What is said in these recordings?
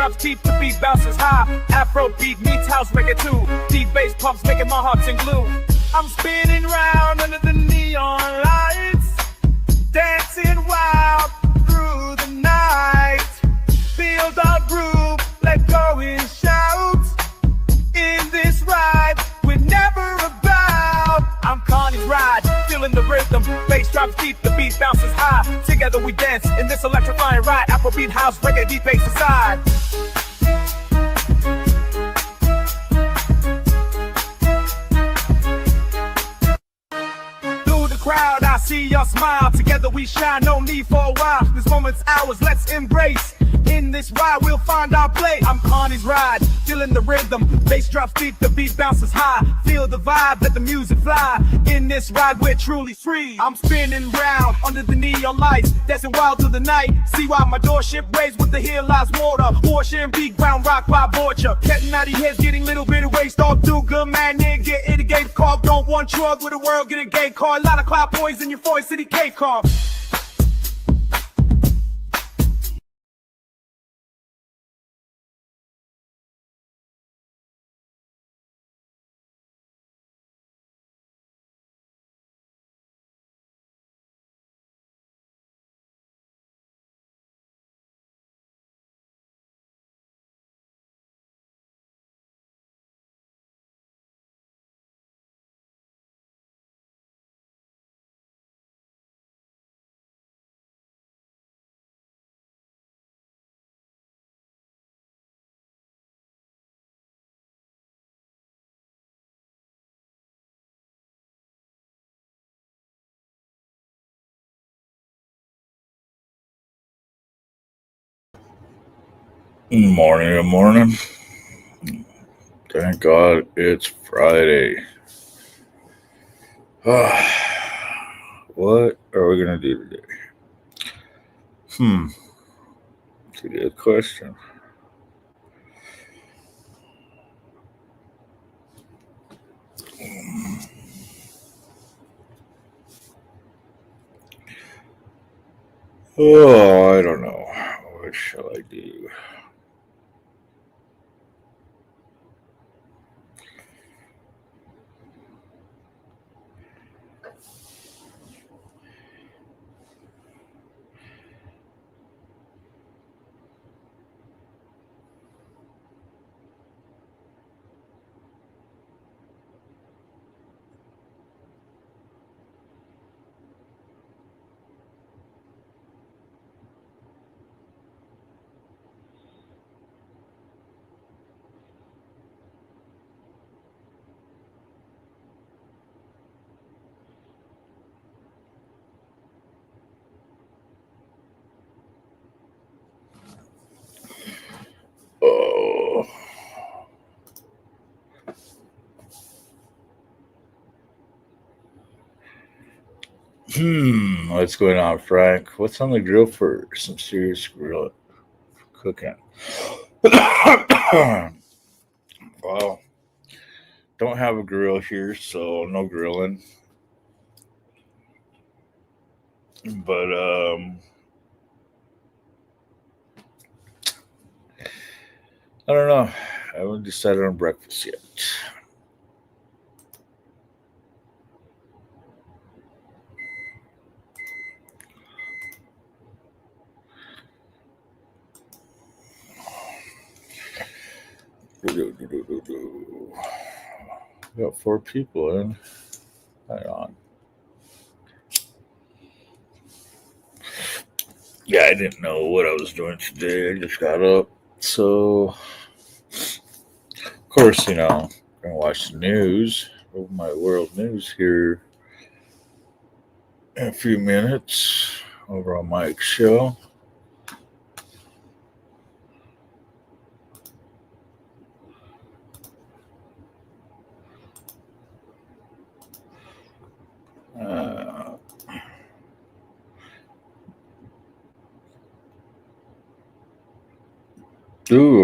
drops deep, the beat bounces high. Afro beat meets house reggae too. Deep bass pumps making my heart sing glue. I'm spinning round under the neon lights, dancing wild through the night. Feel the groove, let go and shout. In this ride, we're never about. I'm Carney's ride, feeling the rhythm. Bass drops deep, the beat bounces high. Together we dance in this electrifying ride. Afrobeat, house, reggae, deep bass aside. Through the crowd, I see your smile. Together we shine, no need for a while. This moment's ours, let's embrace. In this ride, we'll find our place. I'm Carney's ride, feeling the rhythm. Bass drops deep, the beat bounces high. Feel the vibe, let the music fly. In this ride, we're truly free. I'm spinning round under the neon lights, dancing wild through the night. See why my doorship raised with the hill lies water. Ocean beat, ground rock by Borgia. Getting out of your heads, getting little bit of waste off. Do good, man, nigga, get it a game call. Don't want drug with the world, get a gay car. A lot of cloud boys in your 4 city K car. Morning. Thank God it's Friday. What are we going to do today? It's a good question. I don't know. What shall I do? Oh. What's going on, Frank? What's on the grill for some serious grill cooking? Well, don't have a grill here, so no grilling. But I don't know. I haven't decided on breakfast yet. Got 4 people in. Hang on. Yeah, I didn't know what I was doing today. I just got up. So, of course, I'm going to watch the news, my world news here in a few minutes over on Mike's show.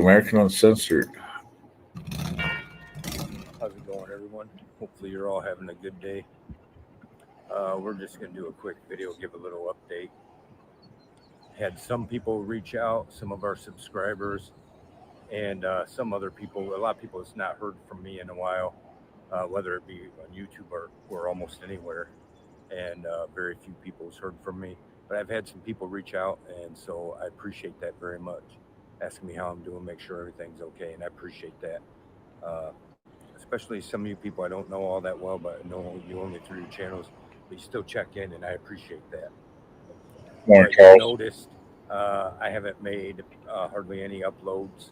American Uncensored. How's it going, everyone? Hopefully you're all having a good day. We're just going to do a quick video, give a little update. Had some people reach out, some of our subscribers, and some other people, a lot of people that's not heard from me in a while, whether it be on YouTube or almost anywhere. And very few people has heard from me. But I've had some people reach out, and so I appreciate that very much. Asking me how I'm doing, make sure everything's okay, and I appreciate that. Uh, Especially some of you people I don't know all that well, but I know you only through your channels, but you still check in, and I appreciate that. Morning, But you've Charles. noticed I haven't made hardly any uploads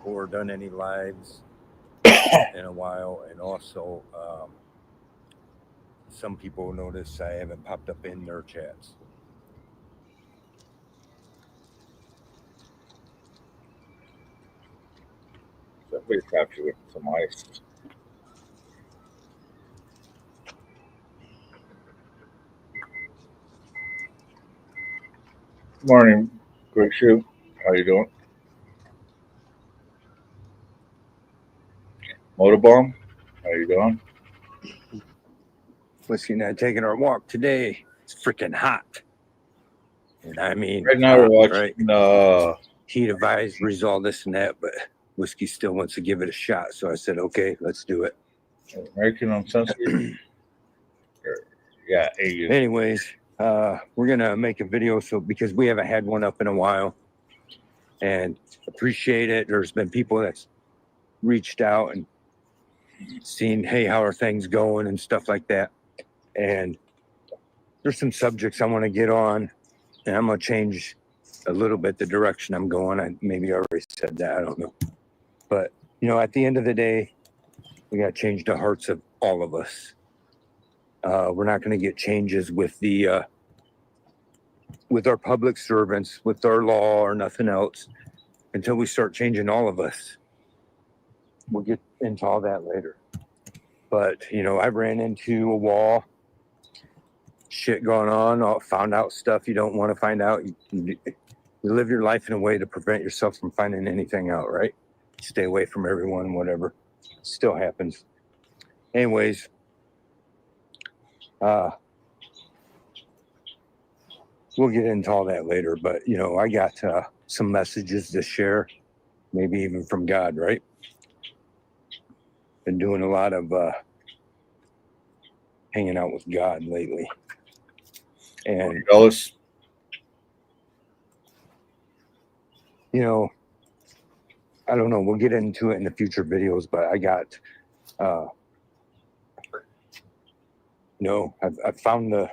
or done any lives in a while, and also some people notice I haven't popped up in their chats. Somebody tapped you with some ice. Morning, Quick Shoe. How you doing? Motorbomb. How you doing? Whiskey and I taking our walk today. It's freaking hot. And I mean, Right now we're hot, right? watching. Heat advisories, all this and that, but Whiskey still wants to give it a shot. So I said, okay, let's do it. American Uncensored. Yeah, Asian. Anyways, we're going to make a video because we haven't had one up in a while, and appreciate it. There's been people that's reached out and seen, hey, how are things going and stuff like that. And there's some subjects I want to get on, and I'm going to change a little bit the direction I'm going. I maybe already said that, I don't know. But, at the end of the day, we got to change the hearts of all of us. We're not going to get changes with with our public servants, with our law or nothing else until we start changing all of us. We'll get into all that later. But, I ran into a wall, shit going on, found out stuff you don't want to find out. You live your life in a way to prevent yourself from finding anything out, right? Stay away from everyone, whatever. Still happens. Anyways, we'll get into all that later. But, I got some messages to share, maybe even from God, right? Been doing a lot of hanging out with God lately. And, Ellis. I don't know. We'll get into it in the future videos, but I got, I've found the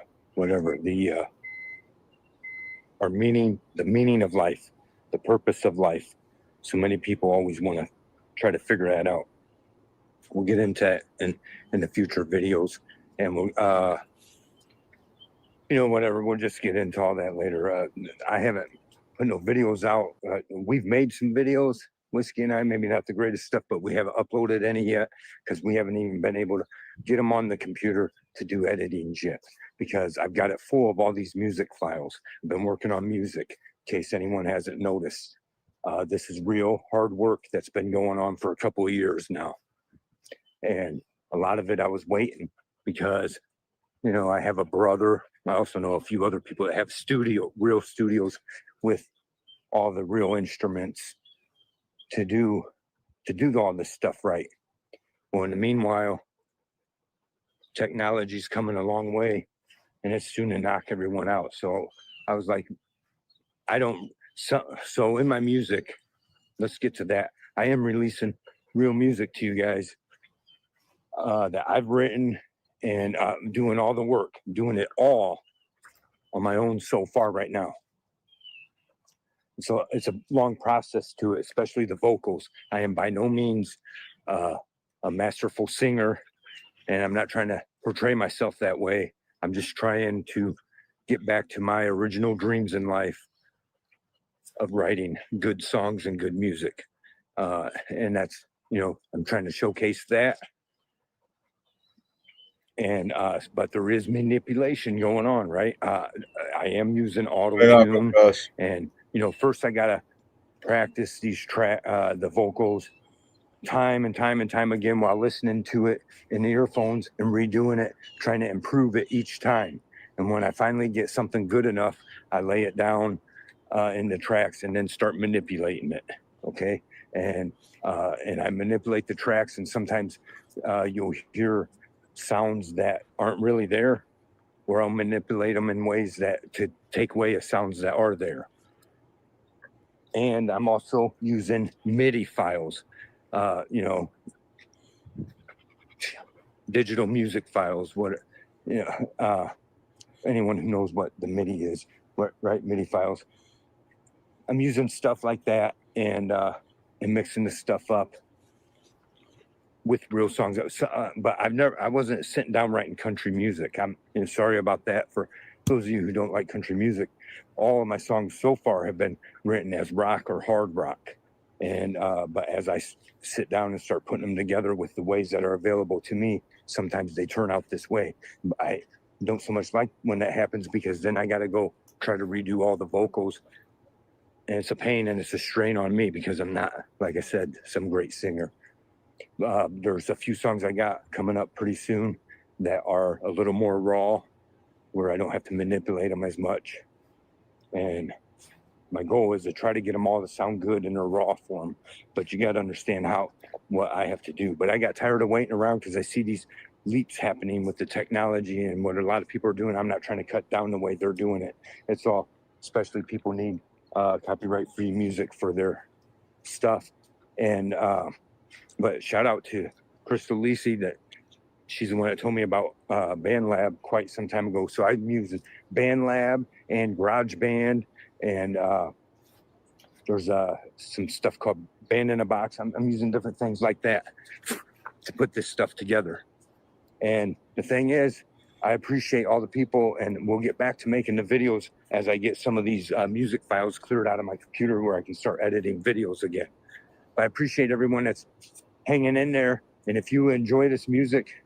meaning of life, the purpose of life. So many people always want to try to figure that out. We'll get into it in the future videos, and we'll, whatever. We'll just get into all that later. I haven't put no videos out. We've made some videos, Whiskey and I, maybe not the greatest stuff, but we haven't uploaded any yet because we haven't even been able to get them on the computer to do editing yet, because I've got it full of all these music files. I've been working on music, in case anyone hasn't noticed. This is real hard work that's been going on for a couple of years now. And a lot of it I was waiting because, I have a brother. I also know a few other people that have real studios with all the real instruments to do all this stuff right. Well, in the meanwhile, technology's coming a long way, and it's soon to knock everyone out. So I was like, so in my music, let's get to that. I am releasing real music to you guys that I've written, and doing all the work, doing it all on my own so far right now. So it's a long process to it, especially the vocals. I am by no means a masterful singer, and I'm not trying to portray myself that way. I'm just trying to get back to my original dreams in life of writing good songs and good music. And that's, I'm trying to showcase that. And but there is manipulation going on, right? I am using auto-tune, and first I gotta practice the vocals time and time again while listening to it in the earphones and redoing it, trying to improve it each time. And when I finally get something good enough, I lay it down in the tracks and then start manipulating it. Okay, and I manipulate the tracks, and sometimes you'll hear sounds that aren't really there, or I'll manipulate them in ways that to take away sounds that are there. And I'm also using MIDI files, you know, digital music files. What, you know, anyone who knows what the MIDI is, right? MIDI files. I'm using stuff like that and mixing the stuff up with real songs. But I wasn't sitting down writing country music. I'm sorry about that for those of you who don't like country music. All of my songs so far have been written as rock or hard rock. And but as I sit down and start putting them together with the ways that are available to me, sometimes they turn out this way. I don't so much like when that happens, because then I got to go try to redo all the vocals. And it's a pain and it's a strain on me, because I'm not, like I said, some great singer. There's a few songs I got coming up pretty soon that are a little more raw, where I don't have to manipulate them as much. And my goal is to try to get them all to sound good in their raw form. But you got to understand what I have to do. But I got tired of waiting around, because I see these leaps happening with the technology and what a lot of people are doing. I'm not trying to cut down the way they're doing it. It's all, especially people need copyright free music for their stuff. And but shout out to Crystal Lisi, that she's the one that told me about BandLab quite some time ago. So I'm using BandLab and GarageBand, and there's some stuff called Band in a Box. I'm using different things like that to put this stuff together. And the thing is, I appreciate all the people, and we'll get back to making the videos as I get some of these music files cleared out of my computer, where I can start editing videos again. But I appreciate everyone that's hanging in there. And if you enjoy this music,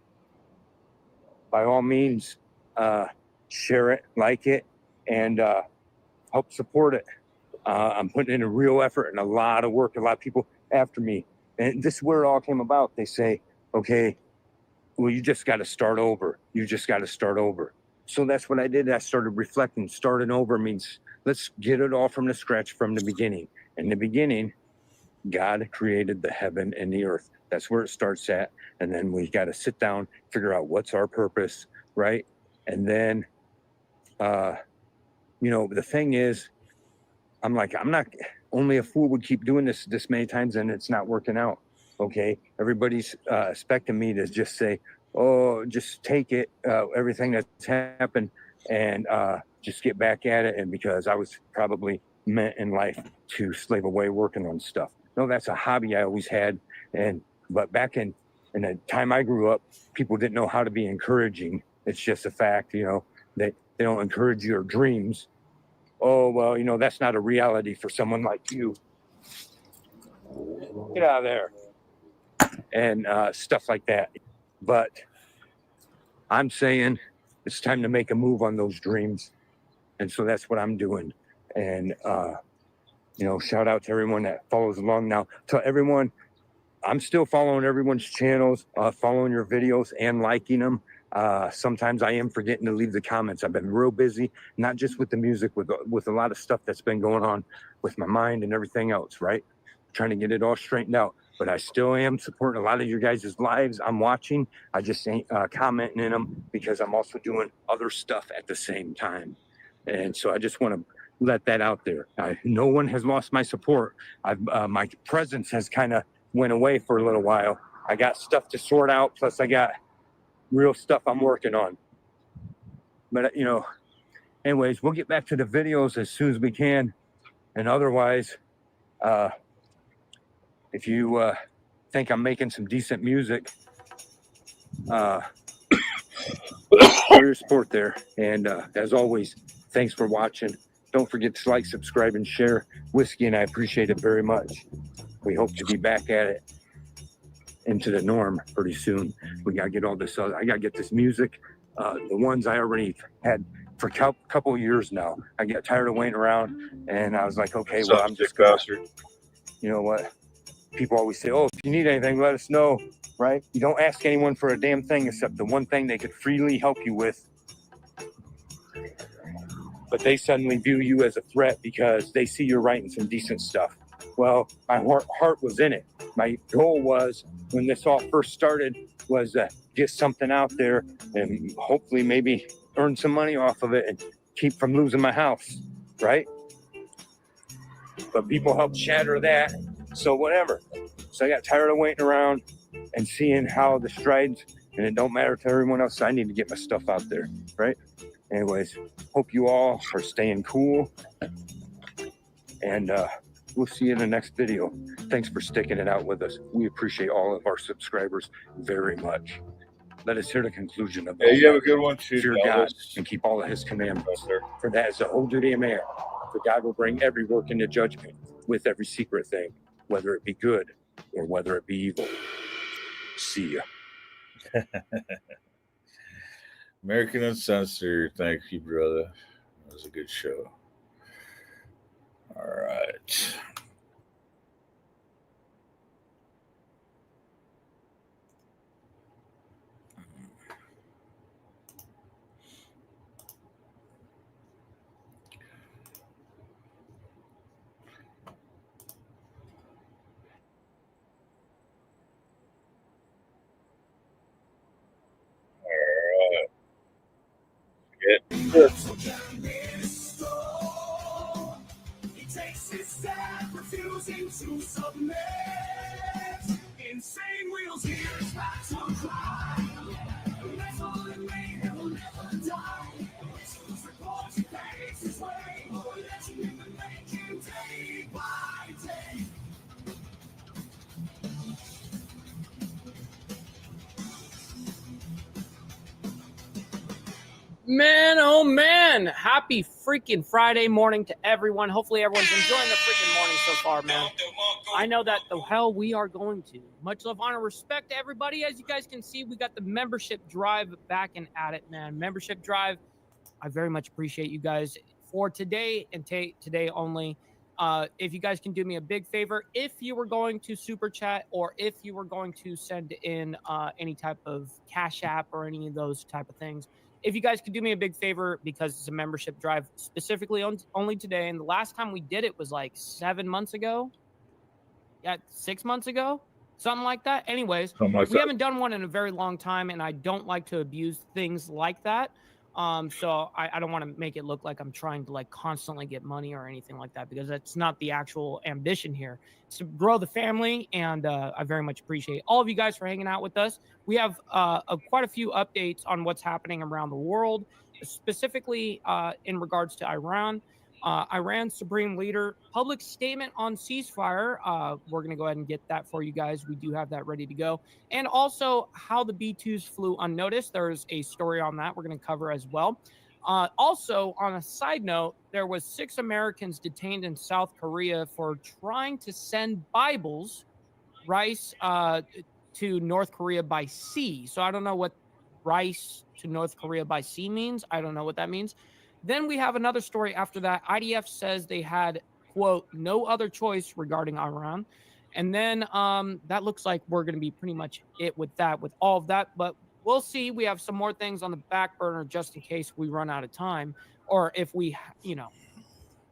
by all means, share it, like it, and help support it. I'm putting in a real effort and a lot of work, a lot of people after me. And this is where it all came about. They say, okay, well, you just got to start over. You just got to start over. So that's what I did. I started reflecting. Starting over means let's get it all from the scratch, from the beginning. In the beginning, God created the heaven and the earth. That's where it starts at. And then we got to sit down, figure out what's our purpose, right? And then, you know, the thing is, I'm not, only a fool would keep doing this many times and it's not working out. Okay. Everybody's expecting me to just say, oh, just take it, everything that's happened, and just get back at it. And because I was probably meant in life to slave away working on stuff. No, that's a hobby I always had. But back in the time I grew up, people didn't know how to be encouraging. It's just a fact, you know, they don't encourage your dreams. Oh, well, you know, that's not a reality for someone like you. Get out of there. And stuff like that. But I'm saying it's time to make a move on those dreams. And so that's what I'm doing. And, you know, shout out to everyone that follows along now. To everyone, I'm still following everyone's channels, following your videos and liking them. Sometimes I am forgetting to leave the comments. I've been real busy, not just with the music, with a lot of stuff that's been going on with my mind and everything else, right? Trying to get it all straightened out. But I still am supporting a lot of your guys' lives. I'm watching. I just ain't commenting in them, because I'm also doing other stuff at the same time. And so I just want to let that out there. No one has lost my support. My presence has kind of went away for a little while. I got stuff to sort out. Plus I got real stuff I'm working on. But, you know, anyways, we'll get back to the videos as soon as we can. And otherwise, if you think I'm making some decent music, for your support there. And as always, thanks for watching. Don't forget to like, subscribe, and share. Whiskey and I appreciate it very much. We hope to be back at it into the norm pretty soon. We got to get all this, I got to get this music, the ones I already had for a couple of years now. I got tired of waiting around, and I was like, okay, well, I'm just gonna, you know what? People always say, oh, if you need anything, let us know, right? You don't ask anyone for a damn thing except the one thing they could freely help you with. But they suddenly view you as a threat because they see you're writing some decent stuff. Well, my heart was in it. My goal was, when this all first started, was get something out there and hopefully maybe earn some money off of it and keep from losing my house, right? But people helped shatter that, so whatever. So I got tired of waiting around and seeing how the strides, and it don't matter to everyone else. I need to get my stuff out there, right? Anyways, hope you all are staying cool, and we'll see you in the next video. Thanks for sticking it out with us. We appreciate all of our subscribers very much. Let us hear the conclusion of Yeah, you have a good one too. fear God and keep all of his commandments. For that is the whole duty of man. For God will bring every work into judgment with every secret thing, whether it be good or whether it be evil. See ya. American Uncensored. Thank you, brother. That was a good show. All right. He takes his stand, refusing to submit. Insane wheels here is back to climb. Wrestle and made him will never die. Who's report he pays his way. Letting him and making day by day. Man, oh man, happy freaking Friday morning to everyone. Hopefully everyone's enjoying the freaking morning so far, man. I know that the hell we are going to. Much love, honor, respect to everybody. As you guys can see, we got the membership drive back and at it, man. Membership drive, I very much appreciate you guys for today and today only. If you guys can do me a big favor, if you were going to super chat or if you were going to send in any type of Cash App or any of those type of things, if you guys could do me a big favor, because it's a membership drive specifically only today, and the last time we did it was like 7 months ago. Yeah, 6 months ago, something like that. Anyways, we haven't done one in a very long time, and I don't like to abuse things like that. So I don't want to make it look like I'm trying to like constantly get money or anything like that, because that's not the actual ambition here. It's to grow the family, and I very much appreciate all of you guys for hanging out with us. We have quite a few updates on what's happening around the world, specifically in regards to Iran. Iran's supreme leader public statement on ceasefire. We're going to go ahead and get that for you guys. We do have that ready to go. And also how the B-2s flew unnoticed. There's a story on that we're going to cover as well. Also, on a side note, there was 6 Americans detained in South Korea for trying to send Bibles, rice, to North Korea by sea. So I don't know what rice to North Korea by sea means. I don't know what that means. Then we have another story after that. IDF says they had, quote, no other choice regarding Iran. And then that looks like we're going to be pretty much it with that, with all of that. But we'll see. We have some more things on the back burner just in case we run out of time, or if we,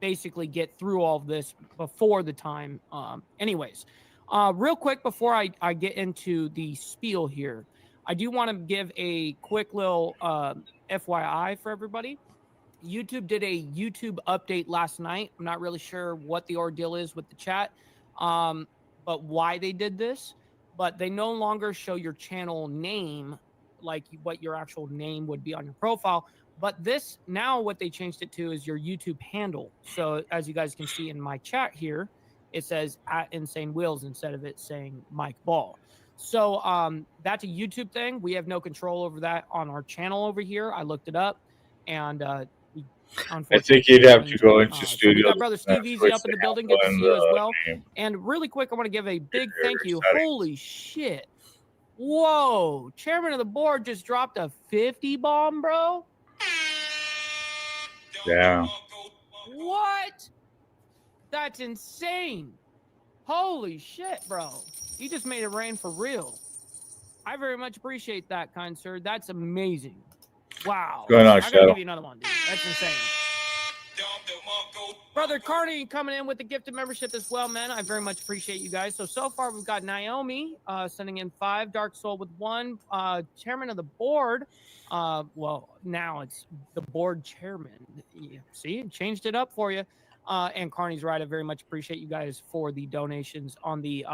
basically get through all of this before the time. Anyways, real quick before I get into the spiel here, I do want to give a quick little FYI for everybody. YouTube did a YouTube update last night. I'm not really sure what the ordeal is with the chat, but why they did this. But they no longer show your channel name, like what your actual name would be on your profile. But this, now what they changed it to is your YouTube handle. So as you guys can see in my chat here, it says @InsaneWheels instead of it saying Mike Ball. So that's a YouTube thing. We have no control over that on our channel over here. I looked it up, and I think you'd have to go into studio. So we got brother Steve Easy up in the building. Good to see you as well. And really quick, I want to give a big thank you. Holy shit. Whoa. Chairman of the board just dropped a 50 bomb, bro. Yeah. What? That's insane. Holy shit, bro. You just made it rain for real. I very much appreciate that, kind sir. That's amazing. Wow. What's going on, I gotta give you another one, dude. That's insane. Brother Carney coming in with the gifted membership as well, man. I very much appreciate you guys. So far we've got Naomi sending in 5, Dark Soul with 1, chairman of the board. Well, now it's the board chairman. Yeah, see, changed it up for you. And Carney's right. I very much appreciate you guys for the donations on the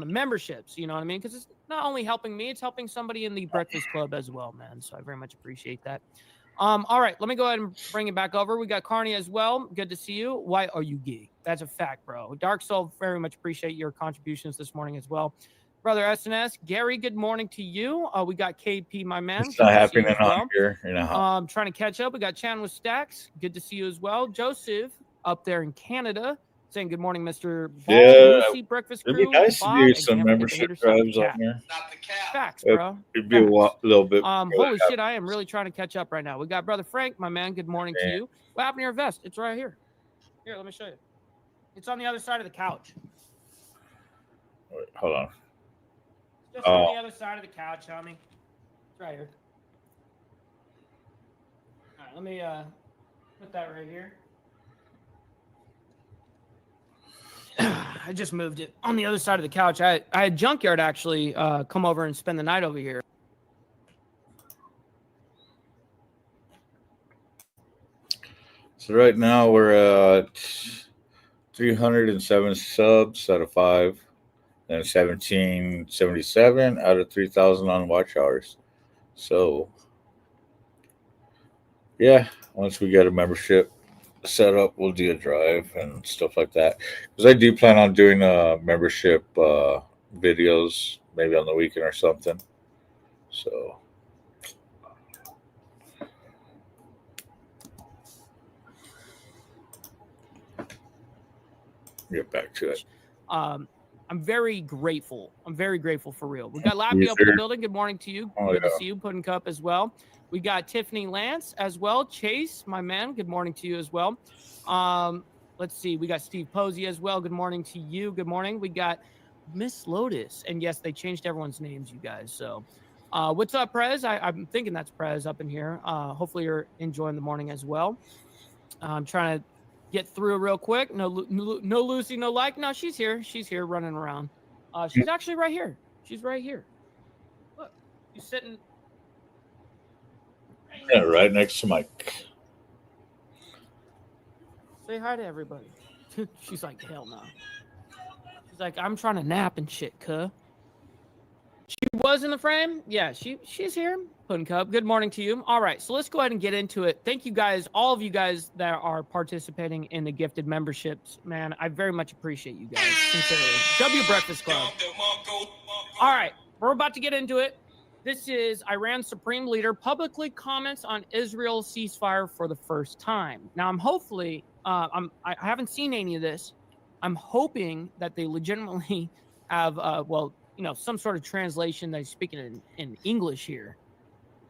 memberships. You know what I mean? Because it's not only helping me, it's helping somebody in the Breakfast Club as well, man. So I very much appreciate that. All right, let me go ahead and bring it back over. We got Carney as well. Good to see you. Why are you gay? That's a fact, bro. Dark Soul, very much appreciate your contributions this morning as well. Brother SNS, Gary, good morning to you. We got KP, my man. It's not happening on here. You know. Trying to catch up. We got Chan with Stacks. Good to see you as well. Joseph up there in Canada saying good morning, Mr. Ball, Lucy, Breakfast Crew. It'd be nice Bob, to do some membership drives on here. Facts, bro. It'd be a little bit. Holy shit, I am really trying to catch up right now. We got Brother Frank, my man. Good morning to you. What happened to your vest? It's right here. Here, let me show you. It's on the other side of the couch. Wait, hold on. It's just on the other side of the couch, homie. It's right here. All right, let me put that right here. I just moved it on the other side of the couch. I had Junkyard actually come over and spend the night over here. So right now we're at 307 subs out of 5, and 1777 out of 3,000 on watch hours. So yeah, once we get a membership set up, we'll do a drive and stuff like that, because I do plan on doing membership videos maybe on the weekend or something. So get back to it. I'm very grateful. I'm very grateful for real. We got Lappy up in the building. Good morning to you. Good to see you. Pudding Cup as well. We got Tiffany Lance as well. Chase, my man, good morning to you as well. Let's see. We got Steve Posey as well. Good morning to you. Good morning. We got Miss Lotus. And yes, they changed everyone's names, you guys. So what's up, Prez? I'm thinking that's Prez up in here. Hopefully you're enjoying the morning as well. I'm trying to get through real quick. No Lucy, no like. No, she's here. She's here running around. She's actually right here. She's right here. Look, she's sitting. Yeah, right next to Mike. Say hi to everybody. She's like, hell no. She's like, I'm trying to nap and shit, cuh. She was in the frame? Yeah, she's here. Pudding Cup, good morning to you. All right, so let's go ahead and get into it. Thank you guys, all of you guys that are participating in the gifted memberships. Man, I very much appreciate you guys. Sincerely. W Breakfast Club. All right, we're about to get into it. This is Iran's supreme leader publicly comments on Israel's ceasefire for the first time. Now, I'm hopefully, I haven't seen any of this. I'm hoping that they legitimately have, some sort of translation that he's speaking in English here.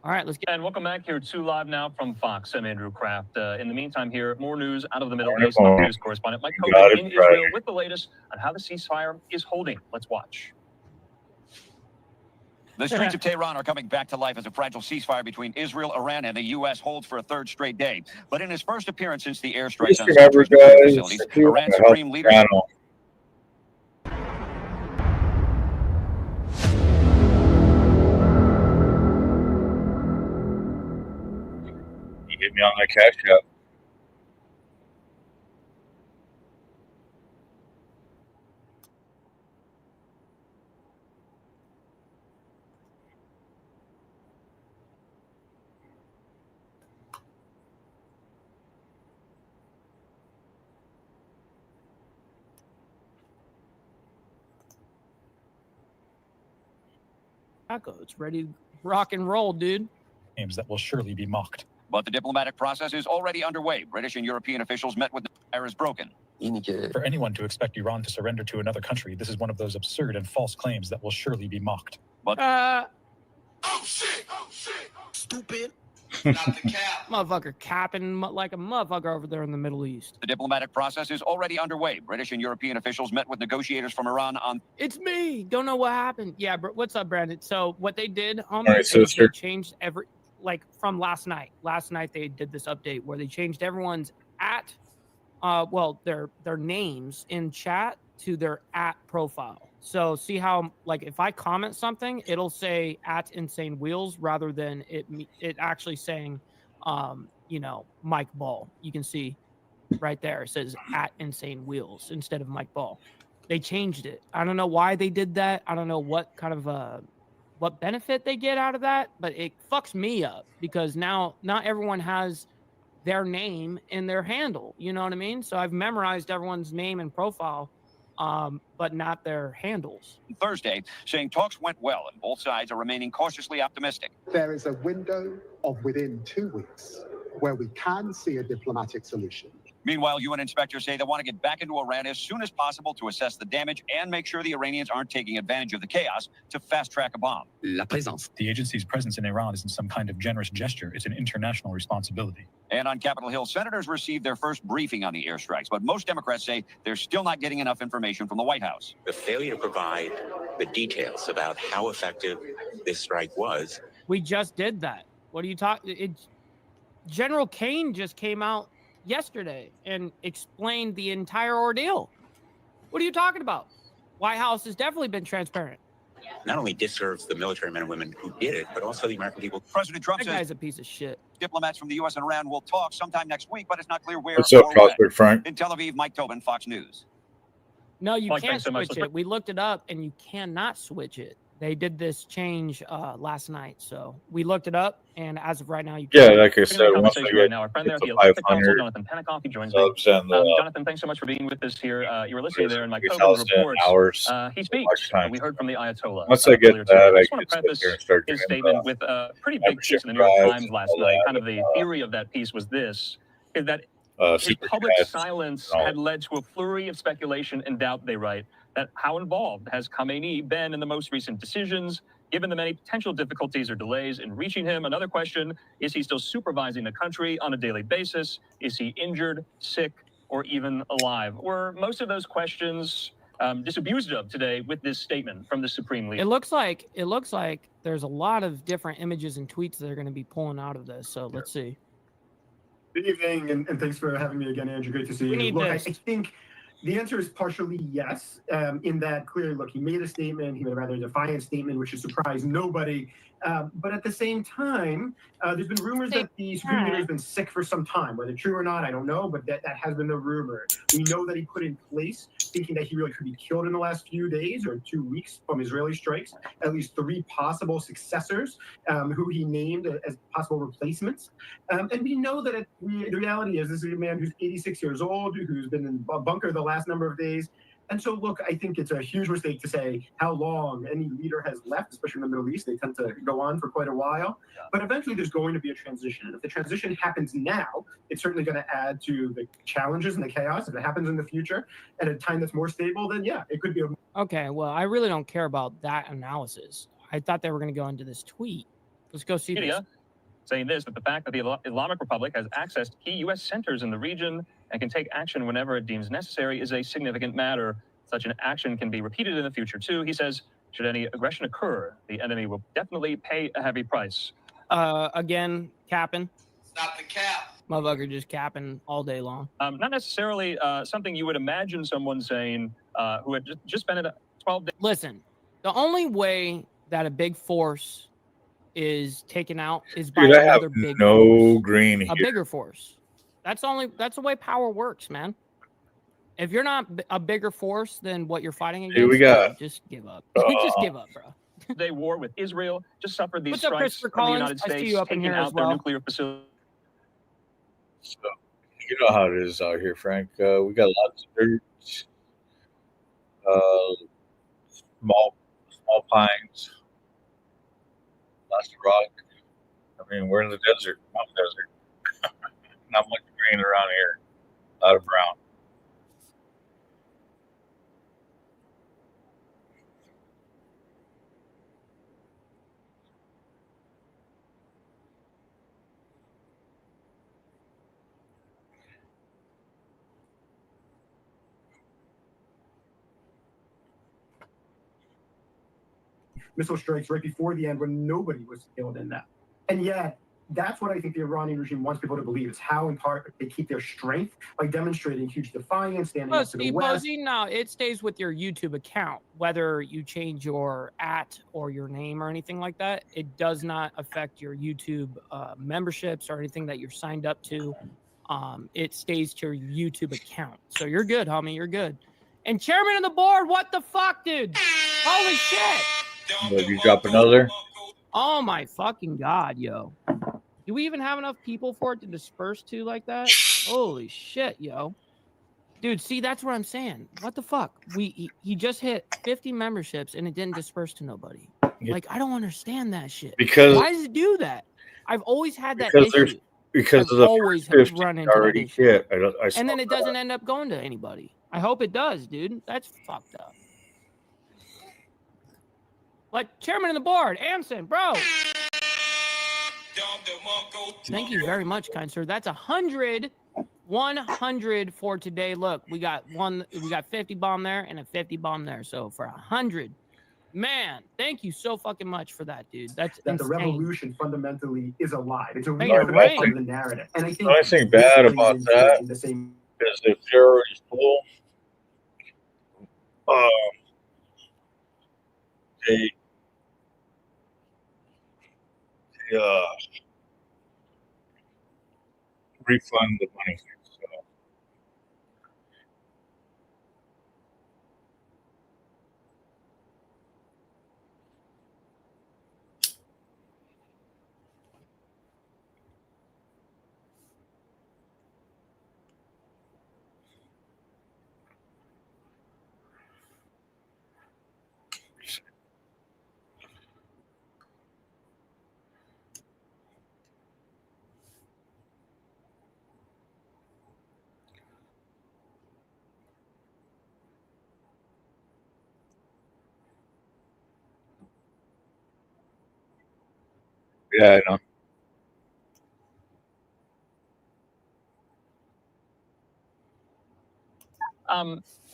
All right, let's get. And welcome back here to Live Now from Fox. I'm Andrew Kraft. In the meantime, here, more news out of the Middle East. News correspondent Mike Cogan in Israel with the latest on how the ceasefire is holding. Let's watch. The streets of Tehran are coming back to life as a fragile ceasefire between Israel, Iran, and the U.S. holds for a third straight day. But in his first appearance since the airstrikes on facilities, Iran's supreme leader. Hit me on my cash app. It's ready to rock and roll, dude. Names that will surely be mocked. But the diplomatic process is already underway. British and European officials met with the fire is broken. For anyone to expect Iran to surrender to another country, this is one of those absurd and false claims that will surely be mocked. But oh shit, stupid. Not the cap. Motherfucker capping like a motherfucker over there in the Middle East. The diplomatic process is already underway. British and European officials met with negotiators from Iran on. It's me. Don't know what happened. Yeah, what's up, Brandon? So what they did, Right, they changed from last night. Last night they did this update where they changed everyone's at well, their names in chat to their @ profile. So see how, like, if I comment something, it'll say @InsaneWheels rather than it actually saying, you know, Mike Ball. You can see right there it says @InsaneWheels instead of Mike Ball. They changed it. I don't know why they did that. I don't know what kind of what benefit they get out of that, but it fucks me up because now not everyone has their name in their handle. You know what I mean? So I've memorized everyone's name and profile, but not their handles. Thursday, saying talks went well and both sides are remaining cautiously optimistic. There is a window of within 2 weeks where we can see a diplomatic solution. Meanwhile, UN inspectors say they want to get back into Iran as soon as possible to assess the damage and make sure the Iranians aren't taking advantage of the chaos to fast-track a bomb. La présence. The agency's presence in Iran isn't some kind of generous gesture. It's an international responsibility. And on Capitol Hill, senators received their first briefing on the airstrikes, but most Democrats say they're still not getting enough information from the White House. The failure to provide the details about how effective this strike was. We just did that. What are you talking? General Kane just came out yesterday and explained the entire ordeal. What are you talking about? White House has definitely been transparent. Not only disserves the military men and women who did it, but also the American people. President Trump That says guy's a piece of shit. diplomats from the U.S. and Iran will talk sometime next week, but it's not clear where. What's up, or when. Prospect Frank? In Tel Aviv, Mike Tobin, Fox News. No, you Mike, can't thanks so much. switch it. We looked it up and you cannot switch it. They did this change last night. So we looked it up, and as of right now, you Yeah, can't. like I said, once I Conversation get right now. Our friend there, to the Olympic Council, 500 Jonathan Pennicoff, he joins me. subs and Jonathan, thanks so much for being with us here. You were listening there, and Mike Tobin's 3,000 reports. hours. He speaks. Watch time. We heard from the Ayatollah. Once I get earlier that, today. I just want can to sit here preface and start his doing statement with a pretty big piece in the New York membership Times drives last and all night. that, Kind of the theory of that piece was this: is that his super public chats silence and all. had led to a flurry of speculation and doubt, they write, that how involved has Khamenei been in the most recent decisions, given the many potential difficulties or delays in reaching him. Another question, is he still supervising the country on a daily basis? Is he injured, sick, or even alive? Were most of those questions disabused of today with this statement from the Supreme Leader? It looks like there's a lot of different images and tweets that are going to be pulling out of this. So let's see. Good evening, and thanks for having me again, Andrew. Great to see you. need Look, I this. think the answer is partially yes, in that clearly, look, he made a statement. He made a rather defiant statement, which has surprised nobody. But at the same time, there's been rumors that the Supreme Leader has been sick for some time. Whether true or not, I don't know, but that has been the rumor. We know that he put in place, thinking that he really could be killed in the last few days or 2 weeks from Israeli strikes, at least 3 possible successors who he named as possible replacements. And we know that the reality is this is a man who's 86 years old, who's been in a bunker the last number of days. And so, look, I think it's a huge mistake to say how long any leader has left, especially in the Middle East. They tend to go on for quite a while. Yeah. But eventually there's going to be a transition. And if the transition happens now, it's certainly going to add to the challenges and the chaos. If it happens in the future at a time that's more stable, then yeah, it could be. Okay, well, I really don't care about that analysis. I thought they were going to go into this tweet. Let's go see this. Saying this, that the fact that the Islamic Republic has access to key U.S. centers in the region and can take action whenever it deems necessary is a significant matter. Such an action can be repeated in the future, too. He says, should any aggression occur, the enemy will definitely pay a heavy price. Again, capping. Stop the cap. Motherfucker just capping all day long. Not necessarily something you would imagine someone saying who had just spent a 12 days. Listen, the only way that a big force is taken out is by another big force. Green here. A bigger force. That's the way power works, man. If you're not a bigger force than what you're fighting against, just give up. Just give up, bro. They war with Israel just suffered these What's up, strikes Christopher from the Collins? United I see States you up in taking here out as their well. nuclear facility. So, you know how it is out here, Frank. We got lots of dirt, small pines, lots of rock. I mean, we're in the desert, mountain desert. Not much green around here. A lot of brown. Missile strikes right before the end when nobody was killed in that. And yet, That's what I think the Iranian regime wants people to believe. It's how, in part, they keep their strength by demonstrating huge defiance, standing up to the West. No, it stays with your YouTube account. Whether you change your @ or your name or anything like that, it does not affect your YouTube memberships or anything that you're signed up to. It stays to your YouTube account. So you're good, homie. You're good. And chairman of the board, what the fuck, dude? Holy shit. Did you drop another? Oh my fucking God, yo. Do we even have enough people for it to disperse to like that? Holy shit, yo. Dude, see, that's what I'm saying. What the fuck? He just hit 50 memberships and it didn't disperse to nobody. Yeah. Like, I don't understand that shit. Because why does it do that? I've always had that because issue. because I've of the always first 50 run into that already issue. hit. I And then saw it doesn't end up going to anybody. I hope it does, dude. That's fucked up. Like, chairman of the board, Anson, bro. Thank you very much, kind sir. That's 100 for today. Look, we got 50 bomb there and a 50 bomb there. So for 100, man, thank you so fucking much for that, dude. That's that insane. the revolution fundamentally is a lie. It's a Make it rewrite rain. of the narrative. And I think the only thing this bad plays about into that the same. is if you're already full, they refund the money. So, yeah, I know.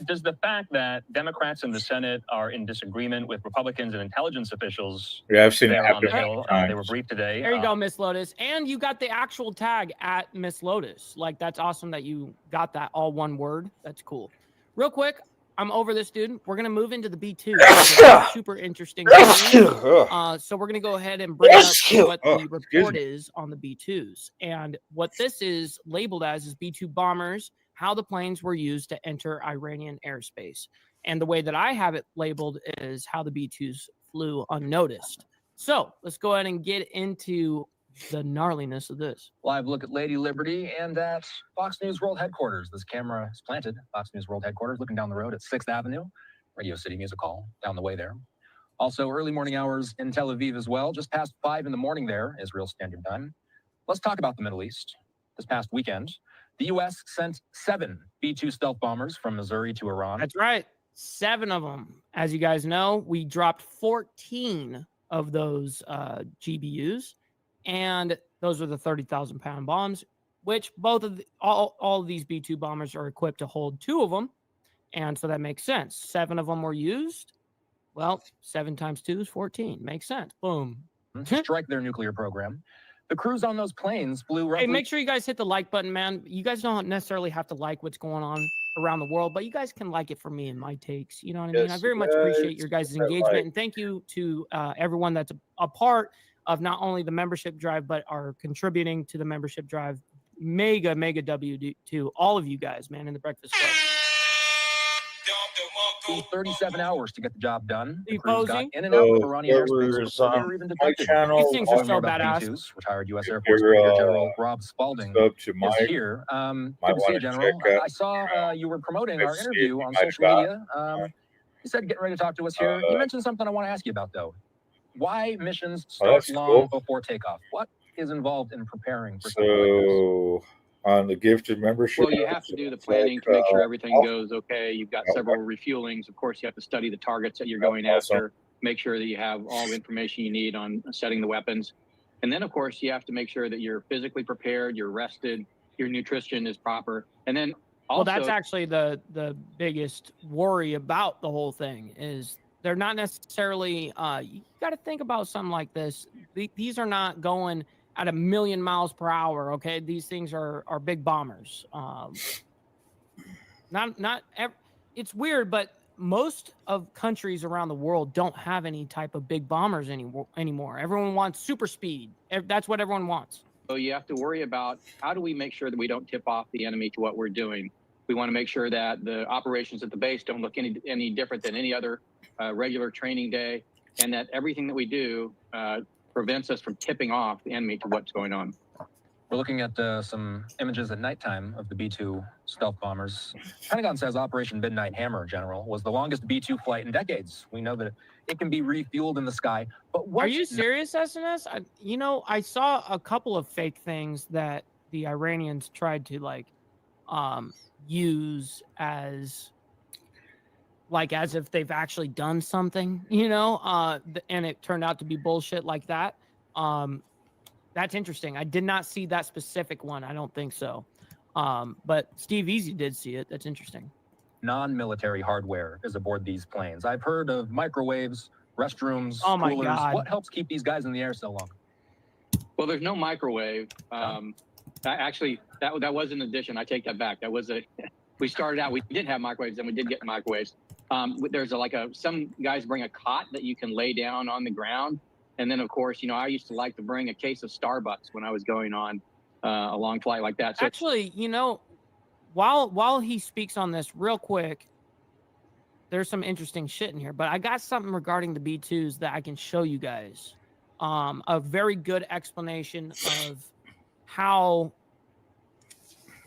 Does the fact that Democrats in the Senate are in disagreement with Republicans and intelligence officials Yeah, I've seen it there on happen the many Hill, times. they were briefed today. There you go, Miss Lotus. And you got the actual tag at Miss Lotus. Like, that's awesome that you got that all one word. That's cool. Real quick, I'm over this, dude. We're going to move into the B2. Super interesting. So we're going to go ahead and bring up what the report is on the B2s. And what this is labeled as is B2 bombers, how the planes were used to enter Iranian airspace. And the way that I have it labeled is how the B2s flew unnoticed. So let's go ahead and get into the gnarliness of this. Live look at Lady Liberty and at Fox News World Headquarters. This camera is planted. Fox News World Headquarters, looking down the road at 6th Avenue. Radio City Music Hall, down the way there. Also, early morning hours in Tel Aviv as well, just past 5 in the morning there, Israel Standard Time. Let's talk about the Middle East. This past weekend, the U.S. sent 7 B-2 stealth bombers from Missouri to Iran. That's right. 7 of them. As you guys know, we dropped 14 of those GBUs, and those are the 30,000-pound bombs, which both of all of these B-2 bombers are equipped to hold 2 of them, and so that makes sense. 7 of them were used. Well, 7 times 2 is 14. Makes sense. Boom. Strike their nuclear program. The crews on those planes flew roughly... Hey, make sure you guys hit the like button, man. You guys don't necessarily have to like what's going on around the world, but you guys can like it for me and my takes. You know what I mean? I very much appreciate your guys' engagement, and thank you to everyone that's a part of not only the membership drive, but are contributing to the membership drive. Mega W to all of you guys, man, in the Breakfast Club. 37 hours to get the job done. The You crews got posing? in and out of Iranian airspace whoever's before they on were even my detected. channel, These things are More so about badass. B-2s. Retired U.S. Air If Force you're, Major General Rob Spalding up to my, is here. Good might to see you, wanna General. check out, I saw you were promoting I our see interview if on you might social got, media. You said getting ready to talk to us here. You mentioned something I want to ask you about, though. Why missions start that's long cool. before takeoff? What is involved in preparing for something like this? So on the gifted membership, Well, you have to do the planning to make sure everything goes okay. You've got several refuelings. Of course, you have to study the targets that you're going after, make sure that you have all the information you need on setting the weapons. And then, of course, you have to make sure that you're physically prepared, you're rested, your nutrition is proper. And then also... Well, that's actually the biggest worry about the whole thing is they're not necessarily, you got to think about something like this. These are not going at 1,000,000 miles per hour. Okay, these things are big bombers. It's weird, but most of countries around the world don't have any type of big bombers anymore. Everyone wants super speed. That's what everyone wants. So you have to worry about how do we make sure that we don't tip off the enemy to what we're doing. We want to make sure that the operations at the base don't look any different than any other regular training day, and that everything that we do prevents us from tipping off the enemy to what's going on. We're looking at some images at nighttime of the B-2 stealth bombers. Pentagon says Operation Midnight Hammer, General, was the longest B-2 flight in decades. We know that it can be refueled in the sky, but Are you serious, SNS? I saw a couple of fake things that the Iranians tried to use as if they've actually done something, and it turned out to be bullshit like that. That's interesting. I did not see that specific one. I don't think so. But Steve Easy did see it. That's interesting. Non-military hardware is aboard these planes. I've heard of microwaves, restrooms, oh my coolers. God. What helps keep these guys in the air so long? Well, there's no microwave. Actually, that was an addition. I take that back. That was we started out, we did have microwaves, and we did get microwaves. There's some guys bring a cot that you can lay down on the ground. And then, of course, I used to like to bring a case of Starbucks when I was going on a long flight like that. So actually, while he speaks on this real quick, there's some interesting shit in here. But I got something regarding the B-2s that I can show you guys. A very good explanation of how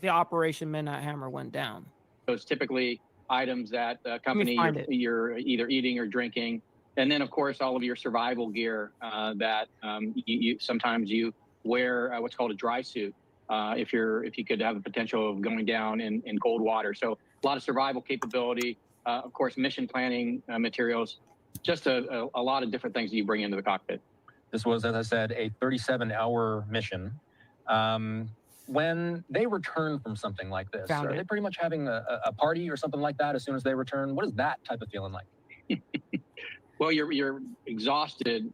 the Operation Midnight Hammer went down. it's typically items that accompany you're either eating or drinking. And then, of course, all of your survival gear that you sometimes you wear what's called a dry suit if you could have a potential of going down in cold water. So a lot of survival capability, of course, mission planning materials, just a lot of different things that you bring into the cockpit. This was, as I said, a 37-hour mission. When they return from something like this, are they pretty much having a party or something like that as soon as they return? What is that type of feeling like? Well, you're exhausted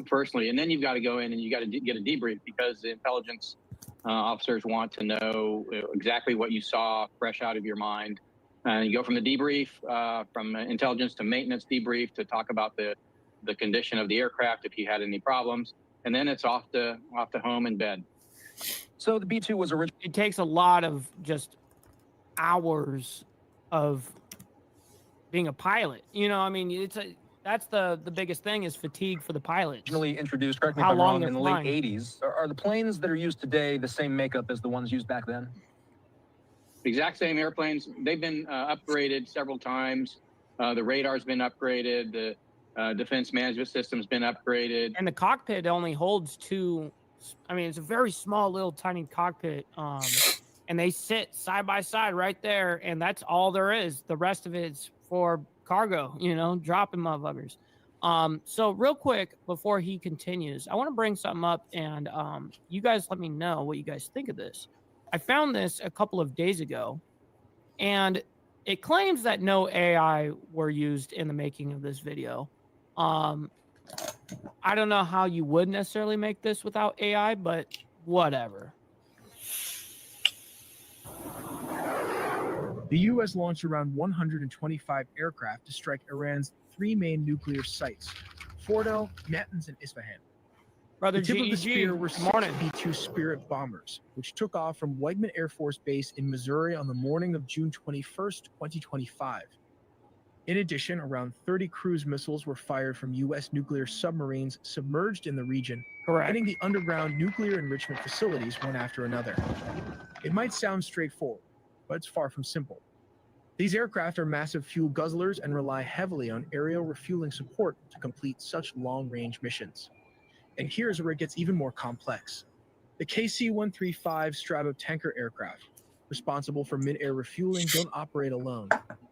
personally, and then you've got to go in and you got to get a debrief because the intelligence officers want to know exactly what you saw fresh out of your mind. You go from the debrief, from intelligence to maintenance debrief to talk about the condition of the aircraft if you had any problems, and then it's off to home and bed. So the B-2 was originally. It takes a lot of just hours of being a pilot. I mean, that's the biggest thing is fatigue for the pilot. Originally introduced, correct me if I'm wrong, in the late 80s. Are the planes that are used today the same makeup as the ones used back then? Exact same airplanes. They've been upgraded several times. The radar's been upgraded. The defense management system's been upgraded. And the cockpit only holds two. I mean, it's a very small, little, tiny cockpit. And they sit side by side right there, and that's all there is. The rest of it's for cargo, dropping motherfuckers. So real quick before he continues, I want to bring something up, and you guys let me know what you guys think of this. I found this a couple of days ago, and it claims that no AI were used in the making of this video. I don't know how you would necessarily make this without AI, but whatever. The U.S. launched around 125 aircraft to strike Iran's three main nuclear sites, Fordow, Natanz, and Isfahan. Brother the tip of the GEG, spear were six B-2 Spirit bombers, which took off from Wegman Air Force Base in Missouri on the morning of June 21st, 2025. In addition, around 30 cruise missiles were fired from U.S. nuclear submarines submerged in the region, hitting the underground nuclear enrichment facilities one after another. It might sound straightforward, but it's far from simple. These aircraft are massive fuel guzzlers and rely heavily on aerial refueling support to complete such long-range missions. And here's where it gets even more complex. The KC-135 Strabo tanker aircraft, responsible for mid-air refueling, don't operate alone.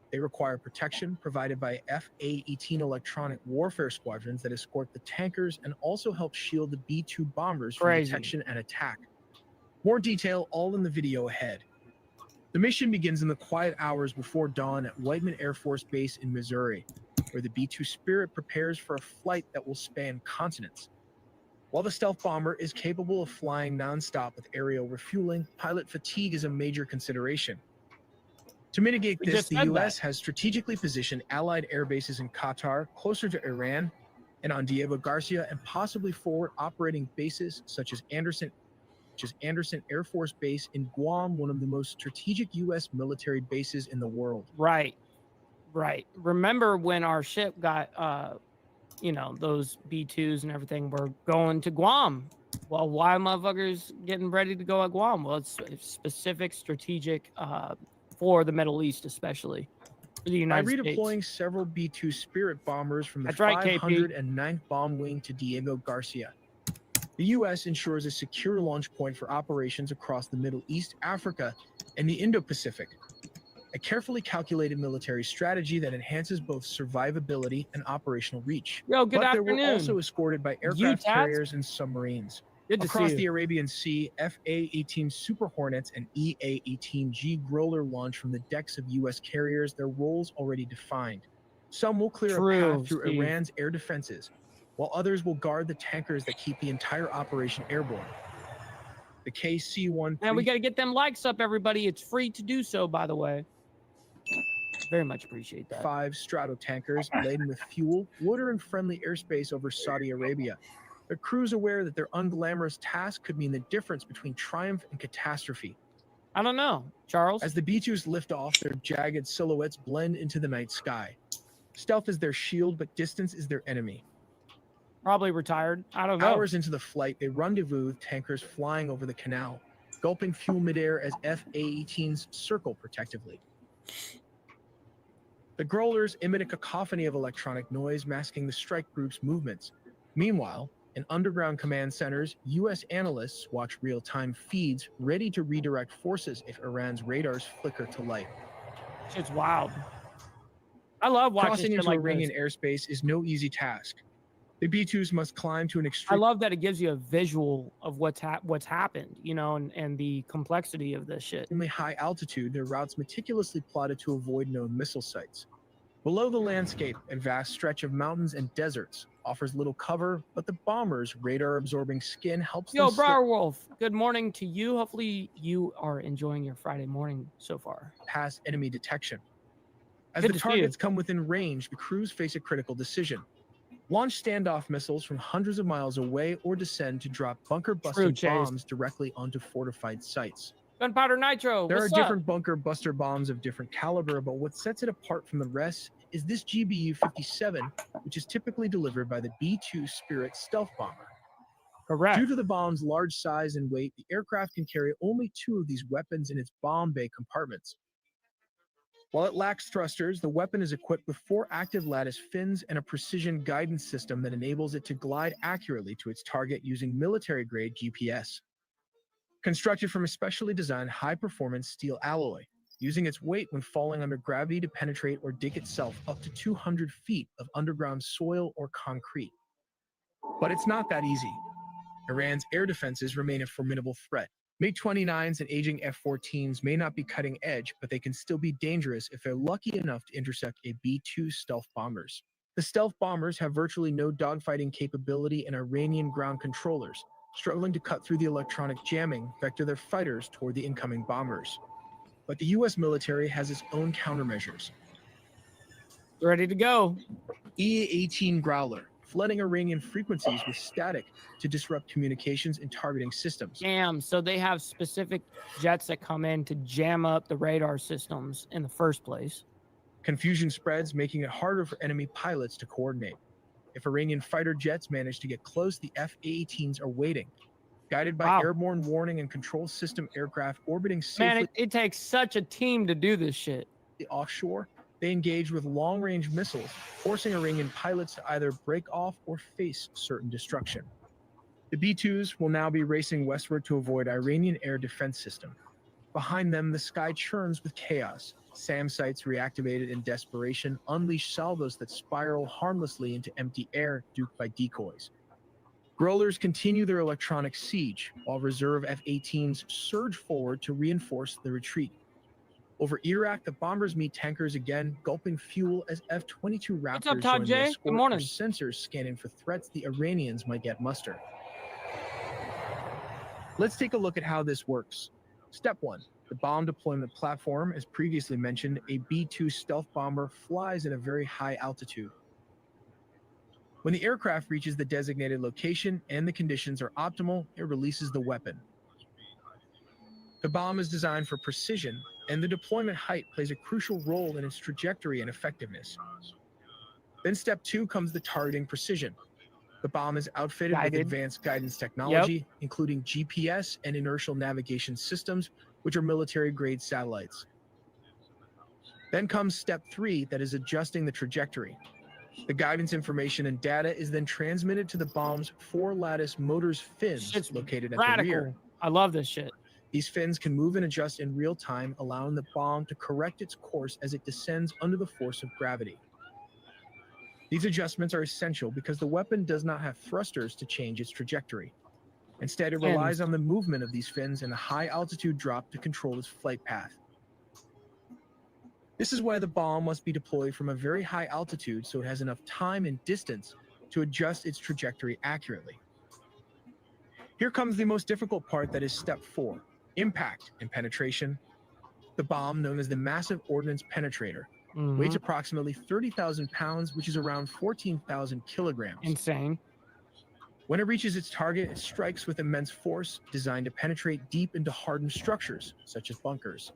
They require protection provided by F-A-18 electronic warfare squadrons that escort the tankers and also help shield the B-2 bombers from detection and attack. More detail all in the video ahead. The mission begins in the quiet hours before dawn at Whiteman Air Force Base in Missouri, where the B-2 Spirit prepares for a flight that will span continents. While the stealth bomber is capable of flying nonstop with aerial refueling, pilot fatigue is a major consideration. To mitigate We this, just the said U.S. that. has strategically positioned allied air bases in Qatar, closer to Iran, and on Diego Garcia, and possibly forward operating bases such as Anderson Air Force Base in Guam, one of the most strategic U.S. military bases in the world. Right. Remember when our ship got, you know, those B-2s and everything were going to Guam? Well, why motherfuckers getting ready to go at Guam? Well, it's specific, strategic, for the Middle East, especially for the By United redeploying States. several B-2 Spirit bombers from the That's right, KP. 509th Bomb Wing to Diego Garcia, the U.S. ensures a secure launch point for operations across the Middle East, Africa, and the Indo-Pacific. A carefully calculated military strategy that enhances both survivability and operational reach. Yo, good But afternoon. they were also escorted by aircraft carriers and submarines. Good to Across see the you. Arabian Sea, FA-18 Super Hornets and EA-18G Growler launch from the decks of U.S. carriers, their roles already defined. Some will clear a path through Steve. Iran's air defenses, while others will guard the tankers that keep the entire operation airborne. The KC-1... And we got to get them likes up, everybody. It's free to do so, by the way. Very much appreciate that. 5 Strato tankers laden with fuel, water, and friendly airspace over Saudi Arabia. Their crews aware that their unglamorous task could mean the difference between triumph and catastrophe. I don't know, Charles. As the B-2s lift off, their jagged silhouettes blend into the night sky. Stealth is their shield, but distance is their enemy. Probably retired. I don't know. Hours into the flight, they rendezvous with tankers flying over the canal, gulping fuel midair as FA-18s circle protectively. The Growlers emit a cacophony of electronic noise masking the strike group's movements. Meanwhile, in underground command centers, U.S. analysts watch real-time feeds ready to redirect forces if Iran's radars flicker to light. Shit's wild. I love watching Crossing shit into like Iranian this. airspace is no easy task. The B-2s must climb to an extreme... I love that it gives you a visual of what's happened, you know, and the complexity of this shit. Only high altitude, their routes meticulously plotted to avoid known missile sites. Below the landscape, a vast stretch of mountains and deserts offers little cover, but the bombers' radar-absorbing skin helps Yo, them slip Briarwolf, good morning to you. Hopefully you are enjoying your Friday morning so far. past enemy detection. As Good the to see you. targets come within range, the crews face a critical decision. Launch standoff missiles from hundreds of miles away or descend to drop bunker-busting Chase. bombs directly onto fortified sites. Gunpowder Nitro, There are what's different up? bunker buster bombs of different caliber, but what sets it apart from the rest is this GBU-57, which is typically delivered by the B-2 Spirit stealth bomber. Correct. Due to the bomb's large size and weight, the aircraft can carry only 2 of these weapons in its bomb bay compartments. While it lacks thrusters, the weapon is equipped with 4 active lattice fins and a precision guidance system that enables it to glide accurately to its target using military-grade GPS. Constructed from a specially designed high-performance steel alloy, using its weight when falling under gravity to penetrate or dig itself up to 200 feet of underground soil or concrete. But it's not that easy. Iran's air defenses remain a formidable threat. MiG-29s and aging F-14s may not be cutting edge, but they can still be dangerous if they're lucky enough to intercept a B-2 stealth bombers. The stealth bombers have virtually no dogfighting capability, and Iranian ground controllers, struggling to cut through the electronic jamming, vector their fighters toward the incoming bombers. But the U.S. military has its own countermeasures. Ready to go. EA-18 Growler, flooding Iranian frequencies with static to disrupt communications and targeting systems. Damn, so they have specific jets that come in to jam up the radar systems in the first place. Confusion spreads, making it harder for enemy pilots to coordinate. If Iranian fighter jets manage to get close, the F-A-18s are waiting. Guided by airborne warning and control system aircraft orbiting safely... Man, it takes such a team to do this shit. Offshore, they engage with long-range missiles, forcing Iranian pilots to either break off or face certain destruction. The B-2s will now be racing westward to avoid Iranian air defense system. Behind them, the sky churns with chaos. SAM sites reactivated in desperation unleash salvos that spiral harmlessly into empty air, duped by decoys. Growlers continue their electronic siege, while reserve F-18s surge forward to reinforce the retreat. Over Iraq, the bombers meet tankers again, gulping fuel as F-22 Raptors What's up, Todd join the J? escort Good morning. for sensors scanning for threats the Iranians might yet muster. Let's take a look at how this works. Step 1. The bomb deployment platform. As previously mentioned, a B-2 stealth bomber flies at a very high altitude. When the aircraft reaches the designated location and the conditions are optimal, it releases the weapon. The bomb is designed for precision, and the deployment height plays a crucial role in its trajectory and effectiveness. Then step 2 comes the targeting precision. The bomb is outfitted with advanced guidance technology, including GPS and inertial navigation systems, which are military-grade satellites. Then comes step 3, that is adjusting the trajectory. The guidance information and data is then transmitted to the bomb's 4-lattice motors fins located at the rear. I love this shit. These fins can move and adjust in real time, allowing the bomb to correct its course as it descends under the force of gravity. These adjustments are essential because the weapon does not have thrusters to change its trajectory. Instead, it relies on the movement of these fins and a high-altitude drop to control its flight path. This is why the bomb must be deployed from a very high altitude so it has enough time and distance to adjust its trajectory accurately. Here comes the most difficult part, that is step 4, impact and penetration. The bomb, known as the Massive Ordnance Penetrator, weighs approximately 30,000 pounds, which is around 14,000 kilograms. Insane. When it reaches its target, it strikes with immense force, designed to penetrate deep into hardened structures, such as bunkers.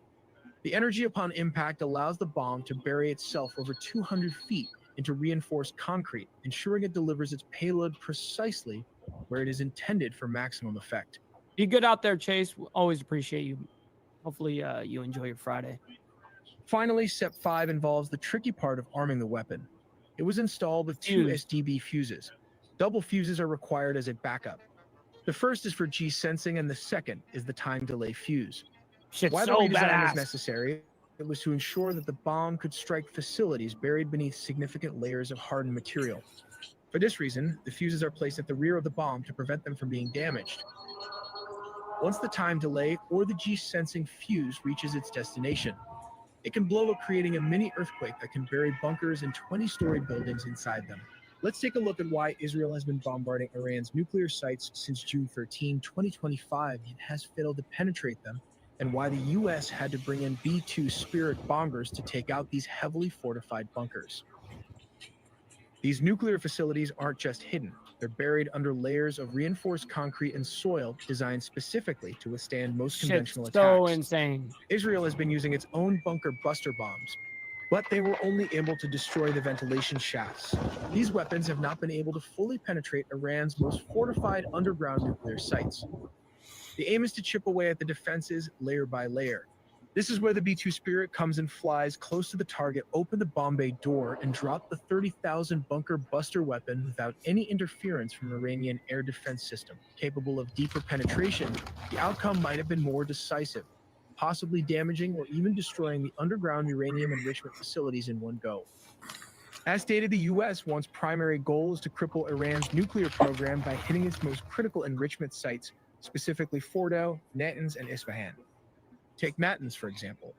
The energy upon impact allows the bomb to bury itself over 200 feet into reinforced concrete, ensuring it delivers its payload precisely where it is intended for maximum effect. Be good out there, Chase. We always appreciate you. Hopefully you enjoy your Friday. Finally, step 5 involves the tricky part of arming the weapon. It was installed with 2 SDB fuses. Double fuses are required as a backup. The first is for G-sensing and the second is the time delay fuse. Why the redesign was necessary, it was to ensure that the bomb could strike facilities buried beneath significant layers of hardened material. For this reason, the fuses are placed at the rear of the bomb to prevent them from being damaged. Once the time delay or the G-sensing fuse reaches its destination, it can blow up, creating a mini earthquake that can bury bunkers and 20-story buildings inside them. Let's take a look at why Israel has been bombarding Iran's nuclear sites since June 13, 2025, and has failed to penetrate them, and why the U.S. had to bring in B-2 Spirit bombers to take out these heavily fortified bunkers. These nuclear facilities aren't just hidden. They're buried under layers of reinforced concrete and soil designed specifically to withstand most conventional attacks. So insane. Israel has been using its own bunker buster bombs, but they were only able to destroy the ventilation shafts. These weapons have not been able to fully penetrate Iran's most fortified underground nuclear sites. The aim is to chip away at the defenses layer by layer. This is where the B-2 Spirit comes and flies close to the target, open the bomb bay door, and drop the 30,000 bunker buster weapon without any interference from Iranian air defense system. Capable of deeper penetration, the outcome might have been more decisive, possibly damaging or even destroying the underground uranium enrichment facilities in one go. As stated, the U.S. wants primary goal is to cripple Iran's nuclear program by hitting its most critical enrichment sites, specifically Fordow, Natanz, and Isfahan. Take Natanz, for example.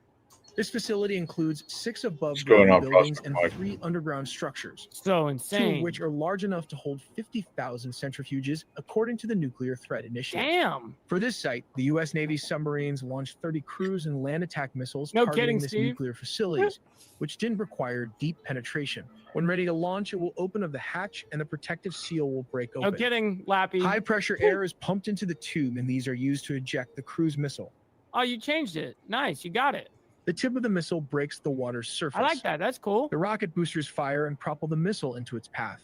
This facility includes 6 above-ground buildings and 3 underground structures. So insane. 2 of which are large enough to hold 50,000 centrifuges, according to the Nuclear Threat Initiative. Damn. For this site, the U.S. Navy submarines launched 30 cruise and land attack missiles No targeting kidding, this Steve. nuclear facilities, which didn't require deep penetration. When ready to launch, it will open up the hatch and the protective seal will break open. No kidding, Lappy. High-pressure air is pumped into the tube, and these are used to eject the cruise missile. Oh, you changed it. Nice. You got it. The tip of the missile breaks the water's surface. I like that. That's cool. The rocket boosters fire and propel the missile into its path.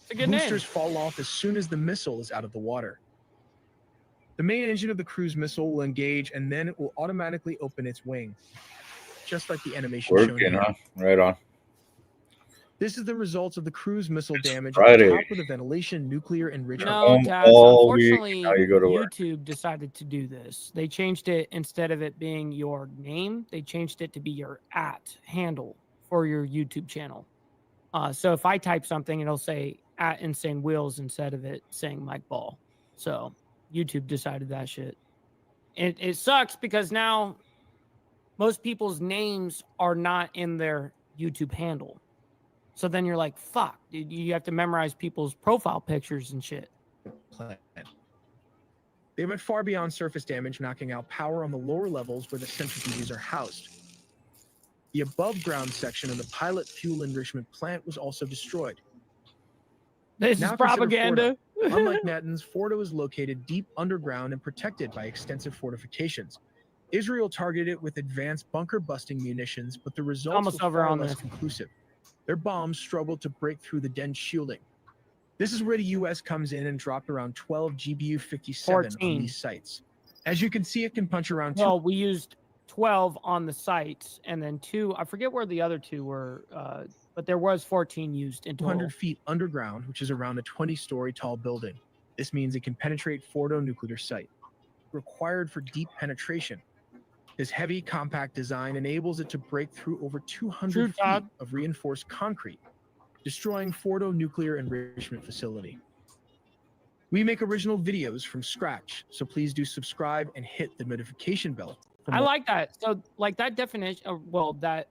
It's a good Boosters name. fall off as soon as the missile is out of the water. The main engine of the cruise missile will engage, and then it will automatically open its wing, just like the animation shown Working, here. huh? Right on. This is the results of the cruise missile damage Friday. at the top of the ventilation nuclear enrichment. No, Taz, all week, unfortunately, now you go to work. YouTube decided to do this. They changed it, instead of it being your name, they changed it to be your @handle for your YouTube channel. So if I type something, it'll say @InsaneWheels instead of it saying Mike Ball. So YouTube decided that shit. It sucks because now most people's names are not in their YouTube handle. So then you're like, fuck, dude, you have to memorize people's profile pictures and shit. They went far beyond surface damage, knocking out power on the lower levels where the centrifuges are housed. The above-ground section of the pilot fuel enrichment plant was also destroyed. This Now is propaganda. Fordo. Unlike Natanz, Fordo is located deep underground and protected by extensive fortifications. Israel targeted it with advanced bunker-busting munitions, but the results Almost were over far on less this. conclusive. Their bombs struggled to break through the dense shielding. This is where the U.S. comes in and dropped around 12 GBU-57 on 14. these sites. As you can see, it can punch around Well, we used 12 on the sites, and then 2. I forget where the other 2 were, but there was 14 used in total. 200 feet underground, which is around a 20-story tall building. This means it can penetrate Fordo nuclear site. Required for deep penetration. This heavy, compact design enables it to break through over 200 feet of reinforced concrete, destroying Fordo nuclear enrichment facility. We make original videos from scratch, so please do subscribe and hit the notification bell. I like that. So, like that definition, well, that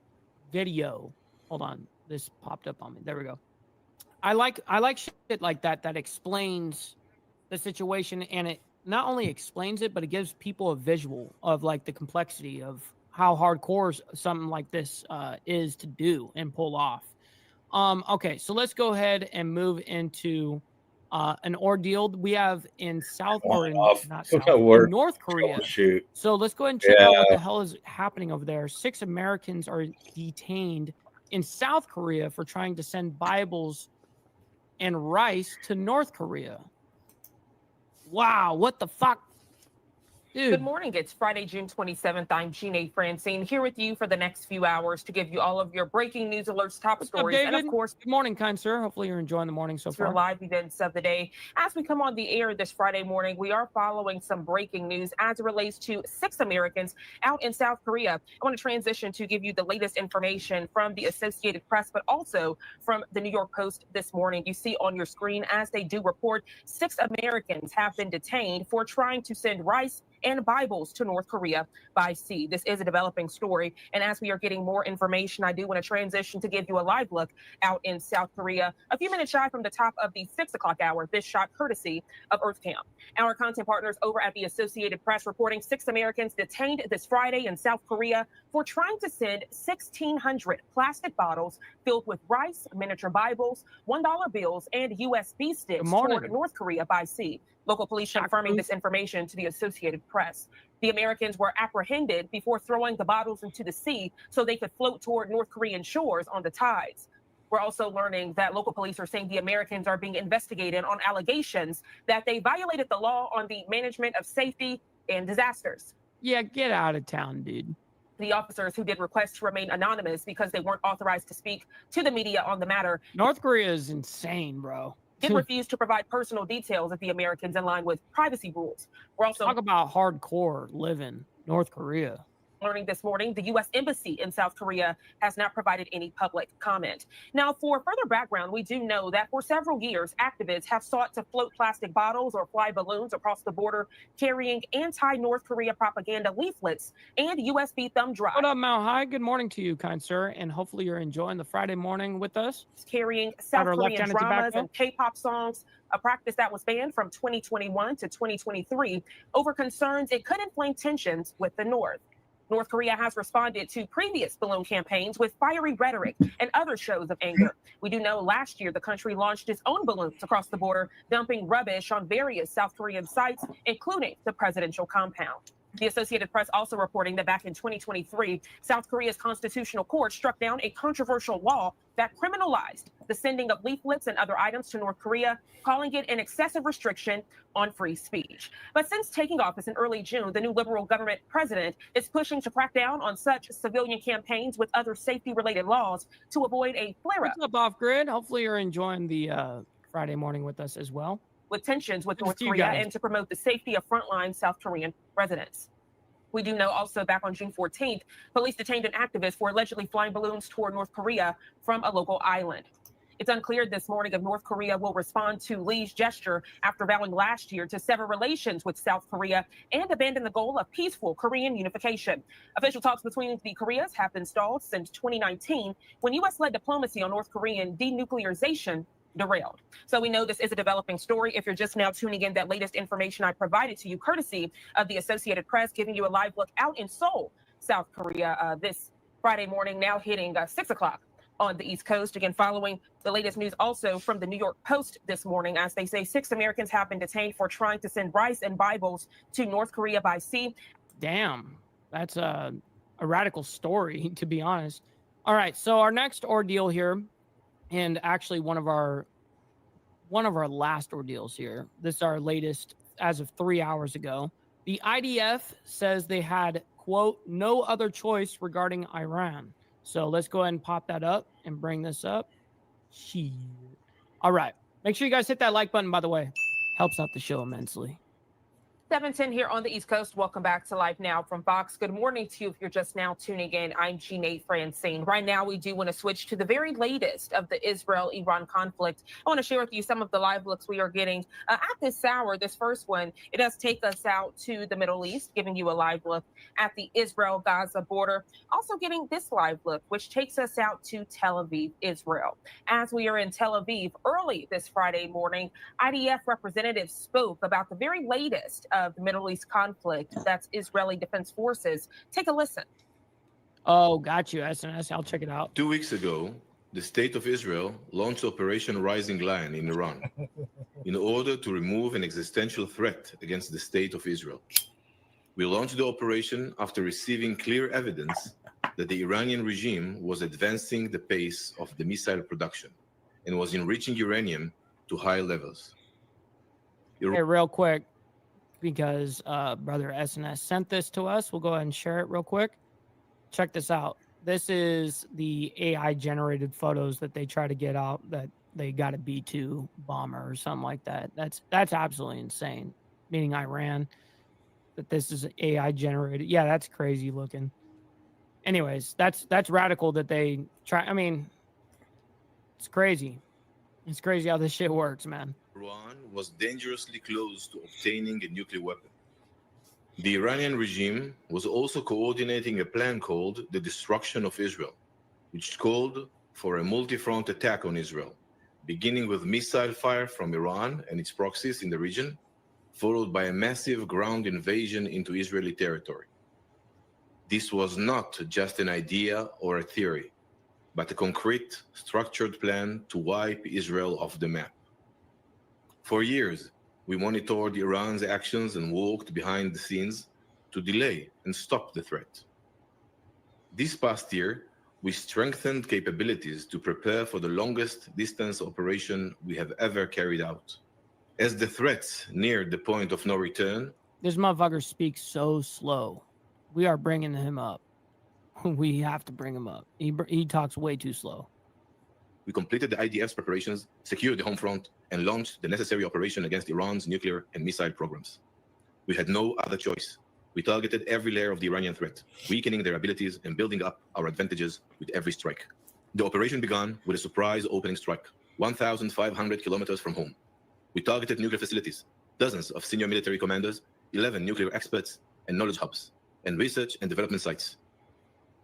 video. Hold on, this popped up on me. There we go. I like shit like that explains the situation, and it not only explains it, but it gives people a visual of like the complexity of how hardcore something like this is to do and pull off. Okay, so let's go ahead and move into an ordeal we have in North Korea. So let's go ahead and check out what the hell is happening over there. 6 Americans are detained in South Korea for trying to send Bibles and rice to North Korea. Wow, what the fuck? Dude. Good morning. It's Friday, June 27th. I'm Jeanne Francine here with you for the next few hours to give you all of your breaking news alerts, top stories, and of course, good morning, kind sir. Hopefully you're enjoying the morning so far. Your live events of the day. As we come on the air this Friday morning, we are following some breaking news as it relates to 6 Americans out in South Korea. I want to transition to give you the latest information from the Associated Press, but also from the New York Post this morning. You see on your screen, as they do report, 6 Americans have been detained for trying to send rice and Bibles to North Korea by sea. This is a developing story. And as we are getting more information, I do want to transition to give you a live look out in South Korea. A few minutes shy from the top of the 6 o'clock hour, this shot courtesy of EarthCam. Our content partners over at the Associated Press reporting 6 Americans detained this Friday in South Korea for trying to send 1,600 plastic bottles filled with rice, miniature Bibles, $1 bills, and USB sticks toward North Korea by sea. Local police confirming this information to the Associated Press. The Americans were apprehended before throwing the bottles into the sea so they could float toward North Korean shores on the tides. We're also learning that local police are saying the Americans are being investigated on allegations that they violated the law on the management of safety and disasters. Yeah, get out of town, dude. The officers who did request to remain anonymous because they weren't authorized to speak to the media on the matter. North Korea is insane, bro. Did refuse to provide personal details of the Americans in line with privacy rules. We're also talk about hardcore living North Korea. Learning this morning, the U.S. Embassy in South Korea has not provided any public comment. Now, for further background, we do know that for several years, activists have sought to float plastic bottles or fly balloons across the border, carrying anti-North Korea propaganda leaflets and USB thumb drives. What up, Mount High? Good morning to you, kind sir, and hopefully you're enjoying the Friday morning with us. Carrying South Korean dramas and K-pop songs, a practice that was banned from 2021 to 2023 over concerns it could inflame tensions with the North. North Korea has responded to previous balloon campaigns with fiery rhetoric and other shows of anger. We do know last year the country launched its own balloons across the border, dumping rubbish on various South Korean sites, including the presidential compound. The Associated Press also reporting that back in 2023, South Korea's constitutional court struck down a controversial law that criminalized the sending of leaflets and other items to North Korea, calling it an excessive restriction on free speech. But since taking office in early June, the new liberal government president is pushing to crack down on such civilian campaigns with other safety-related laws to avoid a flare-up. What's up, Off-Grid? Hopefully you're enjoying the Friday morning with us as well. With tensions with North Korea and to promote the safety of frontline South Korean residents. We do know also back on June 14th, police detained an activist for allegedly flying balloons toward North Korea from a local island. It's unclear this morning if North Korea will respond to Lee's gesture after vowing last year to sever relations with South Korea and abandon the goal of peaceful Korean unification. Official talks between the Koreas have been stalled since 2019 when U.S.-led diplomacy on North Korean denuclearization derailed. So we know this is a developing story. If you're just now tuning in, that latest information I provided to you, courtesy of the Associated Press, giving you a live look out in Seoul, South Korea, this Friday morning, now hitting 6 o'clock on the East Coast. Again, following the latest news also from the New York Post this morning, as they say 6 Americans have been detained for trying to send rice and Bibles to North Korea by sea. Damn, that's a radical story, to be honest. All right, so our next ordeal here, and actually one of our last ordeals here. This is our latest as of 3 hours ago. The IDF says they had, quote, no other choice regarding Iran. So let's go ahead and pop that up and bring this up. Shit. All right. Make sure you guys hit that like button, by the way. Helps out the show immensely. 7:10 here on the East Coast. Welcome back to Live Now from Fox. Good morning to you if you're just now tuning in. I'm Jeanette Francine. Right now, we do want to switch to the very latest of the Israel-Iran conflict. I want to share with you some of the live looks we are getting at this hour. This first one, it does take us out to the Middle East, giving you a live look at the Israel-Gaza border. Also getting this live look, which takes us out to Tel Aviv, Israel. As we are in Tel Aviv early this Friday morning, IDF representatives spoke about the very latest of the Middle East conflict. That's Israeli Defense Forces. Take a listen. Oh, got you, SNS. I'll check it out. 2 weeks ago, the State of Israel launched Operation Rising Lion in Iran in order to remove an existential threat against the State of Israel. We launched the operation after receiving clear evidence that the Iranian regime was advancing the pace of the missile production and was enriching uranium to high levels. Hey, real quick, because brother SNS sent this to us. We'll go ahead and share it real quick. Check this out. This is the AI generated photos that they try to get out that they got a B-2 bomber or something like that. That's absolutely insane. Meaning Iran, that this is AI generated. Yeah, that's crazy looking. Anyways, that's radical that they try. I mean, it's crazy. It's crazy how this shit works, man. Iran was dangerously close to obtaining a nuclear weapon. The Iranian regime was also coordinating a plan called the Destruction of Israel, which called for a multi-front attack on Israel, beginning with missile fire from Iran and its proxies in the region, followed by a massive ground invasion into Israeli territory. This was not just an idea or a theory, but a concrete, structured plan to wipe Israel off the map. For years, we monitored Iran's actions and worked behind the scenes to delay and stop the threat. This past year, we strengthened capabilities to prepare for the longest distance operation we have ever carried out. As the threats neared the point of no return, this motherfucker speaks so slow. We are bringing him up. We have to bring him up. He talks way too slow. We completed the IDF's preparations, secured the home front, and launched the necessary operation against Iran's nuclear and missile programs. We had no other choice. We targeted every layer of the Iranian threat, weakening their abilities and building up our advantages with every strike. The operation began with a surprise opening strike, 1,500 kilometers from home. We targeted nuclear facilities, dozens of senior military commanders, 11 nuclear experts and knowledge hubs, and research and development sites.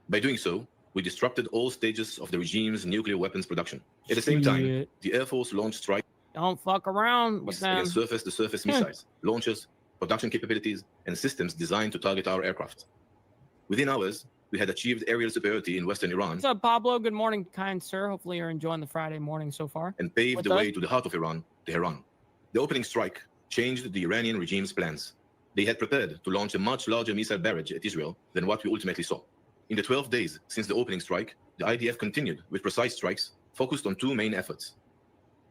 By doing so, we disrupted all stages of the regime's nuclear weapons production. At the same time, the Air Force launched strikes Don't fuck around with them. against surface-to-surface missiles, launchers, production capabilities, and systems designed to target our aircraft. Within hours, we had achieved aerial superiority in western Iran. What's up, Pablo? Good morning, kind sir. Hopefully you're enjoying the Friday morning so far. And paved the way to the heart of Iran, Tehran. The opening strike changed the Iranian regime's plans. They had prepared to launch a much larger missile barrage at Israel than what we ultimately saw. In the 12 days since the opening strike, the IDF continued with precise strikes focused on two main efforts.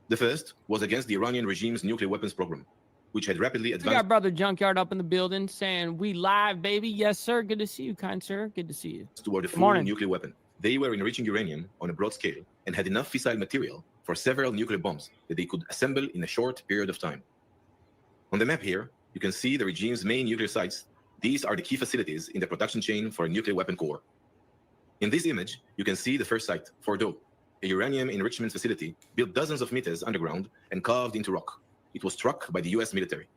The first was against the Iranian regime's nuclear weapons program, which had rapidly We advanced got brother Junkyard up in the building saying we live, baby. Yes, sir. Good to see you, kind sir. Good to see you. toward a full nuclear weapon. They were enriching uranium on a broad scale and had enough fissile material for several nuclear bombs that they could assemble in a short period of time. On the map here, you can see the regime's main nuclear sites. These are the key facilities in the production chain for a nuclear weapon core. In this image, you can see the first site, Fordo, a uranium enrichment facility built dozens of meters underground and carved into rock. It was struck by the US military.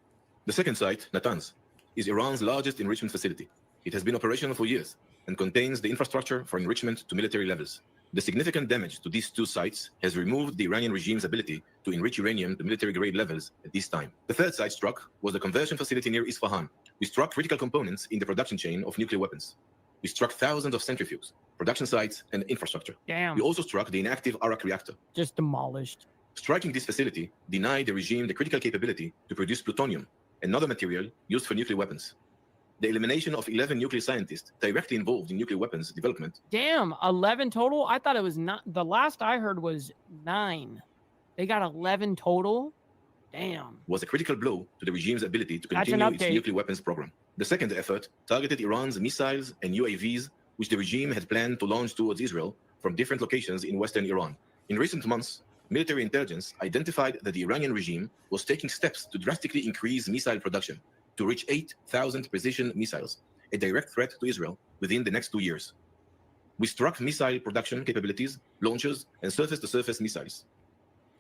The second site, Natanz, is Iran's largest enrichment facility. It has been operational for years and contains the infrastructure for enrichment to military levels. The significant damage to these two sites has removed the Iranian regime's ability to enrich uranium to military-grade levels at this time. The third site struck was the conversion facility near Isfahan. We struck critical components in the production chain of nuclear weapons. We struck thousands of centrifuges, production sites, and infrastructure. Damn. We also struck the inactive Arak reactor. Just demolished. Striking this facility denied the regime the critical capability to produce plutonium, another material used for nuclear weapons. The elimination of 11 nuclear scientists directly involved in nuclear weapons development. Damn, 11 total? I thought it was not. The last I heard was 9. They got 11 total? Damn. Was a critical blow to the regime's ability to continue its nuclear weapons program. The second effort targeted Iran's missiles and UAVs, which the regime had planned to launch towards Israel from different locations in western Iran. In recent months, military intelligence identified that the Iranian regime was taking steps to drastically increase missile production to reach 8,000 precision missiles, a direct threat to Israel within the next 2 years. We struck missile production capabilities, launchers, and surface-to-surface missiles.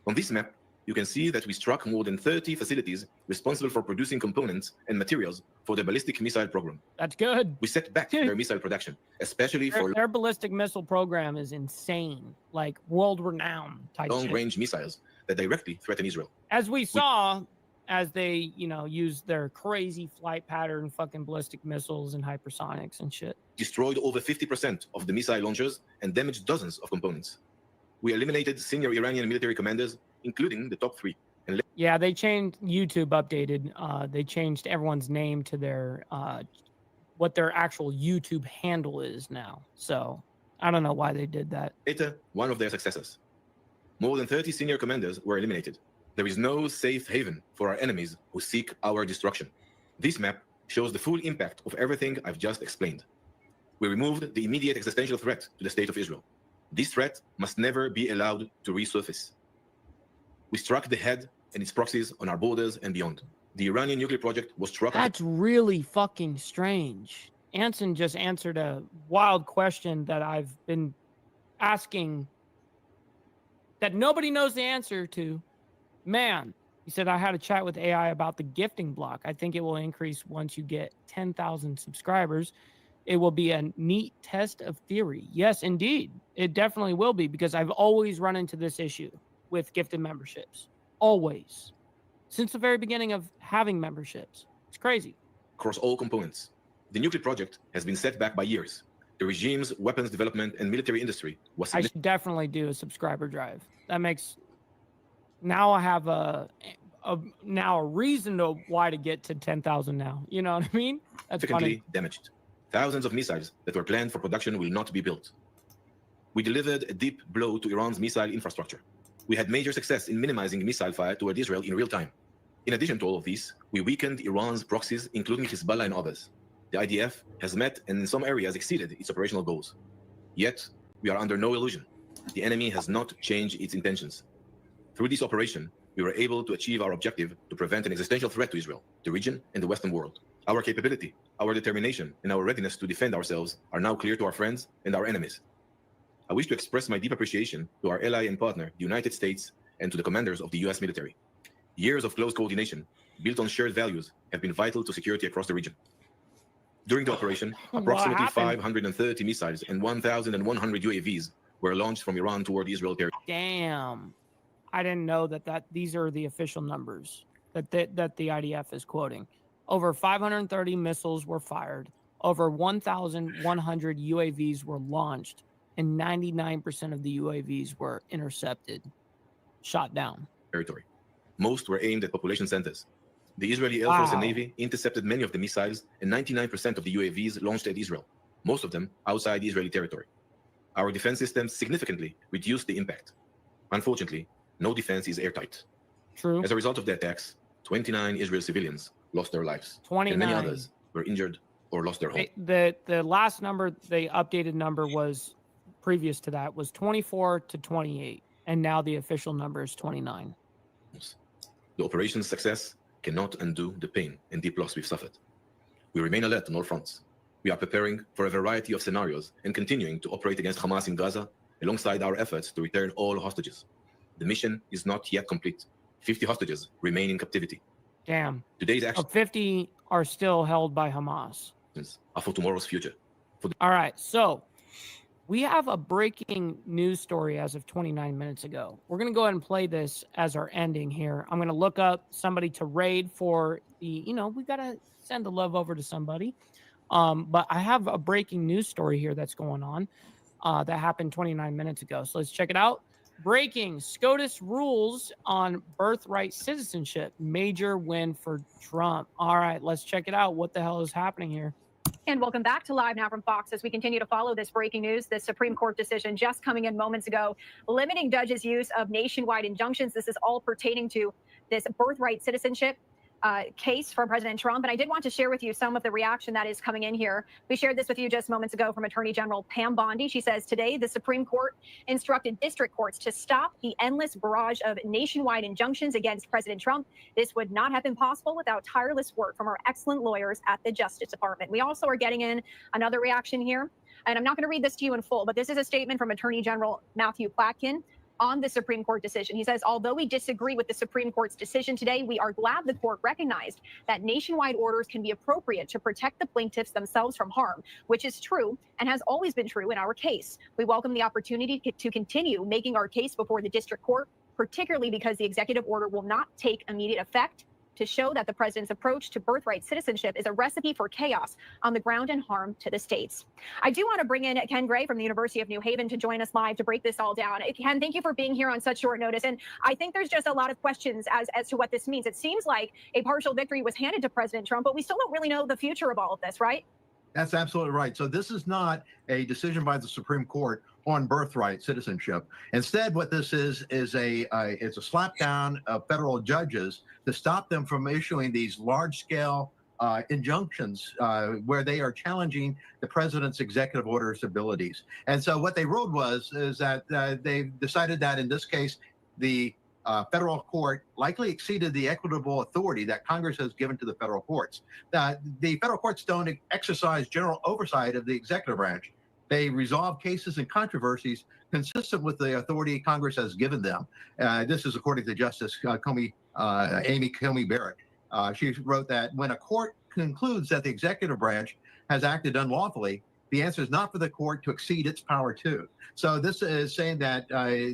On this map, you can see that we struck more than 30 facilities responsible for producing components and materials for the ballistic missile program. That's good. We set back their missile production, especially for their ballistic missile program is insane, like world-renowned type long-range missiles that directly threaten Israel. As we saw, as they, use their crazy flight pattern, fucking ballistic missiles and hypersonics and shit. Destroyed over 50% of the missile launchers and damaged dozens of components. We eliminated senior Iranian military commanders, including the top 3. Yeah, they changed, YouTube updated. They changed everyone's name to their, what their actual YouTube handle is now. So I don't know why they did that. Later, one of their successors. More than 30 senior commanders were eliminated. There is no safe haven for our enemies who seek our destruction. This map shows the full impact of everything I've just explained. We removed the immediate existential threat to the state of Israel. This threat must never be allowed to resurface. We struck the head and its proxies on our borders and beyond. The Iranian nuclear project was struck. That's really fucking strange. Anson just answered a wild question that I've been asking that nobody knows the answer to. Man, he said, I had a chat with AI about the gifting block. I think it will increase once you get 10,000 subscribers. It will be a neat test of theory. Yes, indeed. It definitely will be, because I've always run into this issue with gifted memberships. Always. Since the very beginning of having memberships. It's crazy. Across all components. The nuclear project has been set back by years. The regime's weapons development and military industry was... I should definitely do a subscriber drive. That makes... Now I have a reason to why to get to 10,000 now. You know what I mean? That's significantly damaged. Thousands of missiles that were planned for production will not be built. We delivered a deep blow to Iran's missile infrastructure. We had major success in minimizing missile fire toward Israel in real time. In addition to all of this, we weakened Iran's proxies, including Hezbollah and others. The IDF has met and in some areas exceeded its operational goals. Yet, we are under no illusion. The enemy has not changed its intentions. Through this operation, we were able to achieve our objective to prevent an existential threat to Israel, the region, and the Western world. Our capability, our determination, and our readiness to defend ourselves are now clear to our friends and our enemies. I wish to express my deep appreciation to our ally and partner, the United States, and to the commanders of the U.S. military. Years of close coordination, built on shared values, have been vital to security across the region. During the operation, approximately 530 missiles and 1,100 UAVs were launched from Iran toward Israel territory. Damn. I didn't know that these are the official numbers that the IDF is quoting. Over 530 missiles were fired. Over 1,100 UAVs were launched, and 99% of the UAVs were intercepted, shot down. Territory. Most were aimed at population centers. The Israeli Air Force and Navy intercepted many of the missiles, and 99% of the UAVs launched at Israel, most of them outside Israeli territory. Our defense systems significantly reduced the impact. Unfortunately, no defense is airtight. True. As a result of the attacks, 29 Israeli civilians lost their lives, 29. and many others were injured or lost their home. The last number, the updated number was previous to that was 24 to 28, and now the official number is 29. The operation's success cannot undo the pain and deep loss we've suffered. We remain alert on all fronts. We are preparing for a variety of scenarios and continuing to operate against Hamas in Gaza alongside our efforts to return all hostages. The mission is not yet complete. 50 hostages remain in captivity. Damn. Today's actions 50 are still held by Hamas. are for tomorrow's future. All right, so We have a breaking news story as of 29 minutes ago. We're going to go ahead and play this as our ending here. I'm going to look up somebody to raid for the, we got to send the love over to somebody. But I have a breaking news story here that's going on that happened 29 minutes ago. So let's check it out. Breaking: SCOTUS rules on birthright citizenship. Major win for Trump. All right, let's check it out. What the hell is happening here? And welcome back to Live Now from Fox as we continue to follow this breaking news. The Supreme Court decision just coming in moments ago, limiting judges' use of nationwide injunctions. This is all pertaining to this birthright citizenship case from President Trump. And I did want to share with you some of the reaction that is coming in here. We shared this with you just moments ago from Attorney General Pam Bondi. She says today the Supreme Court instructed district courts to stop the endless barrage of nationwide injunctions against President Trump. This would not have been possible without tireless work from our excellent lawyers at the Justice Department. We also are getting in another reaction here. And I'm not going to read this to you in full, but this is a statement from Attorney General Matthew Platkin on the Supreme Court decision. He says, although we disagree with the Supreme Court's decision today, we are glad the court recognized that nationwide orders can be appropriate to protect the plaintiffs themselves from harm, which is true and has always been true in our case. We welcome the opportunity to continue making our case before the district court, particularly because the executive order will not take immediate effect, to show that the president's approach to birthright citizenship is a recipe for chaos on the ground and harm to the states. I do want to bring in Ken Gray from the University of New Haven to join us live to break this all down. Ken, thank you for being here on such short notice. And I think there's just a lot of questions as to what this means. It seems like a partial victory was handed to President Trump, but we still don't really know the future of all of this, right? That's absolutely right. So this is not a decision by the Supreme Court on birthright citizenship. Instead, what this is it's a slapdown of federal judges to stop them from issuing these large-scale injunctions where they are challenging the president's executive order's abilities. And so what they ruled is that they decided that in this case, the federal court likely exceeded the equitable authority that Congress has given to the federal courts. The federal courts don't exercise general oversight of the executive branch. They resolve cases and controversies consistent with the authority Congress has given them. This is according to Justice Amy Coney Barrett. She wrote that when a court concludes that the executive branch has acted unlawfully, the answer is not for the court to exceed its power too. So this is saying that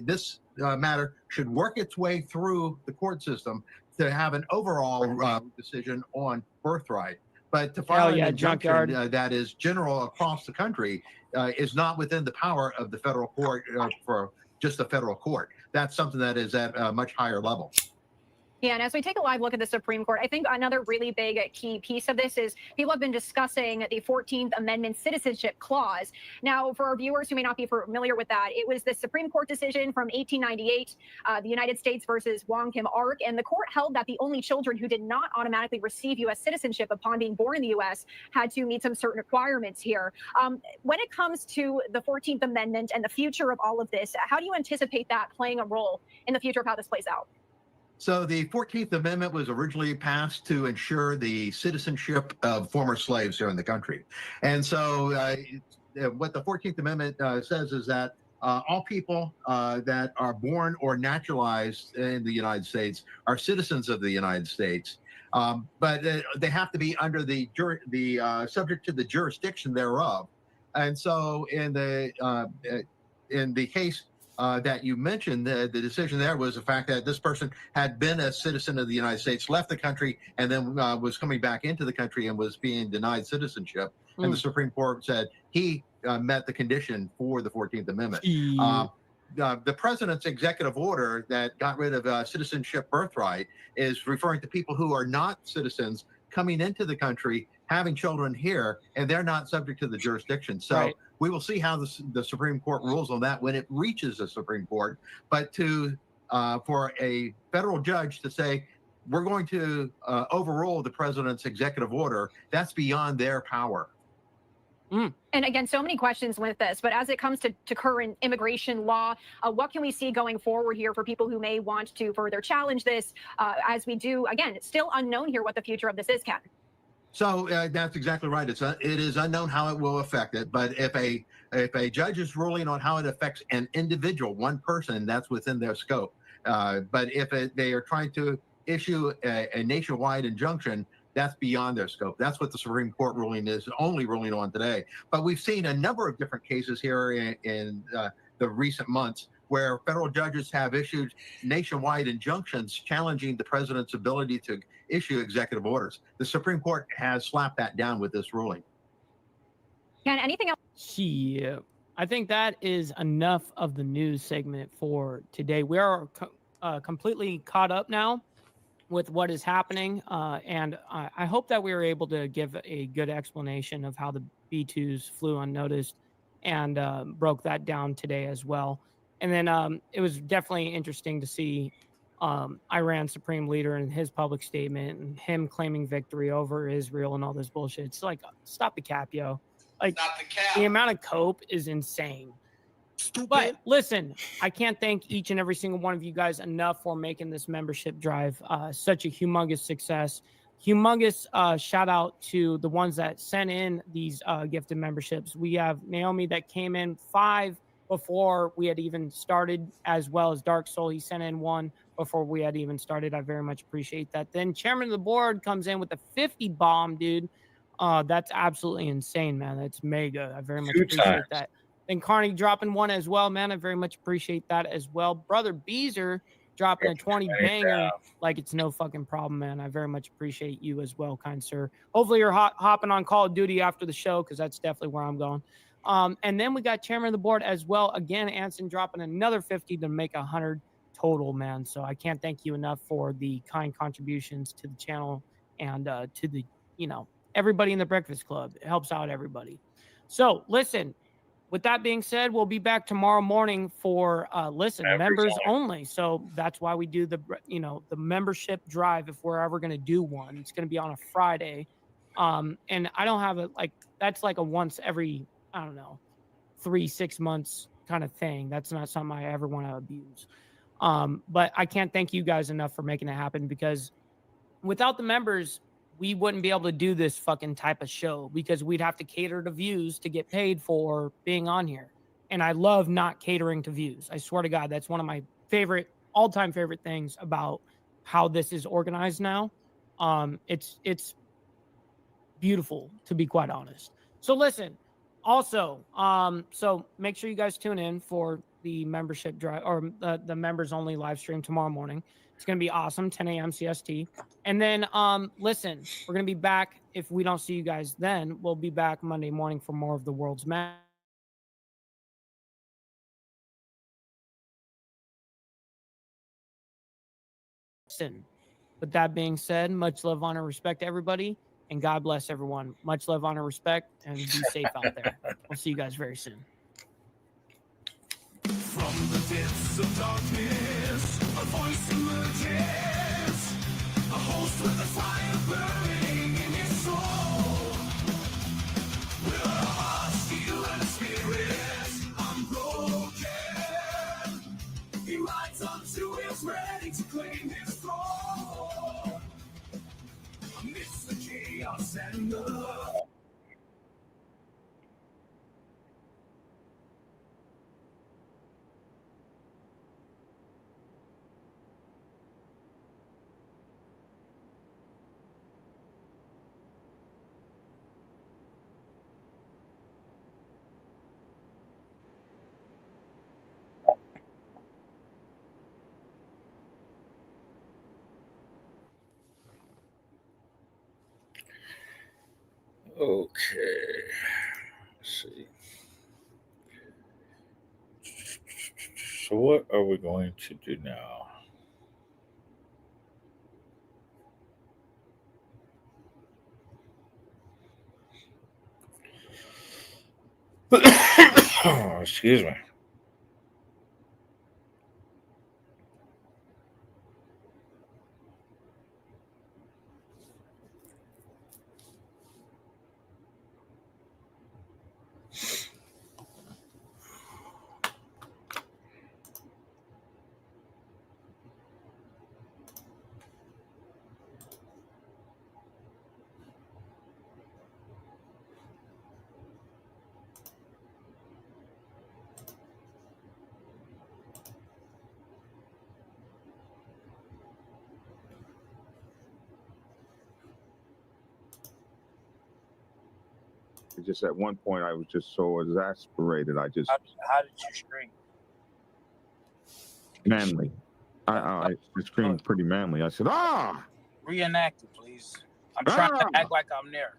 this matter should work its way through the court system to have an overall decision on birthright. But to file an injunction that is general across the country is not within the power of the federal court for just the federal court. That's something that is at a much higher level. Yeah, and as we take a live look at the Supreme Court, I think another really big key piece of this is people have been discussing the 14th Amendment citizenship clause. Now, for our viewers who may not be familiar with that, it was the Supreme Court decision from 1898, the United States versus Wong Kim Ark, and the court held that the only children who did not automatically receive U.S. citizenship upon being born in the U.S. had to meet some certain requirements here. When it comes to the 14th Amendment and the future of all of this, how do you anticipate that playing a role in the future of how this plays out? So the 14th Amendment was originally passed to ensure the citizenship of former slaves here in the country. And so what the 14th Amendment says is that all people that are born or naturalized in the United States are citizens of the United States. But they have to be under the subject to the jurisdiction thereof. And so in the case that you mentioned, the decision there was the fact that this person had been a citizen of the United States, left the country, and then was coming back into the country and was being denied citizenship. And the Supreme Court said he met the condition for the 14th Amendment. The president's executive order that got rid of citizenship birthright is referring to people who are not citizens coming into the country, having children here, and they're not subject to the jurisdiction. So we will see how the Supreme Court rules on that when it reaches the Supreme Court. But for a federal judge to say, we're going to overrule the president's executive order, that's beyond their power. And again, so many questions with this, but as it comes to current immigration law, what can we see going forward here for people who may want to further challenge this as we do? Again, it's still unknown here what the future of this is, Ken. So that's exactly right. It is unknown how it will affect it. But if a judge is ruling on how it affects an individual, one person, that's within their scope. But if they are trying to issue a nationwide injunction, that's beyond their scope. That's what the Supreme Court ruling is only ruling on today. But we've seen a number of different cases here in the recent months where federal judges have issued nationwide injunctions challenging the president's ability to issue executive orders. The Supreme Court has slapped that down with this ruling. Can anything else? Yeah, I think that is enough of the news segment for today. We are completely caught up now with what is happening, and I hope that we were able to give a good explanation of how the B-2s flew unnoticed and broke that down today as well. And then it was definitely interesting to see Iran's supreme leader and his public statement and him claiming victory over Israel and all this bullshit. It's like, stop the cap, yo. Like, the amount of cope is insane. Stupid. But listen, I can't thank each and every single one of you guys enough for making this membership drive such a humongous success. Humongous shout out to the ones that sent in these gifted memberships. We have Naomi that came in 5 before we had even started, as well as Dark Soul. He sent in 1 before we had even started. I very much appreciate that. Then Chairman of the Board comes in with a 50 bomb, dude. That's absolutely insane, man. That's mega. I very much appreciate that. Then Carney dropping 1 as well, man. I very much appreciate that as well. Brother Beezer dropping a 20 banger like it's no fucking problem, man. I very much appreciate you as well, kind sir. Hopefully you're hopping on Call of Duty after the show, because that's definitely where I'm going. And then we got Chairman of the Board as well. Again, Anson dropping another 50 to make 100 total, man. So I can't thank you enough for the kind contributions to the channel and to the, everybody in the Breakfast Club. It helps out everybody. So listen, with that being said, we'll be back tomorrow morning for members only. So that's why we do the membership drive if we're ever going to do one. It's going to be on a Friday. And I don't have that's like a once every, 3-6 months kind of thing. That's not something I ever want to abuse. But I can't thank you guys enough for making it happen, because without the members, we wouldn't be able to do this fucking type of show, because we'd have to cater to views to get paid for being on here. And I love not catering to views. I swear to God, that's one of my all-time favorite things about how this is organized now. It's beautiful, to be quite honest. So listen, also, so make sure you guys tune in for the membership drive, or the members only live stream tomorrow morning. It's going to be awesome, 10 a.m. CST. And then, listen, we're going to be back. If we don't see you guys then, we'll be back Monday morning for more of the world's match. With that being said, much love, honor, respect to everybody, and God bless everyone. Much love, honor, respect, and be safe out there. We'll see you guys very soon. From the depths of darkness, a voice emerges, a host with a fire burning in his soul. With a heart, steel, and a spirit unbroken, he rides onto wheels ready to claim his throne. Amidst the chaos and the Okay. Let's see. So what are we going to do now? Oh, excuse me. It's just at one point I was just so exasperated. I just How did you scream? manly. I screamed pretty manly. I said, "Ah!" Reenact it, please. I'm trying to act like I'm there.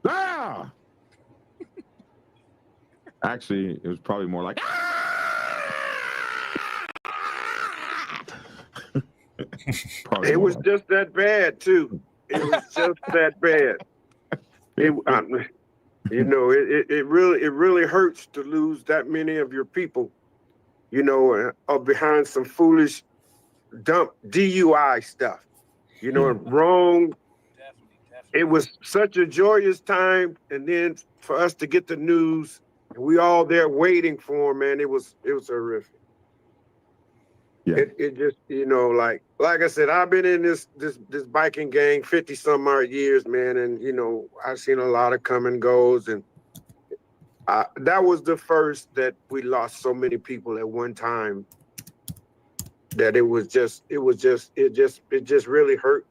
Ah! Actually, it was probably more like, It was just that bad too. It was just that bad. It really hurts to lose that many of your people, are behind some foolish, dumb DUI stuff, wrong. It was such a joyous time, and then for us to get the news, and we all there waiting for him, man, it was horrific. Yeah. It just, like I said, I've been in this biking gang 50 some odd years, man, and I've seen a lot of come and goes, and that was the first that we lost so many people at one time. That it just really hurt.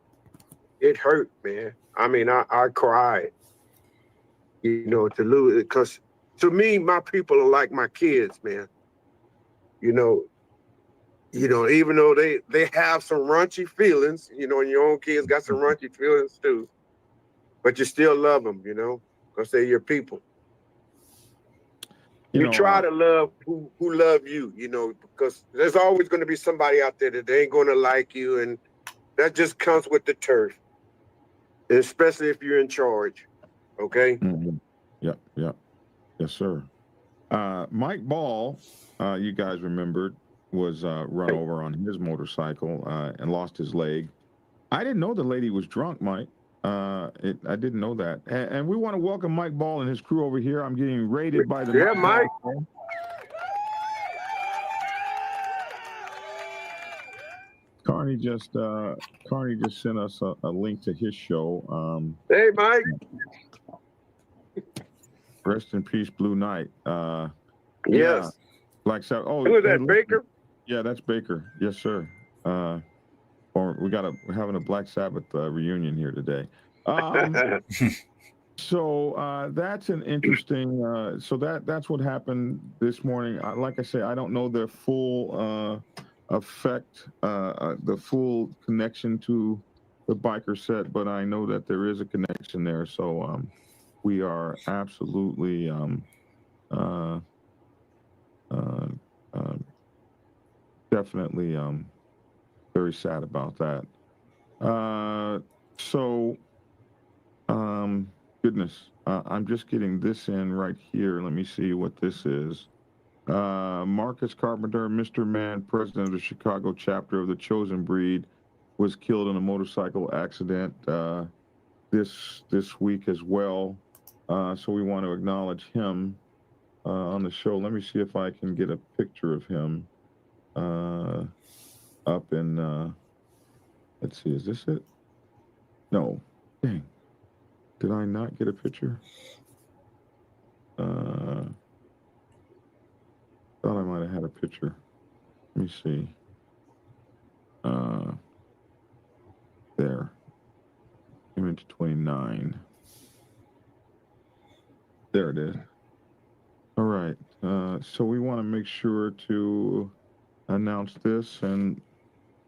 It hurt, man. I mean, I cried, to lose it, because to me, my people are like my kids, man. Even though they have some raunchy feelings, and your own kids got some raunchy feelings too, but you still love them, because they're your people. You try to love who love you, because there's always going to be somebody out there that they ain't going to like you, and that just comes with the turf, especially if you're in charge. Okay. Mm-hmm. Yep. Yes, sir. Mike Ball, you guys remembered, was run over on his motorcycle and lost his leg. I didn't know the lady was drunk, Mike. I didn't know that. And we want to welcome Mike Ball and his crew over here. I'm getting raided by the Mike. Carney just sent us a link to his show. Hey, Mike. Rest in peace, Blue Knight. Yes. Yeah, Black Sabbath. Oh, who is that, Baker? Yeah, that's Baker. Yes, sir. We're having a Black Sabbath reunion here today. So that's an interesting. So that's what happened this morning. Like I say, I don't know the full effect, the full connection to the biker set, but I know that there is a connection there. So we are absolutely definitely very sad about that. Goodness, I'm just getting this in right here. Let me see what this is. Marcus Carpenter, Mr. Man, president of the Chicago chapter of the Chosen Breed, was killed in a motorcycle accident this week as well. So we want to acknowledge him on the show. Let me see if I can get a picture of him up in. Let's see, is this it? No. Dang. Did I not get a picture? Thought I might have had a picture. Let me see. There. Image 29. There it is. All right. So we want to make sure to announce this, and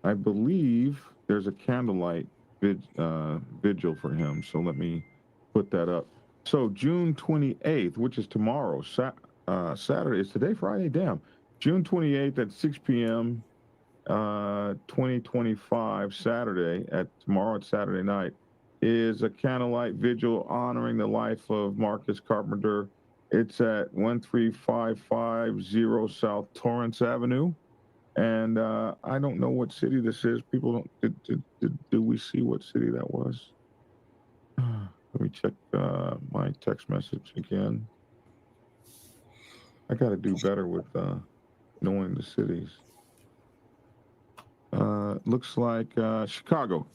I believe there's a candlelight vigil for him. So let me put that up. So June 28th, which is tomorrow, Saturday. Is today Friday? Damn. June 28th at 6 p.m. 2025, Saturday tomorrow at Saturday night, is a candlelight vigil honoring the life of Marcus Carpenter. It's at 13550 South Torrance Avenue. And I don't know what city this is. People don't. Do we see what city that was? Let me check my text message again. I got to do better with knowing the cities. Looks like Chicago.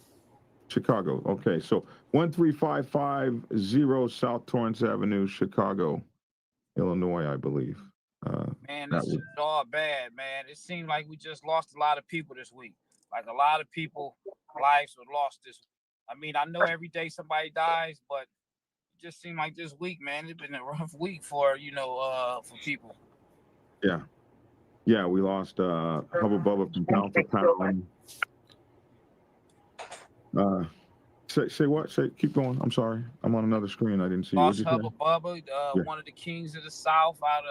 Chicago. Okay, so 13550 South Torrance Avenue, Chicago, Illinois, I believe. Man, this is all bad, man. It seemed like we just lost a lot of people this week. Like a lot of people, lives were lost this week. I mean, I know every day somebody dies, but just seemed like this week, man, it's been a rough week for for people. Yeah, we lost Hubba Bubba from pound for pound. Say what? Keep going. I'm sorry. I'm on another screen. I didn't see you. What'd Lost you say? Hubba Bubba, one of the kings of the South out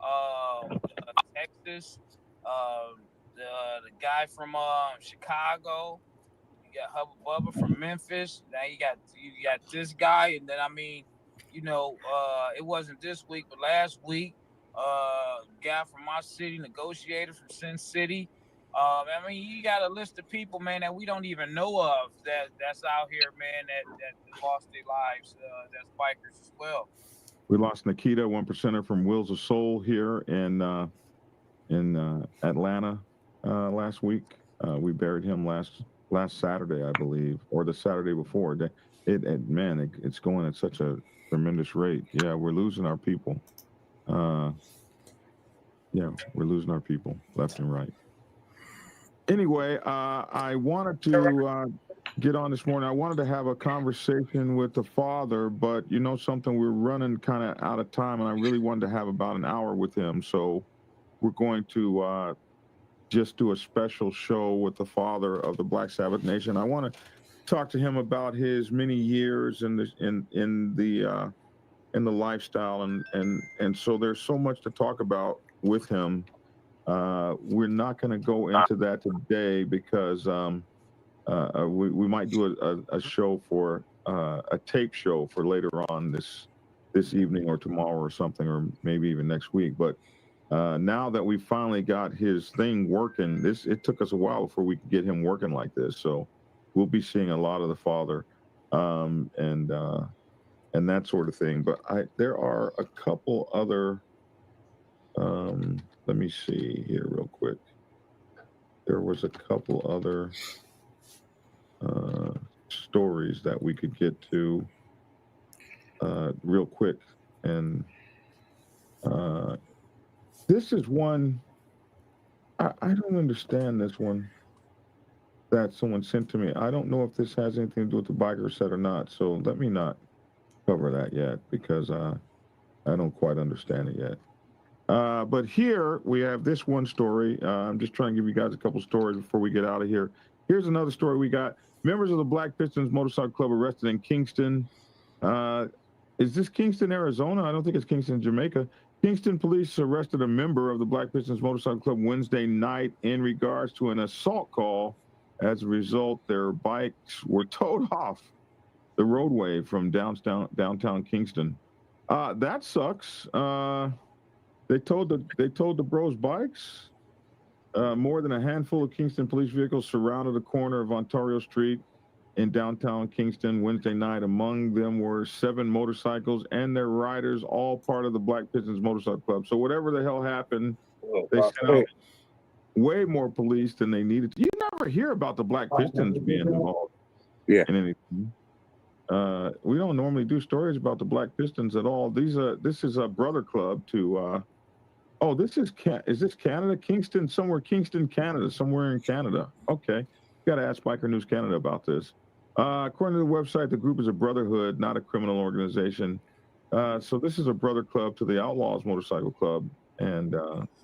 of Texas. The guy from Chicago. You got Hubba Bubba from Memphis. Now you got this guy, and then it wasn't this week, but last week, guy from my city, negotiator from Sin City. I mean, you got a list of people, man, that we don't even know of that's out here, man, that lost their lives. That's bikers as well. We lost Nikita, 1%er from Wheels of Soul here in Atlanta last week. We buried him last Saturday, I believe, or the Saturday before. It's going at such a tremendous rate. Yeah, we're losing our people. We're losing our people left and right. Anyway, I wanted to get on this morning. I wanted to have a conversation with the father, but you know something, we're running kind of out of time, and I really wanted to have about an hour with him. So we're going to just do a special show with the father of the Black Sabbath Nation. I want to talk to him about his many years in the lifestyle, and so there's so much to talk about with him. We're not going to go into that today because we might do a show for a tape show for later on this evening or tomorrow or something, or maybe even next week. But now that we finally got his thing working, it took us a while before we could get him working like this. So we'll be seeing a lot of the father and that sort of thing. But there are a couple other. Let me see here real quick. There was a couple other stories that we could get to real quick. And this is one, I don't understand this one that someone sent to me. I don't know if this has anything to do with the biker set or not. So let me not cover that yet because I don't quite understand it yet. But here we have this one story. I'm just trying to give you guys a couple stories before we get out of here. Here's another story we got. Members of the Black Pistons Motorcycle Club arrested in Kingston. Is this Kingston, Arizona? I don't think it's Kingston, Jamaica. Kingston police arrested a member of the Black Pistons Motorcycle Club Wednesday night in regards to an assault call. As a result, their bikes were towed off the roadway from downtown Kingston. That sucks. They towed the bros' bikes. More than a handful of Kingston police vehicles surrounded the corner of Ontario Street in downtown Kingston Wednesday night. Among them were 7 motorcycles and their riders, all part of the Black Pistons Motorcycle Club. So whatever the hell happened, they sent out way more police than they needed. You never hear about the Black Pistons being involved in anything. We don't normally do stories about the Black Pistons at all. This is a brother club to. Is this Canada? Kingston, Kingston, Canada, somewhere in Canada. Okay. Got to ask Biker News Canada about this. According to the website, the group is a brotherhood, not a criminal organization. So this is a brother club to the Outlaws Motorcycle Club. And,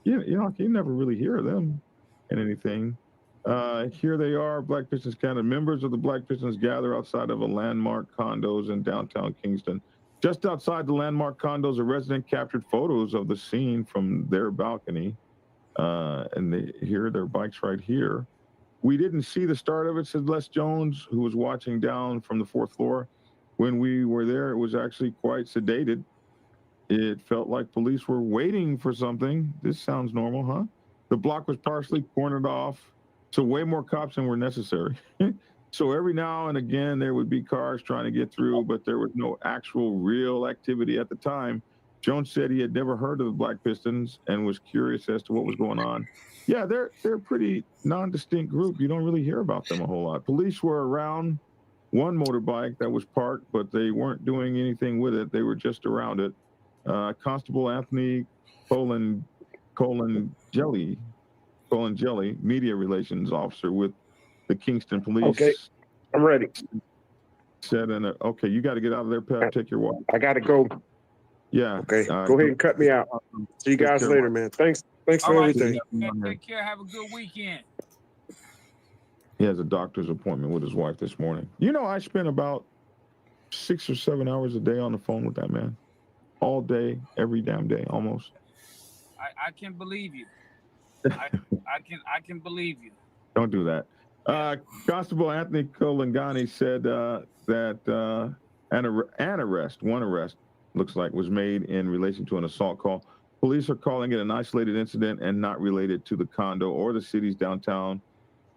you never really hear of them in anything. Here they are, Black Pistons Canada. Members of the Black Pistons gather outside of a Landmark condos in downtown Kingston. Just outside the Landmark condos, a resident captured photos of the scene from their balcony. And here, their bikes right here. We didn't see the start of it, said Les Jones, who was watching down from the 4th floor. When we were there, it was actually quite sedated. It felt like police were waiting for something. This sounds normal, huh? The block was partially cornered off, so way more cops than were necessary. So every now and again, there would be cars trying to get through, but there was no actual real activity at the time. Jones said he had never heard of the Black Pistons and was curious as to what was going on. Yeah, they're a pretty non-distinct group. You don't really hear about them a whole lot. Police were around one motorbike that was parked, but they weren't doing anything with it. They were just around it. Constable Anthony Jelly, media relations officer with the Kingston Police. Okay, I'm ready. said, okay, you got to get out of there, Pep. Take your walk. I got to go. Yeah. Okay. Go ahead and cut me out. See you guys later, man. Thanks for everything. Take care. Have a good weekend. He has a doctor's appointment with his wife this morning. You know, I spend about 6 or 7 hours a day on the phone with that man. All day, every damn day, almost. I can believe you. I can believe you. Don't do that. Constable Anthony Colangani said that one arrest looks like was made in relation to an assault call. Police are calling it an isolated incident and not related to the condo or the city's downtown.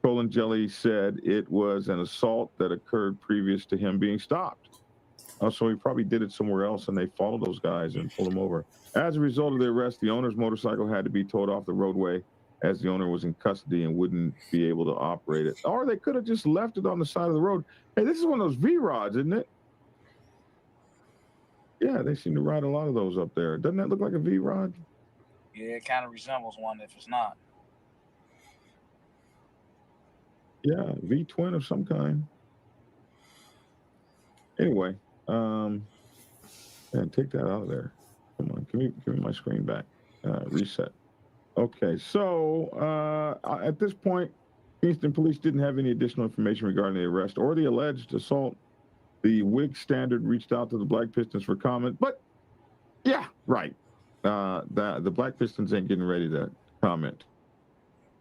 Colangeli said it was an assault that occurred previous to him being stopped. So he probably did it somewhere else, and they followed those guys and pulled him over. As a result of the arrest, the owner's motorcycle had to be towed off the roadway as the owner was in custody and wouldn't be able to operate it. Or they could have just left it on the side of the road. Hey, this is one of those V-Rods, isn't it? Yeah, they seem to ride a lot of those up there. Doesn't that look like a V-Rod? Yeah, it kind of resembles one if it's not. Yeah, V-twin of some kind. Anyway, and take that out of there. Come on, give me my screen back. Reset. Okay, so at this point, Kingston police didn't have any additional information regarding the arrest or the alleged assault. The Whig Standard reached out to the Black Pistons for comment, but yeah, right. The Black Pistons ain't getting ready to comment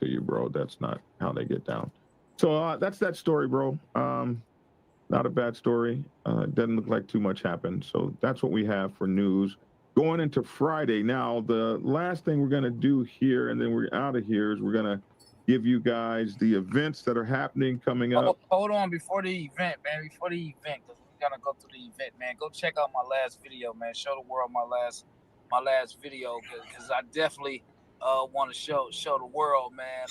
to you, bro. That's not how they get down. So that's that story, bro. Not a bad story. Doesn't look like too much happened. So that's what we have for news going into Friday. Now, the last thing we're going to do here, and then we're out of here, is we're going to give you guys the events that are happening coming up. Hold on, before the event, man. Before the event, because we're gonna go to the event, man. Go check out my last video, man. Show the world my last video, because I definitely want to show the world, man.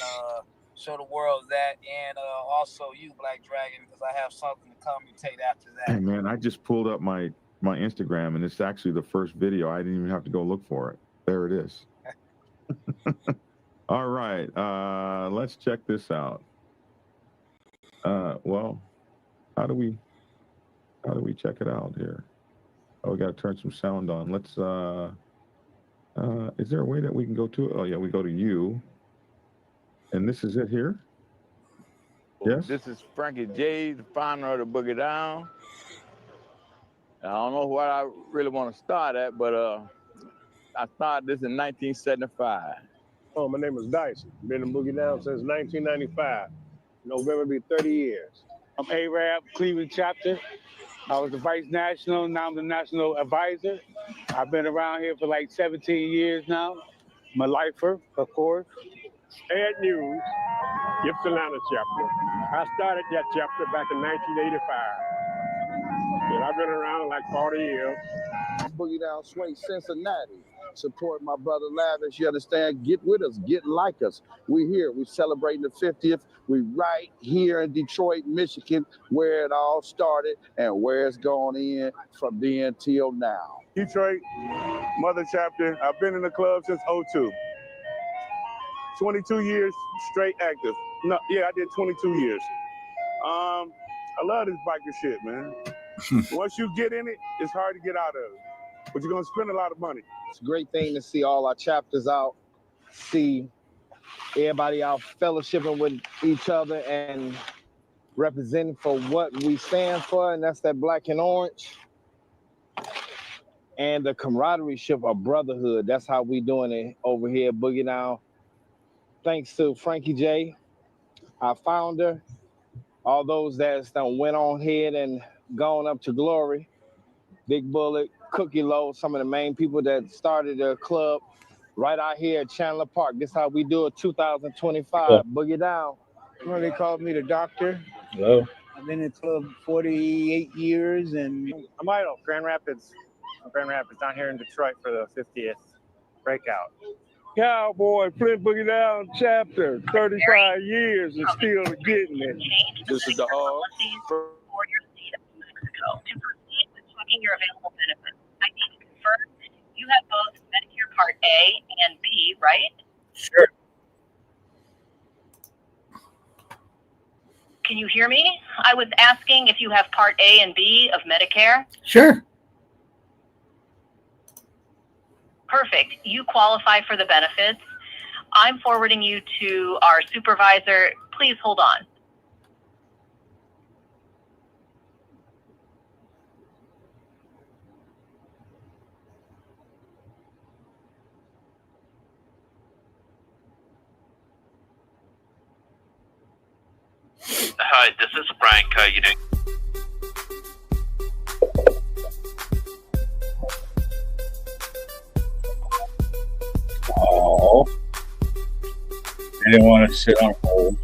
Show the world that, and also you, Black Dragon, because I have something to commentate after that. Hey, man, I just pulled up my Instagram, and it's actually the first video. I didn't even have to go look for it. There it is. All right, let's check this out. Well, how do we check it out here? Oh, we got to turn some sound on. Let's. Is there a way that we can go to it? Oh yeah, we go to you. And this is it here? Yes? This is Frankie J, the founder of the Boogie Down. I don't know what I really want to start at, but I started this in 1975. Oh, my name is Dyson. Been in Boogie Down since 1995. November be 30 years. I'm Arab, Cleveland chapter. I was the vice national, now I'm the national advisor. I've been around here for like 17 years now. I'm a lifer, of course. Ed News, Ypsilanti chapter. I started that chapter back in 1985. And I've been around like 40 years. Boogie Down Swing Cincinnati. Support my brother Lavish, you understand? Get with us, get like us. We here, we celebrating the 50th. We right here in Detroit, Michigan, where it all started and where it's gone in from then till now. Detroit, mother chapter. I've been in the club since 2002. 22 years straight active. No, yeah, I did 22 years. I love this biker shit, man. Once you get in it, it's hard to get out of it. But you're gonna spend a lot of money. It's a great thing to see all our chapters out, see everybody out fellowshipping with each other and representing for what we stand for, and that's that black and orange. And the camaraderie of brotherhood. That's how we doing it over here at Boogie Down. Thanks to Frankie J, our founder, all those that's done went on ahead and gone up to glory. Big Bullet, Cookie Low, some of the main people that started the club right out here at Chandler Park. This is how we do it, 2025, Boogie Down. Well, they called me the doctor. Hello. I've been in the club 48 years, and I'm Idol, Grand Rapids, down here in Detroit for the 50th breakout. Cowboy, Flint Boogie Down chapter, 35 years and still getting it. This is the your available benefits. I need to confirm you have both Medicare Part A and B, right? Sure. Can you hear me? I was asking if you have Part A and B of Medicare. Sure. Perfect. You qualify for the benefits. I'm forwarding you to our supervisor. Please hold on. Hi, this is Frank. How you doing? Oh, I didn't want to sit on hold.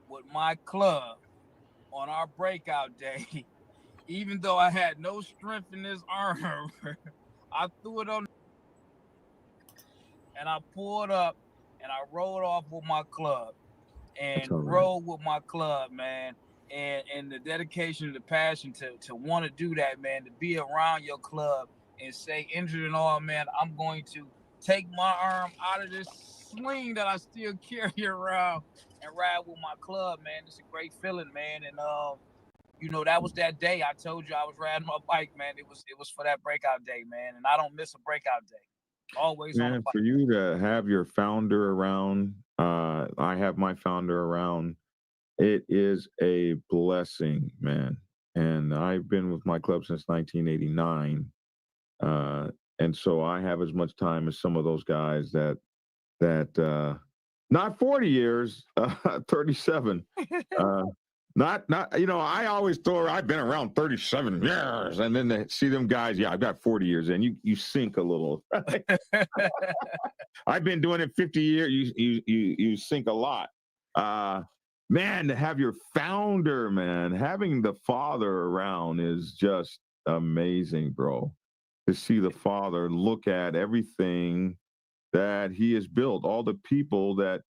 With my club on our breakout day, even though I had no strength in this arm, I threw it on and I pulled up and I rolled off with my club and rode with my club, man. And the dedication, the passion to want to do that, man, to be around your club and say, injured and all, man, I'm going to take my arm out of this sling that I still carry around and ride with my club, man. It's a great feeling, man. And you know, that was that day. I told you I was riding my bike, man. It was for that breakout day, man. And I don't miss a breakout day. Always on the Man, bike. for you to have your founder around, I have my founder around. It is a blessing, man. And I've been with my club since 1989. And so I have as much time as some of those guys that not 40 years, 37. Not, you know, I always thought I've been around 37 years. And then they see them guys, yeah, I've got 40 years in. You sink a little. I've been doing it 50 years. You sink a lot. Man, to have your founder, man, having the father around is just amazing, bro. To see the father look at everything that he has built, all the people that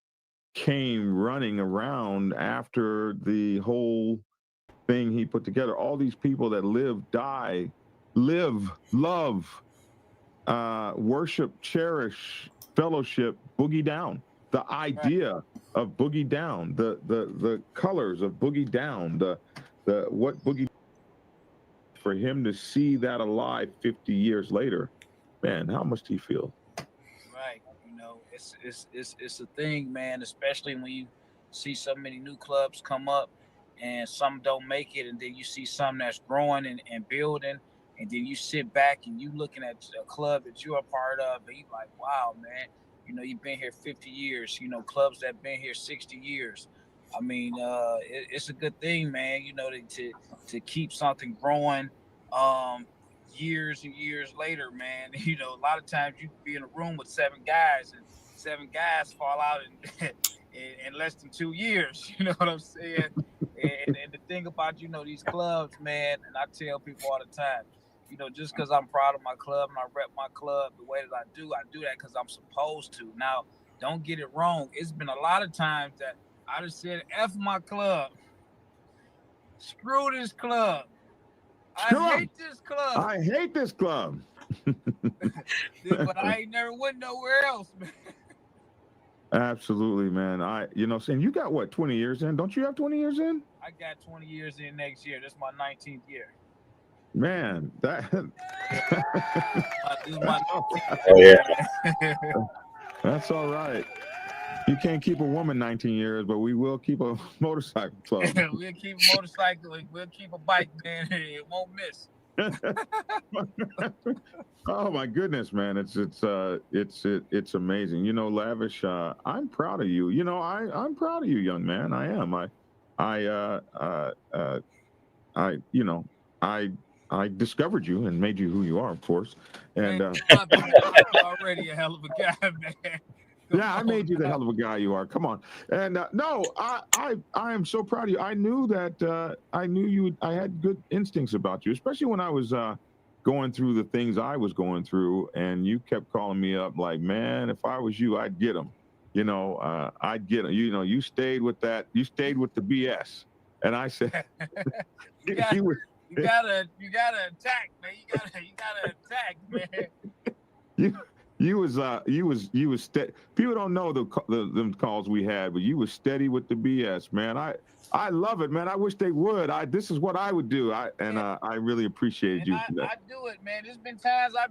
came running around after the whole thing he put together, all these people that live, die, live, love, worship, cherish, fellowship, boogie down. The idea of boogie down, the colors of boogie down, the what boogie, for him to see that alive 50 years later, man, how much do you feel? Right. You know, it's a thing, man, especially when you see so many new clubs come up and some don't make it, and then you see some that's growing and building, and then you sit back and you looking at a club that you're a part of, and you like, wow, man, you know, you've been here 50 years, you know, clubs that been here 60 years. I mean, it's a good thing, man, you know, to keep something growing. Years and years later, man, you know, a lot of times you can be in a room with 7 guys and 7 guys fall out in less than 2 years. You know what I'm saying? And the thing about, you know, these clubs, man, and I tell people all the time, you know, just because I'm proud of my club and I rep my club the way that I do that because I'm supposed to. Now, don't get it wrong. It's been a lot of times that I just said, F my club. Screw this club. I hate this club. I hate this club. But I ain't never went nowhere else, man. Absolutely, man. You know, saying you got what, 20 years in? Don't you have 20 years in? I got 20 years in next year. This is my 19th year. Man, that This is my 19th year. That's all right. You can't keep a woman 19 years, but we will keep a motorcycle club. We'll keep a motorcycle. We'll keep a bike, man. It won't miss. Oh my goodness, man! It's amazing. You know, Lavish. I'm proud of you. You know, I'm proud of you, young man. I am. You know, I discovered you and made you who you are, of course. And already a hell of a guy, man. Yeah, I made you the hell of a guy you are. Come on. And no, I am so proud of you. I knew that I had good instincts about you, especially when I was going through the things I was going through, and you kept calling me up like, man, if I was you, I'd get him. You know, I'd get him. You know, you stayed with that. You stayed with the BS. And I said, you gotta attack, man. You gotta attack, man. You was steady. People don't know the calls we had, but you was steady with the BS, man. I love it, man. I wish they would. This is what I would do. I really appreciate you. I do it, man. There's been times I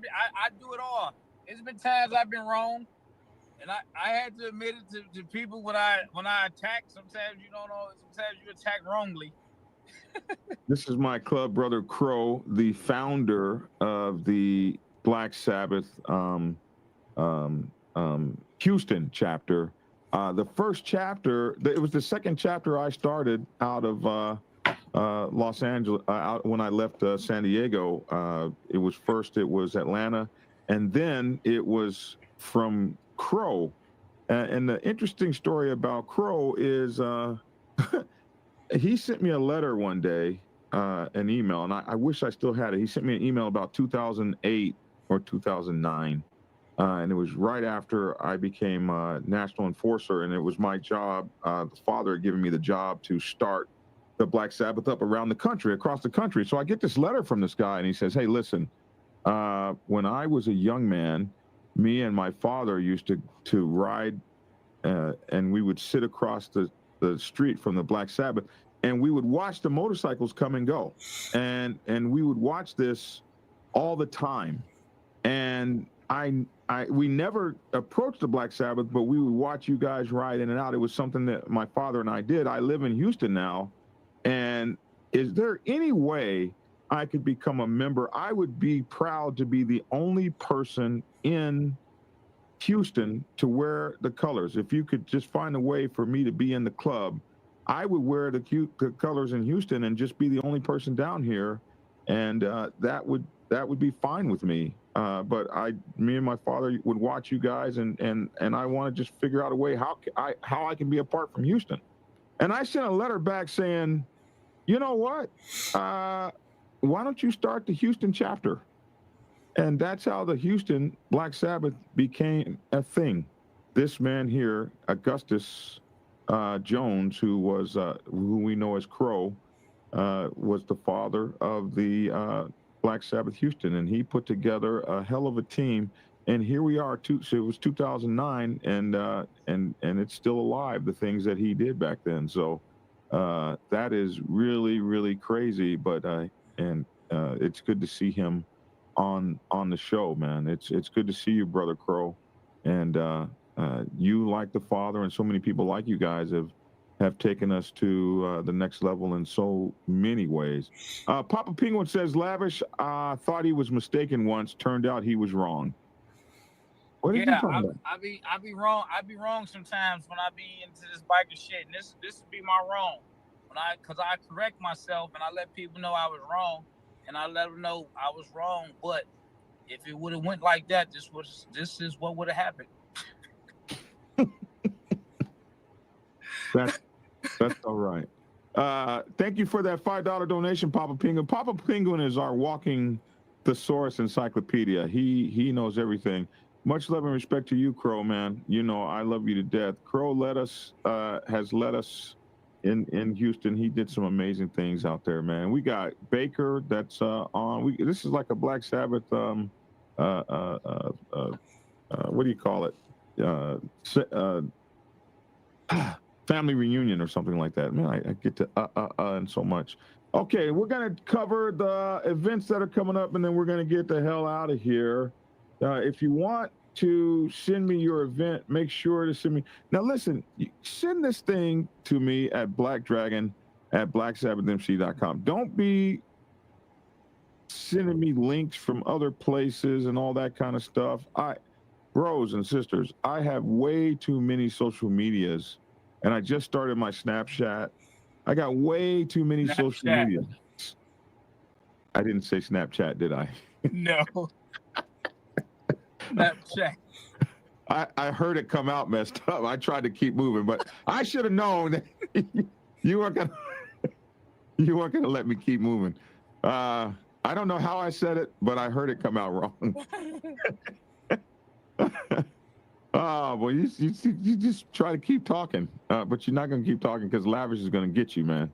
do it all. There's been times I've been wrong, and I had to admit it to people when I attack. Sometimes you don't know. Sometimes you attack wrongly. This is my club brother Crow, the founder of the Black Sabbath Houston chapter. The first chapter, it was the second chapter I started out of Los Angeles. Out when I left San Diego, it was Atlanta, and then it was from Crow. And the interesting story about Crow is he sent me a letter one day, an email, and I wish I still had it. He sent me an email about 2008 or 2009. And it was right after I became a national enforcer, and it was my job. The father had given me the job to start the Black Sabbath up around the country, across the country. So I get this letter from this guy, and he says, "Hey, listen, when I was a young man, me and my father used to ride, and we would sit across the street from the Black Sabbath, and we would watch the motorcycles come and go, and we would watch this all the time, and we never approached the Black Sabbath, but we would watch you guys ride in and out. It was something that my father and I did. I live in Houston now, and is there any way I could become a member? I would be proud to be the only person in Houston to wear the colors. If you could just find a way for me to be in the club, I would wear the colors in Houston and just be the only person down here, and that would be fine with me. But me and my father would watch you guys, and I want to just figure out a way how I can be apart from Houston." And I sent a letter back saying, "You know what? Why don't you start the Houston chapter?" And that's how the Houston Black Sabbath became a thing. This man here, Augustus Jones, who we know as Crow, was the father of the Black Sabbath Houston, and he put together a hell of a team. And here we are. So it was 2009, and it's still alive. The things that he did back then. So that is really, really crazy. But it's good to see him on the show, man. It's good to see you, brother Crow, and you, like the father, and so many people like you guys have taken us to the next level in so many ways. Papa Penguin says, "Lavish, thought he was mistaken once. Turned out he was wrong." What are you talking about? I be wrong. I be wrong sometimes when I be into this biker shit, and this would be my wrong. Cause I correct myself and I let people know I was wrong, and I let them know I was wrong. But if it would have went like that, this is what would have happened. That's all right. Thank you for that $5 donation, Papa Penguin. Papa Penguin is our walking thesaurus encyclopedia. He knows everything. Much love and respect to you, Crow, man. You know I love you to death. Crow has led us in Houston. He did some amazing things out there, man. We got Baker that's on. This is like a Black Sabbath. What do you call it? Family reunion or something like that. Man, I get to and so much. Okay, we're gonna cover the events that are coming up, and then we're gonna get the hell out of here. If you want to send me your event, make sure to send me. Now listen, send this thing to me at blackdragon@blacksabbathmc.com. Don't be sending me links from other places and all that kind of stuff. Bros and sisters, I have way too many social medias, and I just started my Snapchat. I got way too many social media. I didn't say Snapchat, did I? No. Snapchat. I heard it come out messed up. I tried to keep moving, but I should have known that you weren't gonna let me keep moving. I don't know how I said it, but I heard it come out wrong. Oh, well, you just try to keep talking, but you're not going to keep talking because Lavish is going to get you, man.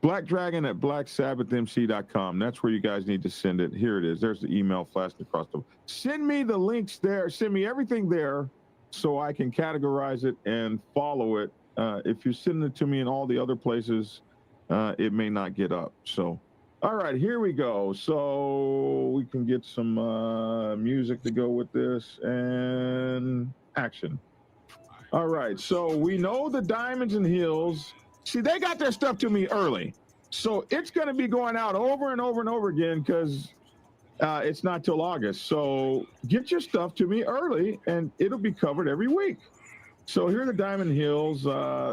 Black Dragon at blacksabbathmc.com. That's where you guys need to send it. Here it is. There's the email flashed across the. Send me the links there. Send me everything there so I can categorize it and follow it. If you send it to me in all the other places, it may not get up. So, all right, here we go. So we can get some music to go with this and action. All right, so we know the Diamonds and Hills. See, they got their stuff to me early. So it's going to be going out over and over and over again because it's not till August. So get your stuff to me early and it'll be covered every week. So here are the Diamond Hills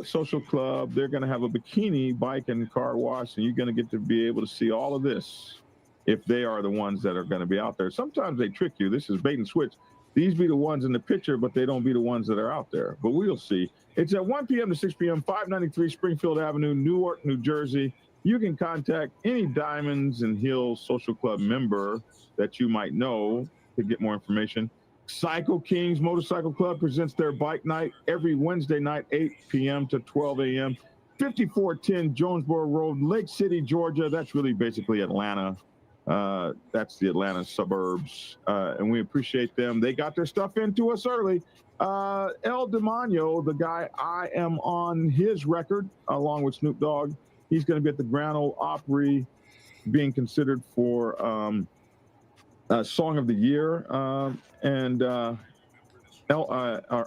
Social Club. They're going to have a bikini, bike, and car wash, and you're going to get to be able to see all of this if they are the ones that are going to be out there. Sometimes they trick you. This is bait and switch. These be the ones in the picture, but they don't be the ones that are out there. But we'll see. It's at 1 p.m. to 6 p.m., 593 Springfield Avenue, Newark, New Jersey. You can contact any Diamonds and Hills Social Club member that you might know to get more information. Cycle Kings Motorcycle Club presents their bike night every Wednesday night, 8 p.m. to 12 a.m. 5410 Jonesboro Road, Lake City, Georgia. That's really basically Atlanta. That's the Atlanta suburbs, and we appreciate them. They got their stuff into us early. El Demonio, the guy I am on his record, along with Snoop Dogg, he's going to be at the Grand Ole Opry being considered for Song of the Year and our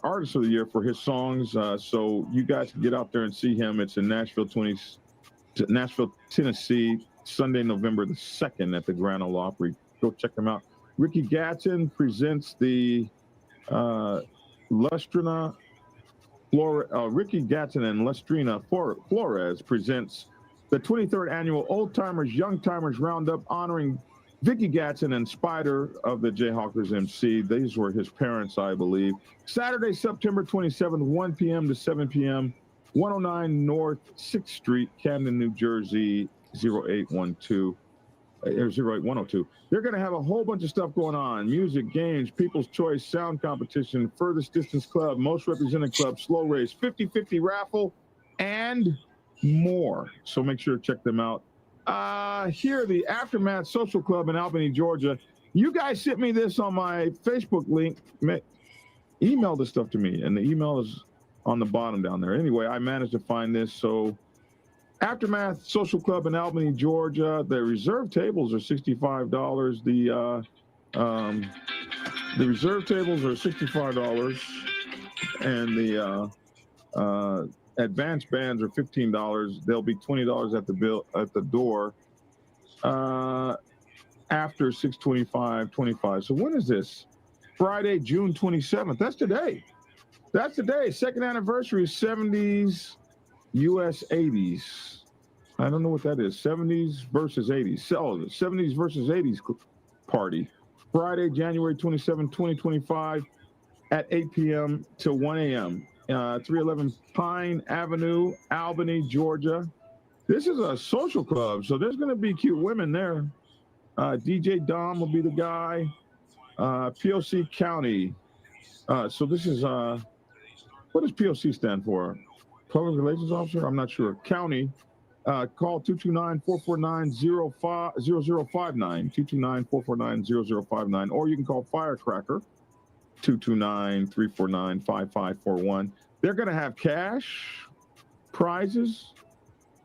Artist of the Year for his songs. So you guys can get out there and see him. It's in Nashville, Tennessee, Sunday, November the 2nd at the Grand Ole Opry. Go check them out. Ricky Gatton presents the Lustrina Ricky Gatton and Lustrina Flores presents the 23rd annual Old Timers, Young Timers Roundup honoring Vicky Gatton and Spider of the Jayhawkers MC. These were his parents, I believe. Saturday, September 27th, 1 p.m. to 7 p.m., 109 North 6th Street, Camden, New Jersey, 08102. They're going to have a whole bunch of stuff going on. Music, games, People's Choice, sound competition, furthest distance club, most represented club, slow race, 50-50 raffle, and more. So make sure to check them out. Here, the Aftermath Social Club in Albany, Georgia. You guys sent me this on my Facebook link. Email this stuff to me, and the email is on the bottom down there. Anyway, I managed to find this. So Aftermath Social Club in Albany, Georgia. The reserve tables are $65. The reserve tables are $65, and the advanced bands are $15. They'll be $20 at the door after 6/25/25. So when is this? Friday, June 27th. That's today. That's today. Second anniversary, 70s, US 80s. I don't know what that is. 70s versus 80s. So the 70s versus 80s party. Friday, January 27, 2025 at 8 p.m. to 1 a.m. 311 Pine Avenue, Albany, Georgia. This is a social club, so there's going to be cute women there. DJ Dom will be the guy. POC County. So this is, what does POC stand for? Public Relations Officer? I'm not sure. County. Call 229-449-0059, 229-449-0059, or you can call Firecracker, 229-349-5541. They're going to have cash prizes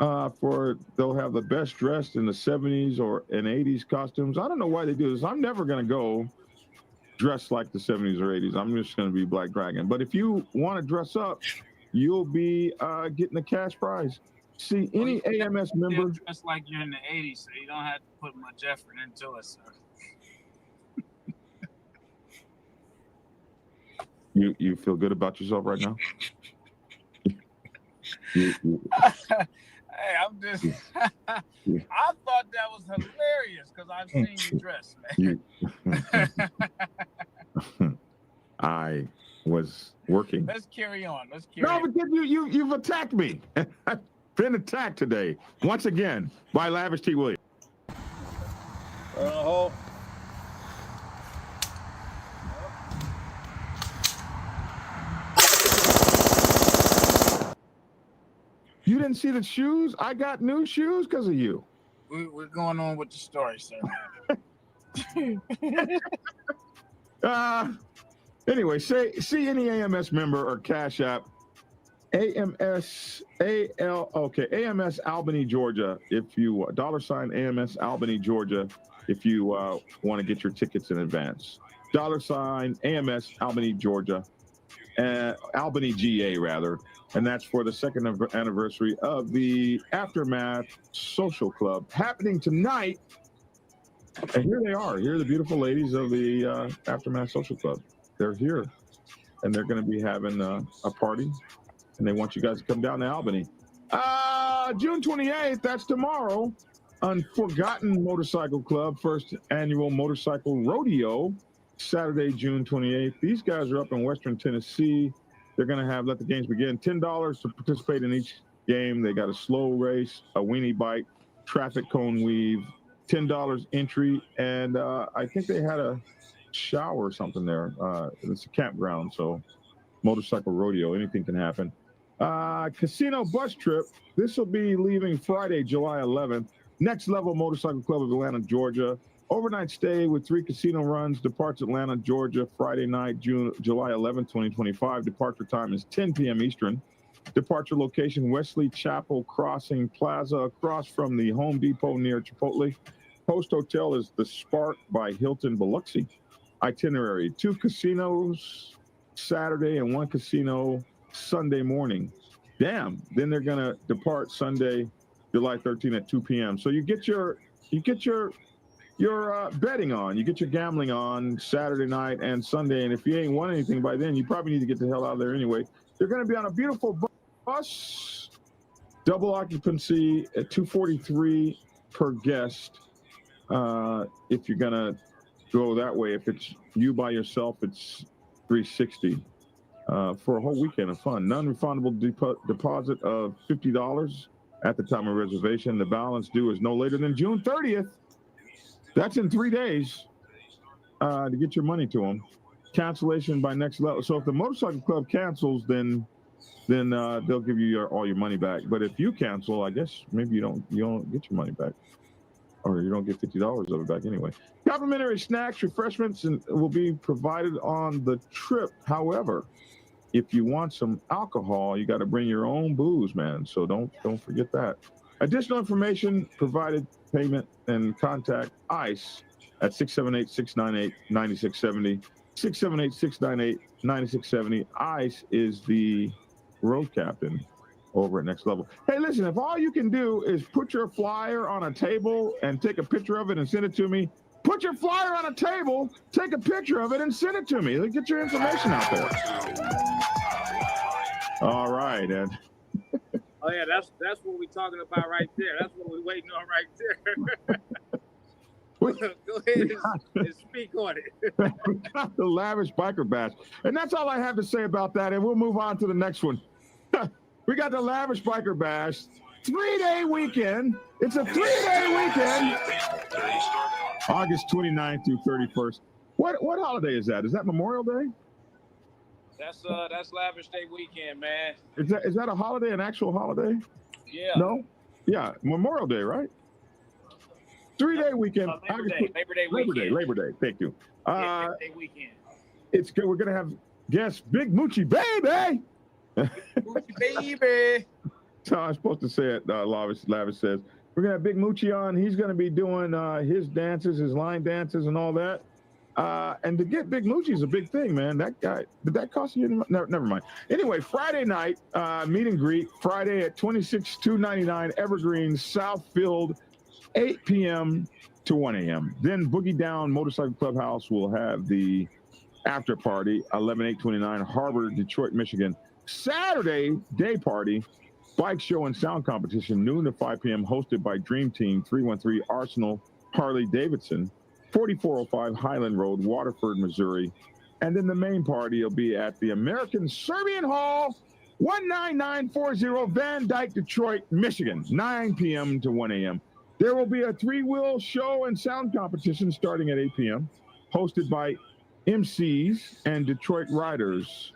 they'll have the best dressed in the 70s or in 80s costumes. I don't know why they do this. I'm never going to go dressed like the 70s or 80s. I'm just going to be Black Dragon. But if you want to dress up, you'll be getting a cash prize. See, any AMS member. Dressed like you're in the 80s, so you don't have to put much effort into it, sir. You feel good about yourself right now? Hey, I'm just. I thought that was hilarious because I've seen you dress, man. I was working. Let's carry on. No, but you've attacked me. I've been attacked today once again by Lavish T. Williams. You didn't see the shoes? I got new shoes because of you. We're going on with the story, sir. Anyway, see any AMS member or Cash App, AMS Albany, Georgia. If you $ AMS Albany, Georgia, if you want to get your tickets in advance. $ AMS Albany, Georgia, Albany, GA rather, and that's for the second anniversary of the Aftermath Social Club happening tonight. And here they are. Here are the beautiful ladies of the Aftermath Social Club. They're here, and they're going to be having a party, and they want you guys to come down to Albany. June 28th, that's tomorrow, Unforgotten Motorcycle Club, first annual motorcycle rodeo, Saturday, June 28th. These guys are up in Western Tennessee. They're going to have Let the Games Begin. $10 to participate in each game. They got a slow race, a weenie bike, traffic cone weave, $10 entry, and I think they had a shower or something there. It's a campground, so motorcycle rodeo, anything can happen. Casino bus trip. This will be leaving Friday, July 11th. Next Level Motorcycle Club of Atlanta, Georgia. Overnight stay with 3 casino runs. Departs Atlanta, Georgia, Friday night, July 11th, 2025. Departure time is 10 p.m. Eastern. Departure location, Wesley Chapel Crossing Plaza, across from the Home Depot near Chipotle. Host hotel is the Spark by Hilton Biloxi. Itinerary, 2 casinos Saturday and 1 casino Sunday morning. Damn. Then they're going to depart Sunday, July 13th at 2 p.m. So you get your betting on, you get your gambling on Saturday night and Sunday. And if you ain't won anything by then, you probably need to get the hell out of there anyway. They're going to be on a beautiful bus, double occupancy at $243 per guest. If you're going to go that way, if it's you by yourself, it's $360 for a whole weekend of fun. Non-refundable deposit of $50 at the time of reservation. The balance due is no later than June 30th. That's in 3 days to get your money to them. Cancellation by Next Level. So if the motorcycle club cancels, then they'll give you all your money back. But if you cancel, I guess maybe you don't get your money back, or you don't get $50 of it back anyway. Complimentary snacks, refreshments, and will be provided on the trip. However, if you want some alcohol, you got to bring your own booze, man. So don't forget that. Additional information provided, payment, and contact ICE at 678-698-9670. 678-698-9670. ICE is the road captain over at Next Level. Hey, listen, if all you can do is put your flyer on a table and take a picture of it and send it to me, put your flyer on a table, take a picture of it, and send it to me. Let's get your information out there. All right, Ed. Oh yeah, that's what we're talking about right there. That's what we're waiting on right there. Go ahead and speak on it. We got the Lavish Biker Bash. And that's all I have to say about that. And we'll move on to the next one. We got the Lavish Biker Bash. 3-day weekend. It's a 3-day weekend. August 29th through 31st. What holiday is that? Is that Memorial Day? That's Lavish Day weekend, man. Is that a holiday, an actual holiday? Yeah. No? Yeah, Memorial Day, right? 3-day weekend. Labor Day weekend. Labor Day. Thank you. Labor Day weekend. It's good. We're gonna have guests, Big Moochie Baby. Moochie Baby. So I'm supposed to say it. Lavish says we're gonna have Big Moochie on. He's gonna be doing his dances, his line dances, and all that. And to get Big Moochie is a big thing, man. That guy, did that cost you? Never mind. Anyway, Friday night, meet and greet, Friday at 26299 Evergreen, Southfield, 8 p.m. to 1 a.m. Then Boogie Down Motorcycle Clubhouse will have the after party, 11829 Harbor, Detroit, Michigan. Saturday, day party, bike show and sound competition, noon to 5 p.m., hosted by Dream Team 313 Arsenal Harley Davidson. 4405 Highland Road, Waterford, Missouri. And then the main party will be at the American Serbian Hall, 19940 Van Dyke, Detroit, Michigan, 9 p.m. to 1 a.m. There will be a 3-wheel show and sound competition starting at 8 p.m., hosted by MCs and Detroit Riders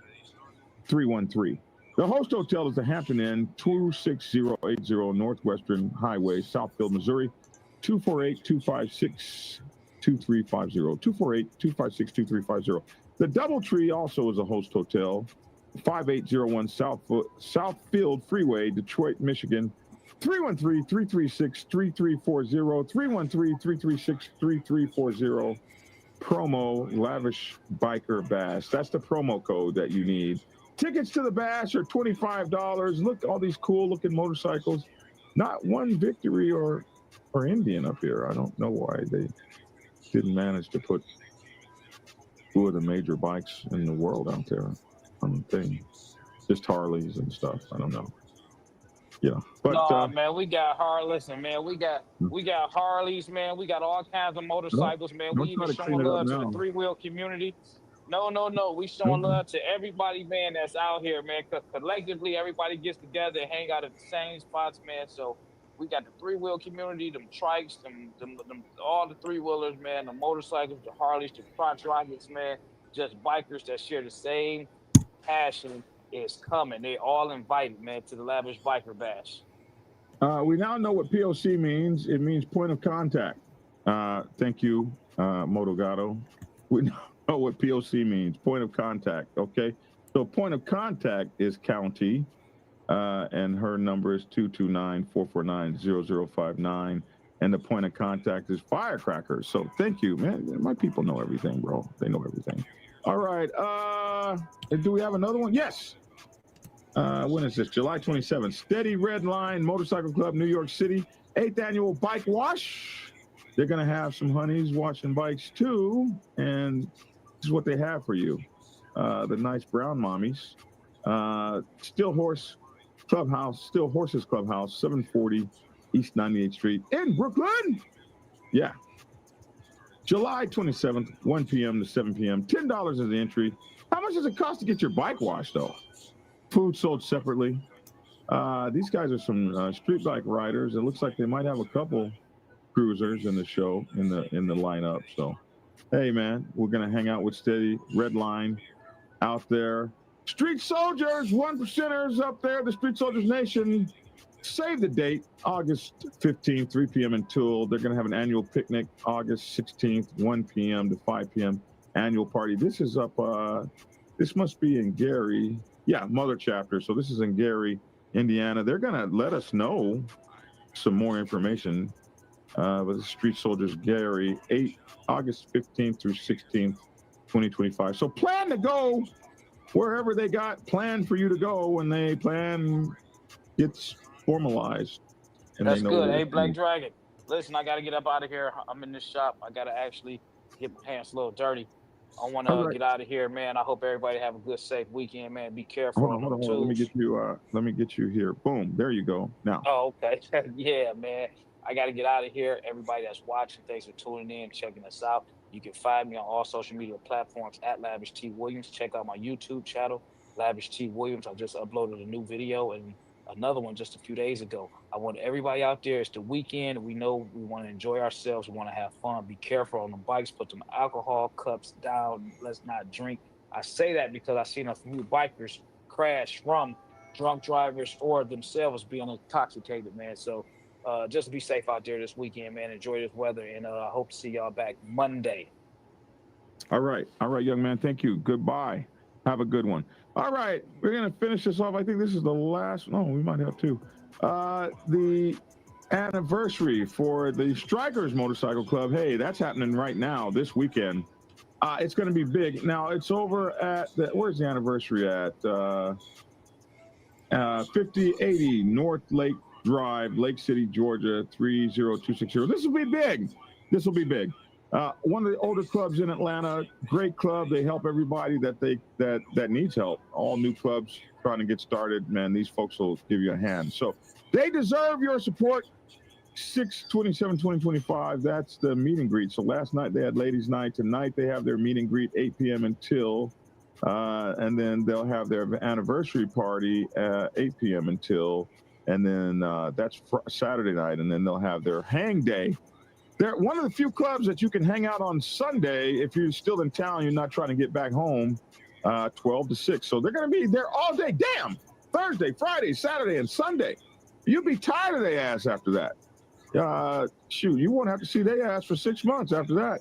313. The host hotel is the Hampton Inn, 26080 Northwestern Highway, Southfield, Missouri, 248-256-2350. 248-256-2350. The DoubleTree also is a host hotel, 5801 Southfield Freeway, Detroit, Michigan, 313-336-3340, 313-336-3340. Promo Lavish Biker Bash. That's the promo code that you need. Tickets to the bash are $25. Look, all these cool looking motorcycles. Not one Victory or Indian up here. I don't know why they didn't manage to put two of the major bikes in the world out there on the thing. Just Harleys and stuff. I don't know. Yeah, but no, man, we got Listen, man, we got Harleys, man. We got all kinds of motorcycles, man. We even showing love to the three-wheel community. No. We showing love to everybody, man, that's out here, man. Because collectively, everybody gets together and hang out at the same spots, man. So we got the three-wheel community, them trikes, them all the three-wheelers, man, the motorcycles, the Harleys, the crotch rockets, man. Just bikers that share the same passion is coming. They all invited, man, to the Lavish Biker Bash. We now know what POC means. It means point of contact. Thank you, Motogato. We know what POC means, point of contact, okay? So point of contact is County, and her number is 229-449-0059, and the point of contact is Firecracker. So thank you, man. My people know everything, bro. They know everything. All right. Do we have another one? Yes. When is this? July 27th. Steady Red Line Motorcycle Club, New York City. 8th annual bike wash. They're going to have some honeys washing bikes too. And this is what they have for you. The nice brown mommies. Still Horses Clubhouse, 740 East 98th Street in Brooklyn. Yeah. July 27th, 1 p.m. to 7 p.m. $10 is the entry. How much does it cost to get your bike washed, though? Food sold separately. These guys are some street bike riders. It looks like they might have a couple cruisers in the show, in the lineup. So, hey, man, we're going to hang out with Steady Red Line out there. Street Soldiers, 1%ers up there, the Street Soldiers Nation. Save the date, August 15th, 3 p.m. in Tool. They're going to have an annual picnic, August 16th, 1 p.m. to 5 p.m. Annual party. This is up, this must be in Gary. Yeah, Mother Chapter. So this is in Gary, Indiana. They're going to let us know some more information. With the Street Soldiers Gary, August 15th through 16th, 2025. So plan to go wherever they got planned for you to go when they plan gets formalized. And That's they know good. Hey, Black Dragon. Listen, I got to get up out of here. I'm in this shop. I got to actually get my pants a little dirty. I want to get out of here, man. I hope everybody have a good, safe weekend, man. Be careful. Hold on. Let me get you here. Boom. There you go. Now. Oh, okay. Yeah, man. I got to get out of here. Everybody that's watching, thanks for tuning in, checking us out. You can find me on all social media platforms at Lavish T. Williams. Check out my YouTube channel, Lavish T. Williams. I just uploaded a new video and another one just a few days ago. I want everybody out there. It's the weekend. We know we want to enjoy ourselves. We want to have fun. Be careful on the bikes. Put them alcohol cups down. Let's not drink. I say that because I've seen a few bikers crash from drunk drivers or themselves being intoxicated, man. So just be safe out there this weekend, man. Enjoy this weather, and I hope to see y'all back Monday. All right, young man. Thank you. Goodbye. Have a good one. All right, we're going to finish this off. I think this is the last. No, we might have two. The anniversary for the Strikers Motorcycle Club. Hey, that's happening right now this weekend. It's going to be big. Now, it's over at, where's the anniversary at? 5080 North Lake Drive, Lake City, Georgia, 30260. This will be big. One of the older clubs in Atlanta, great club. They help everybody that needs help. All new clubs trying to get started, man, these folks will give you a hand. So they deserve your support. 6/27/2025. That's the meet and greet. So last night they had ladies' night. Tonight they have their meet and greet 8 p.m. until, and then they'll have their anniversary party at 8 p.m. until, and then that's Saturday night, and then they'll have their hang day. They're one of the few clubs that you can hang out on Sunday if you're still in town, you're not trying to get back home, 12 to 6. So they're going to be there all day. Damn, Thursday, Friday, Saturday, and Sunday. You'll be tired of their ass after that. Shoot, you won't have to see their ass for 6 months after that.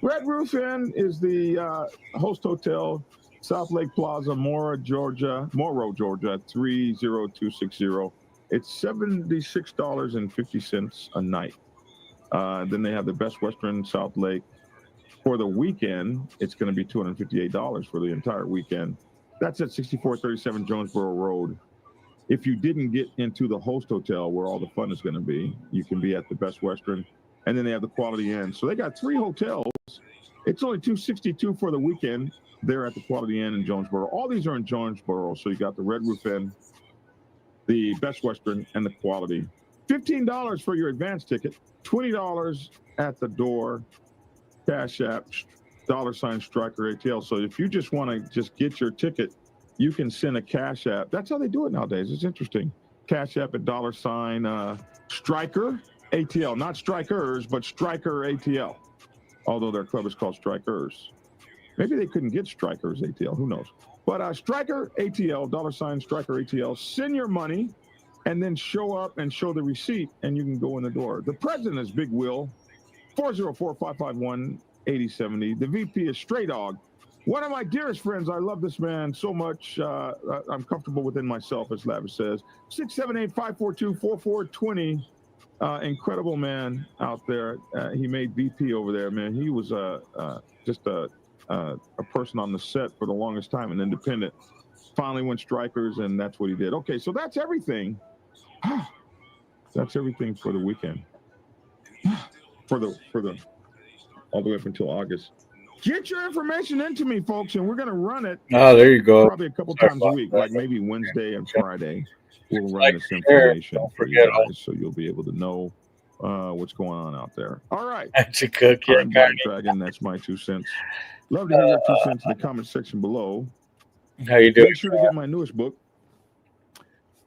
Red Roof Inn is the host hotel, South Lake Plaza, Morrow, Georgia, 30260. It's $76.50 a night. Then they have the Best Western South Lake. For the weekend, it's going to be $258 for the entire weekend. That's at 6437 Jonesboro Road. If you didn't get into the host hotel where all the fun is going to be, you can be at the Best Western. And then they have the Quality Inn. So they got 3 hotels. It's only $262 for the weekend. They're at the Quality Inn in Jonesboro. All these are in Jonesboro. So you got the Red Roof Inn, the Best Western, and the Quality. $15 for your advance ticket, $20 at the door, Cash App, $Striker ATL. So if you just want to just get your ticket, you can send a Cash App. That's how they do it nowadays. It's interesting. Cash App at $Striker ATL, not Strikers, but Striker ATL. Although their club is called Strikers. Maybe they couldn't get Strikers ATL. Who knows? But Striker ATL, $Striker ATL. Send your money and then show up and show the receipt, and you can go in the door. The president is Big Will, 404-551-8070. The VP is Stray Dog. One of my dearest friends. I love this man so much. I'm comfortable within myself, as Lavish says. 678-542-4420. Incredible man out there. He made VP over there, man. He was just a person on the set for the longest time, an independent. Finally went Strikers, and that's what he did. Okay, so that's everything. That's everything for the weekend. For the all the way up until August. Get your information into me, folks, and we're going to run it. Oh, there you go. Probably a couple times a week, like maybe Wednesday and Friday. We'll run this information for you guys, so you'll be able to know what's going on out there. All right. That's a cook, yeah, I'm Black Dragon. That's my 2 cents. Love to hear your 2 cents in the comment section below. How you doing? Make sure to get my newest book,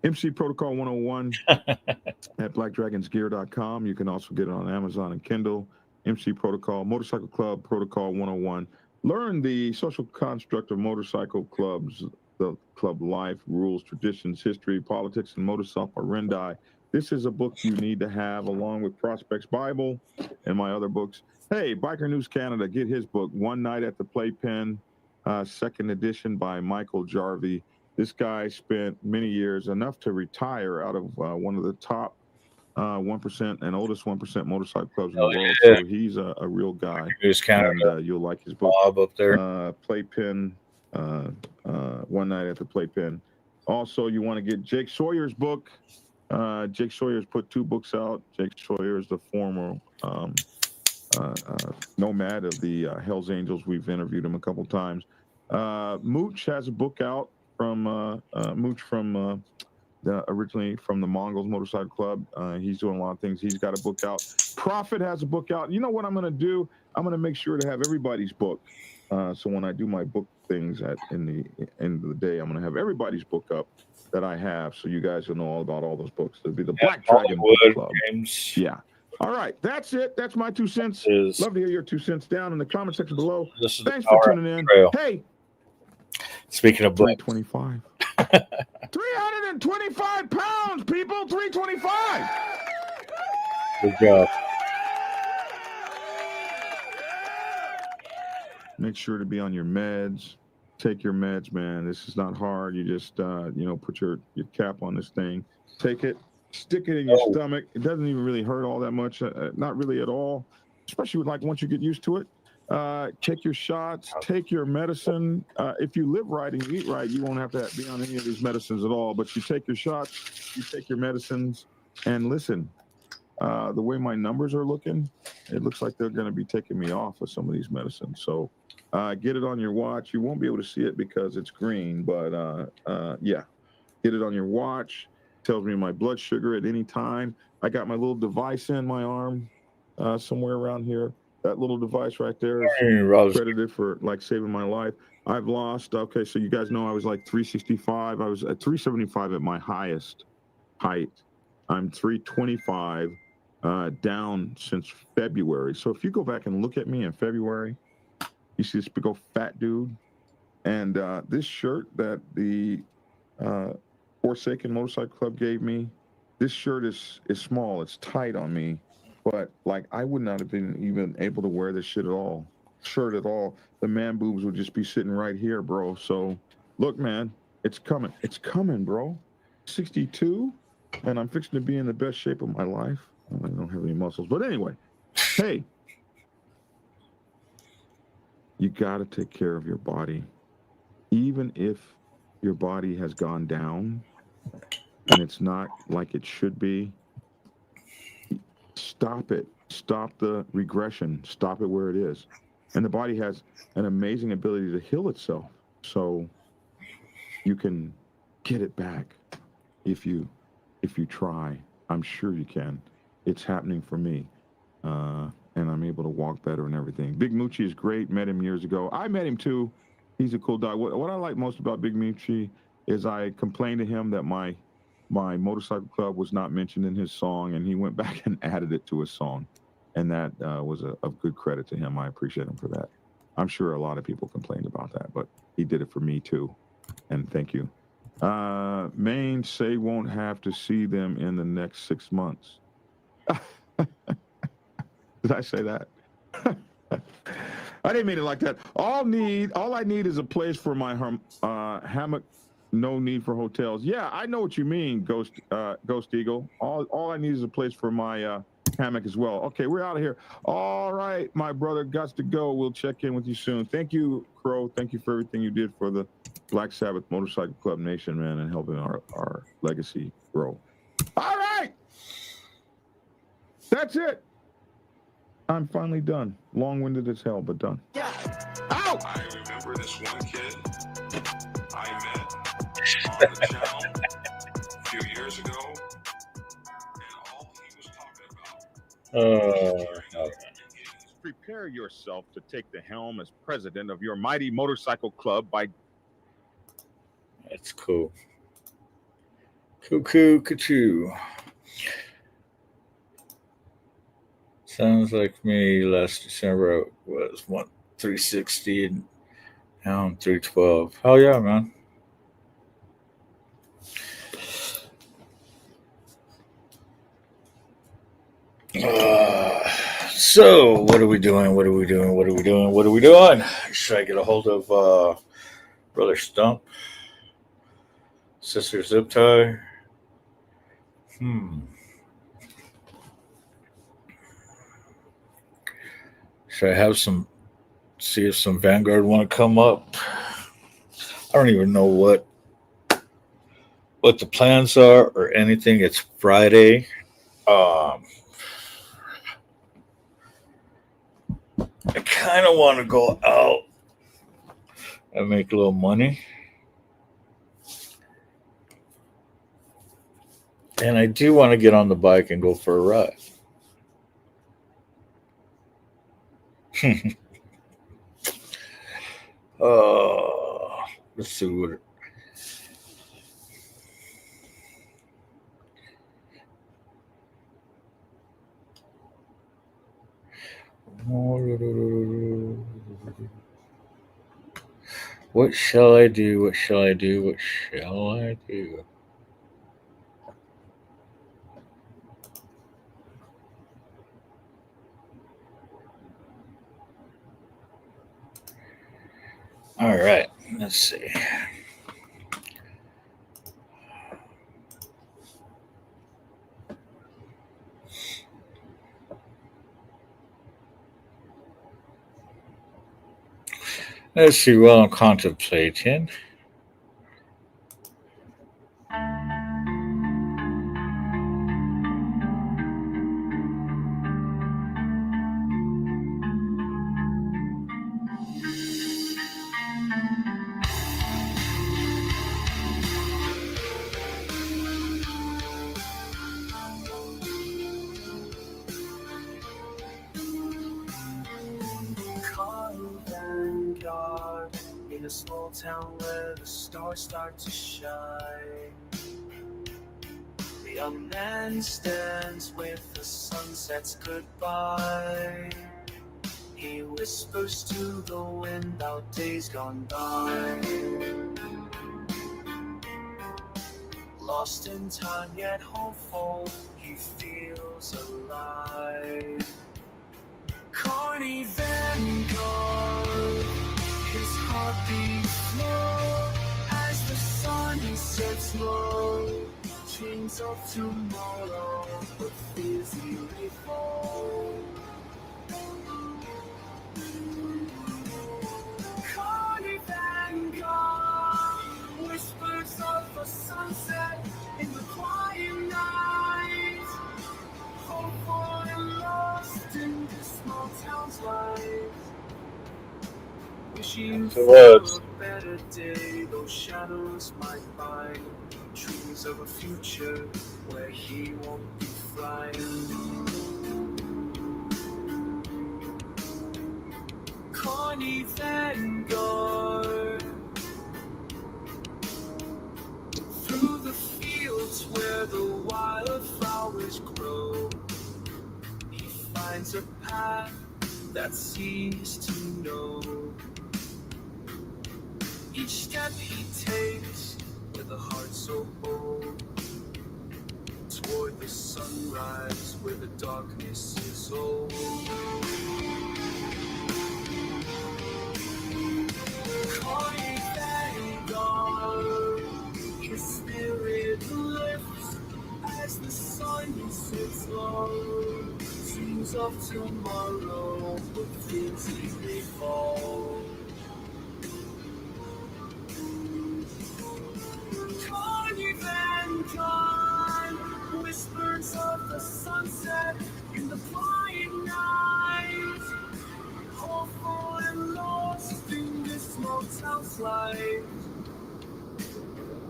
MC Protocol 101, at blackdragonsgear.com. You can also get it on Amazon and Kindle. MC Protocol, Motorcycle Club Protocol 101. Learn the social construct of motorcycle clubs, the club life, rules, traditions, history, politics, and motorcycle operandi. This is a book you need to have, along with Prospects Bible and my other books. Hey, Biker News Canada, get his book, One Night at the Playpen, 2nd edition by Michael Jarvie. This guy spent many years, enough to retire out of one of the top 1% and oldest 1% motorcycle clubs in the world. Yeah. So he's a real guy. And you'll like his book. Bob up there. Playpen, One Night at the Playpen. Also, you want to get Jake Sawyer's book. Jake Sawyer's put 2 books out. Jake Sawyer is the former nomad of the Hells Angels. We've interviewed him a couple times. Mooch has a book out from Mooch from originally from the Mongols Motorcycle Club. He's doing a lot of things. He's got a book out. Prophet has a book out. You know what I'm going to do? I'm going to make sure to have everybody's book. So when I do my book things in the end of the day, I'm going to have everybody's book up that I have, so you guys will know all about all those books. It'll be the Black Dragon Book Club. Games. Yeah. All right. That's it. That's my 2 cents. Love to hear your 2 cents down in the comment section below. Thanks for tuning in. Hey. Speaking of books. 325. 325 pounds, people. 325. Good job. Make sure to be on your meds. Take your meds, man. This is not hard. You just, put your cap on this thing. Take it. Stick it in your stomach. It doesn't even really hurt all that much. Not really at all. Especially once you get used to it. Take your shots, take your medicine. If you live right and you eat right, you won't have to be on any of these medicines at all. But you take your shots, you take your medicines, and listen, the way my numbers are looking, it looks like they're going to be taking me off of some of these medicines. So get it on your watch. You won't be able to see it because it's green, but yeah, get it on your watch. Tells me my blood sugar at any time. I got my little device in my arm somewhere around here. That little device right there is credited for saving my life. I've lost. Okay, so you guys know I was 365. I was at 375 at my highest height. I'm 325 down since February. So if you go back and look at me in February, you see this big old fat dude. And this shirt that the Forsaken Motorcycle Club gave me. This shirt is small. It's tight on me, but like I would not have been even able to wear this shirt at all. The man boobs would just be sitting right here, bro. So look, man, it's coming. It's coming, bro. 62, and I'm fixing to be in the best shape of my life. I don't have any muscles, but anyway, hey, you got to take care of your body, even if your body has gone down and it's not like it should be. Stop it. Stop the regression. Stop it where it is. And the body has an amazing ability to heal itself. So you can get it back if you try. I'm sure you can. It's happening for me. And I'm able to walk better and everything. Big Moochie is great. Met him years ago. I met him too. He's a cool dog. What I like most about Big Moochie is I complained to him that my motorcycle club was not mentioned in his song, and he went back and added it to his song. And that was of good credit to him. I appreciate him for that. I'm sure a lot of people complained about that, but he did it for me too. And thank you. Maine say won't have to see them in the next 6 months. Did I say that? I didn't mean it like that. All I need is a place for my hammock. No need for hotels. Yeah, I know what you mean, Ghost Eagle. All I need is a place for my hammock as well. Okay, we're out of here. All right, my brother, got to go. We'll check in with you soon. Thank you, Crow. Thank you for everything you did for the Black Sabbath Motorcycle Club Nation, man, and helping our legacy grow. All right, that's it. I'm finally done. Long-winded as hell, but done. Yeah. Ow! I remember this one kid I met on the channel a few years ago, and all he was talking about. Prepare yourself to take the helm as president of your mighty motorcycle club by. That's cool. Cuckoo, cuckoo. Sounds like me. Last December I was 360 and now I'm 312. Hell yeah, man. So what are we doing? Should I get a hold of Brother Stump? Sister Zip Tie? Should I have see if some Vanguard want to come up? I don't even know what the plans are or anything. It's Friday. I kind of want to go out and make a little money. And I do want to get on the bike and go for a ride. Let's see what. What shall I do? All right, let's see. Let's see what I'm contemplating. In a small town where the stars start to shine, the young man stands with the sunset's goodbye. He whispers to the wind about days gone by. Lost in time yet hopeful, he feels alive. Carney Vanguard, his heart beats slow as the sun sets low. Dreams of tomorrow, but fears he fall. Carney Vanguard, whispers of a sunset in the quiet night. Hopeful and lost in this small town's life. Wishing for a better day, those shadows might find dreams of a future where he won't be flying. Carney Vanguard, through the fields where the wildflowers grow, he finds a path that seems to know. Each step he takes with a heart so bold, toward the sunrise where the darkness is old. Carney Vanguard, his spirit lifts as the sun sets low. Dreams of tomorrow, but fears easily fall. Carney Vanguard, whispers of the sunset in the quiet night. Hopeful and lost in this small town's life.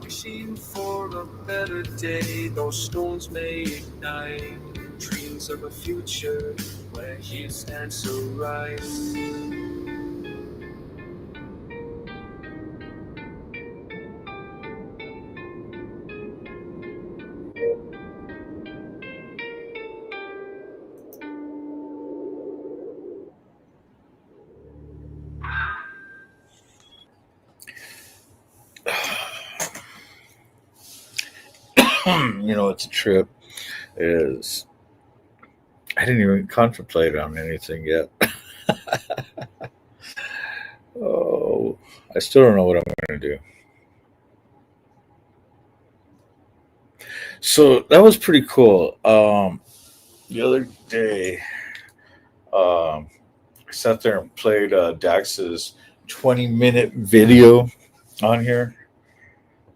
Wishing for a better day, those storms may ignite. Dreams of a future where he stands so right. You know, it's a trip. Is I didn't even contemplate on anything yet. Oh, I still don't know what I'm going to do. So that was pretty cool. The other day, I sat there and played Dax's 20-minute video on here.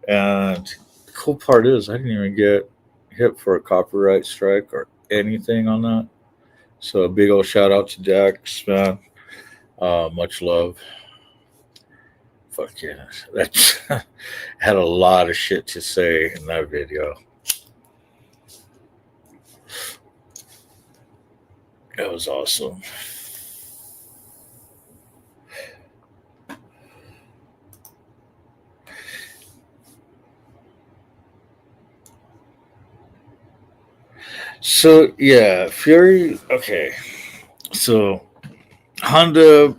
And the cool part is I didn't even get hit for a copyright strike or anything on that. So a big old shout out to Dax, man. Much love. Fuck yeah. That had a lot of shit to say in that video. That was awesome. So yeah, Fury. Okay, so Honda,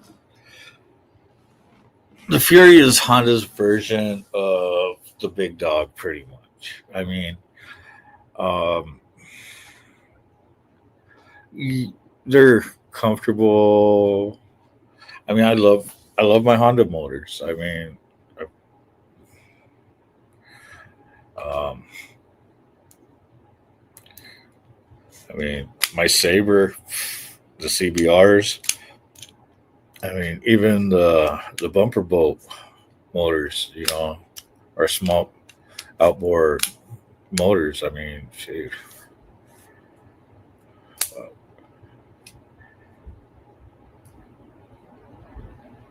the Fury is Honda's version of the big dog, pretty much. I mean, they're comfortable. I mean, I love my Honda motors. I mean, my Sabre, the CBRs. I mean, even the bumper boat motors, you know, are small outboard motors. I mean, shoot.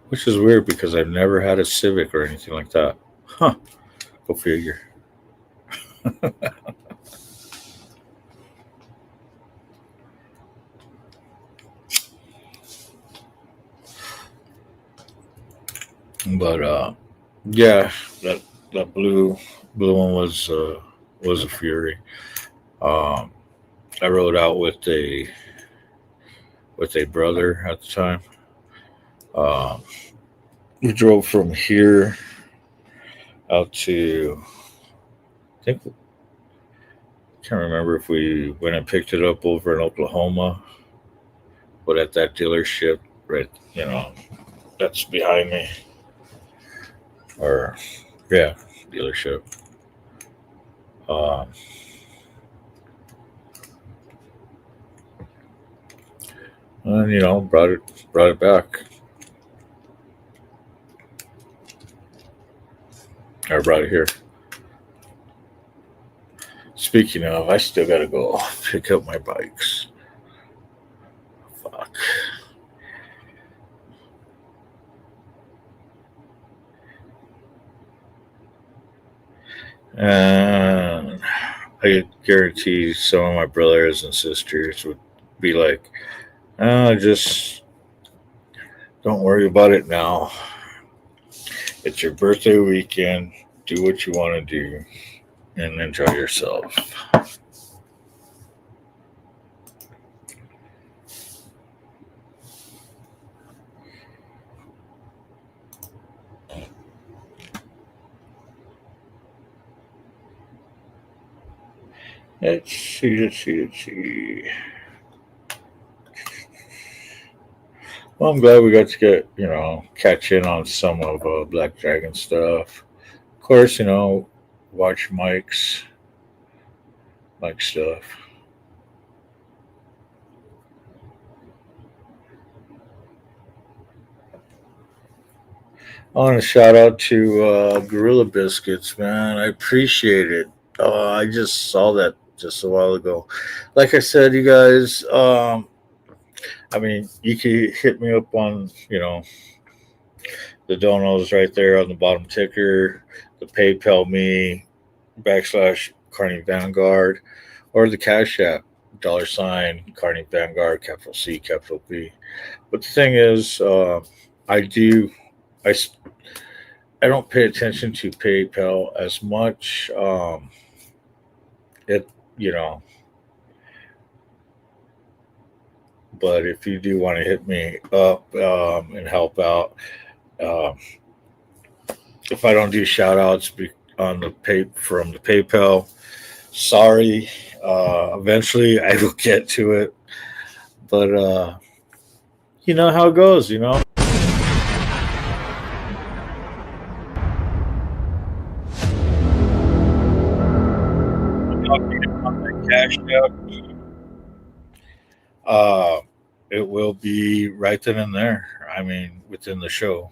Which is weird because I've never had a Civic or anything like that. Huh. Go figure. But yeah, that blue one was a Fury. I rode out with a brother at the time. We drove from here out to, I think Can't remember if we went and picked it up over in Oklahoma, but at that dealership, right, that's behind me. Or, yeah, dealership. Um, and brought it back. I brought it here. Speaking of, I still gotta go pick up my bikes. Fuck. And I guarantee some of my brothers and sisters would be like, just don't worry about it now. It's your birthday weekend. Do what you want to do and enjoy yourself. Let's see. Well, I'm glad we got to catch in on some of Black Dragon stuff. Of course, watch Mike stuff. I want to shout out to Gorilla Biscuits, man. I appreciate it. I just saw that just a while ago. Like I said, you guys, you can hit me up on, the donos right there on the bottom ticker, the PayPal me /Carney Vanguard, or the Cash App $ Carney Vanguard, capital C, capital B. But the thing is, I don't pay attention to PayPal as much. It you know, but if you do want to hit me up and help out, um, if I don't do shout outs on the from the PayPal, sorry. Eventually I will get to it, but you know how it goes. Cash App. It will be right then and there. Within the show,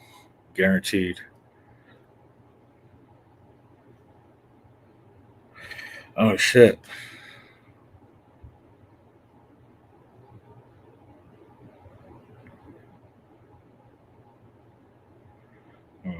guaranteed. Oh shit. Hmm.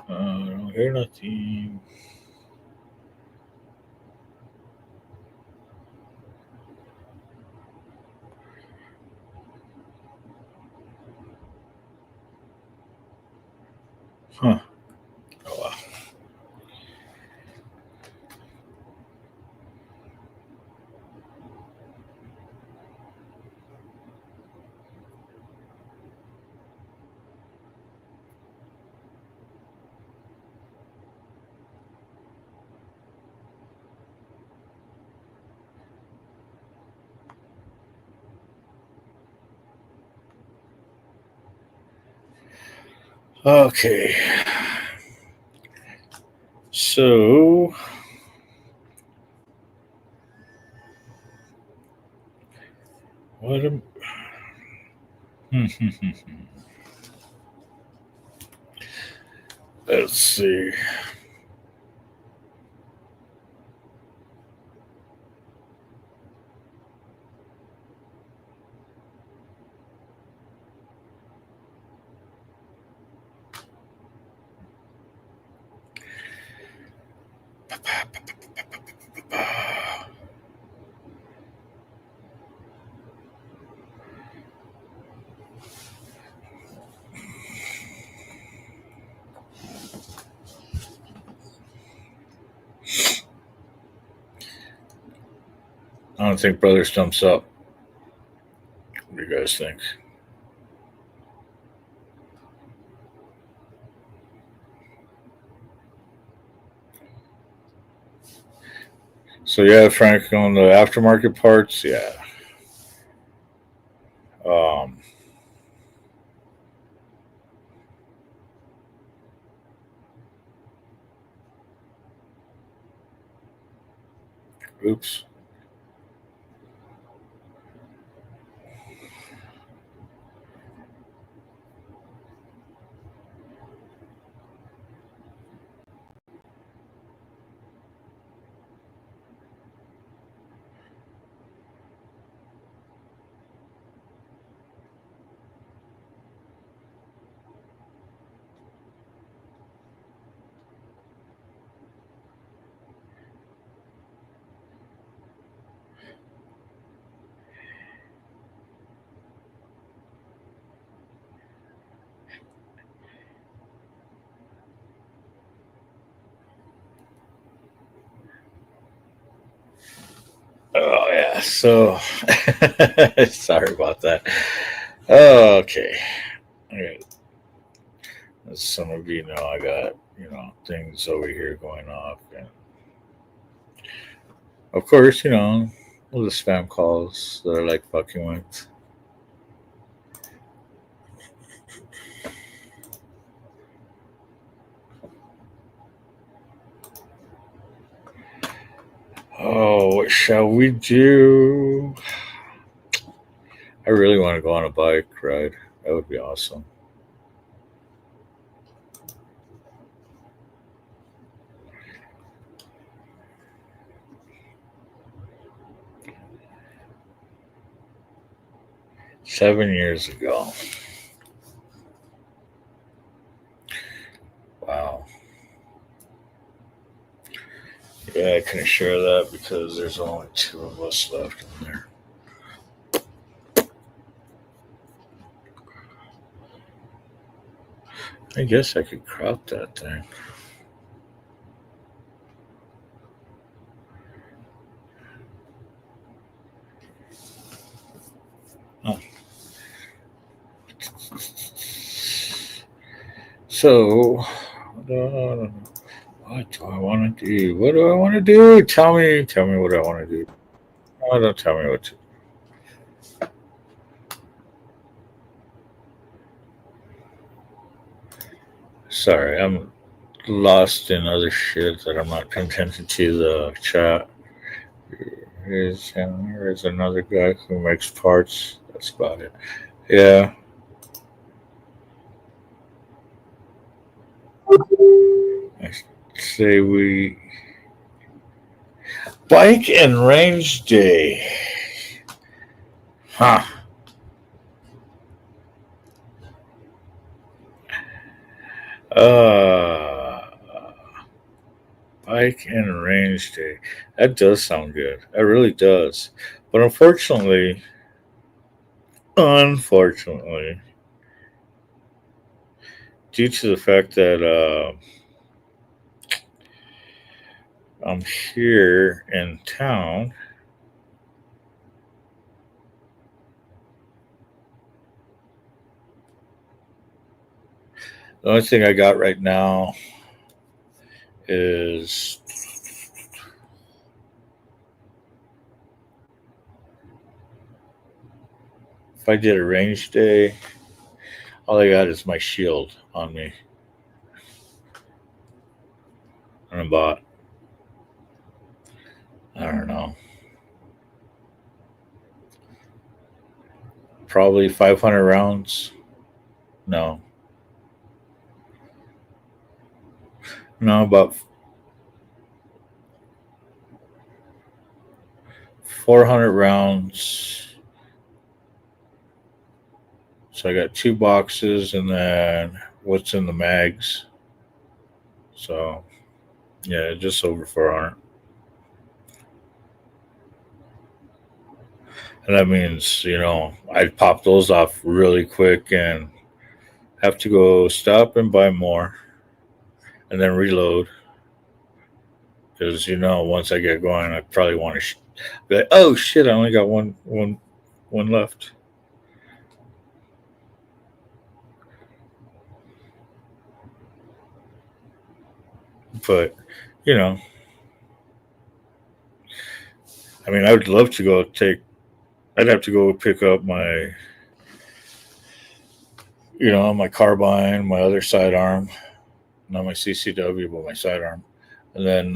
I don't hear nothing. Huh. Oh, wow. Okay. So what am let's see. I don't think Brother stumps up. What do you guys think? So yeah, Frank, on the aftermarket parts, yeah. Oops. Oh yeah. So sorry about that. Okay. Okay. As some of you know, I got things over here going off, and of course, all the spam calls that I like fucking with. Oh, what shall we do? I really want to go on a bike ride. That would be awesome. $7 years ago. Wow. Yeah, I couldn't share that because there's only 2 of us left in there. I guess I could crop that thing. Oh. So, what do I want to do? What do I want to do? Tell me what I want to do. Oh, don't tell me what to. Sorry, I'm lost in other shit that I'm not paying attention to the chat. Here's another guy who makes parts. That's about it. Yeah. I say we bike and range day. Huh. Bike and range day. That does sound good. That really does. But unfortunately, due to the fact that I'm here in town, the only thing I got right now is if I did a range day, all I got is my shield on me. And about, I don't know, probably 500 rounds. No, about 400 rounds. So I got 2 boxes and then what's in the mags. So yeah, just over 400. And that means, I'd pop those off really quick and have to go stop and buy more and then reload. Because, once I get going, I probably want to Be like, oh shit, I only got one left. But, you know, I mean, I would love to go I'd have to go pick up my, my carbine, my other sidearm, not my CCW, but my sidearm. And then,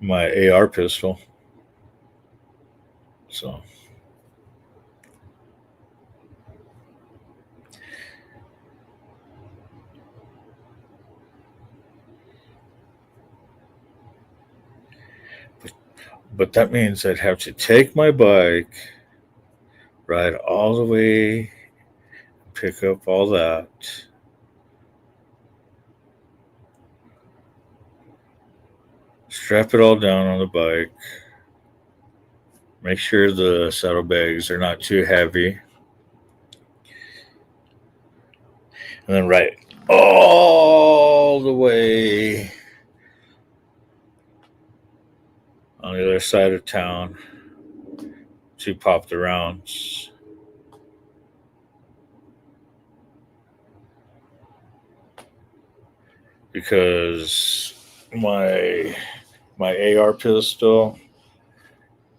my AR pistol. So, but that means I'd have to take my bike, ride all the way, pick up all that. Strap it all down on the bike. Make sure the saddlebags are not too heavy. And then ride all the way on the other side of town to pop the rounds. Because my AR pistol,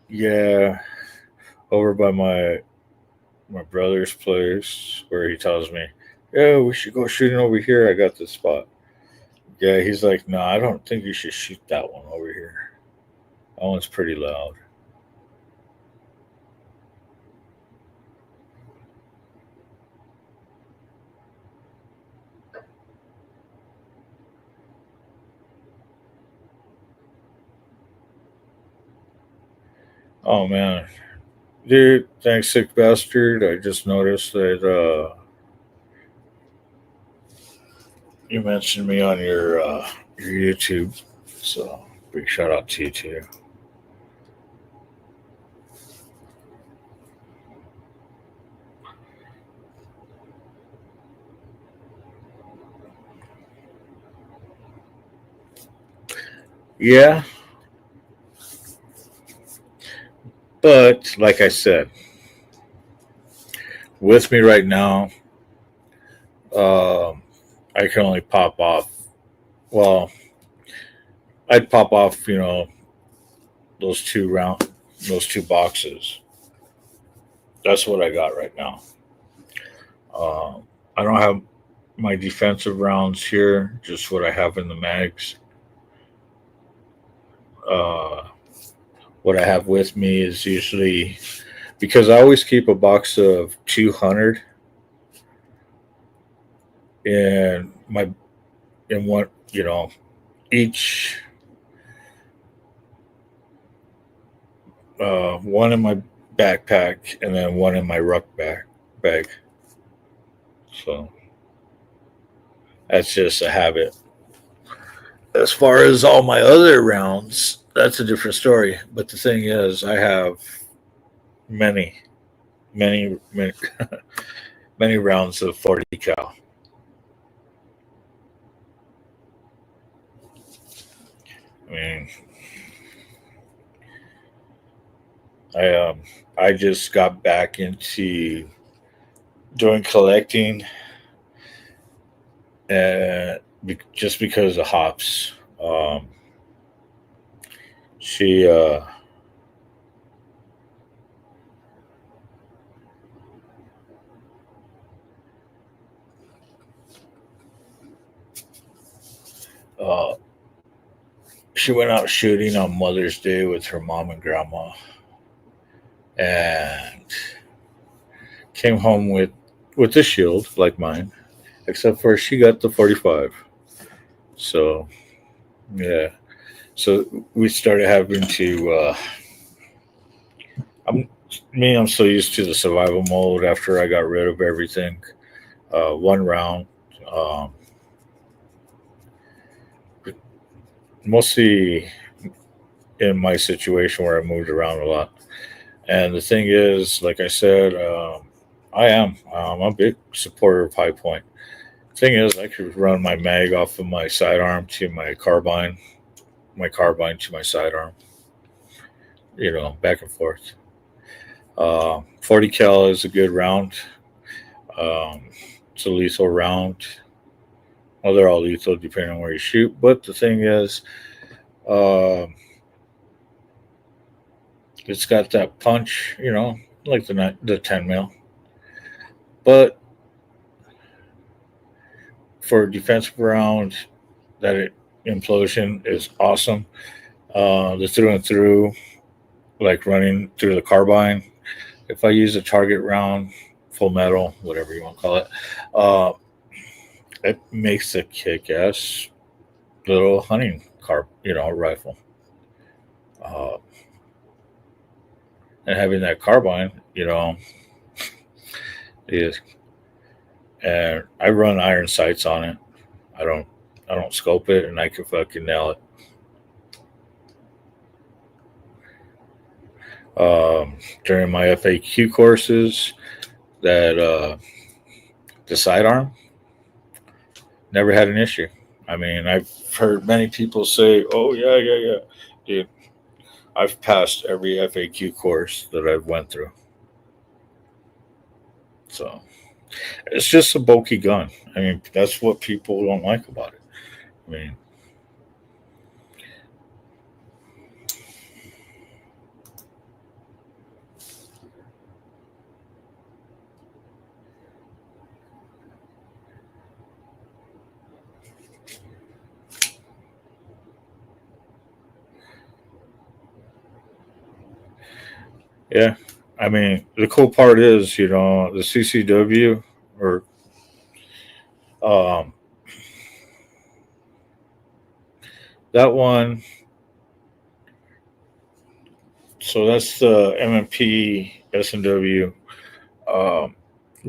yeah, over by my brother's place where he tells me, yeah, we should go shooting over here. I got this spot. Yeah, he's like, no, I don't think you should shoot that one over here. That one's pretty loud. Oh man, dude, thanks, sick bastard. I just noticed that you mentioned me on your YouTube, so big shout out to you too. Yeah, but like I said, with me right now, I can only pop off. Well, I'd pop off, those two boxes. That's what I got right now. I don't have my defensive rounds here, just what I have in the mags. What I have with me is usually, because I always keep a box of 200 in one, each, one in my backpack and then one in my ruck bag. So that's just a habit. As far as all my other rounds, that's a different story. But the thing is, I have many many rounds of 40 cal. I mean, I just got back into doing collecting, just because of Hops. She she went out shooting on Mother's Day with her mom and grandma, and came home with a shield like mine, except for she got the 45. So yeah, so we started having to. I'm so used to the survival mode after I got rid of everything. One round. Mostly in my situation where I moved around a lot. And the thing is, like I said, I'm a big supporter of High Point. Thing is, I could run my mag off of my sidearm to my carbine to my sidearm. Back and forth. 40 cal is a good round. Um, it's a lethal round. Well, they're all lethal depending on where you shoot. But the thing is, um it's got that punch, like the 10 mil. But for a defensive round, implosion is awesome. The through and through, like running through the carbine. If I use a target round, full metal, whatever you want to call it, uh, it makes a kick-ass little hunting rifle. Uh, and having that carbine, is, and I run iron sights on it. I don't, I don't scope it, and I can fucking nail it. During my FAQ courses, that the sidearm never had an issue. I mean, I've heard many people say, "Oh yeah, yeah, yeah, dude." I've passed every FAQ course that I've went through. So it's just a bulky gun. I mean, that's what people don't like about it. I mean, yeah. I mean, the cool part is, the CCW or um, that one. So that's the MMP S&W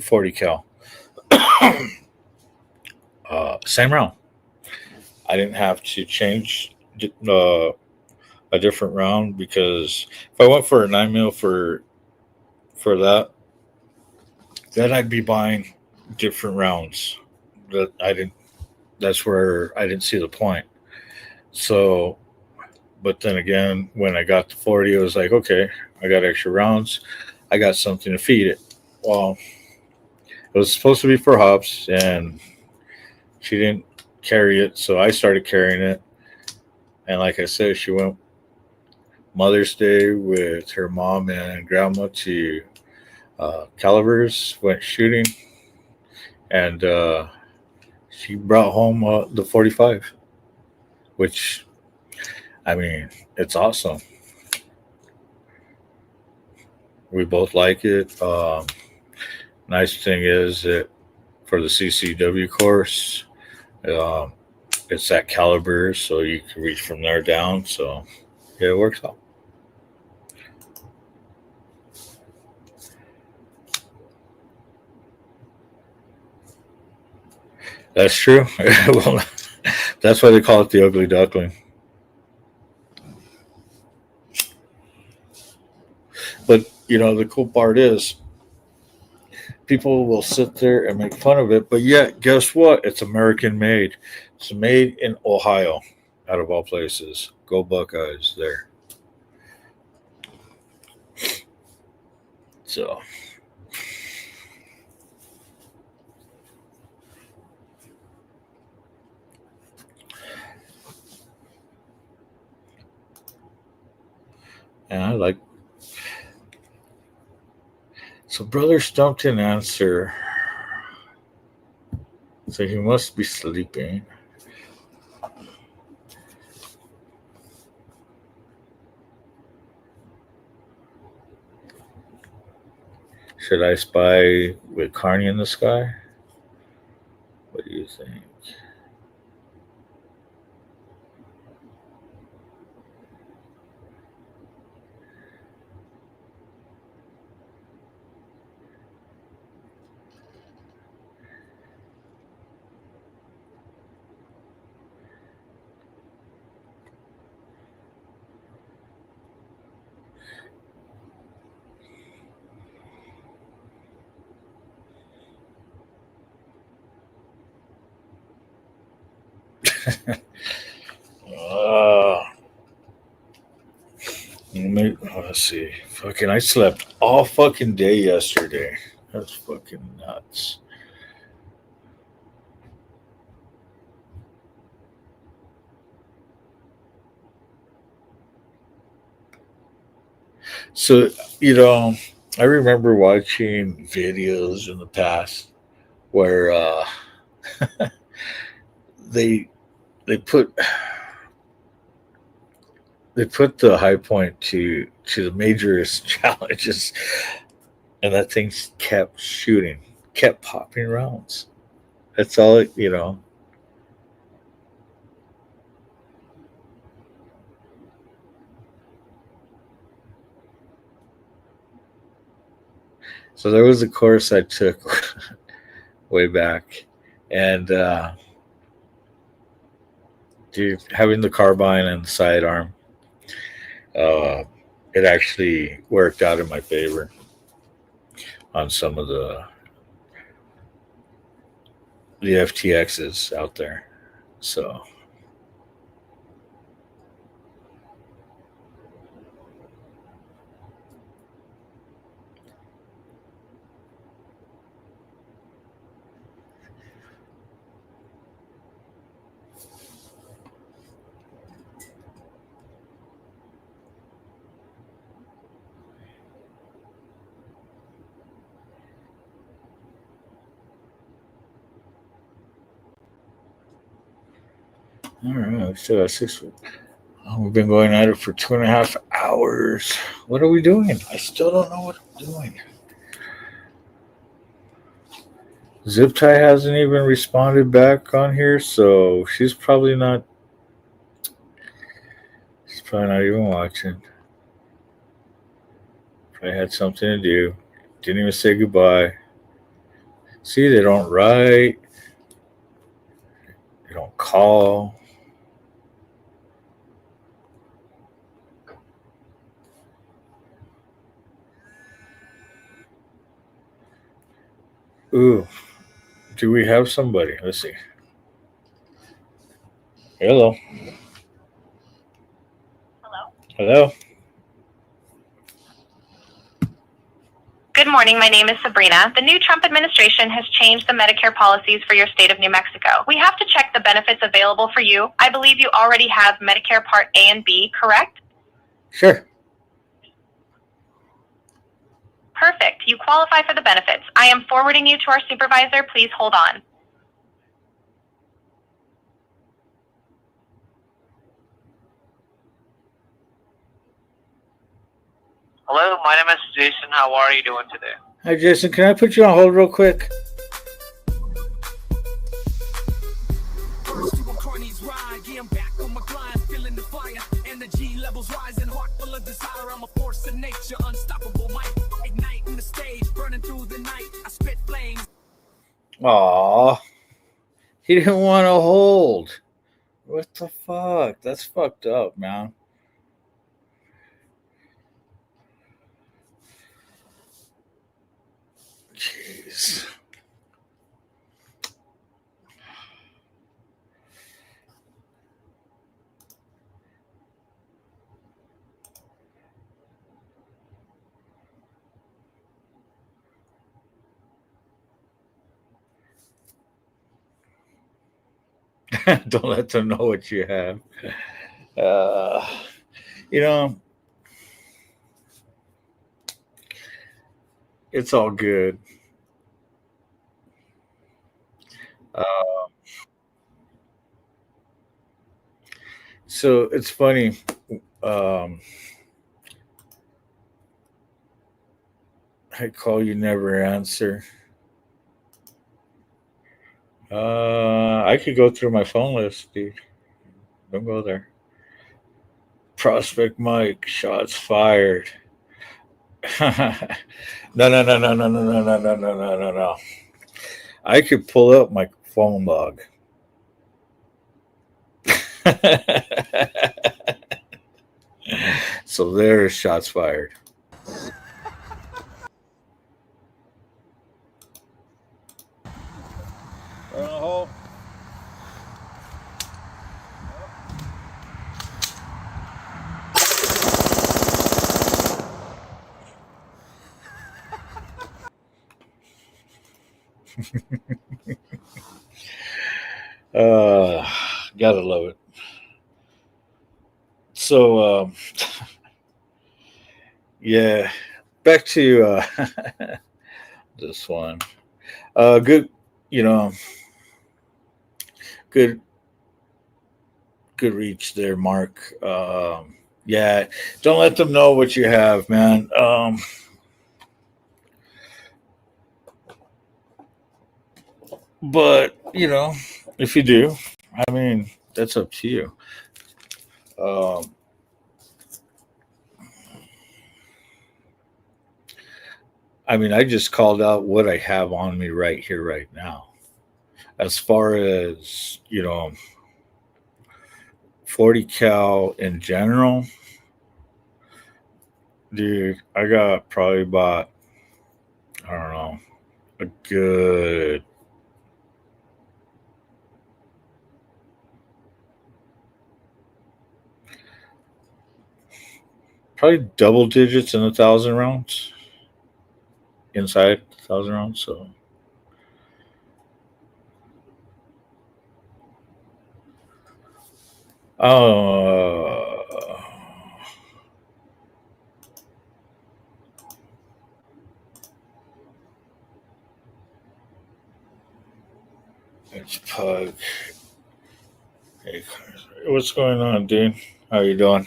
40 cal. Same round. I didn't have to change a different round because if I went for a 9 mil for that, then I'd be buying different rounds. That I didn't. That's where I didn't see the point. So, but then again, when I got the 40, I was like, okay, I got extra rounds. I got something to feed it. Well, it was supposed to be for Hops, and she didn't carry it, so I started carrying it. And like I said, she went Mother's Day with her mom and grandma to Calibers, went shooting, and she brought home the 45, which, I mean, it's awesome. We both like it. Nice thing is that for the CCW course, um, it's that caliber, so you can reach from there down. So yeah, it works out. That's true. Well, that's why they call it the ugly duckling. But the cool part is people will sit there and make fun of it, but yet guess what? It's American made. It's made in Ohio, out of all places. Go Buckeyes there. So and I like. So brother Stumped didn't answer. So he must be sleeping. Should I spy with Carney in the sky? What do you think? Let's see. Fucking, I slept all fucking day yesterday. That's fucking nuts. So, I remember watching videos in the past where they they put the high point to the majorest challenges, and that thing kept shooting, kept popping rounds. That's all it. So there was a course I took way back, and dude, having the carbine and the sidearm, uh, it actually worked out in my favor on some of the FTXs out there. So all right, we still got 6. Oh, we've been going at it for 2.5 hours. What are we doing? I still don't know what I'm doing. Zip Tie hasn't even responded back on here, so she's probably not. She's probably not even watching. Probably had something to do. Didn't even say goodbye. See, they don't write. They don't call. Ooh, do we have somebody? Let's see. Hello. Hello. Good morning. My name is Sabrina. The new Trump administration has changed the Medicare policies for your state of New Mexico. We have to check the benefits available for you. I believe you already have Medicare Part A and B, correct? Sure. Perfect. You qualify for the benefits. I am forwarding you to our supervisor. Please hold on. Hello, my name is Jason. How are you doing today? Hi, Jason. Can I put you on hold real quick? First, you on CARNY'S ride. Yeah, I'm back on my grind, feeling the fire. Energy levels rising, heart full of desire. I'm a force of nature, unstoppable might. Igniting the stage, burning through the night. I spit flames. Aw. He didn't want to hold. What the fuck? That's fucked up, man. Jeez. Don't let them know what you have. Uh, you know, it's all good. So it's funny. Um, I call you, never answer. I could go through my phone list, dude. Don't go there. Prospect Mike, shots fired. No, no, no, no, no, no, no, no, no, no, no, no, no. I could pull up my phone log. So there's shots fired. Gotta love it. So, yeah, back to this one. Good, you know, good, good reach there, Mark. Yeah, don't let them know what you have, man. But if you do, I mean, that's up to you. Um, I mean, I just called out what I have on me right here, right now. As far as 40 cal in general, dude, I got probably about, I don't know, a good probably double digits in 1,000 rounds inside 1,000 rounds. So, uh, it's Pug. Hey, what's going on, dude? How you doing?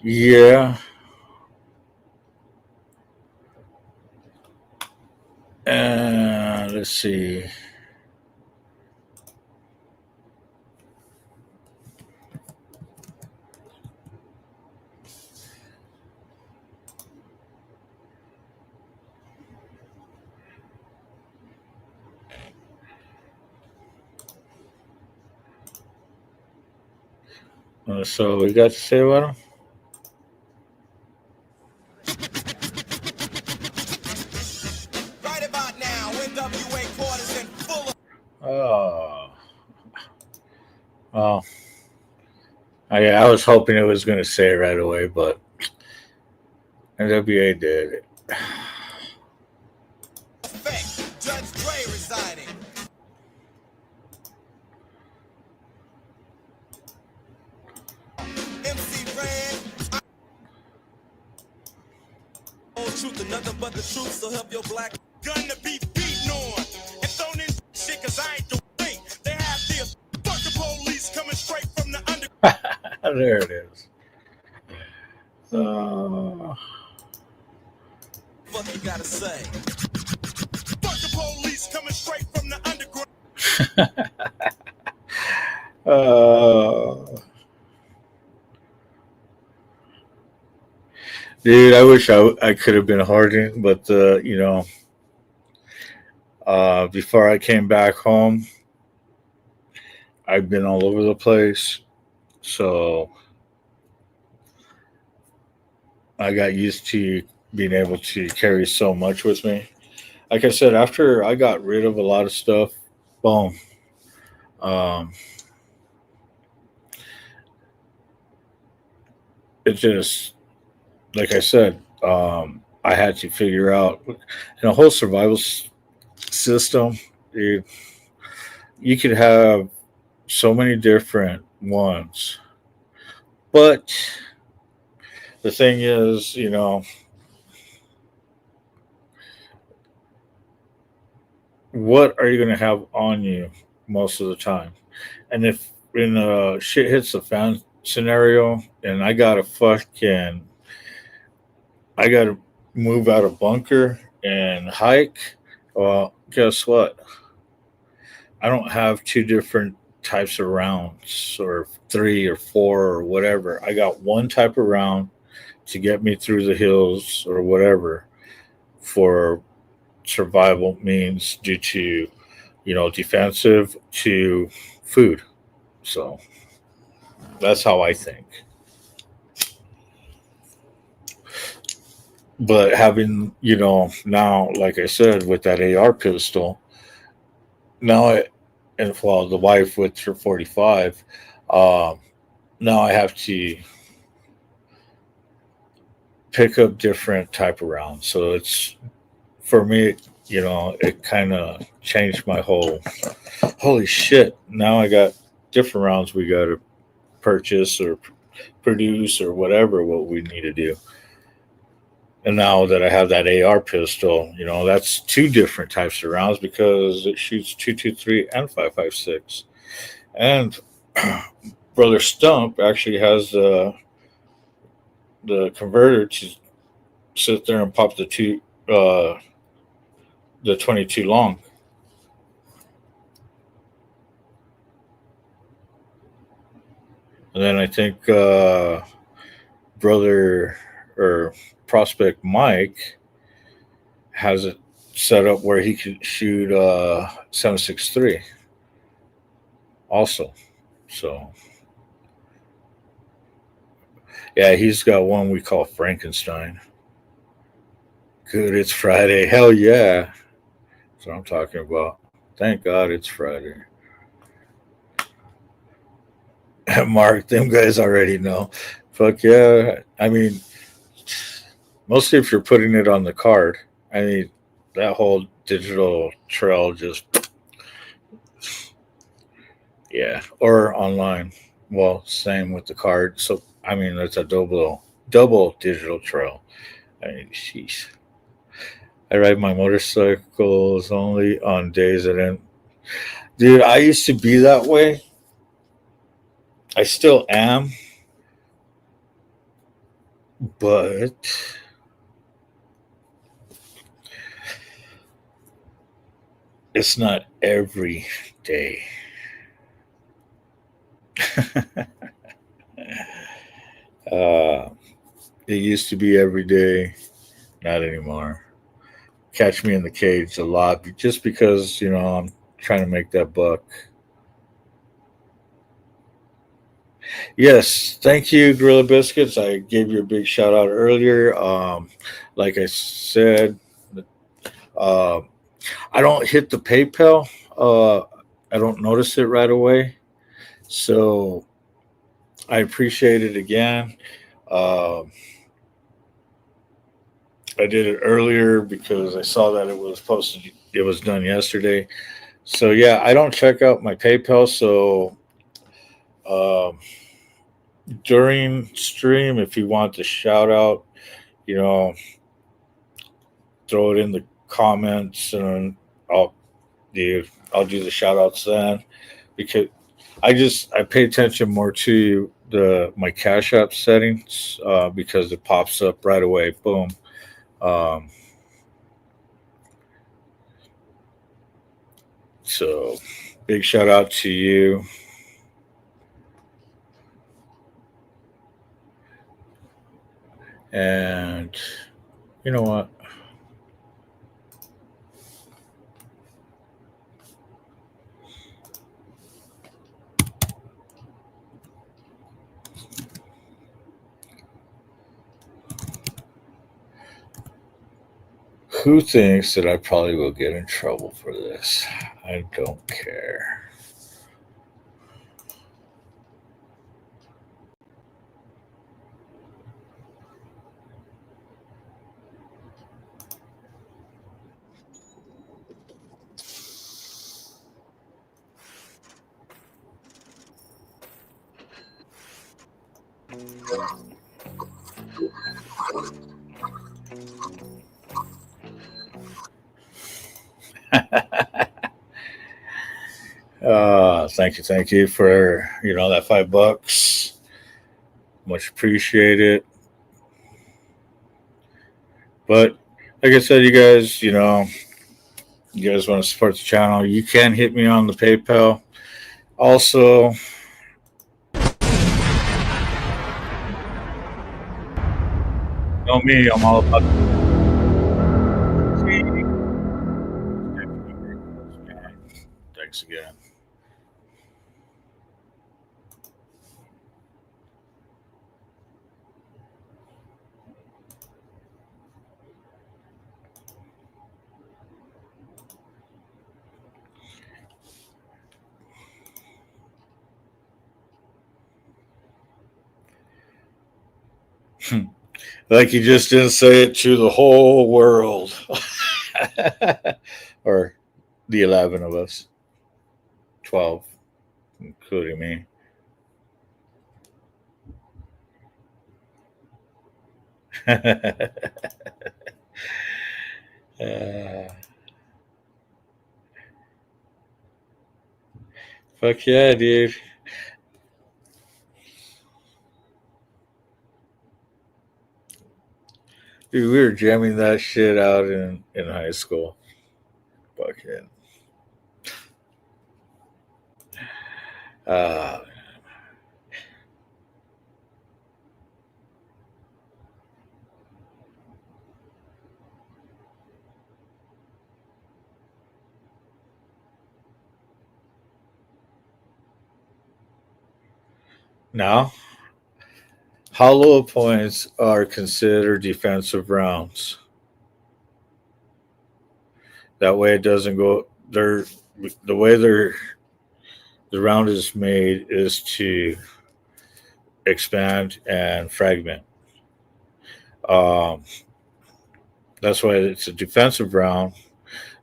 Yeah. Let's see. So we got to say about him. Right about now, NWA quarters in full. Oh, well, I was hoping it was going to say it right away, but NWA did it. Judge Dre resigning. MC Ran. Old truth and nothing but the truth, so help your black gun to be beaten on and thrown in shit, cause I ain't the way. They have the fucking police coming straight from the under. There it is. Uh, What you gotta say? Fuck the police coming straight from the underground. dude, I wish I could have been Harding, but before I came back home, I've been all over the place, so I got used to being able to carry so much with me. Like I said, after I got rid of a lot of stuff, boom. Um, it just, like I said, I had to figure out in a whole survival system. You could have so many different ones, but the thing is, what are you going to have on you most of the time? And if in a shit hits the fan scenario, and I got to move out of bunker and hike, well, guess what? I don't have two different types of rounds or three or four or whatever. I got one type of round to get me through the hills or whatever for survival means due to, defensive to food. So that's how I think. But having, now, like I said, with that AR pistol, now and well, the wife with her 45, now I have to pick up different type of rounds. So it's for me, it kind of changed my whole. Holy shit! Now I got different rounds we got to purchase or produce or whatever what we need to do. And now that I have that AR pistol, that's two different types of rounds because it shoots 223 and 5.56. And Brother Stump actually has the converter to sit there and pop the 22 long. And then I think brother or prospect Mike has it set up where he could shoot 7.63 also. So yeah, he's got one we call Frankenstein. Good, it's Friday. Hell yeah. That's what I'm talking about. Thank God it's Friday. Mark, them guys already know. Fuck yeah. I mean, mostly if you're putting it on the card. I mean, that whole digital trail just, yeah, or online. Well, same with the card. So, I mean, it's a double digital trail. I mean, sheesh. I ride my motorcycles only on days that end. Dude, I used to be that way. I still am, but it's not every day. uh, it used to be every day, not anymore. Catch me in the cage a lot just because, I'm trying to make that buck. Yes, thank you, Gorilla Biscuits. I gave you a big shout out earlier. Like I said, uh, I don't hit the PayPal. I don't notice it right away. So I appreciate it again. Um I did it earlier because I saw that it was posted. It was done yesterday. So yeah, I don't check out my PayPal. So um, during stream, if you want to shout out, you know, throw it in the comments, and I'll I'll do the shout outs then, because I pay attention more to my Cash App settings because it pops up right away. Boom. Um, so big shout out to you. And you know what? Who thinks that I probably will get in trouble for this? I don't care. Thank you for that $5. Much appreciated. But like I said, you guys want to support the channel, you can hit me on the PayPal. Also, know me, I'm all about. Thanks again. Like you just didn't say it to the whole world. Or the 11 of us. 12, including me. Fuck yeah, dude. Dude, we were jamming that shit out in high school. Fucking. Uh, now, hollow points are considered defensive rounds. That way it doesn't go. The way the round is made is to expand and fragment. Um, that's why it's a defensive round.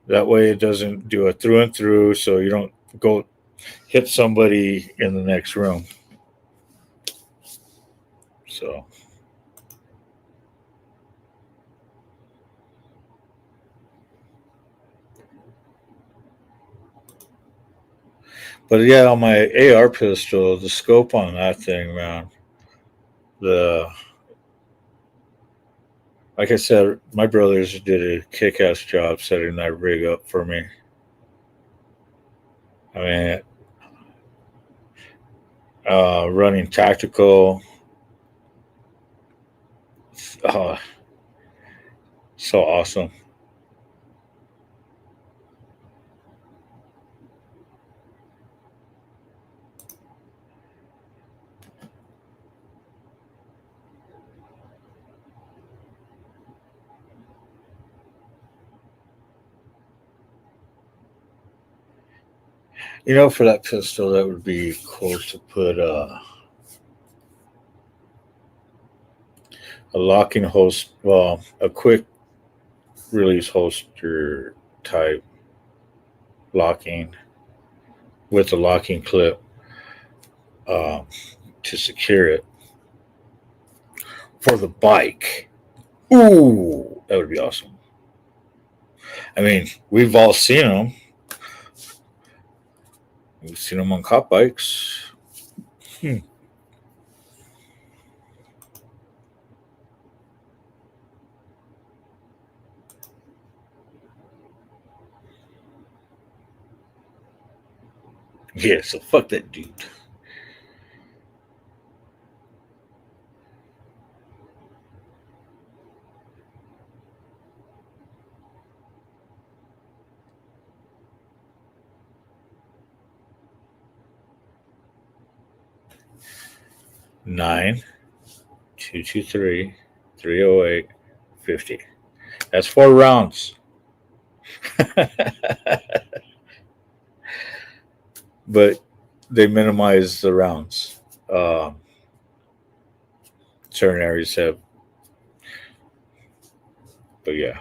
That way it doesn't do a through and through, so you don't go hit somebody in the next room. So. But yeah, on my AR pistol, the scope on that thing, man, like I said, my brothers did a kick-ass job setting that rig up for me. I mean, running tactical, oh, so awesome. You know, for that pistol, that would be cool to put a locking holster, well, a quick release holster type locking with a locking clip to secure it for the bike. Ooh, that would be awesome. I mean, we've all seen them. We've seen them on cop bikes. Yeah, so fuck that dude. Nine 223 308 50. That's 4 rounds. But they minimize the rounds. Certain areas have, but yeah.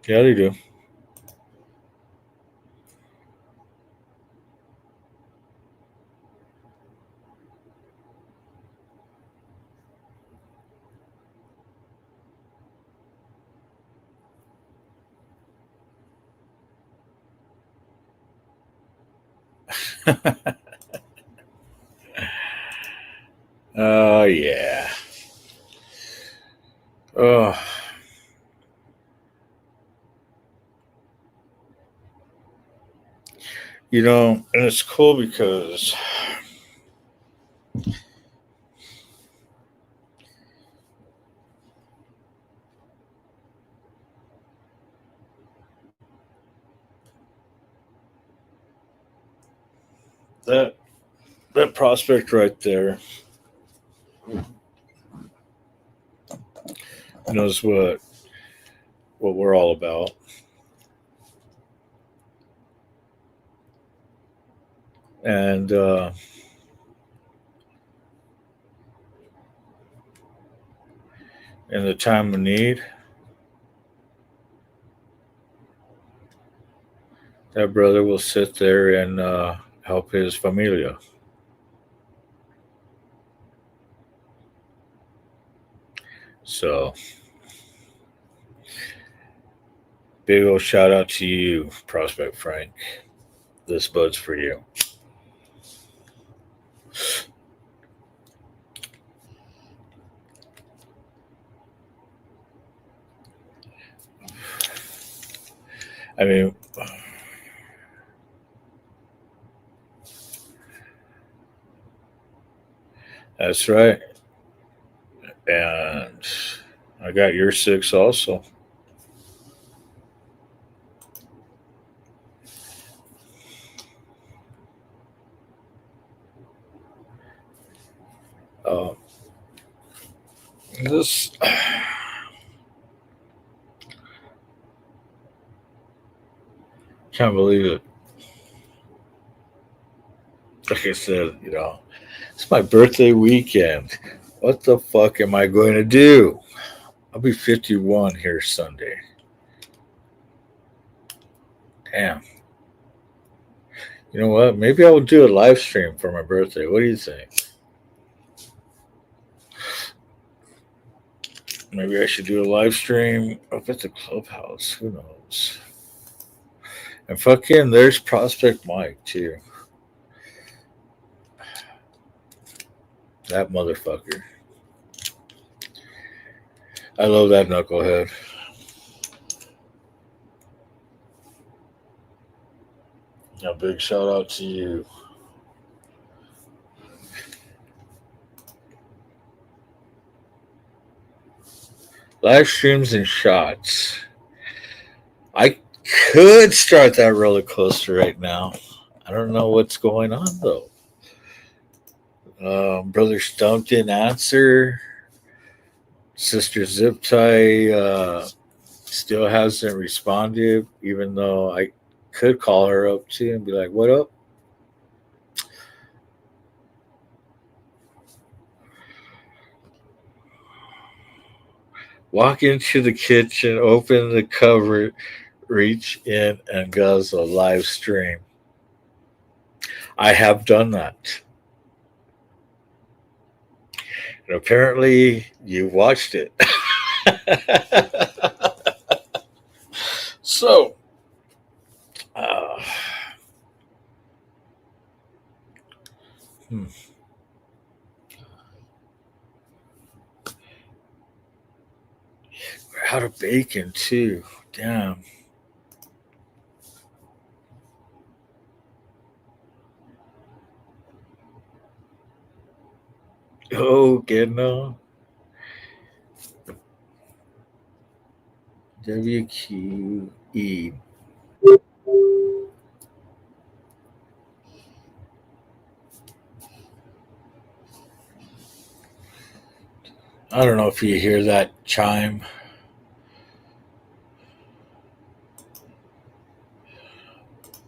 Yeah, they do. Oh, yeah. Oh. You know, and it's cool because that prospect right there knows what we're all about. And in the time of need, that brother will sit there and help his familia. So, big old shout out to you, Prospect Frank. This bud's for you. I mean, that's right. And I got your 6 also. This can't believe it. Like I said, it's my birthday weekend. What the fuck am I going to do? I'll be 51 here Sunday. Damn. You know what? Maybe I will do a live stream for my birthday. What do you think? Maybe I should do a live stream up at the clubhouse. Who knows? And fucking, there's Prospect Mike, too. That motherfucker. I love that knucklehead. A big shout out to you. Live streams and shots. I could start that roller coaster right now. I don't know what's going on though. Brother Stump didn't answer. Sister Zip Tie still hasn't responded, even though I could call her up too and be like, "What up?" Walk into the kitchen, open the cupboard, reach in and guzzle live stream. I have done that. And apparently you watched it. So, we're out of bacon too. Damn. Oh, getting on. WQE. I don't know if you hear that chime.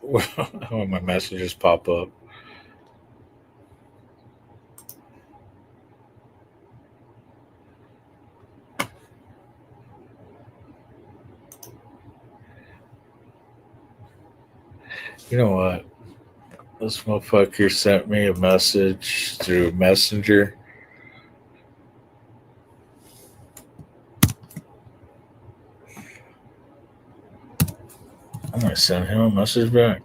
When my messages pop up. You know what? This motherfucker sent me a message through Messenger. I'm going to send him a message back.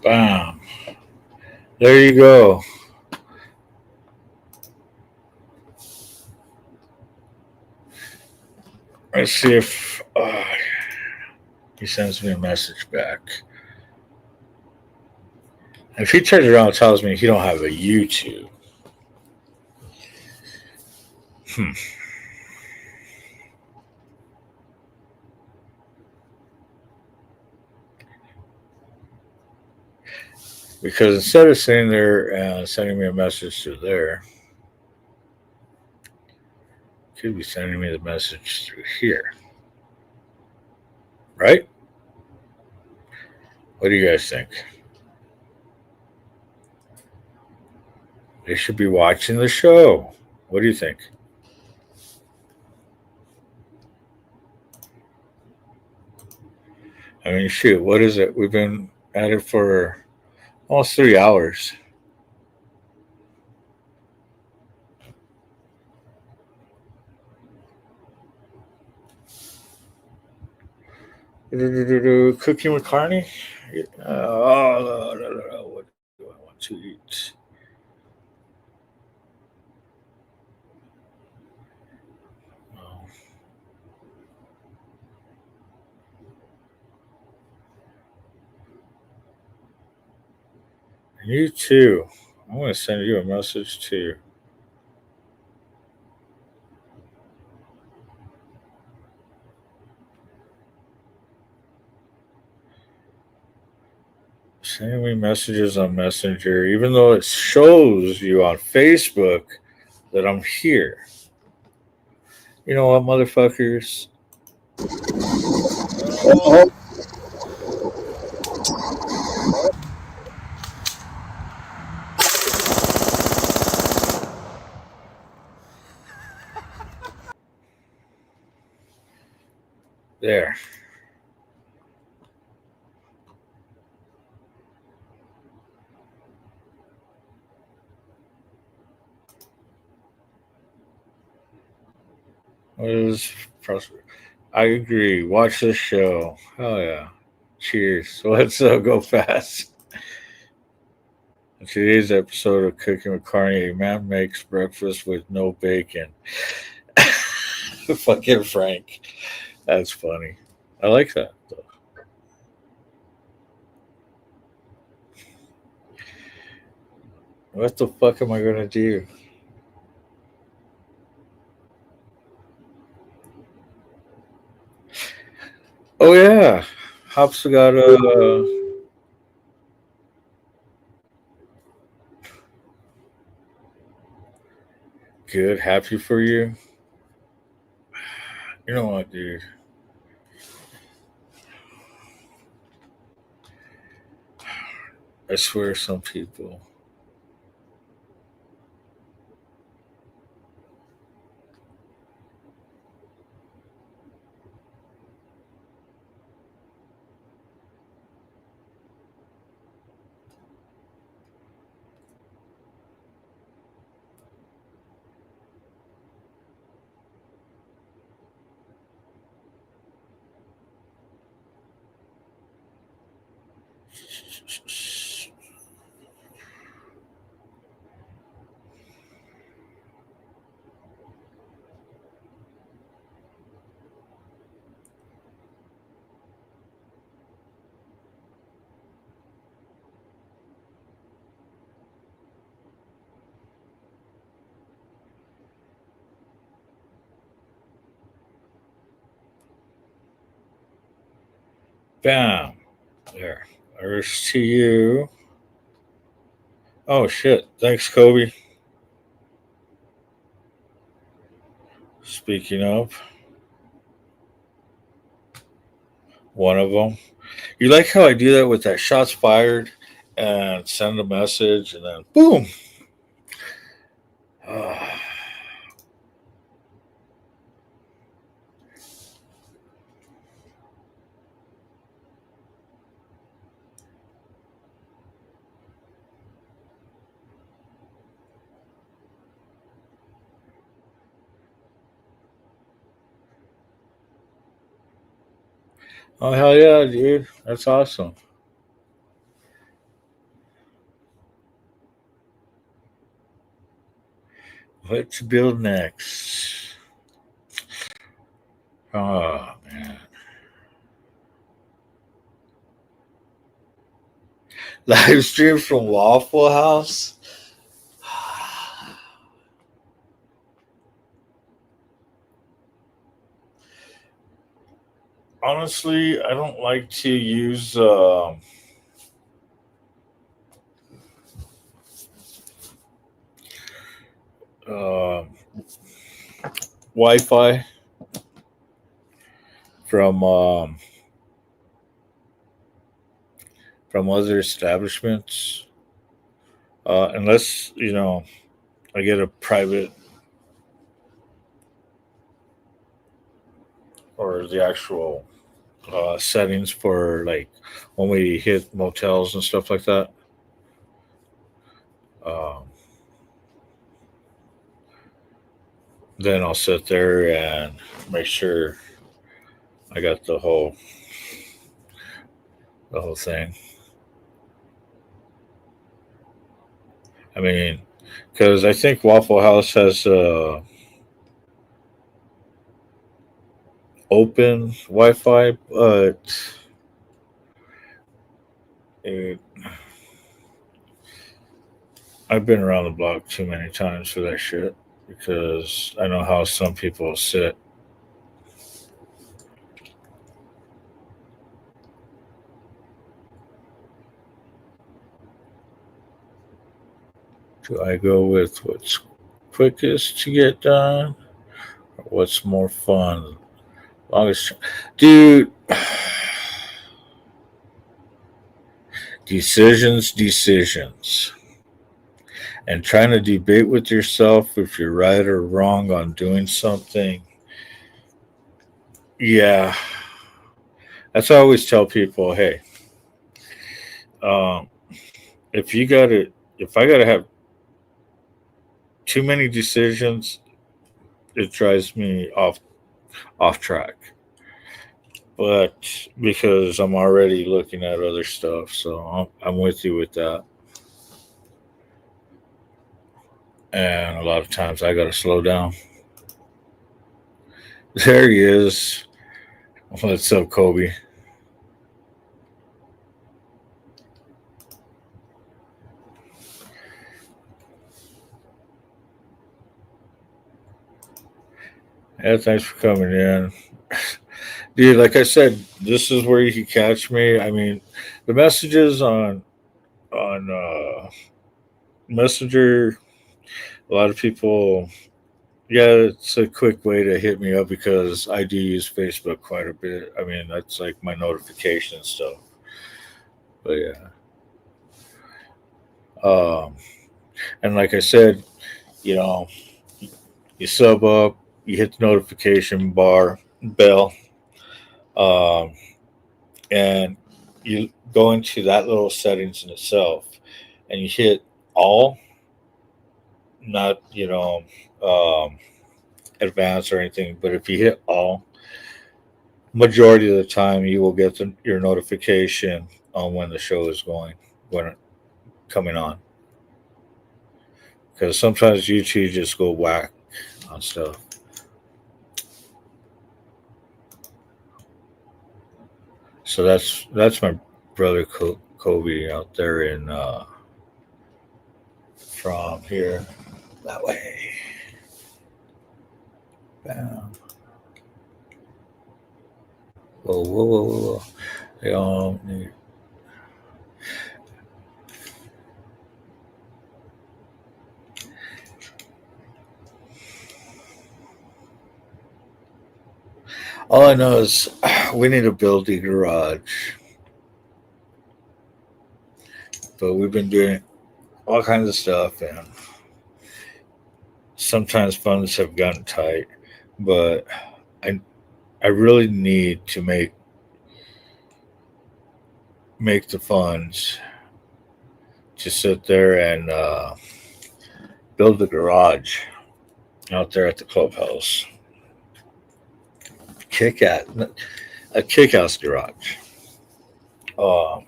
Bam. There you go. Let's see if he sends me a message back. If he turns around and tells me he don't have a YouTube, Because instead of sitting there and sending me a message through there, could be sending me the message through here, right? What do you guys think? They should be watching the show. What do you think? I mean, shoot, what is it? We've been at it for almost 3 hours. Cooking with Carney? What do I want to eat? Oh. You too. I'm going to send you a message too. Sending me messages on Messenger, even though it shows you on Facebook that I'm here. You know what, motherfuckers? There. I agree. Watch this show. Hell yeah. Cheers. Let's go fast. In today's episode of Cooking with Carney, a man makes breakfast with no bacon. Fucking Frank. That's funny. I like that, though. What the fuck am I going to do? Oh, yeah. Hops got a. Good. Happy for you. You know what, dude? I swear some people. Bam. There. There's to you. Oh, shit. Thanks, Kobe. Speaking of, one of them. You like how I do that with that shots fired and send a message and then boom. Oh, hell yeah, dude. That's awesome. What to build next? Oh, man. Live stream from Waffle House? Honestly, I don't like to use Wi-Fi from other establishments, unless I get a private or the actual settings for like when we hit motels and stuff like that. Um, then I'll sit there and make sure I got the whole thing. I mean, because I think Waffle House has open Wi-Fi, but it, I've been around the block too many times for that shit because I know how some people sit. Do I go with what's quickest to get done or what's more fun? Longest, dude. Decisions. And trying to debate with yourself if you're right or wrong on doing something. Yeah. That's why I always tell people, hey, um, if I gotta have too many decisions, it drives me off track. But because I'm already looking at other stuff, so I'm with you with that. And a lot of times I gotta slow down. There he is. What's up, Kobe? Yeah, thanks for coming in. Dude, like I said, this is where you can catch me. I mean, the messages on Messenger, a lot of people, yeah, it's a quick way to hit me up because I do use Facebook quite a bit. I mean, that's like my notification stuff. But yeah. And like I said, you know, you sub up, you hit the notification bell, um, and you go into that little settings in itself, and you hit all, not advanced or anything, but if you hit all, majority of the time you will get your notification on when the show is when it coming on. Because sometimes YouTube just go whack on stuff. So that's my brother Kobe out there in from here that way. Bam. Whoa, whoa, whoa, whoa, whoa. They all need. All I know is we need to build a garage, but we've been doing all kinds of stuff, and sometimes funds have gotten tight. But I I really need to make the funds to sit there and build the garage out there at the clubhouse. Kick at a kick-ass garage, uh,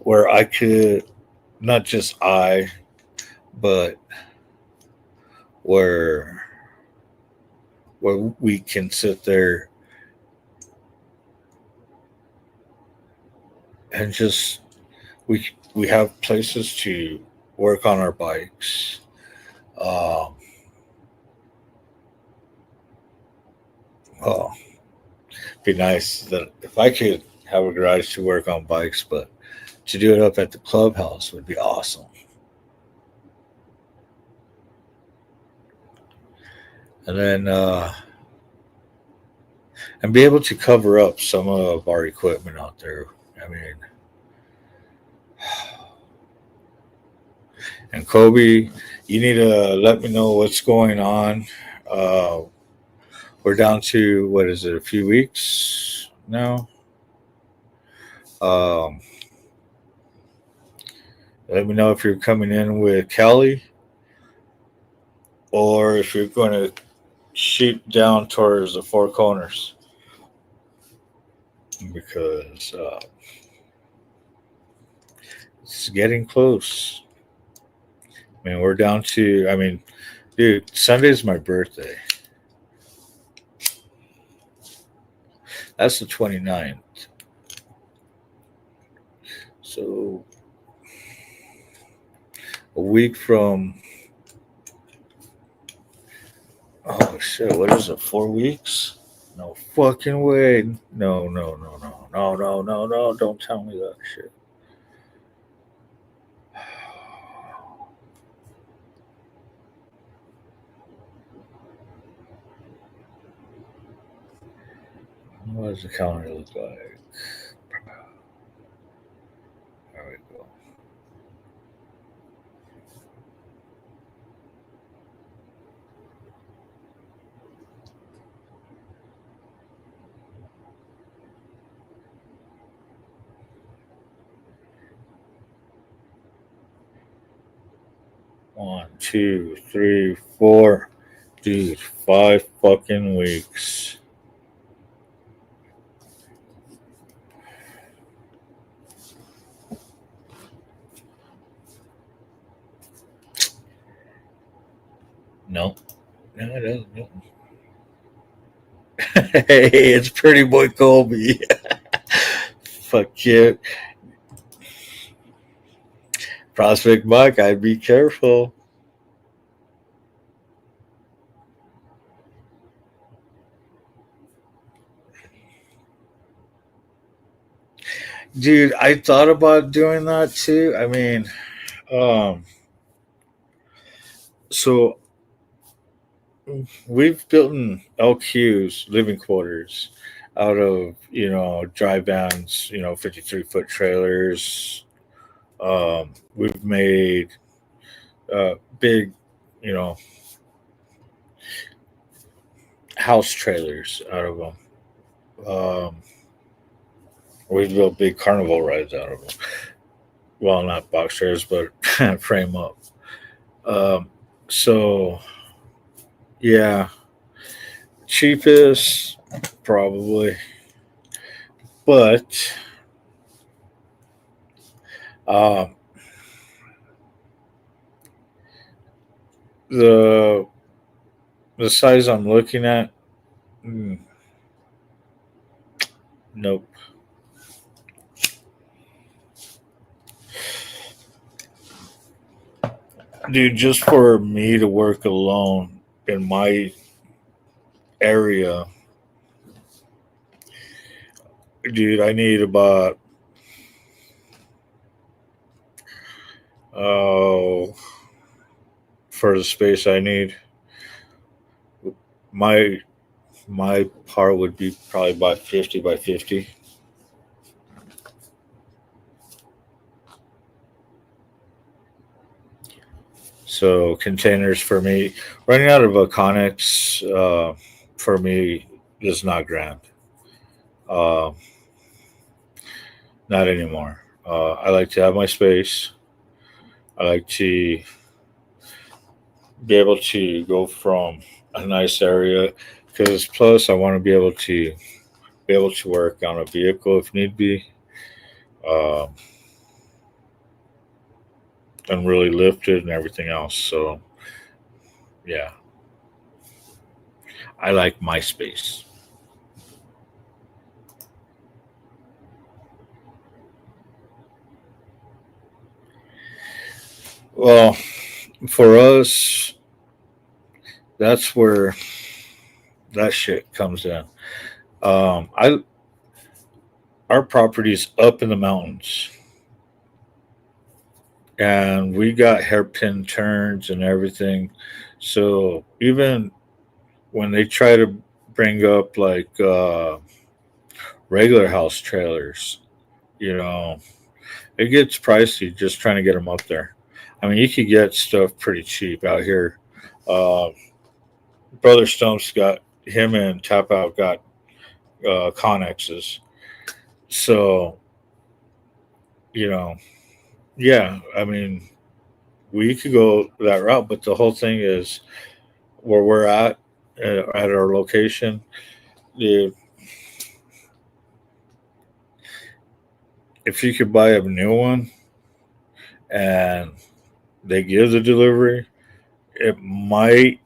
where I could not just but where we can sit there and just we have places to work on our bikes. Um, oh, be nice that if I could have a garage to work on bikes, but to do it up at the clubhouse would be awesome. and then and be able to cover up some of our equipment out there. I mean, and Kobe, you need to let me know what's going on. Uh, we're down to what is it? A few weeks now. Um, let me know if you're coming in with Kelly or if you're going to shoot down towards the Four Corners because it's getting close. I mean, we're down to, I mean, dude, Sunday's my birthday. That's the 29th. So a week from, oh shit, what is it, 4 weeks? No fucking way. No, no, no, no, no, no, no, no. Don't tell me that shit. What does the calendar look like? There we go. One, 2, 3, 4. Dude, 5 fucking weeks. No. No, it doesn't. No. Hey, it's Pretty Boy Colby. Fuck you. Prospect Mike, I'd be careful. Dude, I thought about doing that too. I mean, um, so we've built in LQ's living quarters out of, dry vans, 53-foot trailers. We've made big, you know, house trailers out of them. We've built big carnival rides out of them. Well, not box trailers, but frame up. So, yeah, cheapest probably, but um, the size I'm looking at, nope. Dude, just for me to work alone in my area, dude, I need about for the space I need. My part would be probably about 50 by 50. So containers for me, running out of Iconics for me is not grand. Uh, not anymore. I like to have my space. I like to be able to go from a nice area because plus I want to be able to work on a vehicle if need be, and really lift it and everything else. So yeah, I like my space. Well, for us, that's where that shit comes in. Our property's up in the mountains, and we got hairpin turns and everything. So even when they try to bring up like regular house trailers, you know, it gets pricey just trying to get them up there. I mean, you could get stuff pretty cheap out here. Uh, Brother Stump's got him and Tap Out got CONN'X's. So, you know, yeah, I mean, we could go that route, but the whole thing is where we're at our location. The, if you could buy a new one and they give the delivery, it might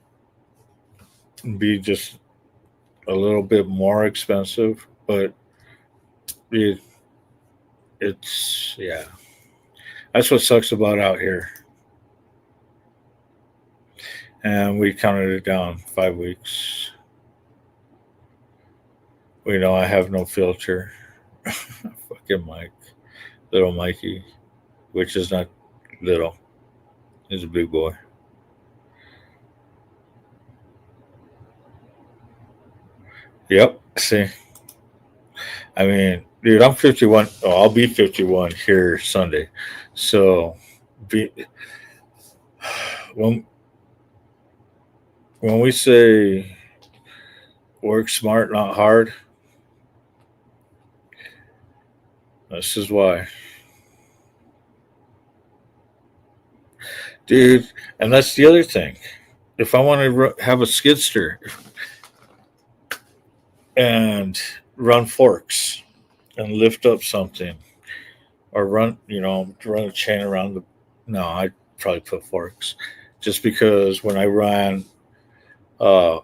be just a little bit more expensive, but it, it's yeah. That's what sucks about out here. And we counted it down 5 weeks. We know I have no filter. Fucking Mike, little Mikey, which is not little. He's a big boy. Yep. See, I mean, dude, I'm 51. Oh, I'll be 51 here Sunday. So, be, when when we say work smart, not hard, this is why, dude. And that's the other thing. If I want to have a skidster and run forks and lift up something, or run, run a chain around the. No, I'd probably put forks, just because when I ran uh,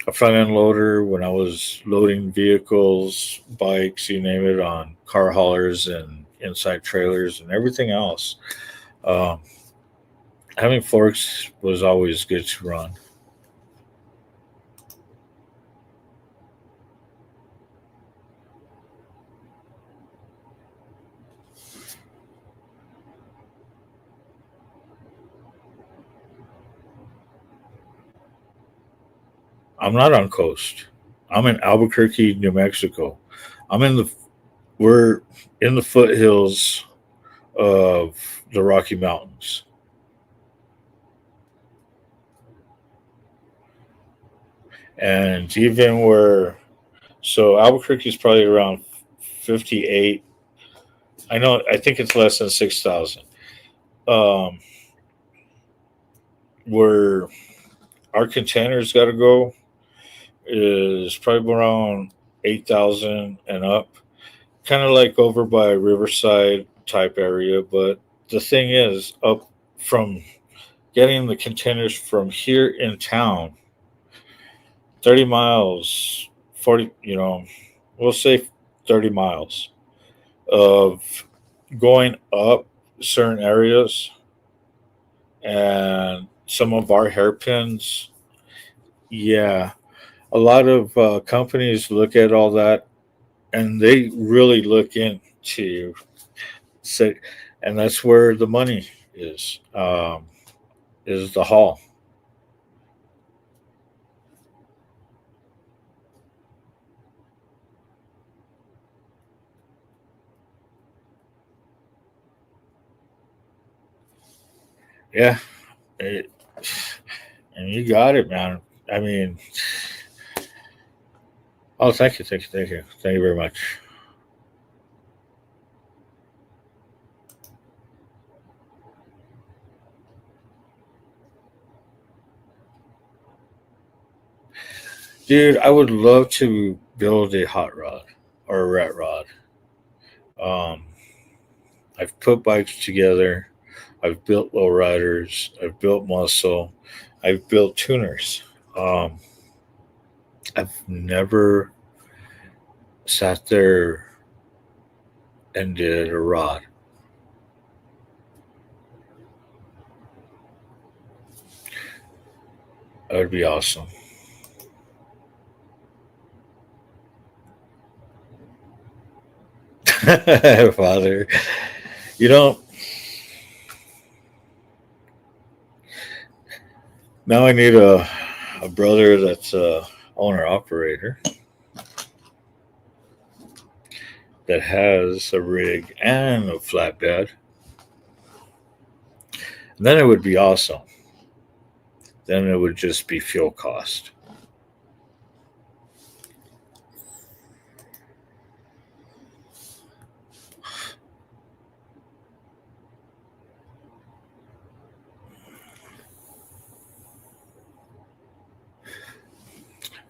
a front end loader, when I was loading vehicles, bikes, you name it, on car haulers and inside trailers and everything else, um, having forks was always good to run. I'm not on coast. I'm in Albuquerque, New Mexico. I'm in the we're in the foothills of the Rocky Mountains. And even where so Albuquerque is probably around 58. I think it's less than 6,000. Um where our containers got to go is probably around 8,000 and up, kind of like over by Riverside type area. But the thing is, up from getting the containers from here in town, 30 miles, 40, we'll say 30 miles of going up certain areas and some of our hairpins. Yeah, a lot of companies look at all that and they really look into say, and that's where the money is the haul. Yeah, it, and you got it, man. I mean, oh, thank you, thank you, thank you, thank you very much. Dude, I would love to build a hot rod or a rat rod. Um, I've put bikes together. I've built lowriders. I've built muscle. I've built tuners. Um, I've never sat there and did a rod. That would be awesome. Father, you know, now I need a brother that's a owner operator that has a rig and a flatbed, then it would be awesome. Then it would just be fuel cost.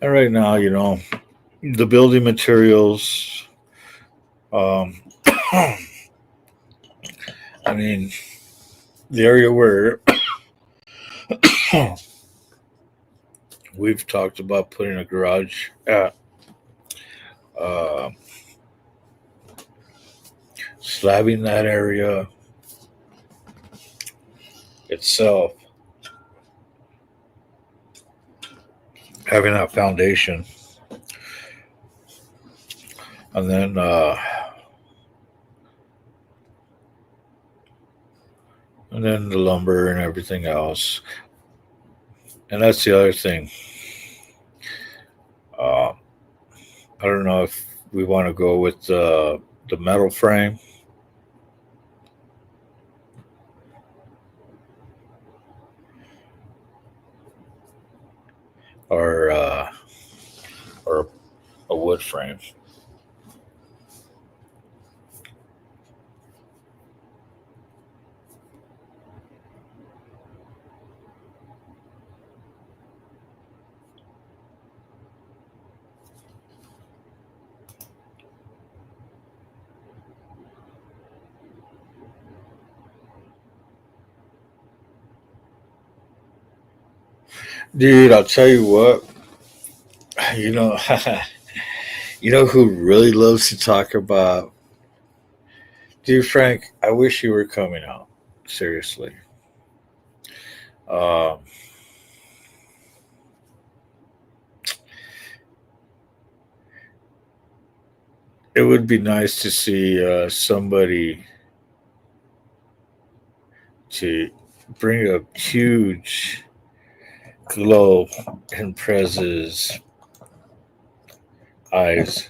And right now, the building materials, I mean, the area where we've talked about putting a garage at, slabbing that area itself, having that foundation, and then the lumber and everything else. And that's the other thing. I don't know if we want to go with the metal frame or a wood frame. Dude, I'll tell you what. You know, you know who really loves to talk about. Dude, Frank, I wish you were coming out. Seriously. Um, it would be nice to see somebody to bring a huge glow in Prez's eyes.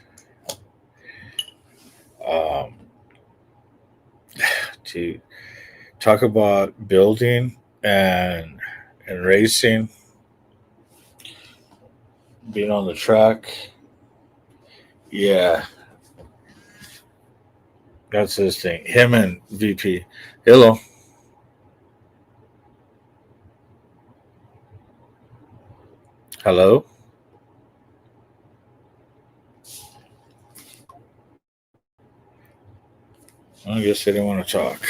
Um, to talk about building and racing, being on the track. Yeah, that's his thing. Him and VP. Hello. Hello. I guess they didn't want to talk.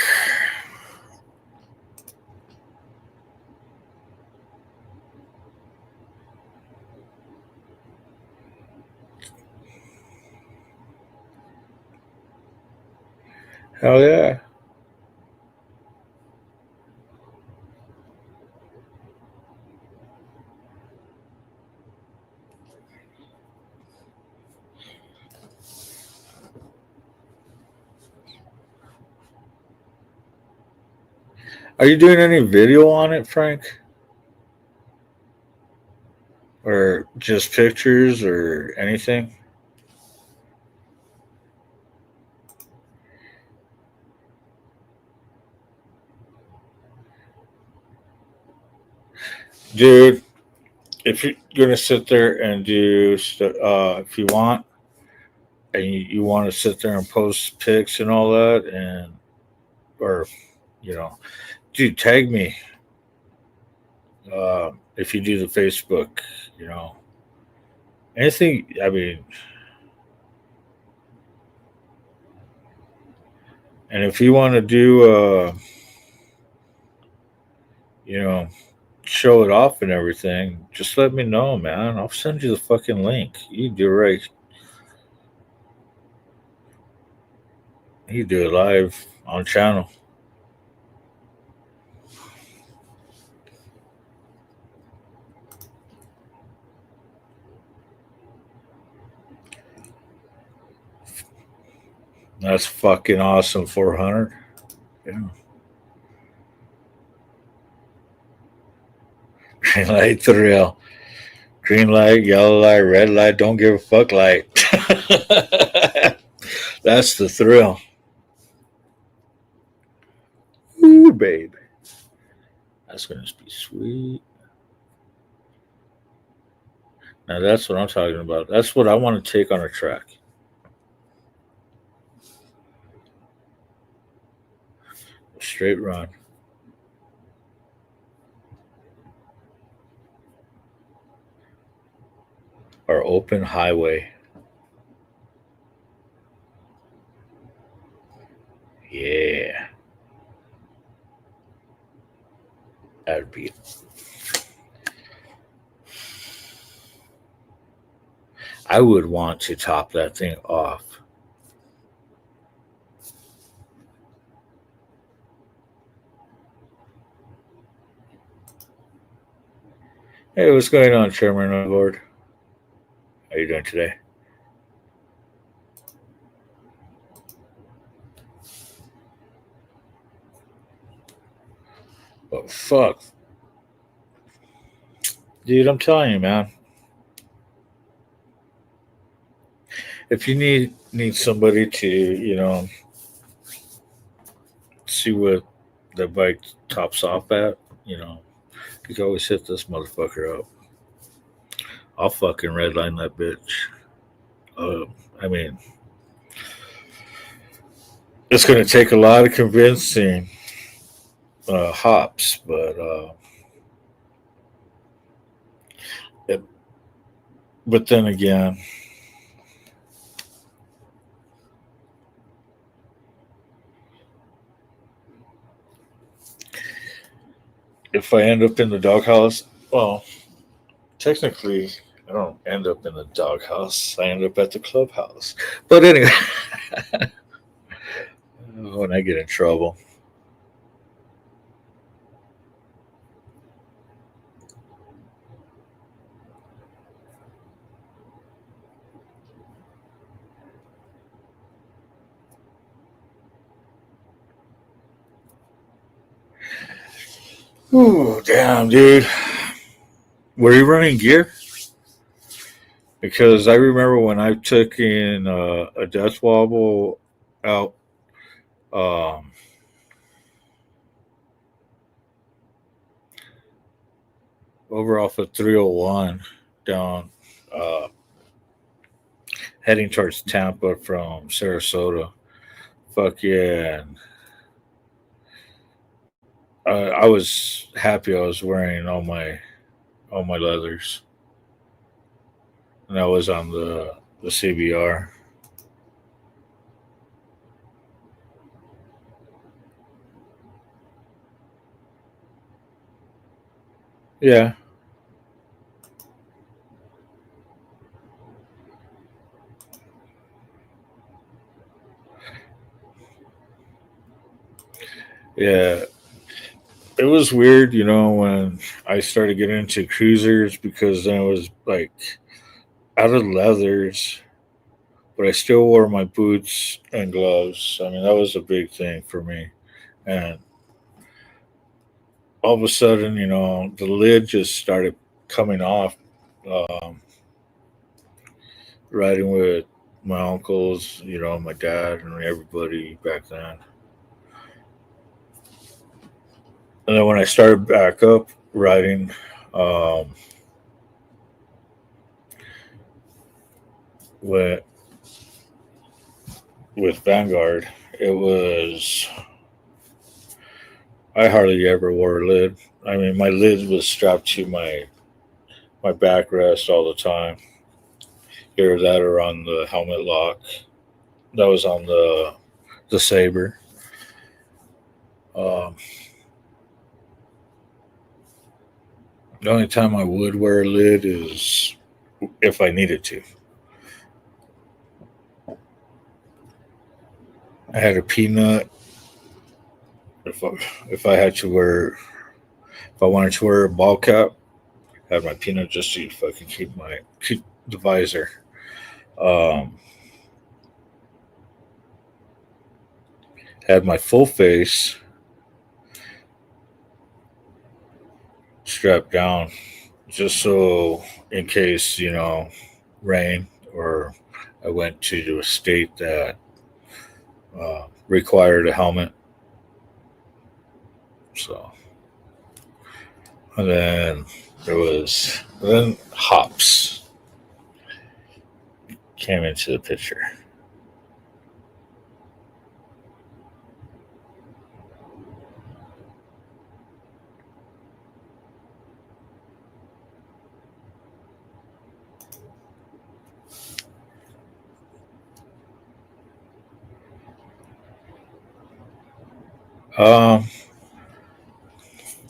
Hell yeah. Are you doing any video on it, Frank? Or just pictures or anything? Dude, if you're going to sit there and do, if you want, and you want to sit there and post pics and all that, and, or, you know, dude, tag me. If you do the Facebook, you know, anything, I mean, and if you want to do, you know, show it off and everything, just let me know, man. I'll send you the fucking link. You do it right. You do it live on channel. That's fucking awesome. 400. Yeah. Like the real. Green light, yellow light, red light, don't give a fuck light. That's the thrill. Ooh, babe. That's going to be sweet. Now that's what I'm talking about. That's what I want to take on a track. A straight run. Or open highway. Yeah. That'd be it. I would want to top that thing off. Hey, what's going on, Chairman on board? How you doing today? Oh, fuck. Dude, I'm telling you, man. If you need somebody to, see what the bike tops off at, you can always hit this motherfucker up. I'll fucking redline that bitch. I mean, it's going to take a lot of convincing hops, but then again, if I end up in the doghouse, well, technically, I don't end up in the doghouse. I end up at the clubhouse. But anyway, when I get in trouble. Ooh, damn, dude. Were you running gear? Because I remember when I took in a death wobble out over off of 301 down heading towards Tampa from Sarasota. Fuck yeah. And I was happy I was wearing all my leathers. And I was on the CBR. Yeah. Yeah. It was weird, when I started getting into cruisers because then it was like out of leathers, but I still wore my boots and gloves. I mean, that was a big thing for me. And all of a sudden, the lid just started coming off. Um, riding with my uncles, my dad, and everybody back then. And then when I started back up riding, um, with Vanguard, it was I hardly ever wore a lid. I mean, my lid was strapped to my backrest all the time. Either that or on the helmet lock. That was on the Saber. Um, the only time I would wear a lid is if I needed to. I had a peanut. If I had to wear, if I wanted to wear a ball cap, I had my peanut just to fucking keep the visor. Had my full face strapped down just so in case, rain, or I went to a state that required a helmet. So, and then then hops came into the picture. Um,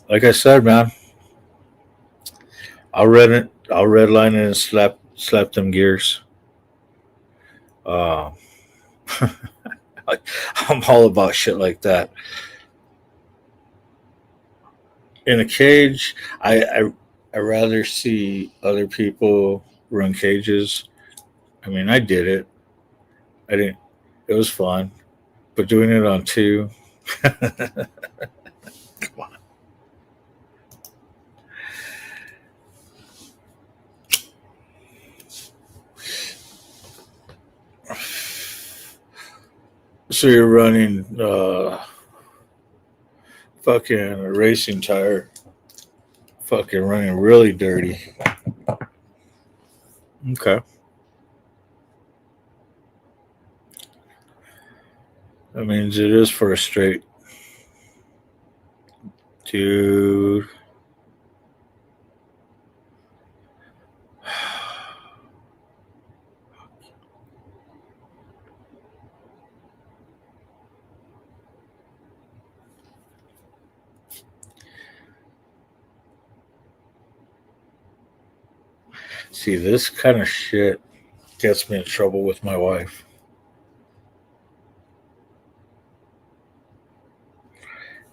like I said, man, I'll redline it and slap them gears. Uh, I'm all about shit like that. In a cage, I rather see other people run cages. I mean, I did it. I didn't. It was fun, but doing it on two. So you're running fucking a racing tire, fucking running really dirty. Okay. That means it is for a straight. Dude. See, this kind of shit gets me in trouble with my wife.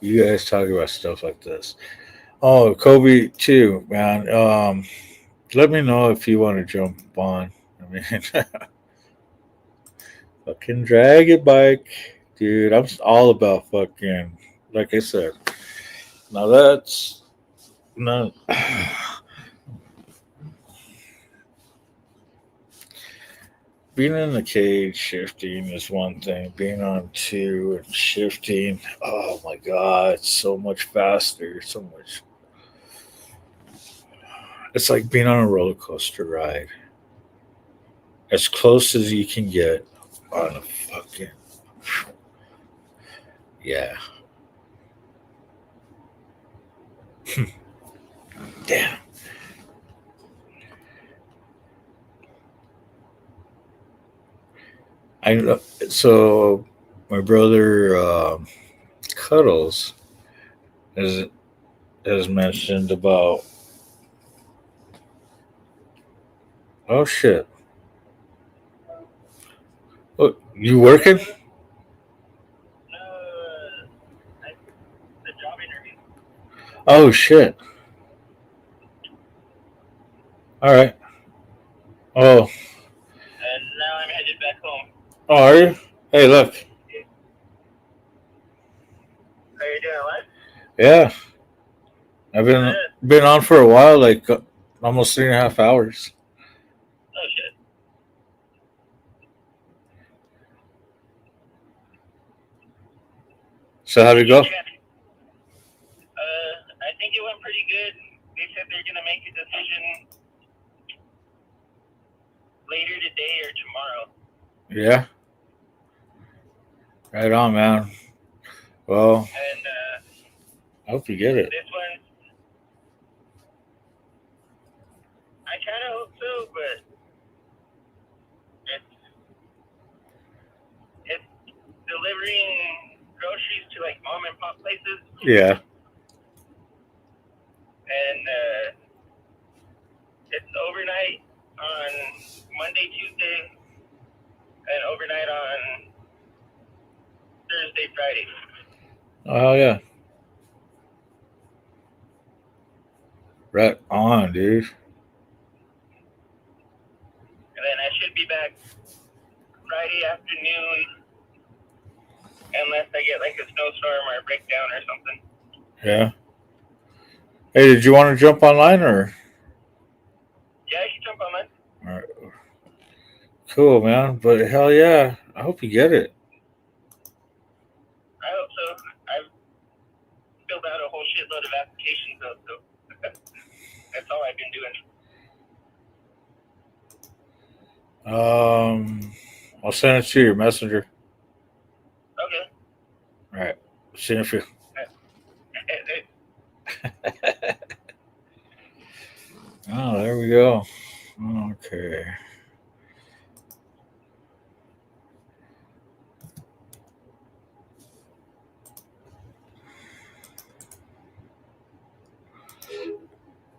You guys talk about stuff like this. Oh, Kobe too, man. Let me know if you want to jump on. I mean, fucking drag it bike, dude. I'm all about fucking. Like I said, now that's not. Being in the cage shifting is one thing. Being on two and shifting, oh my god, it's so much faster. So much. It's like being on a roller coaster ride. As close as you can get on a fucking. Yeah. Damn. I know. So my brother Cuddles has mentioned about. Oh shit! Oh, you working? Oh shit! All right. Oh. And now I'm headed back home. Oh, are you? Hey, look. How you doing? What? Yeah, I've been on for a while, like almost 3.5 hours. Oh shit! So how'd it go? I think it went pretty good. They said they're gonna make a decision later today or tomorrow. Yeah. Right on, man. Well, and I hope you get it. This one, I kind of hope so, but it's delivering groceries to like mom and pop places. Yeah. And it's overnight on Monday, Tuesday, and overnight on Thursday, Friday. Oh yeah. Right on, dude. And then I should be back Friday afternoon, unless I get like a snowstorm or a breakdown or something. Yeah. Hey, did you want to jump online or? Cool, man. But hell yeah, I hope you get it. I hope so. I've filled out a whole shitload of applications, though, so that's all I've been doing. I'll send it to your messenger. Okay. All right. See you in a few. Oh, there we go. Okay.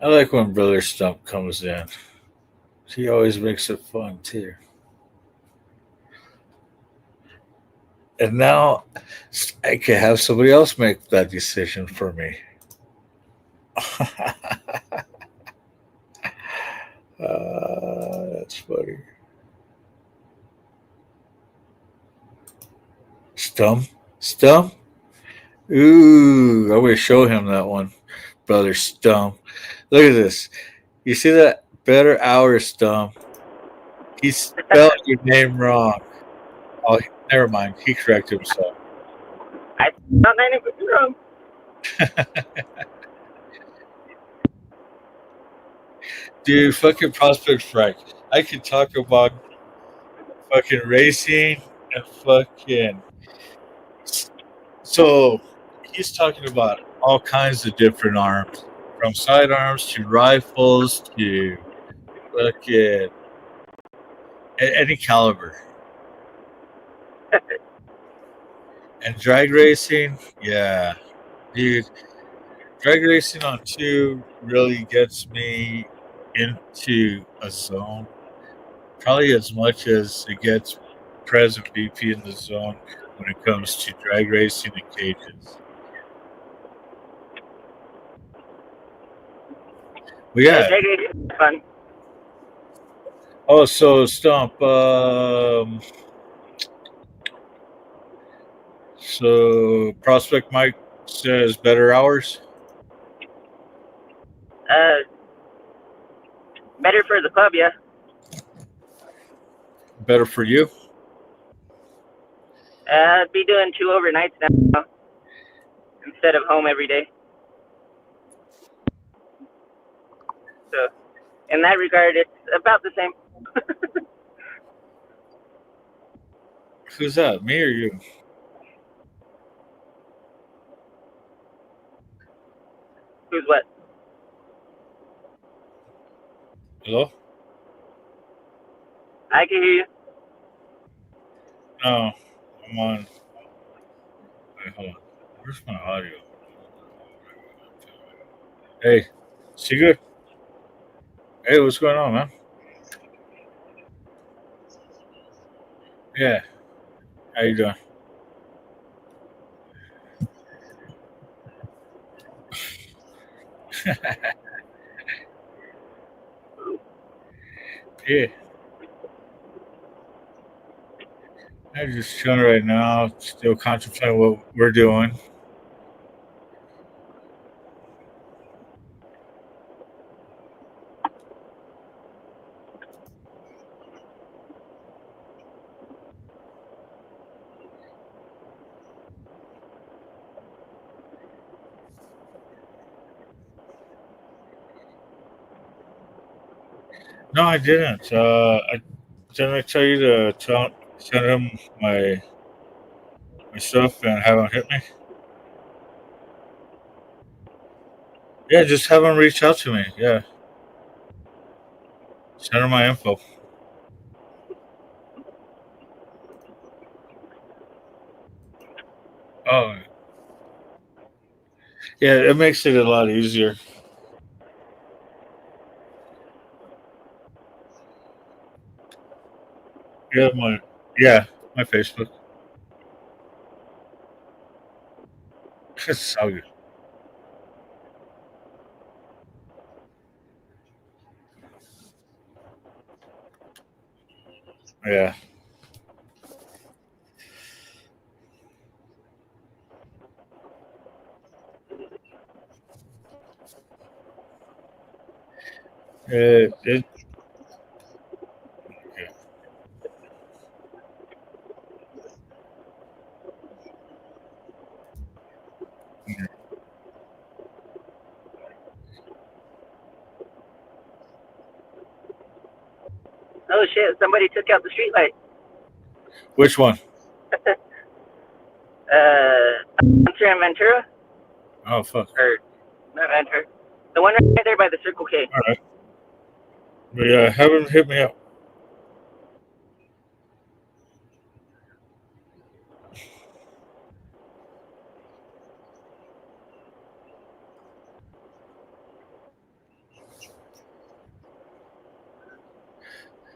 I like when Brother Stump comes in. He always makes it fun, too. And now I can have somebody else make that decision for me. That's funny. Stump? Ooh, I'm going to show him that one. Brother Stump. Look at this. You see that? Better hour, Stump. He spelled your name wrong. Oh, never mind. He corrected himself. I not anything wrong. Dude, fucking Prospect Frank. I could talk about fucking racing and fucking. So he's talking about all kinds of different arms, from sidearms to rifles to fucking any caliber. And drag racing, yeah, dude. Drag racing on 2 really gets me into a zone, probably as much as it gets President BP in the zone when it comes to drag racing and cages. Well, yeah. Drag racing is fun. Oh, so Stump. So Prospect Mike says better hours. Better for the club, yeah. Better for you. I'd be doing 2 overnights now instead of home every day. So, in that regard, it's about the same. Who's that? Me or you? Who's what? Hello? I can hear you. No, I'm on. Wait, hold on. Where's my audio? Hey, Sigurd. Hey, what's going on, man? Yeah. How you doing? Yeah. I'm just chilling right now, still contemplating what we're doing. No, I didn't. Didn't I tell you to send him my stuff and have him hit me? Yeah, just have him reach out to me. Yeah. Send him my info. Oh. Yeah, it makes it a lot easier. My Facebook. It's all good. Yeah. It Oh shit! Somebody took out the streetlight. Which one? Hunter and Ventura, Oh fuck! or not Ventura, the one right there by the Circle K. All right. But yeah, have him hit me up.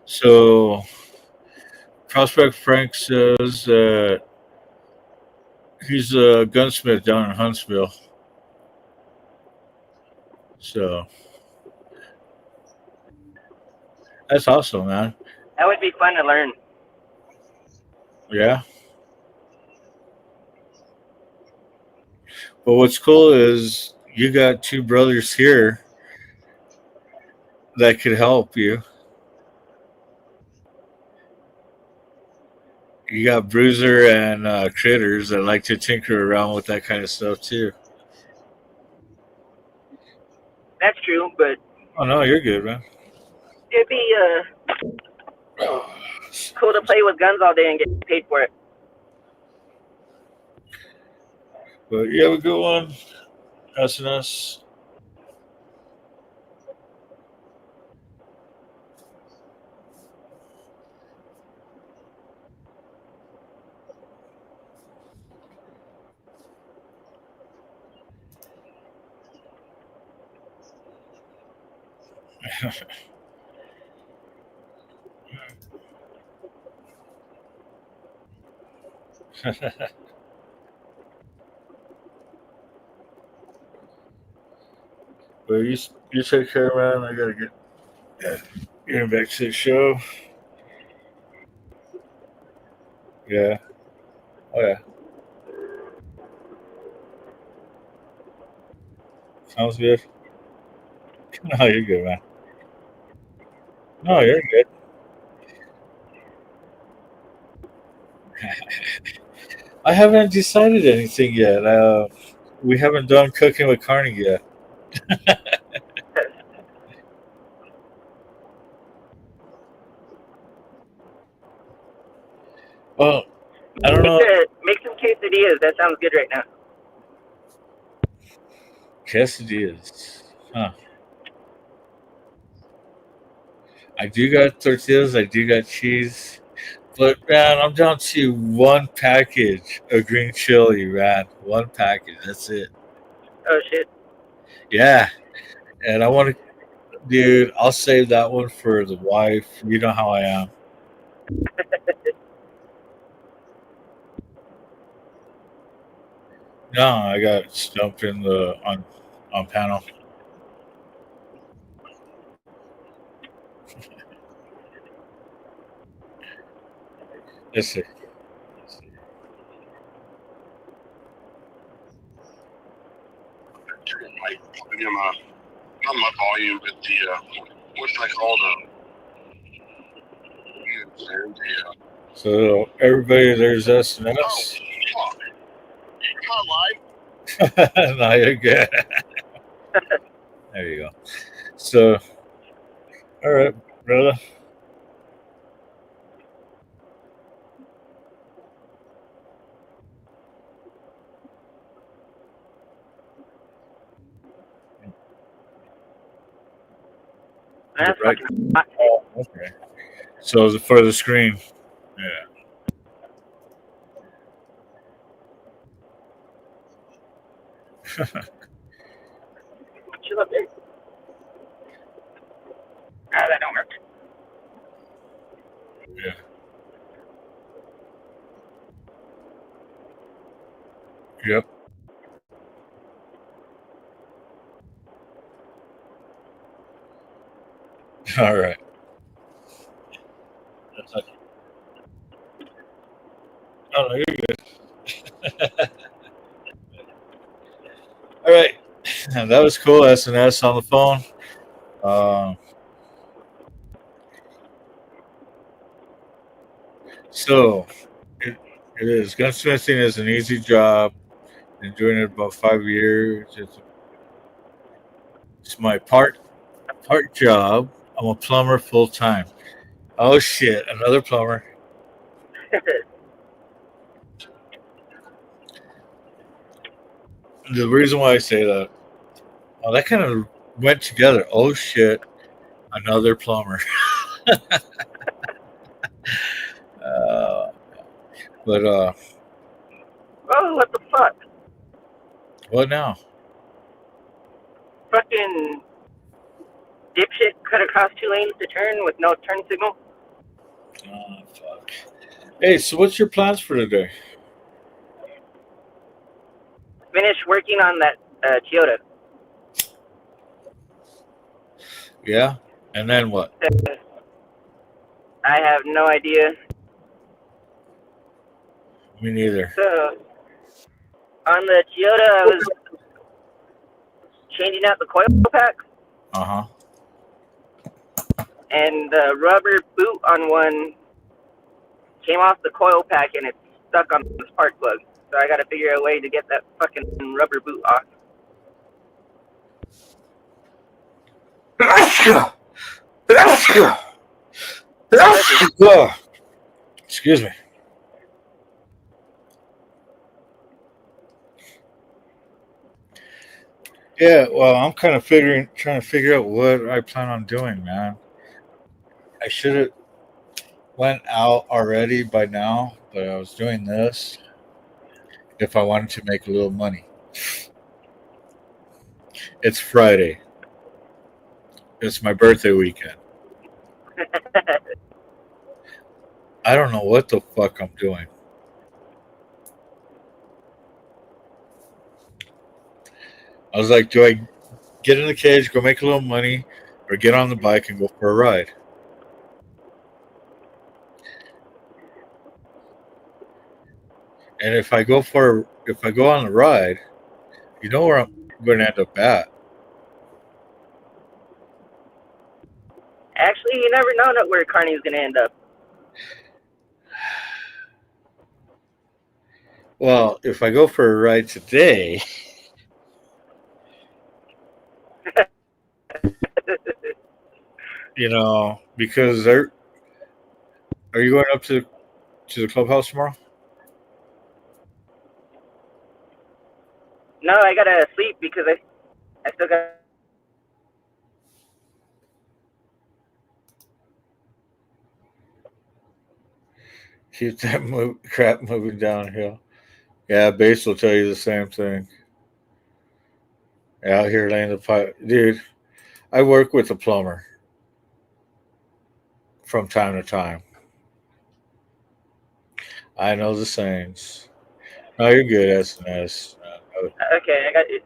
So, Prospect Frank says that he's a gunsmith down in Huntsville. So, that's awesome, man. That would be fun to learn. Yeah. But what's cool is you got two brothers here that could help you. You got Bruiser and Critters that like to tinker around with that kind of stuff too. That's true, but Oh no, you're good, man. it'd be cool to play with guns all day and get paid for it. But you have a good one, SNS. But you take care, man. I gotta getting back to the show. Yeah. Oh yeah. Sounds good. No, you're good, man. No, you're good. I haven't decided anything yet. We haven't done cooking with Carney yet. Well, I don't know. Make some quesadillas. That sounds good right now. Quesadillas. Huh. I do got tortillas. I do got cheese. But, man, I'm down to one package of green chili, man. One package. That's it. Oh, shit. Yeah. And I want to, dude, I'll save that one for the wife. You know how I am. No, I got stumped in the on panel. Let's see. Not my volume, but what's that called? So everybody, there's SNS. Oh, you're not live. No, you're good. There you go. So, all right, brother. Right. Oh, okay. So for the screen, yeah. Chill up there. That don't work. Yeah. Yep. All right. Oh, no, you're good. All right. That was cool. SNS on the phone. So it is. Gunsmithing is an easy job. Been doing it about 5 years. It's my part job. I'm a plumber full time. Oh shit, another plumber. The reason why I say that, well, that kind of went together. Oh shit, another plumber. uh, but Oh, what the fuck? what now? Fucking dipshit cut across 2 lanes to turn with no turn signal. Oh fuck. Hey, so what's your plans for today? Finish working on that Toyota. Yeah, and then what? I have no idea. Me neither. So, on the Toyota, I was changing out the coil pack, Uh huh. and the rubber boot on one came off the coil pack, and it's stuck on the spark plug. So I got to figure out a way to get that fucking rubber boot off. Excuse me. Yeah, well, I'm kind of trying to figure out what I plan on doing, man. I should have went out already by now, but I was doing this if I wanted to make a little money. It's Friday. It's my birthday weekend. I don't know what the fuck I'm doing. I was like, do I get in the cage, go make a little money, or get on the bike and go for a ride? And if I go on the ride, you know where I'm going to end up at. Actually, you never know where Carney's going to end up. Well, if I go for a ride today, because are you going up to the clubhouse tomorrow? No, I got to sleep because I still got. Keep that crap moving downhill. Yeah, base will tell you the same thing. Out here laying the pipe. Dude, I work with a plumber from time to time. I know the sayings. No, you're good, SNS. Okay, I got it.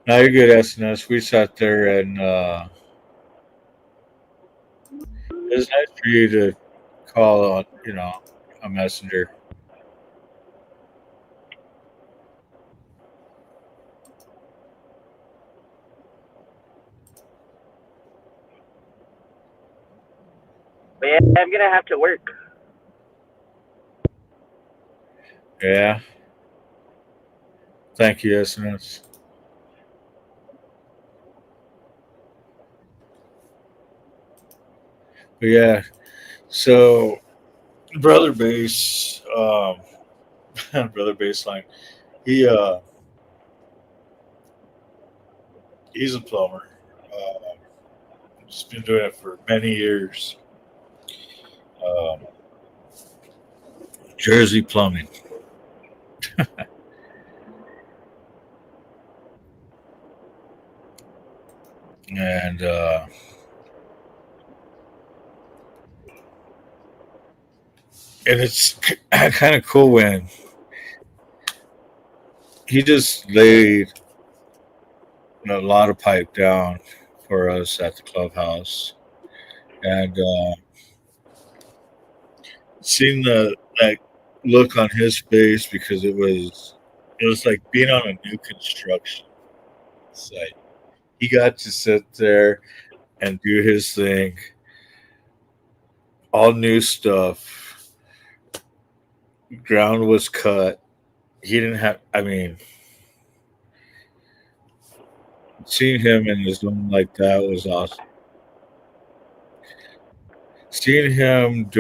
No, you're good, SNS. We sat there and it was nice for you to call on, a messenger. But yeah, I'm going to have to work. Yeah. Thank you, SNS. But yeah, so brother bass, brother baseline, he he's a plumber. He's been doing it for many years. Jersey Plumbing. And it's kind of cool when he just laid a lot of pipe down for us at the clubhouse, and seeing that look on his face, because it was like being on a new construction site. He got to sit there and do his thing, all new stuff. ground was cut. He didn't have. I mean, seeing him in his zone like that was awesome. Seeing him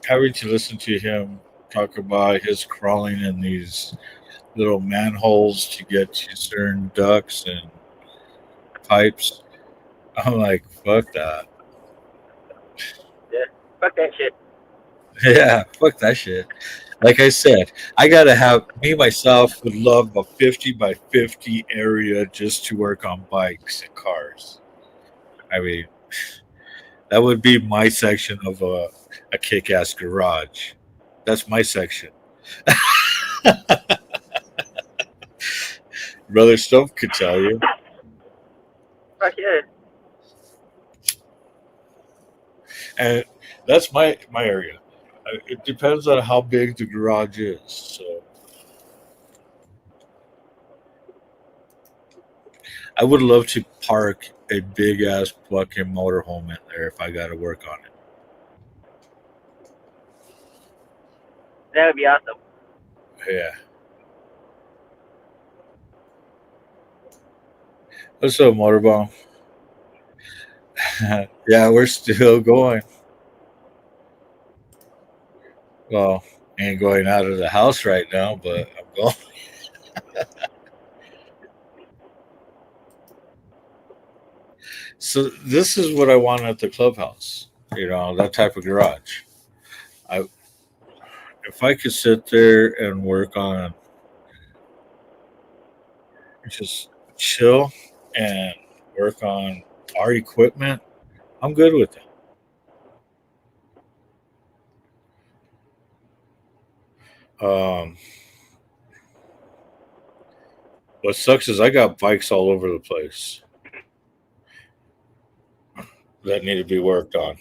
having to listen to him talk about his crawling in these little manholes to get to certain ducts and pipes. I'm like, fuck that. Yeah, fuck that shit. Yeah, fuck that shit. Like I said, I gotta have myself would love a 50 by 50 area just to work on bikes and cars. I mean, that would be my section of a kick ass garage. That's my section. Brother Stove could tell you. Fuck yeah. And that's my area. It depends on how big the garage is. So I would love to park a big ass fucking motorhome in there if I got to work on it. That would be awesome. Yeah. What's up, Motorbomb? Yeah, we're still going. Well, ain't going out of the house right now, but I'm going. So this is what I want at the clubhouse. You know, that type of garage. If I could sit there and work on just chill and work on our equipment, I'm good with it. What sucks is I got bikes all over the place that need to be worked on.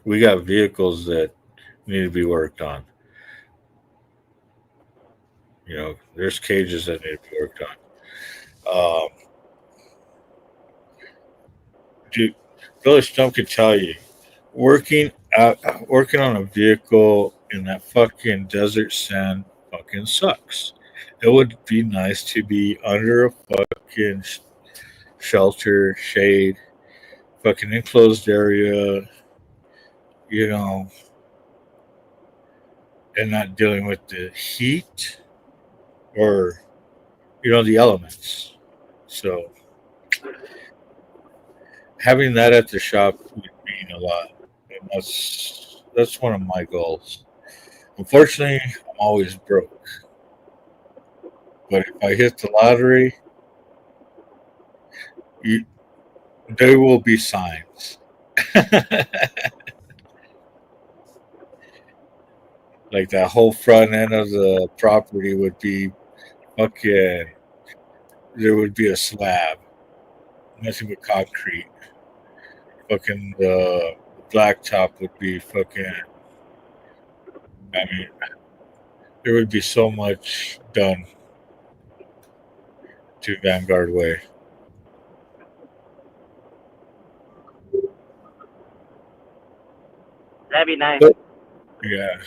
We got vehicles that need to be worked on. You know, there's cages that need to be worked on. Dude, Brother Stump could tell you, working on a vehicle in that fucking desert sand fucking sucks. It would be nice to be under a fucking shelter, shade, fucking enclosed area, you know, and not dealing with the heat or, you know, the elements. So having that at the shop would mean a lot. And that's one of my goals. Unfortunately, I'm always broke. But if I hit the lottery, there will be signs. Like that whole front end of the property would be fucking. There would be a slab, nothing but concrete. Fucking the blacktop would be fucking. I mean, there would be so much done to Vanguard Way. That'd be nice. Yeah.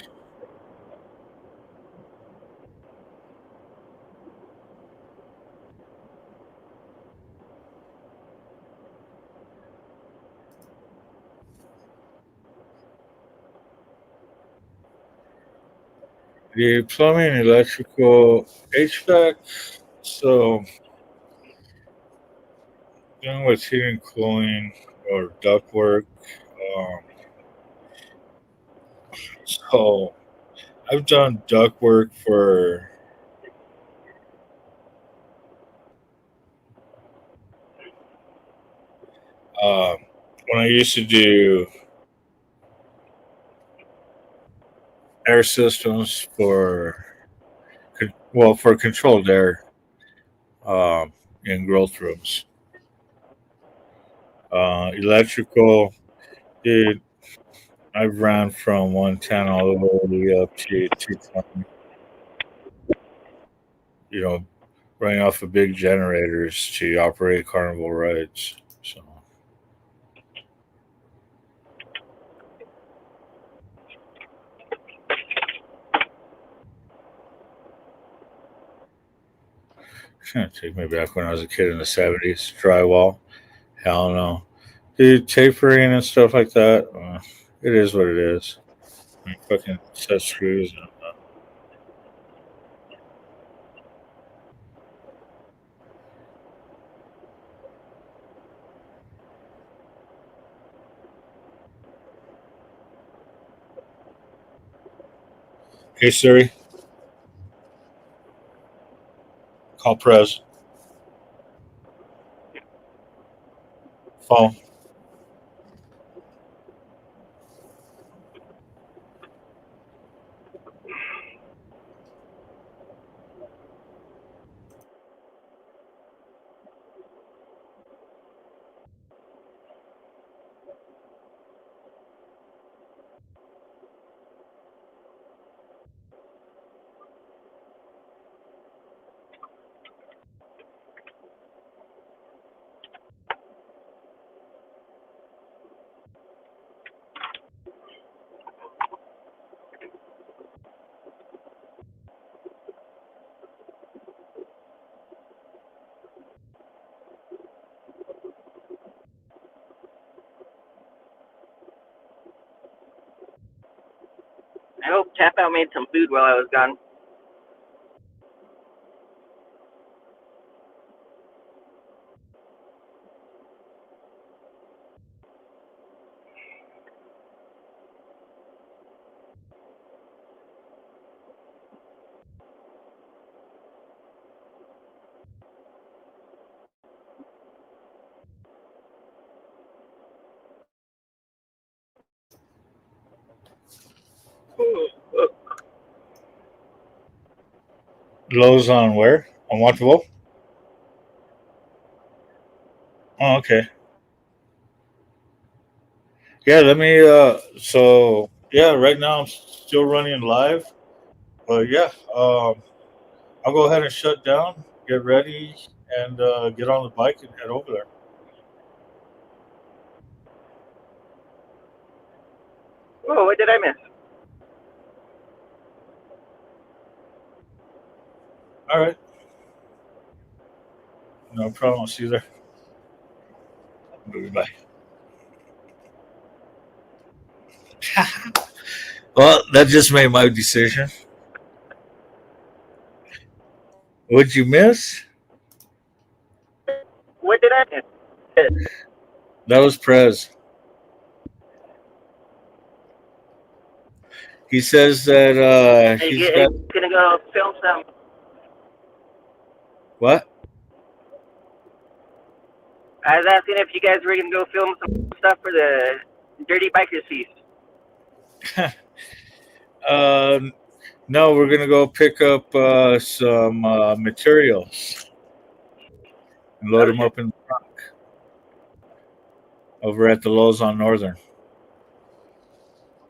The plumbing, electrical, HVAC. So, dealing with heating and cooling or ductwork. Um, so, I've done ductwork for when I used to do air systems for controlled air in growth rooms. Electrical, dude, I've ran from 110 all the way up to 220. You know, running off of big generators to operate carnival rides. So take me back when I was a kid in the 70s. Drywall. Hell no. Dude, tapering and stuff like that. It is what it is. I mean, fucking set screws and Hey Siri, call Prez. Phone. I hope Tap Out made some food while I was gone. Lowe's on where? On Watchable? Oh, okay. Yeah, let me so yeah, right now I'm still running live. But yeah, I'll go ahead and shut down, get ready, and get on the bike and head over there. Oh, what did I miss? All right. No problem. I'll see you there. Bye. Well, that just made my decision. What'd you miss? What did I miss? That was Prez. He says that Are you, he's are got you gonna go film some? what? I was asking if you guys were gonna go film some stuff for the Dirty Bikers Feast. No, we're gonna go pick up some materials and load them up in the trunk over at the Lowe's on Northern.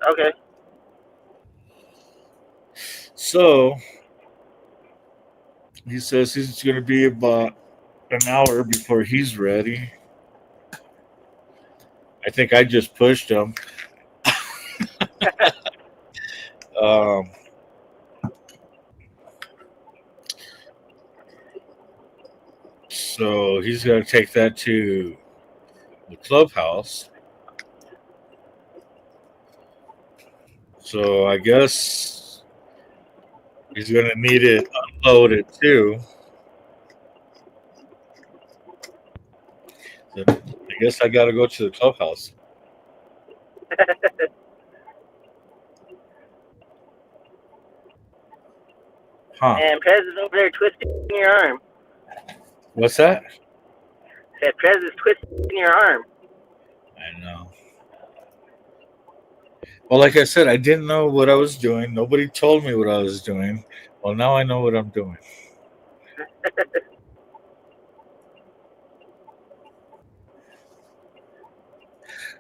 Okay. So he says he's gonna be about an hour before he's ready. I think I just pushed him. um, so he's gonna take that to the clubhouse. So I guess he's gonna need it unloaded too. So I guess I gotta go to the clubhouse. Huh. And Prez is over there twisting your arm. What's that? Said Prez is twisting your arm. I know. Well, like I said, I didn't know what I was doing. Nobody told me what I was doing. Well, now I know what I'm doing.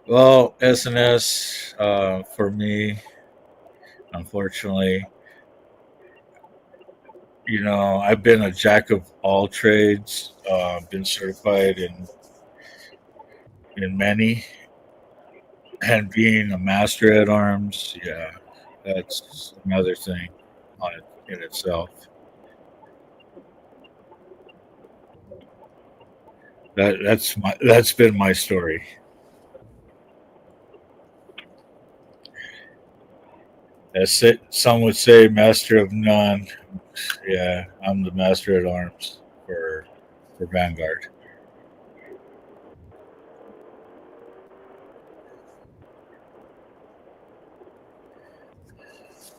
Well, SNS for me, unfortunately, You know, I've been a jack of all trades. Been certified in many, and being a master at arms, yeah, that's another thing on it in itself. That's been my story. As some would say, master of none. Yeah, I'm the master at arms for Vanguard.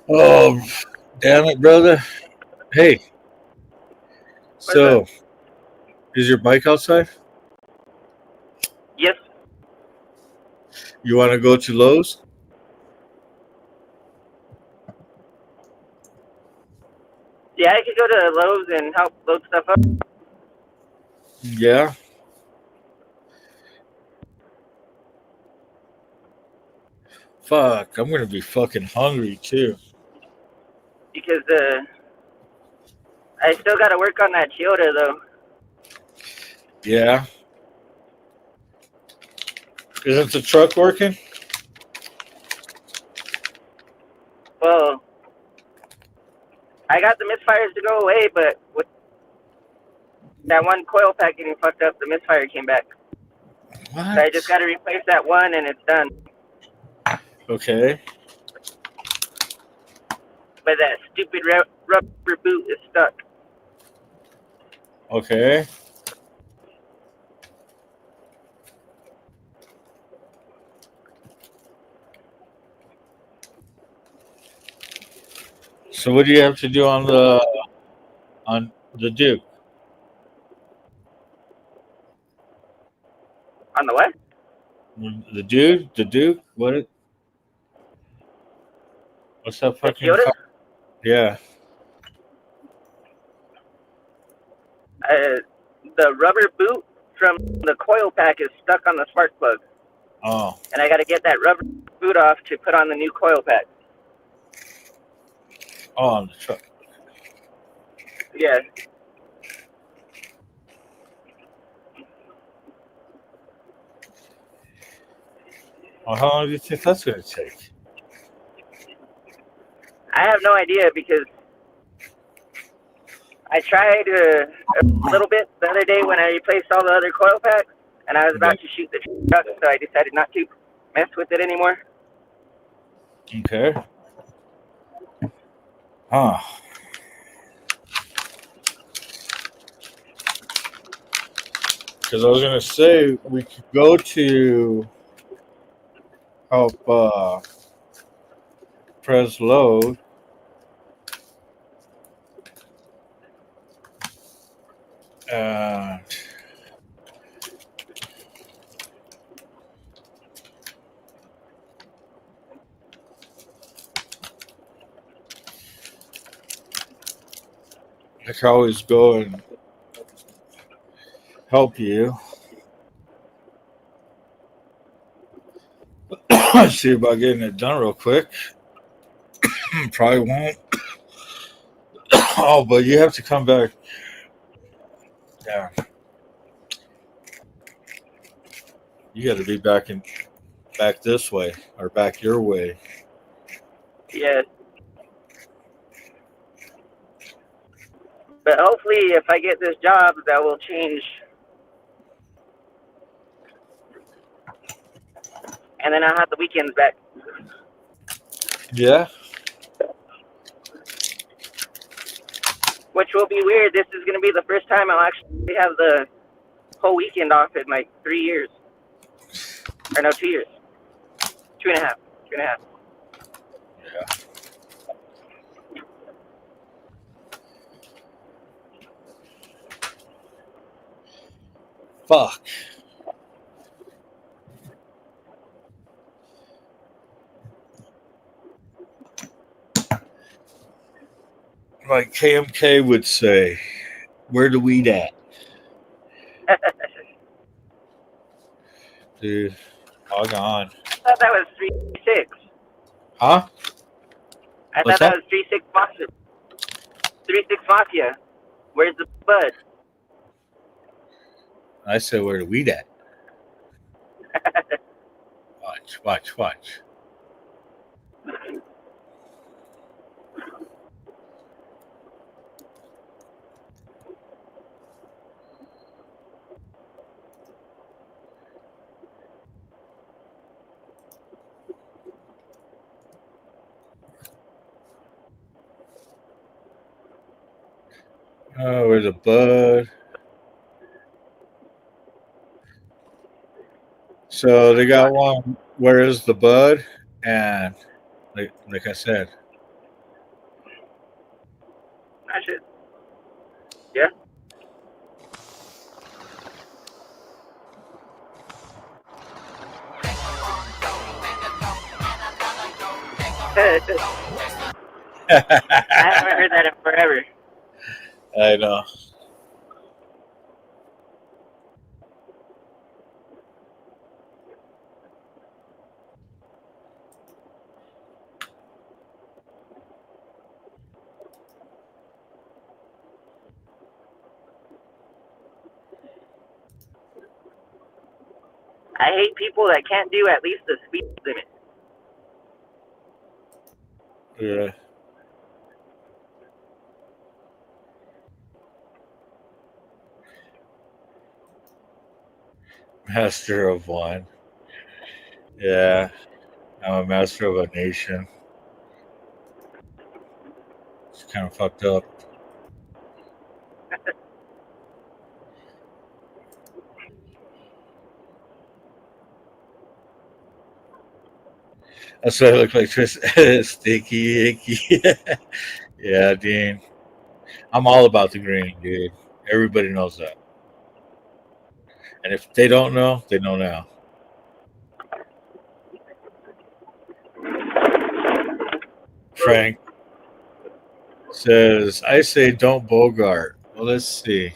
Oh, damn it, brother! Hey, so is your bike outside? Yes. You want to go to Lowe's? Yeah, I could go to Lowe's and help load stuff up. Yeah. Fuck, I'm gonna be fucking hungry too. Because I still got to work on that Toyota though. Yeah. Isn't the truck working? Well, I got the misfires to go away, but with that one coil pack getting fucked up, the misfire came back. What? So I just got to replace that one, and it's done. Okay. But that stupid rubber boot is stuck. Okay. So what do you have to do on the Duke? On the what? The Duke? What's that fucking Toyota? car? Yeah. The rubber boot from the coil pack is stuck on the spark plug. Oh. And I got to get that rubber boot off to put on the new coil pack. Oh, on the truck. Yeah. Well, how long do you think that's going to take? I have no idea because I tried a little bit the other day when I replaced all the other coil packs, and I was about to shoot the truck, so I decided not to mess with it anymore. Okay. Huh. Because I was going to say we could go to help press load. And I can always go and help you. See about getting it done real quick. Probably won't. Oh, but you have to come back. Yeah. You got to be back this way or back your way. Yeah. But hopefully, if I get this job, that will change. And then I'll have the weekends back. Yeah. Which will be weird. This is going to be the first time I'll actually have the whole weekend off in like 3 years. Or no, 2 years. 2.5. 2.5. Yeah. Fuck. Like KMK would say, where the weed at? Dude, log on. I thought that was 3.6. Huh? I What's thought that that? was 3.6 boxes. 3-6 Mafia. Where's the bud? I said, where the weed at? Watch. Oh, where's the bud? So they got one. Where is the bud? And like I said, That shit. Yeah. I haven't heard that in forever. I know. I hate people that can't do at least the speed limit. Yeah. Master of one. Yeah. I'm a master of a nation. It's kind of fucked up. That's why I look like Sticky Icky. Yeah, Dean. I'm all about the green, dude. Everybody knows that. And if they don't know, they know now. Frank says, I say don't Bogart. Well, let's see.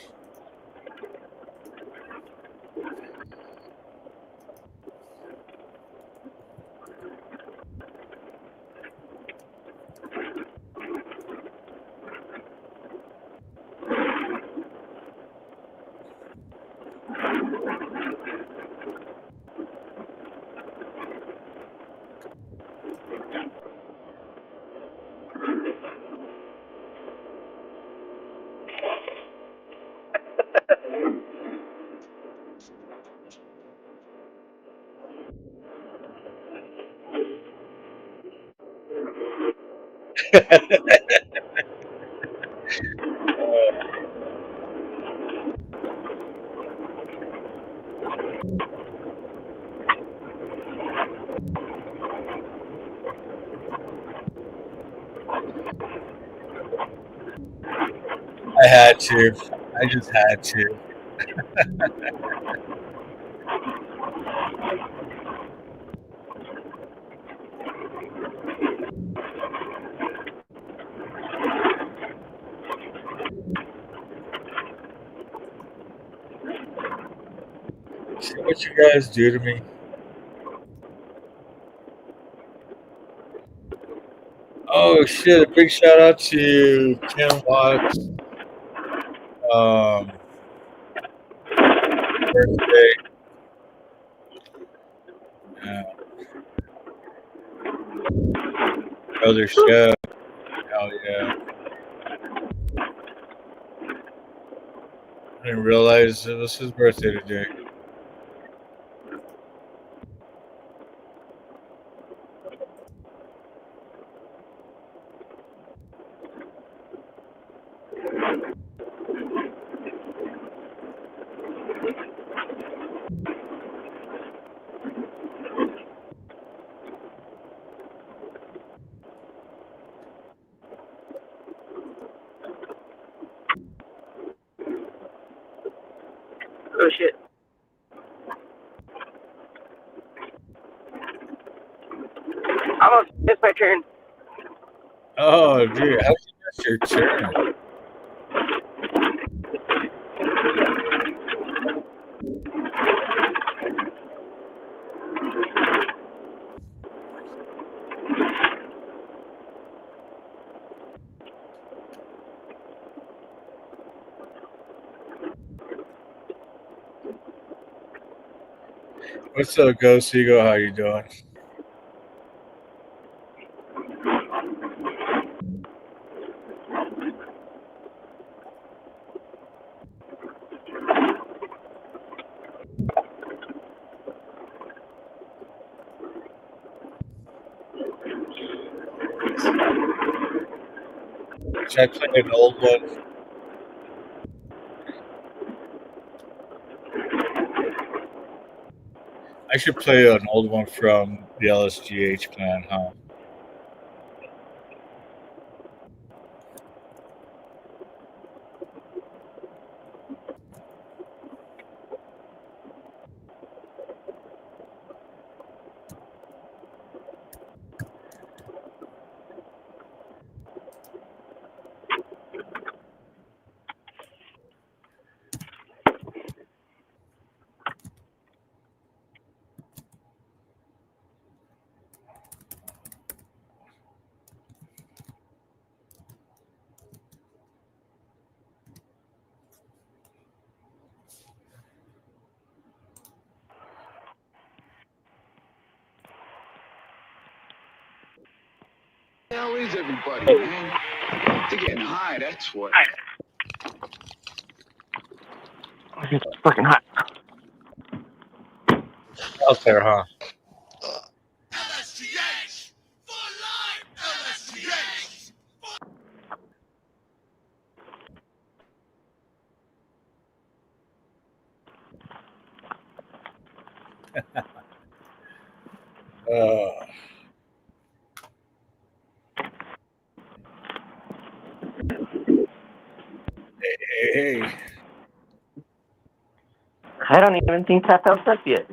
I had to. I just had to. See what you guys do to me. Oh shit! A big shout out to Kim Watts. Birthday. Brother Chef. Hell yeah. I didn't realize it was his birthday today. Oh shit. Almost missed my turn. Oh, dude, how'd you miss your turn? What's up, Ghost Ego? How you doing? Should I play an old one? I should play an old one from the LSGH clan, huh? The hell is everybody, man? They're getting high, that's what. It's fucking hot. Out there, huh? Hey. I don't even think Tap Out's up yet.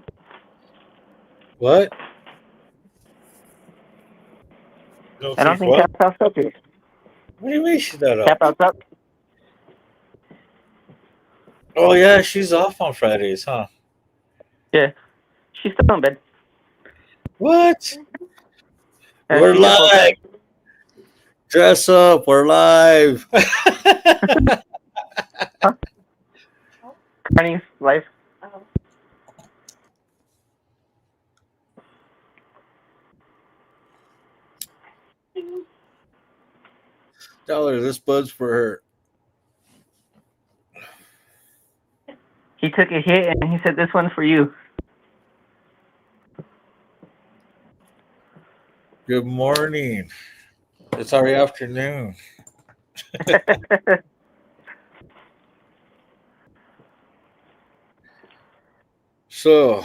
What? I don't think Tap Out's up yet. What do you mean she's not Tap up? Out's up. Oh, yeah, she's off on Fridays, huh? Yeah. She's still in bed. What? We're live. Dress up. We're live. CARNY'S live. Tell her this bud's for her. He took a hit and he said, "This one's for you." Good morning. It's already afternoon. So,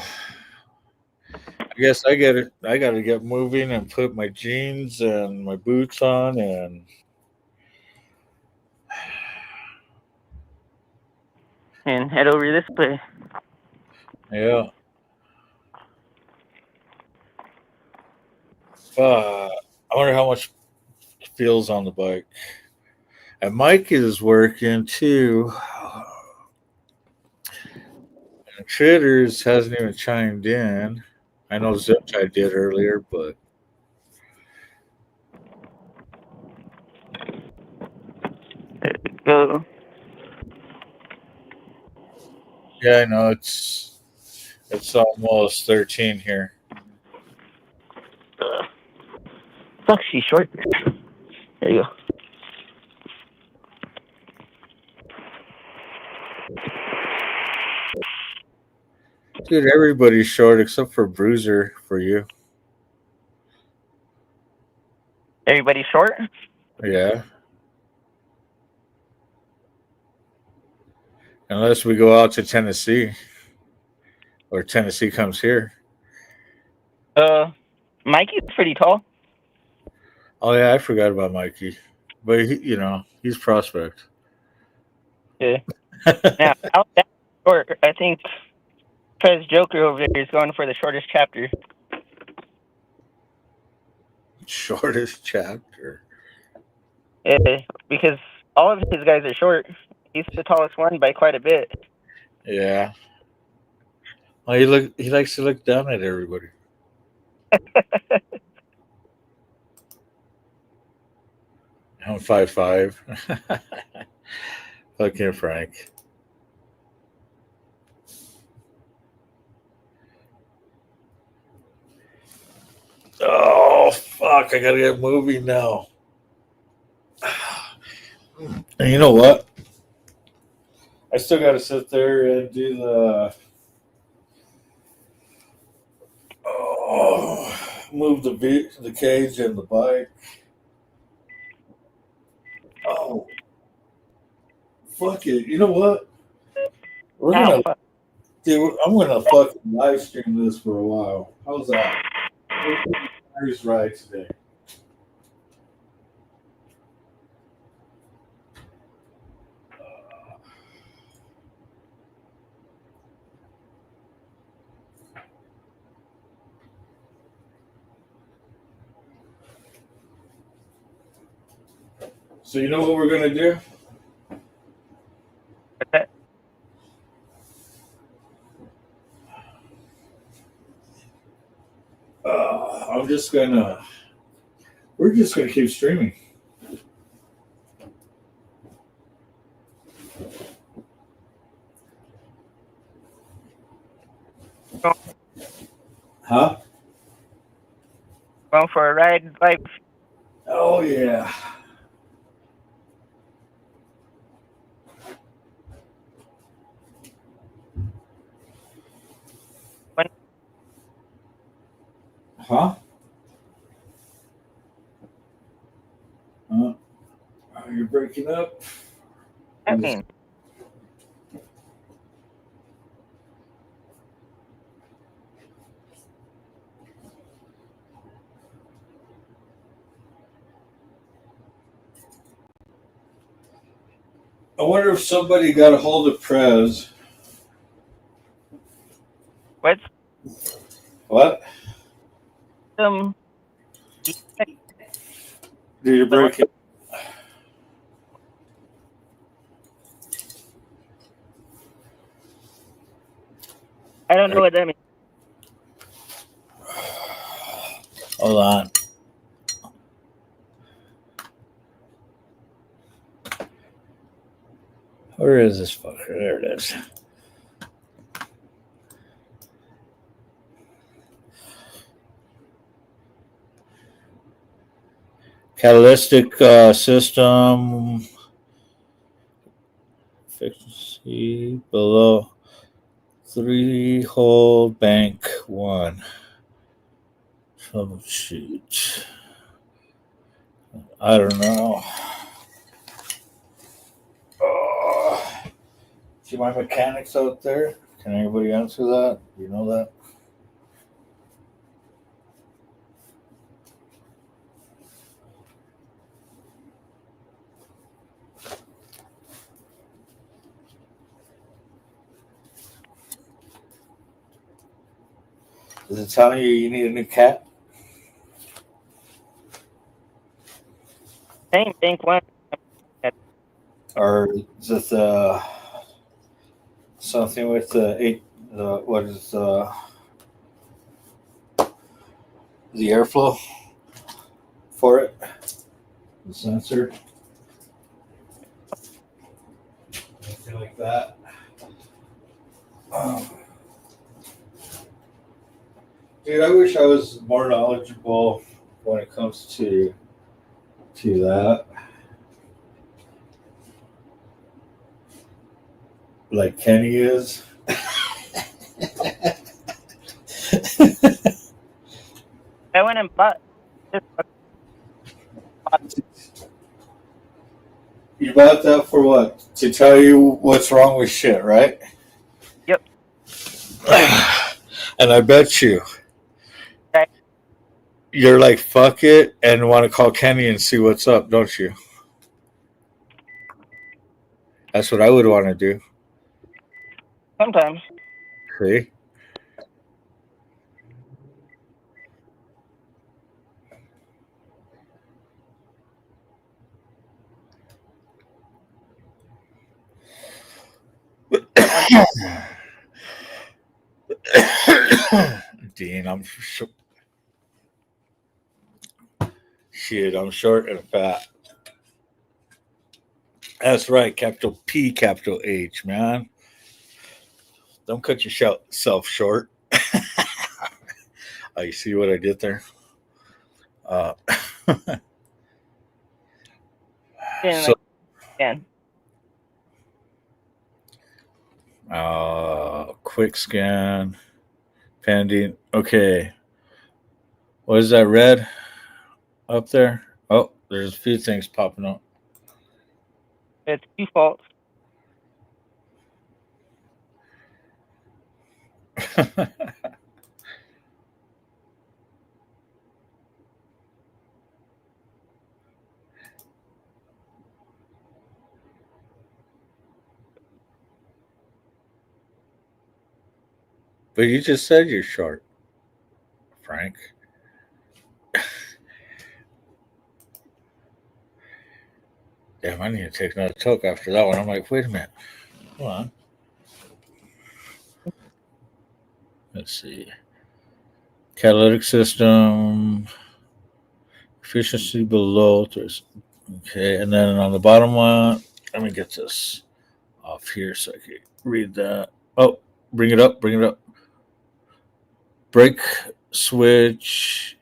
I guess I got to get moving and put my jeans and my boots on And head over this way. yeah. I wonder how much feels on the bike. And Mike is working too. And Critters hasn't even chimed in. I know Ziptie did earlier, but Go. yeah, I know it's almost 13 here. Fuck, she's short. There you go. Dude, everybody's short except for Bruiser for you. Everybody short? Yeah. Unless we go out to Tennessee. Or Tennessee comes here. Mikey's pretty tall. Oh, yeah, I forgot about Mikey. But, he's prospect. Yeah. Now, out that short, I think Prez Joker over there is going for the shortest chapter. Shortest chapter? Yeah, because all of his guys are short. He's the tallest one by quite a bit. Yeah. Well, he likes to look down at everybody. I'm 5'5". Fucking Frank. Oh fuck! I gotta get moving now. And you know what? I still gotta sit there and do move the cage and the bike. Oh fuck it! You know what? We're gonna dude. I'm gonna fucking live stream this for a while. How's that? Here's right today. So you know what we're gonna do? I'm just gonna. We're just gonna keep streaming. Huh? Going for a ride, bike. Oh yeah. Huh? You're breaking up. I wonder if somebody got a hold of Prez. What? What? Dude, you're breaking. I don't know what that means. Hold on. Where is this fucker? There it is. Catalytic system efficiency below 3-hole bank 1. Troubleshoot. I don't know. See my mechanics out there? Can anybody answer that? Do you know that? Is it telling you need a new cat? Same thing. One. Or is it something with the what is the airflow for it? The sensor? Anything like that? Dude, I wish I was more knowledgeable when it comes to that. Like Kenny is. I went and bought this. You bought that for what? To tell you what's wrong with shit, right? Yep. And I bet you're like, fuck it, and want to call Kenny and see what's up, don't you? That's what I would want to do. Sometimes. See? Dean, I'm short. Shit, I'm short and fat. That's right, capital P, capital H, man. Don't cut yourself short. Oh, you see what I did there? Didn't quick scan. Pending. Okay. What is that red up there? Oh, there's a few things popping up. It's default. But you just said you're short, Frank. Damn, I need to take another toke after that one. I'm like, wait a minute. Hold on. Let's see. Catalytic system. Efficiency below. Okay, and then on the bottom one, let me get this off here so I can read that. Oh, bring it up. Brake switch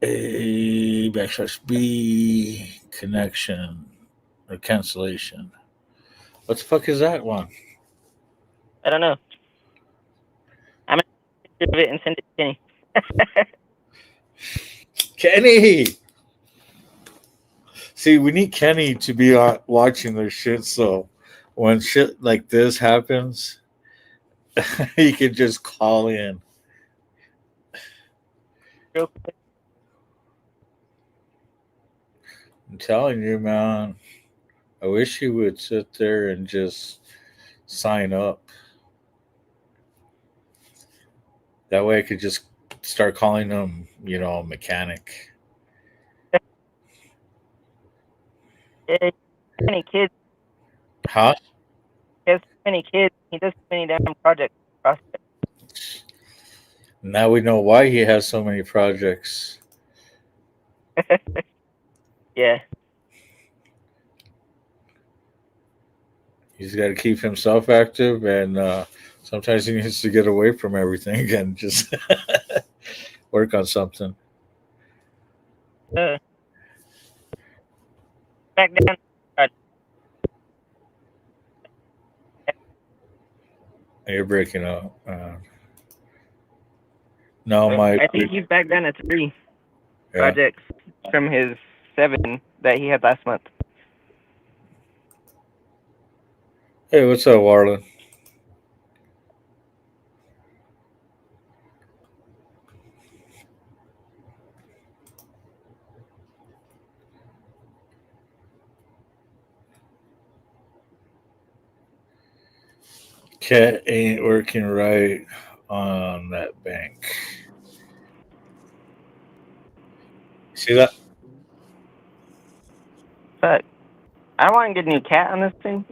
A /B connection or cancellation. What the fuck is that one? I don't know. I'm gonna take a picture of it and send it to Kenny. Kenny! See, we need Kenny to be watching this shit, so when shit like this happens, he can just call in. I'm telling you, man. I wish he would sit there and just sign up. That way I could just start calling him, a mechanic. Yeah, many kids. Huh? He has many kids. He does so many damn projects. Now we know why he has so many projects. Yeah. He's got to keep himself active, and sometimes he needs to get away from everything and just work on something. Back down. You're breaking up. No, I think he's back down to 3 projects from his 7 that he had last month. Hey, what's up, Warlen? Cat ain't working right on that bank. See that? Fuck. I want to get a new cat on this thing.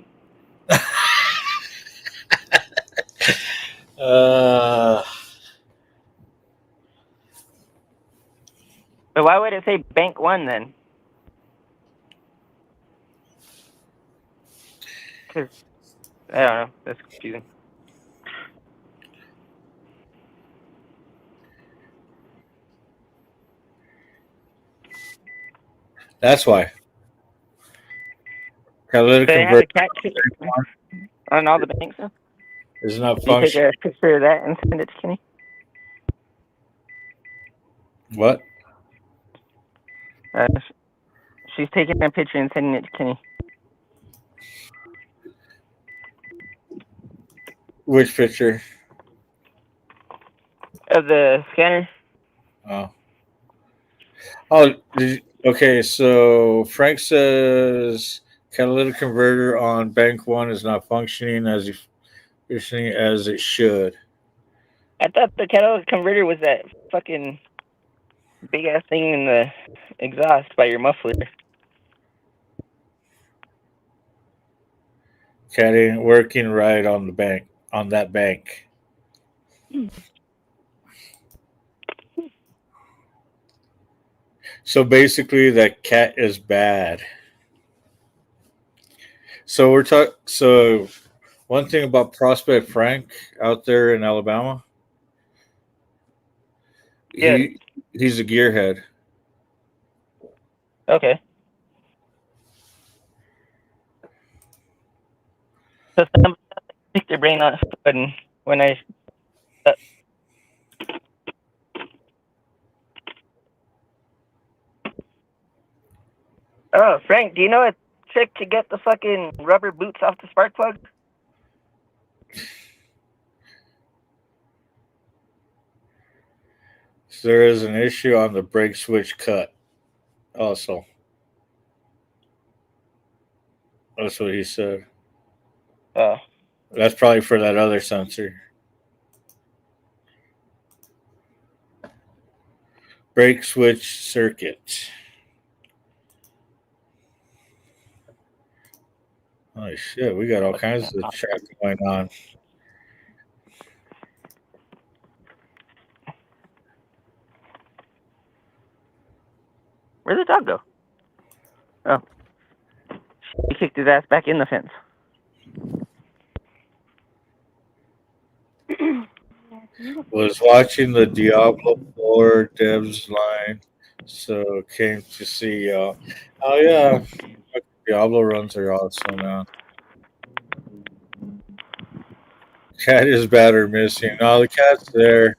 But why would it say Bank 1 then? Because, I don't know. That's confusing. That's why. Catalytic They have a converter cat on all the banks now? is not Can you take functioning. a picture of that and send it to Kenny? What? She's taking a picture and sending it to Kenny. Which picture? Of the scanner. Okay. So Frank says catalytic converter on bank 1 is not functioning as it should. I thought the catalytic converter was that fucking big ass thing in the exhaust by your muffler. Cat ain't working right on that bank. So basically, that cat is bad. So we're talking. So one thing about Prospect Frank out there in Alabama He's a gearhead. Okay. So somebody picked their brain on when I. Oh, Frank, do you know a trick to get the fucking rubber boots off the spark plug? There is an issue on the brake switch cut. Also, that's what he said. Oh. That's probably for that other sensor. Brake switch circuit. Holy shit, we got all kinds of crap going on. Where'd the dog go? Oh. He kicked his ass back in the fence. Was watching the Diablo 4 devs line, so came to see. Oh yeah, Diablo runs are awesome, man. Cat is bad or missing. No, the cat's there.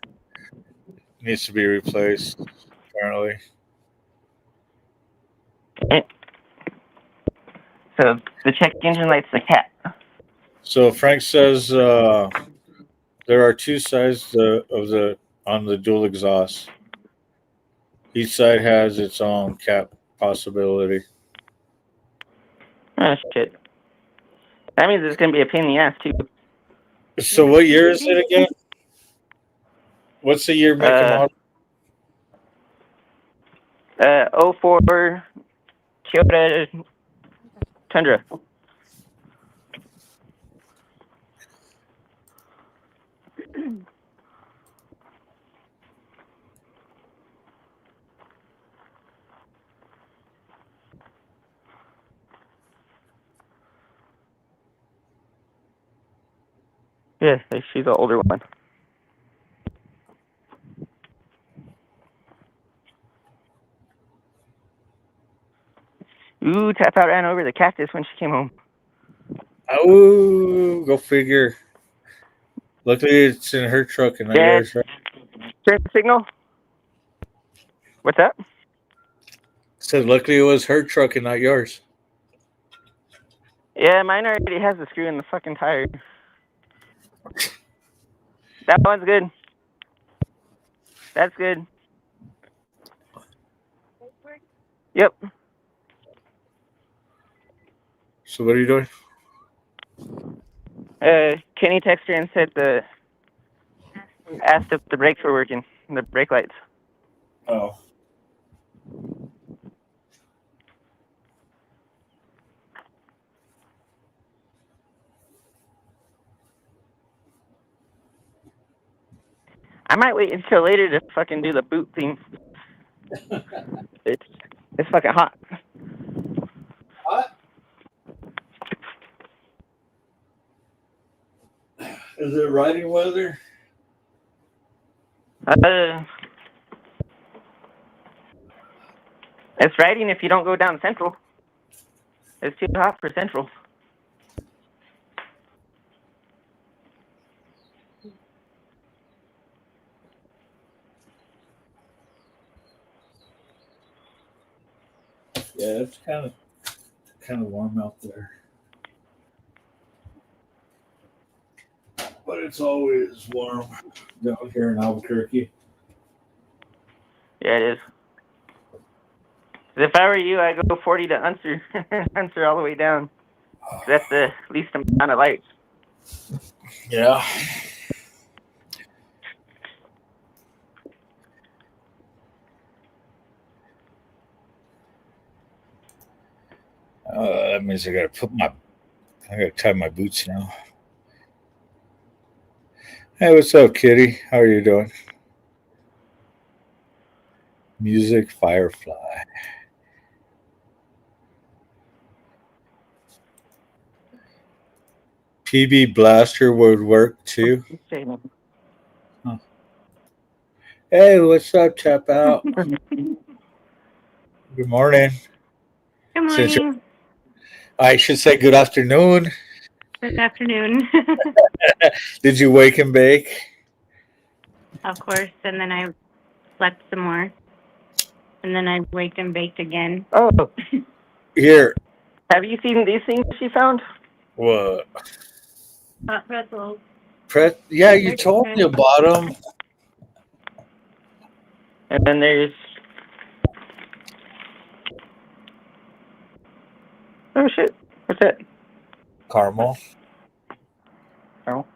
Needs to be replaced, apparently. So the check engine light's the cat. So Frank says there are two sides on the dual exhaust. Each side has its own cap possibility. Oh shit. That means it's gonna be a pain in the ass too. So what year is it again? What's the year, make, and model? 04 Toyota Tundra. Yeah, she's the older one. Ooh, Tap Out ran over the cactus when she came home. Oh, go figure. Luckily, it's in her truck and not yours, right? Turn signal. What's that? Said luckily it was her truck and not yours. Yeah, mine already has the screw in the fucking tire. That one's good. That's good. Yep. So what are you doing? Kenny texted her and said asked if the brakes were working, the brake lights. Oh. I might wait until later to fucking do the boot thing. It's fucking hot. Hot? Is it riding weather? It's riding if you don't go down Central. It's too hot for Central. Yeah, it's kind of warm out there. But it's always warm down here in Albuquerque. Yeah, it is. If I were you, I'd go 40 to Unser, Unser all the way down. That's the least amount of light. Yeah. That means I gotta tie my boots now. Hey, what's up, Kitty? How are you doing? Music Firefly. PB Blaster would work too. Huh. Hey, what's up, Tap Out? Good morning. Good Since morning. I should say good afternoon. Good afternoon. Did you wake and bake? Of course. And then I slept some more. And then I waked and baked again. Oh, Here. have you seen these things she found? What? Hot pretzels. Yeah, you told me about them. And then there's. Oh shit! What's that? Caramel. Caramel.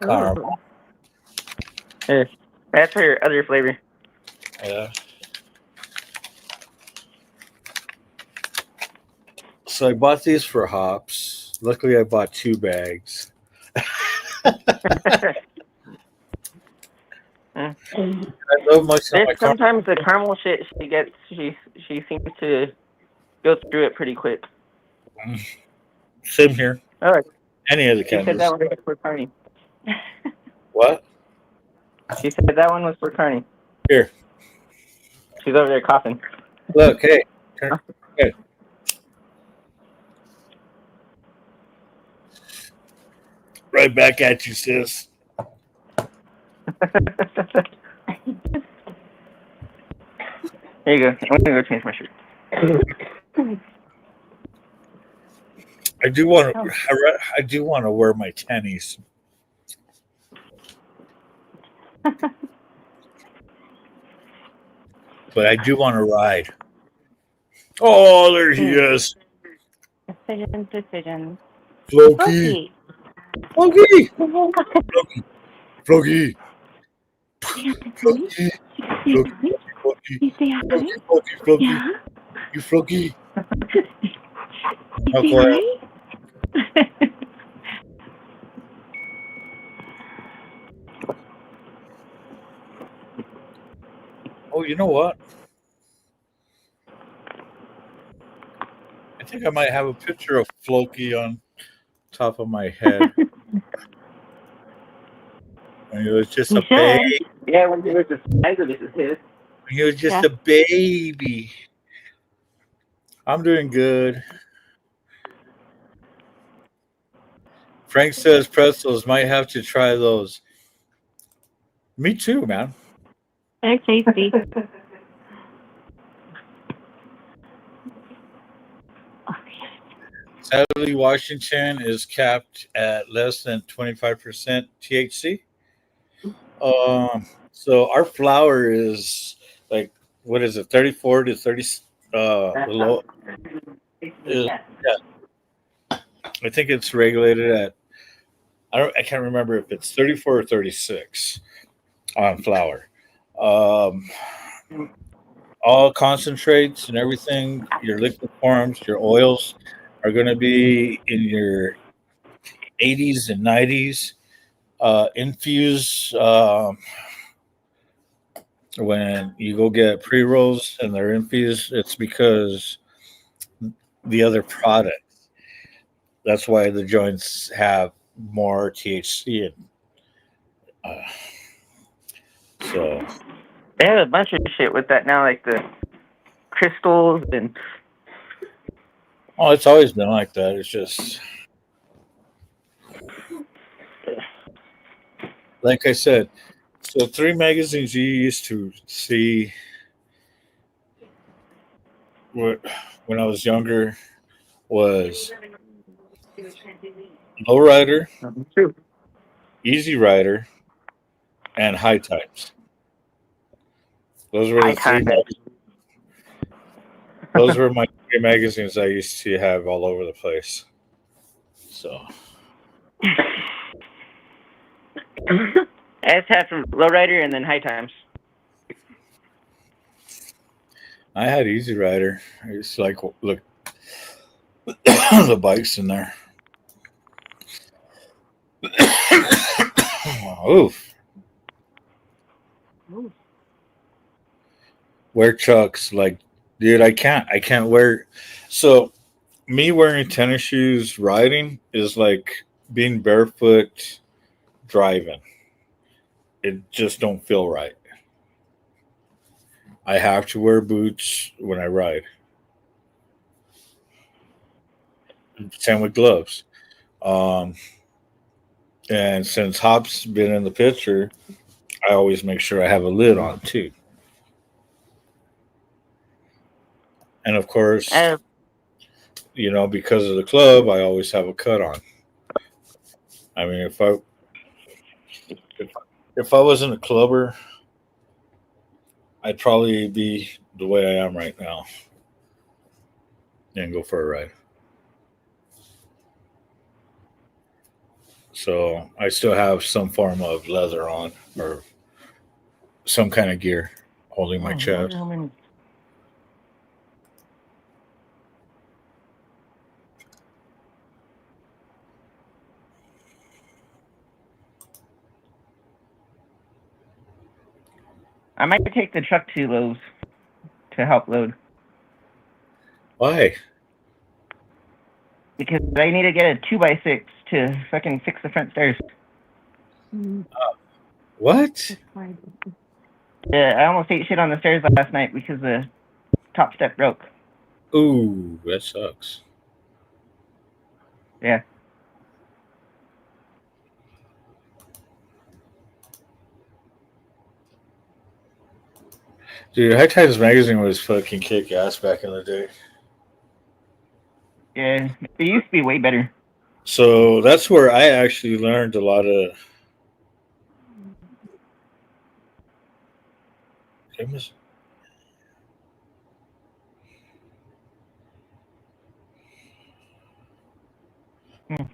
Caramel. Here, that's her other flavor. Yeah. So I bought these for hops. Luckily, I bought 2 bags. I love most of my Sometimes the caramel shit she seems to go through it pretty quick. Same here. All right. Any of the She said candies. that one was for Carney. What? She said that one was for Carney. Here. She's over there coughing. Look, hey. Hey. Right back at you, sis. There you go. I'm gonna go change my shirt. I do want to wear my tennies. But I do want to ride. Oh, there he is. Decisions. Floki. Floki. Floki. Floki. Floki. You say hi? Floki. Yeah. You Floki. You say hi? Oh, you know what? I think I might have a picture of Floki on top of my head. When he was just a baby. Yeah, when he was the size of his head. When he was just a baby. I'm doing good. Frank says pretzels. Might have to try those. Me too, man. They're tasty. Sadly, Washington is capped at less than 25% THC. So our flour is like, what is it, 34 to 30 below? Yeah. I think it's regulated at, I can't remember if it's 34 or 36 on flour. All concentrates and everything, your liquid forms, your oils are going to be in your 80s and 90s. Infuse, when you go get pre-rolls and they're infused, it's because the other products. That's why the joints have more THC in. So they have a bunch of shit with that now, like the crystals and. Oh, it's always been like that. It's just like I said. So 3 magazines you used to see when I was younger was Lowrider, Easy Rider, and High Times. Those were the 3 magazines. Those were my 3 magazines I used to have all over the place. So I just had from Lowrider and then High Times. I had Easy Rider. I used to like look the bikes in there. Oof. Wear Chucks, like, dude, I can't wear. So me wearing tennis shoes riding is like being barefoot driving. it just don't feel right. I have to wear boots when I ride. Same with gloves. Um, and since Hop's been in the picture, I always make sure I have a lid on too. And of course, because of the club, I always have a cut on. I mean, if I wasn't a clubber, I'd probably be the way I am right now and go for a ride. So I still have some form of leather on or some kind of gear holding my chest. I might take the truck to Lowe's to help load. Why? Because I need to get a 2x6 to fucking fix the front stairs. What? I almost ate shit on the stairs last night because the top step broke. Ooh, that sucks. Yeah. Dude, High Times Magazine was fucking kick ass back in the day. Yeah, it used to be way better. So that's where I actually learned a lot of.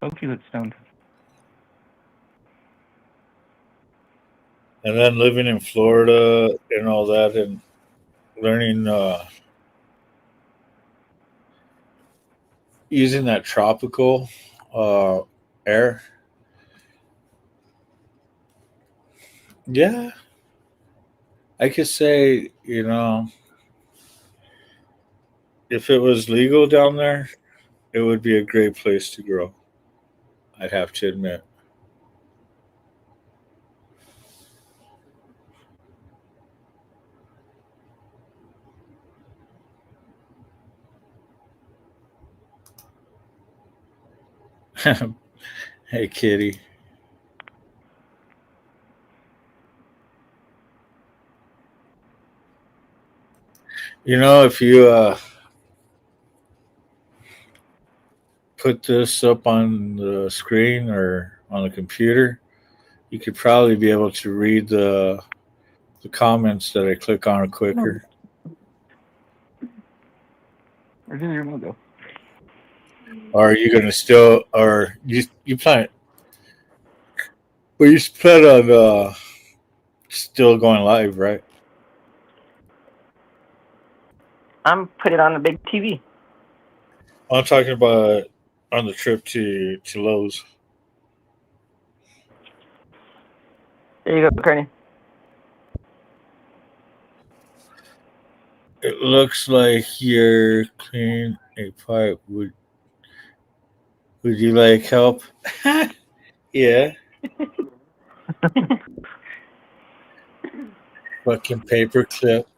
Folks, you look stoned. And then living in Florida and all that, and learning using that tropical air. Yeah, I could say, if it was legal down there, it would be a great place to grow. I'd have to admit. Hey, kitty. If you put this up on the screen or on the computer, you could probably be able to read the comments that I click on quicker. Where did the remote go? Or are you gonna still, or you plan? But you plan on still going live, right? I'm put it on the big TV. I'm talking about on the trip to Lowe's. There you go, Carney. It looks like you're cleaning a pipe. Would you like help? Yeah. Fucking paper clip.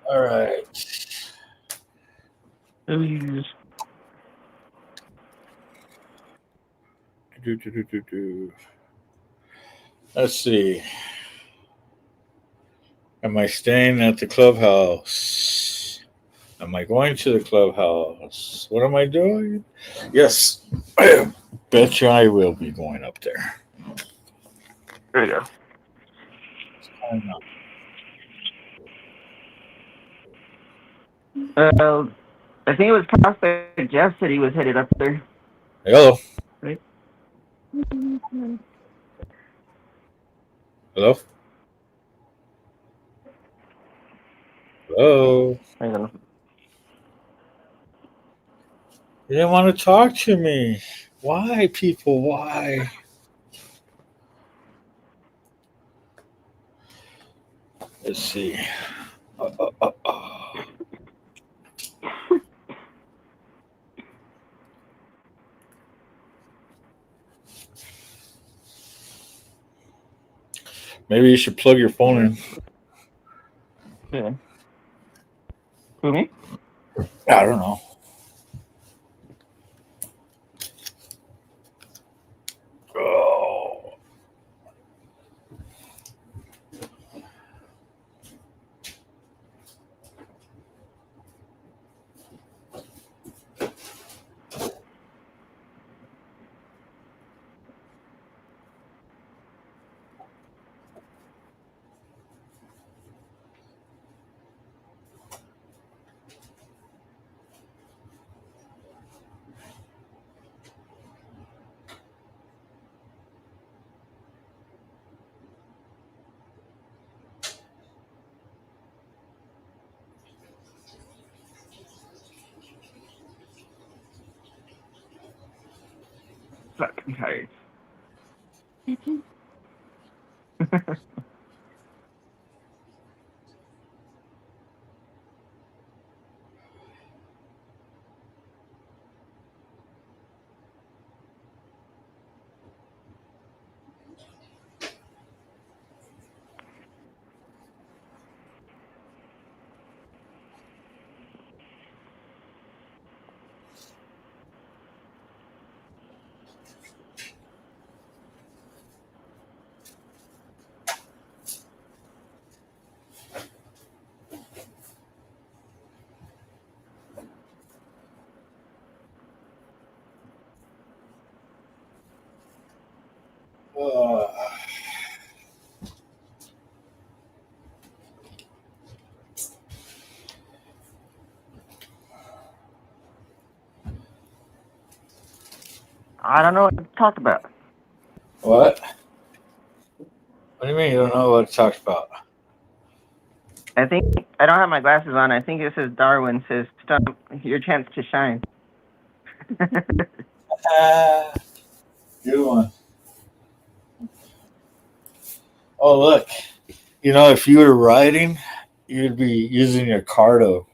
All right. Let's see. Am I staying at the clubhouse? Am I going to the clubhouse? What am I doing? Yes, I bet you I will be going up there. There you go. I think it was Prospect Jeff said he was headed up there. Hello. Right? Hello. Hello. Hang on. You didn't want to talk to me. Why, people? Why? Let's see. Maybe you should plug your phone in. Yeah. Who, me? I don't know. Oh. Fuck, I'm tired. I don't know what to talk about. What? What do you mean you don't know what to talk about? I think I don't have my glasses on. I think it says Darwin says stump your chance to shine. Good one. Oh, look. You know, if you were riding, you'd be using your cardo.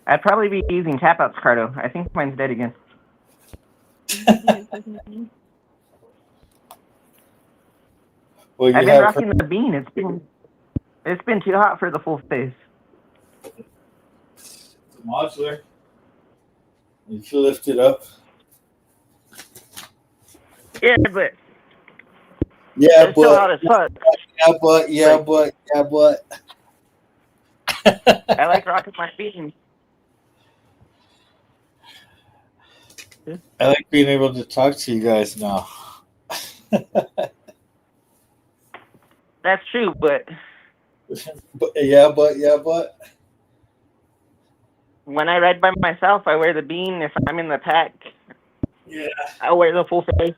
I'd probably be using Tap Out's cardo. I think mine's dead again. Well, you I've been have rocking the bean. It's been too hot for the full face. the modular. You can lift it up. Yeah, but Yeah, it's still hot as fuck. Yeah, but. I like rocking my bean. I like being able to talk to you guys now. That's true, but but. when I ride by myself, I wear the bean. If I'm in the pack, Yeah. I wear the full face.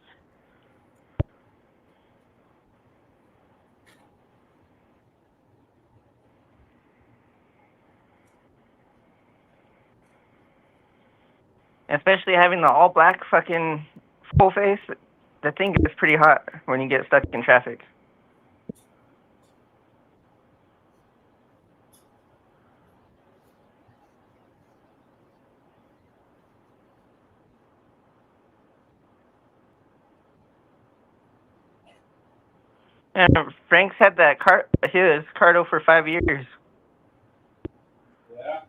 Especially having the all black fucking full face. The thing gets pretty hot when you get stuck in traffic. And Frank's had that his cardo for 5 years. Yeah.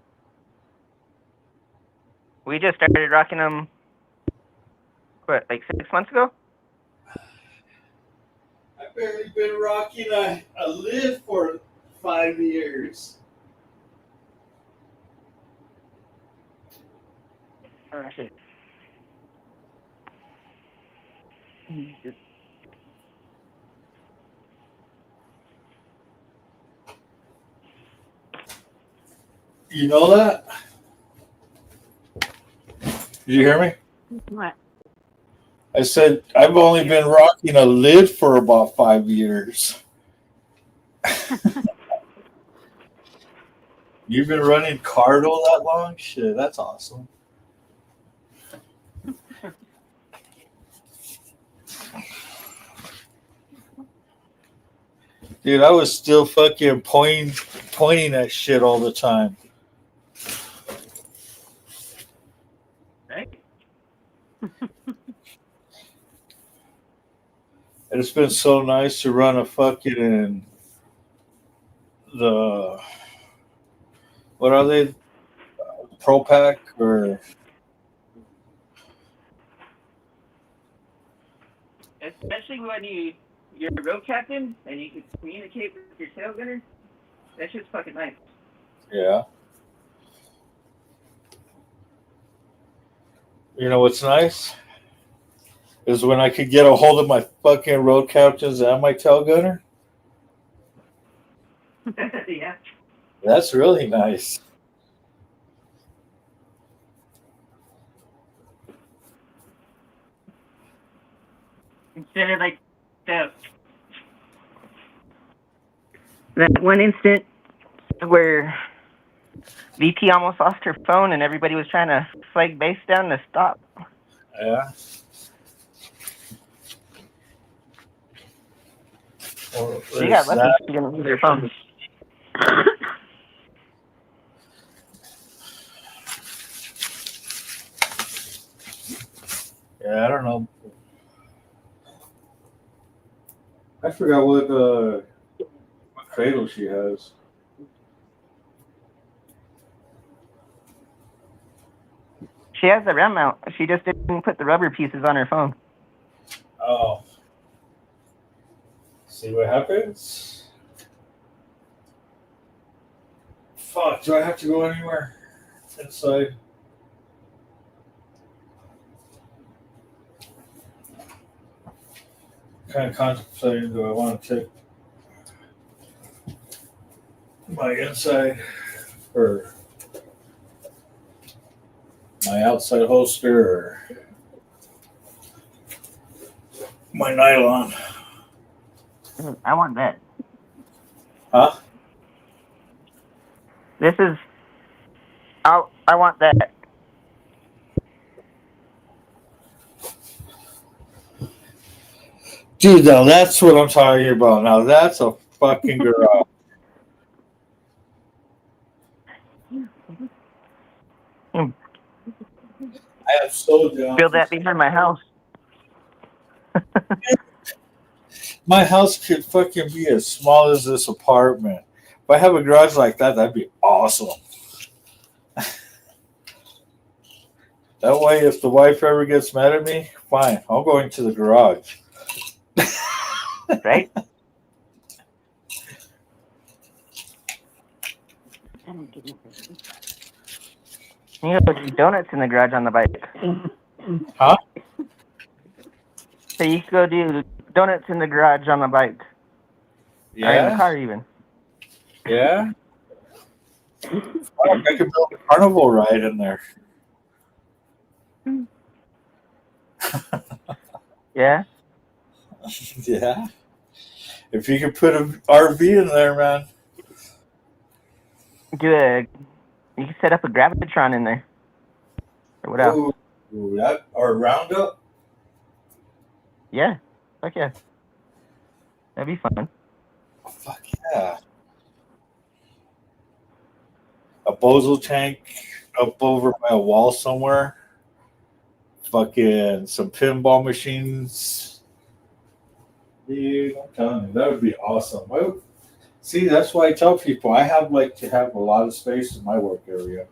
We just started rocking them, what, like 6 months ago? I've barely been rocking a lid for 5 years. Oh, shit. You know that? Did you hear me? What? I said I've only been rocking a lid for about 5 years. You've been running Cardo that long? Shit, that's awesome. Dude, I was still fucking pointing at shit all the time. Right? And it's been so nice to run a fucking the what are they? Pro Pack or Especially when you're a road captain and you can communicate with your tail gunner. That shit's fucking nice. yeah. You know what's nice? Is when I could get a hold of my fucking road captains and my tail gunner. Yeah. That's really nice. Instead of like that one instant where VP almost lost her phone and everybody was trying to flag base down to stop. Yeah. Well, She got lucky. She didn't lose her phone. Yeah, I don't know. I forgot what cradle she has. She has the RAM mount. She just didn't put the rubber pieces on her phone. Oh. See what happens? Fuck, do I have to go anywhere inside? Kind of contemplating, do I want to take my inside or my outside holster or my nylon? I want that. Huh? This is. I want that. Dude, now that's what I'm talking about. Now that's a fucking garage. I am so down. Build that behind my house. My house could fucking be as small as this apartment. If I have a garage like that, that'd be awesome. That way, if the wife ever gets mad at me, fine. I'll go into the garage. Right? You go do donuts in the garage on the bike. Huh? So you can go do donuts in the garage on the bike. Or in the Yeah? car even. Yeah? Fuck, I could build a carnival ride in there. Yeah? Yeah? If you could put an RV in there, man. You can set up a Gravitron in there. Or what else? Ooh, that, or a Roundup? Yeah. Fuck yeah. That'd be fun. Fuck yeah. A Bozo tank up over by a wall somewhere. Fucking some pinball machines. Dude, I'm telling you, that would be awesome. See, that's why I tell people I have like to have a lot of space in my work area.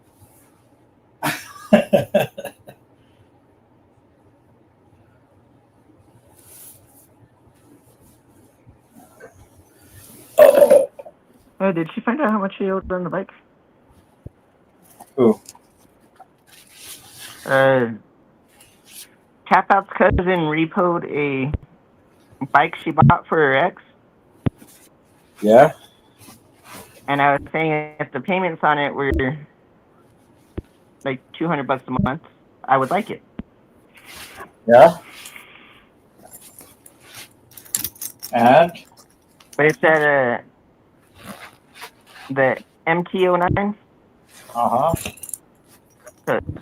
Oh, did she find out how much she owed on the bike? Who? Tap Out's cousin repoed a bike she bought for her ex. Yeah? And I was saying if the payments on it were like $200 a month, I would like it. Yeah? And? But it's at The MT-09? Uh-huh. Good.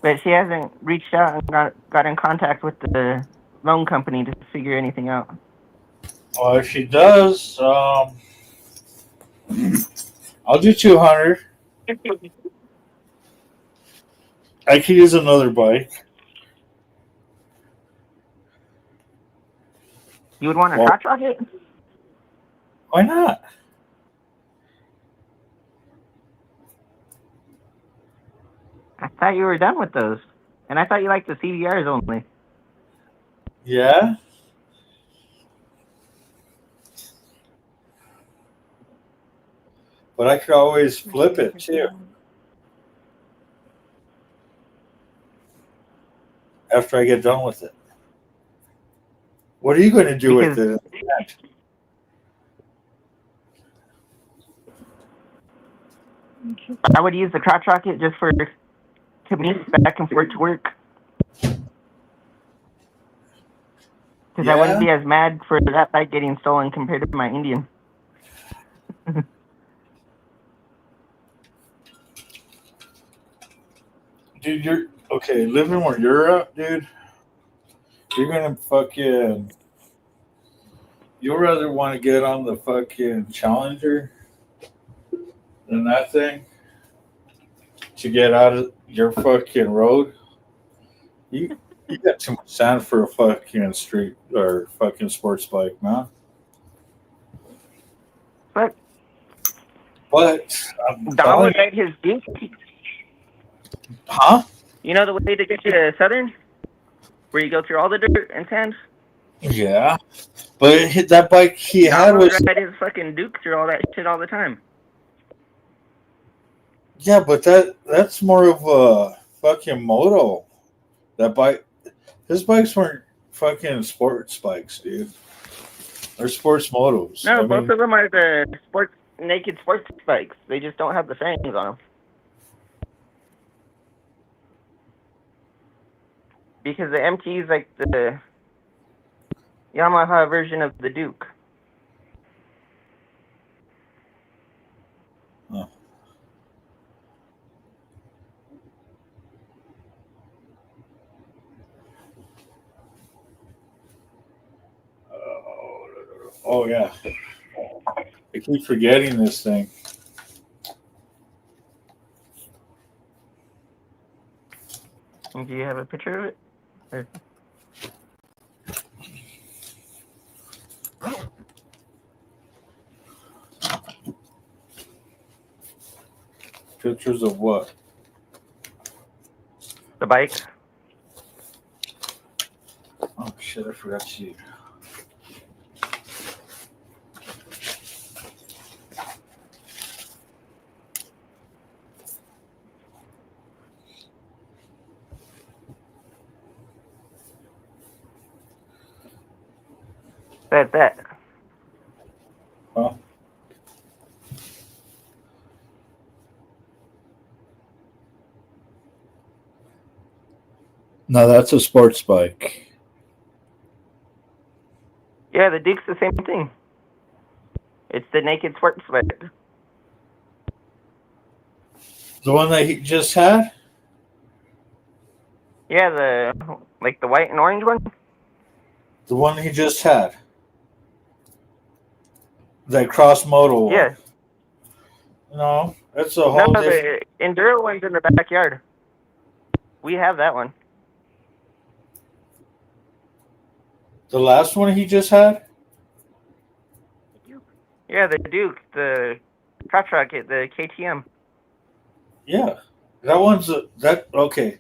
But she hasn't reached out and got in contact with the loan company to figure anything out. Well, if she does, I'll do 200. I could use another bike. You would want a Well, crotch rocket? why not? I thought you were done with those. And I thought you liked the CBRs only. Yeah? But I could always flip it, too. After I get done with it. What are you going to do with it? I would use the crotch rocket just for commute back and forth to work. Because I wouldn't be as mad for that bike getting stolen compared to my Indian. Dude, you're okay. Living where you're at, dude, you're gonna fucking. You'll rather want to get on the fucking Challenger than that thing to get out of your fucking road. You got too much sand for a fucking street or fucking sports bike, man. But I'm Don telling would ride his Duke. Huh? You know the way to get you to Southern? Where you go through all the dirt and sand? Yeah, but that bike he had Don would was ride his fucking Duke through all that shit all the time. yeah, but that's more of a fucking moto. That bike, his bikes weren't fucking sports bikes, dude. They're sports motos. No, I both mean, of them are the naked sports bikes. They just don't have the fairings on them. Because the MT is like the Yamaha version of the Duke. oh. Oh yeah, I keep forgetting this thing. Do you have a picture of it? Or... Pictures of what? The bike. Oh shit! I forgot to. That. Huh? No, that's a sports bike. Yeah, the Duke's the same thing. It's the naked sports bike. The one that he just had? Yeah, the white and orange one? The one he just had. That cross moto one. Yeah. No, it's a whole different. The Enduro one's in the backyard. We have that one. The last one he just had? Yeah, the Duke, the crotch rocket, the KTM. Yeah. That one's okay.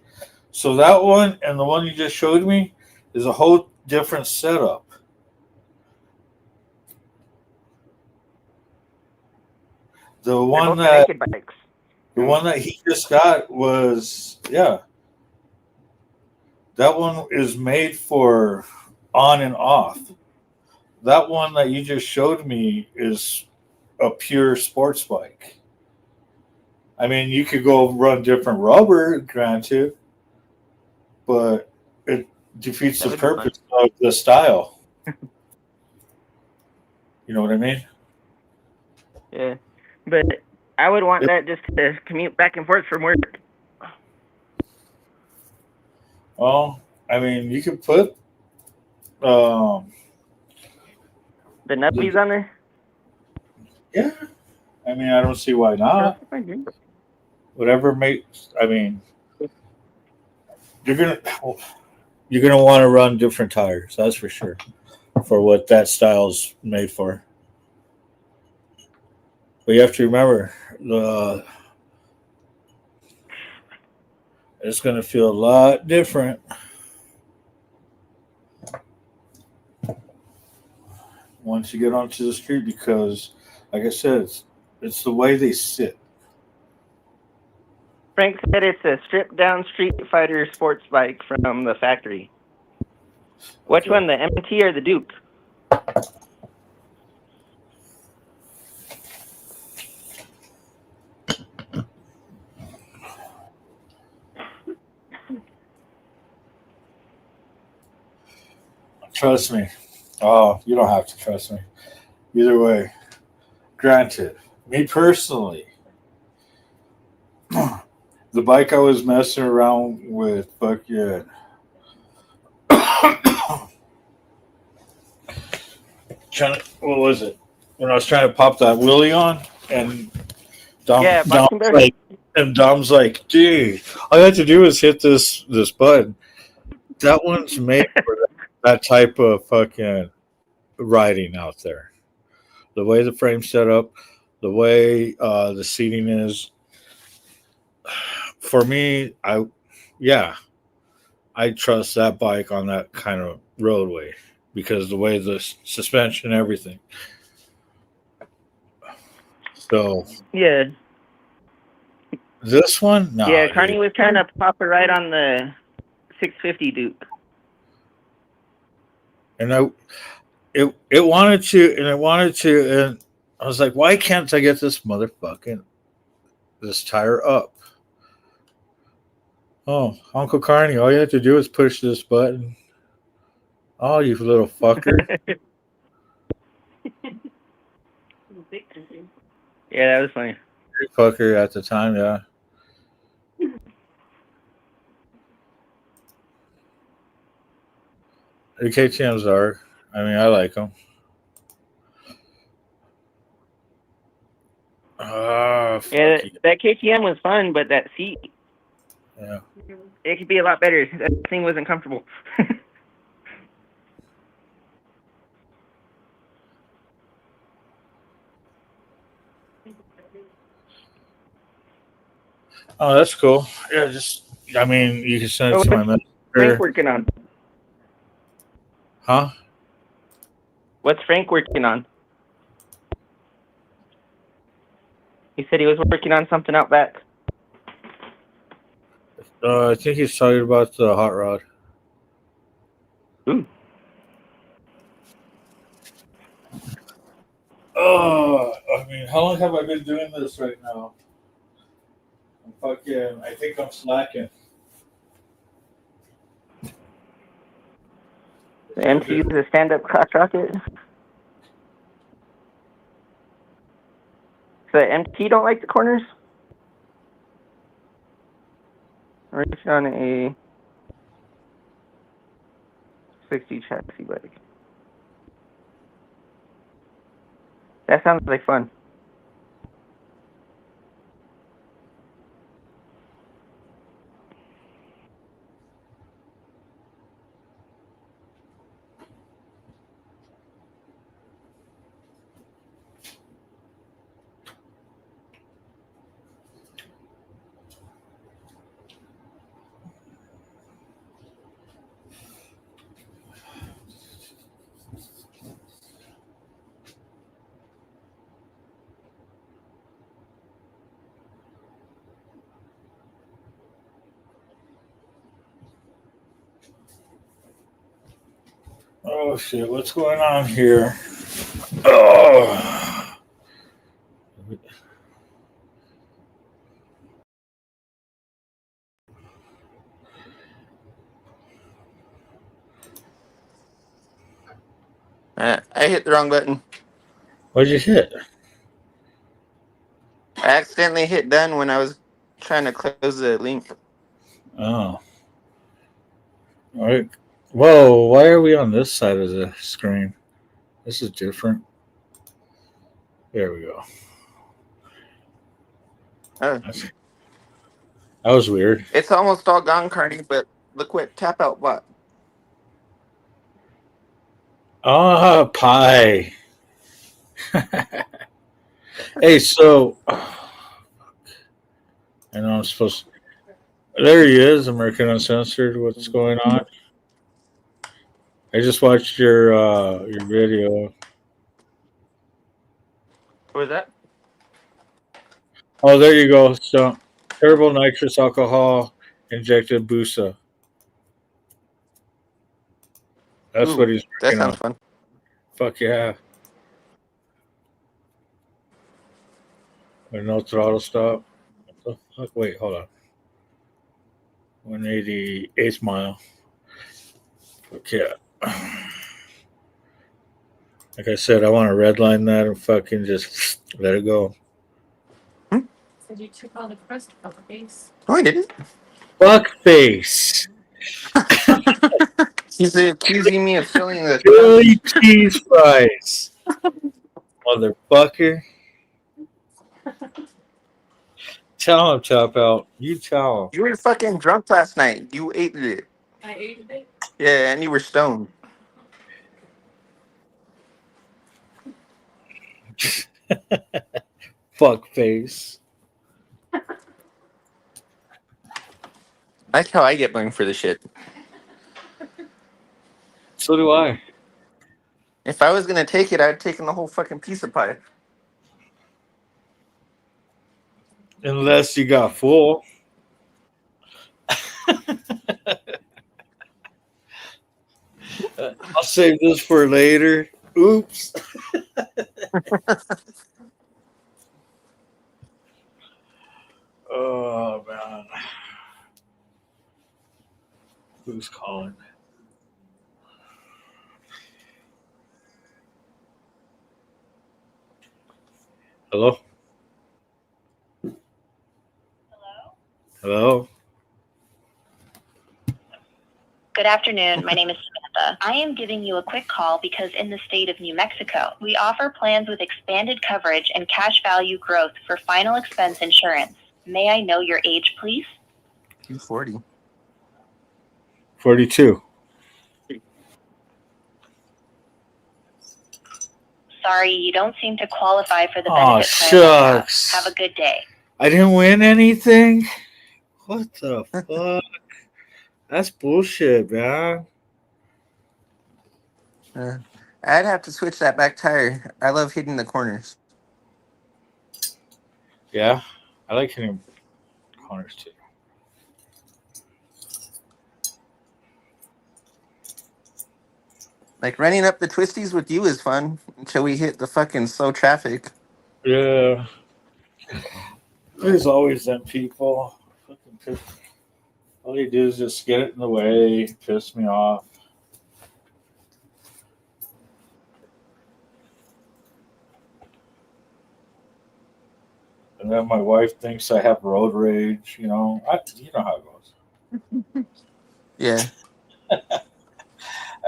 So that one and the one you just showed me is a whole different setup. The one that naked bikes. The one that he just got was that one is made for on and off. That one that you just showed me is a pure sports bike. I mean, you could go run different rubber, granted, but it defeats the purpose of the style. You know what I mean? Yeah. But I would want that just to commute back and forth from work. Well, I mean, you could put the nuppies on there. Yeah, I mean, I don't see why not. Whatever makes. I mean, you're gonna want to run different tires. That's for sure. For what that style's made for. But you have to remember, it's going to feel a lot different once you get onto the street because, like I said, it's the way they sit. Frank said it's a stripped down Street Fighter sports bike from the factory. Which one, the MT or the Duke? Trust me. Oh, you don't have to trust me. Either way, granted, me personally, the bike I was messing around with, fucking. What was it? When I was trying to pop that wheelie on, and Dom's like, dude, all you have to do is hit this button. That one's made for that type of fucking riding out there. The way the frame's set up, the way the seating is. For me, I trust that bike on that kind of roadway because the way the suspension, everything. So yeah, this one, no. Yeah, Carney was trying to pop a ride on the 650 Duke, and it wanted to, and I was like, why can't I get this tire up? Oh, Uncle Carney, all you have to do is push this button. Oh, you little fucker. Yeah, that was funny. Fucker at the time, yeah. The KTMs are. I mean, I like them. Yeah, that KTM was fun, but that seat, yeah, it could be a lot better. That thing wasn't comfortable. Oh, that's cool. Yeah, I mean, you can send it to my messenger. Frank working on? Huh? What's Frank working on? He said he was working on something out back. I think he's talking about the hot rod. Ooh. Oh, I mean, how long have I been doing this right now? I think I'm slacking. The MT is a stand-up crotch rocket. So the MT don't like the corners? Or is it on a 60 chassis bike? That sounds like fun. Oh shit! What's going on here? Oh. I hit the wrong button. What'd you hit? I accidentally hit done when I was trying to close the link. Oh. All right. Whoa, why are we on this side of the screen? This is different. There we go. Oh. That was weird. It's almost all gone, Carney, but look what Tap Out bought. Ah, pie. Hey, so I know I'm supposed to. There he is, American Uncensored. What's going on? I just watched your video. What was that? Oh, there you go. So terrible nitrous alcohol injected Busa. That's Ooh, what he's that working sounds on. fun. Fuck yeah. With no throttle stop. What the fuck? Wait, hold on. 188th mile. Fuck yeah. Like I said, I want to redline that and fucking just let it go. Said you took all the crust off the face. No, I didn't. Fuck face. He's accusing me of stealing the Philly cheese fries. Motherfucker. Tell him, Chop Out. You tell him. You were fucking drunk last night. You ate it. I ate it. Yeah, and you were stoned. Fuck face. That's how I get blamed for the shit. So do I. If I was gonna take it, I'd taken the whole fucking piece of pie. Unless you got full. I'll save this for later. Oops. Oh, man. Who's calling? Hello? Hello? Good afternoon. My name is Samantha. I am giving you a quick call because in the state of New Mexico, we offer plans with expanded coverage and cash value growth for final expense insurance. May I know your age, please? 240. 42. Sorry, you don't seem to qualify for the Aw, benefit plan. I have. shucks. Have a good day. I didn't win anything? What the fuck? That's bullshit, man. I'd have to switch that back tire. I love hitting the corners. Yeah? I like hitting corners too. Like running up the twisties with you is fun until we hit the fucking slow traffic. Yeah. There's always them people. Fucking piss. All they do is just get it in the way, piss me off. And then my wife thinks I have road rage. You know how it goes. Yeah.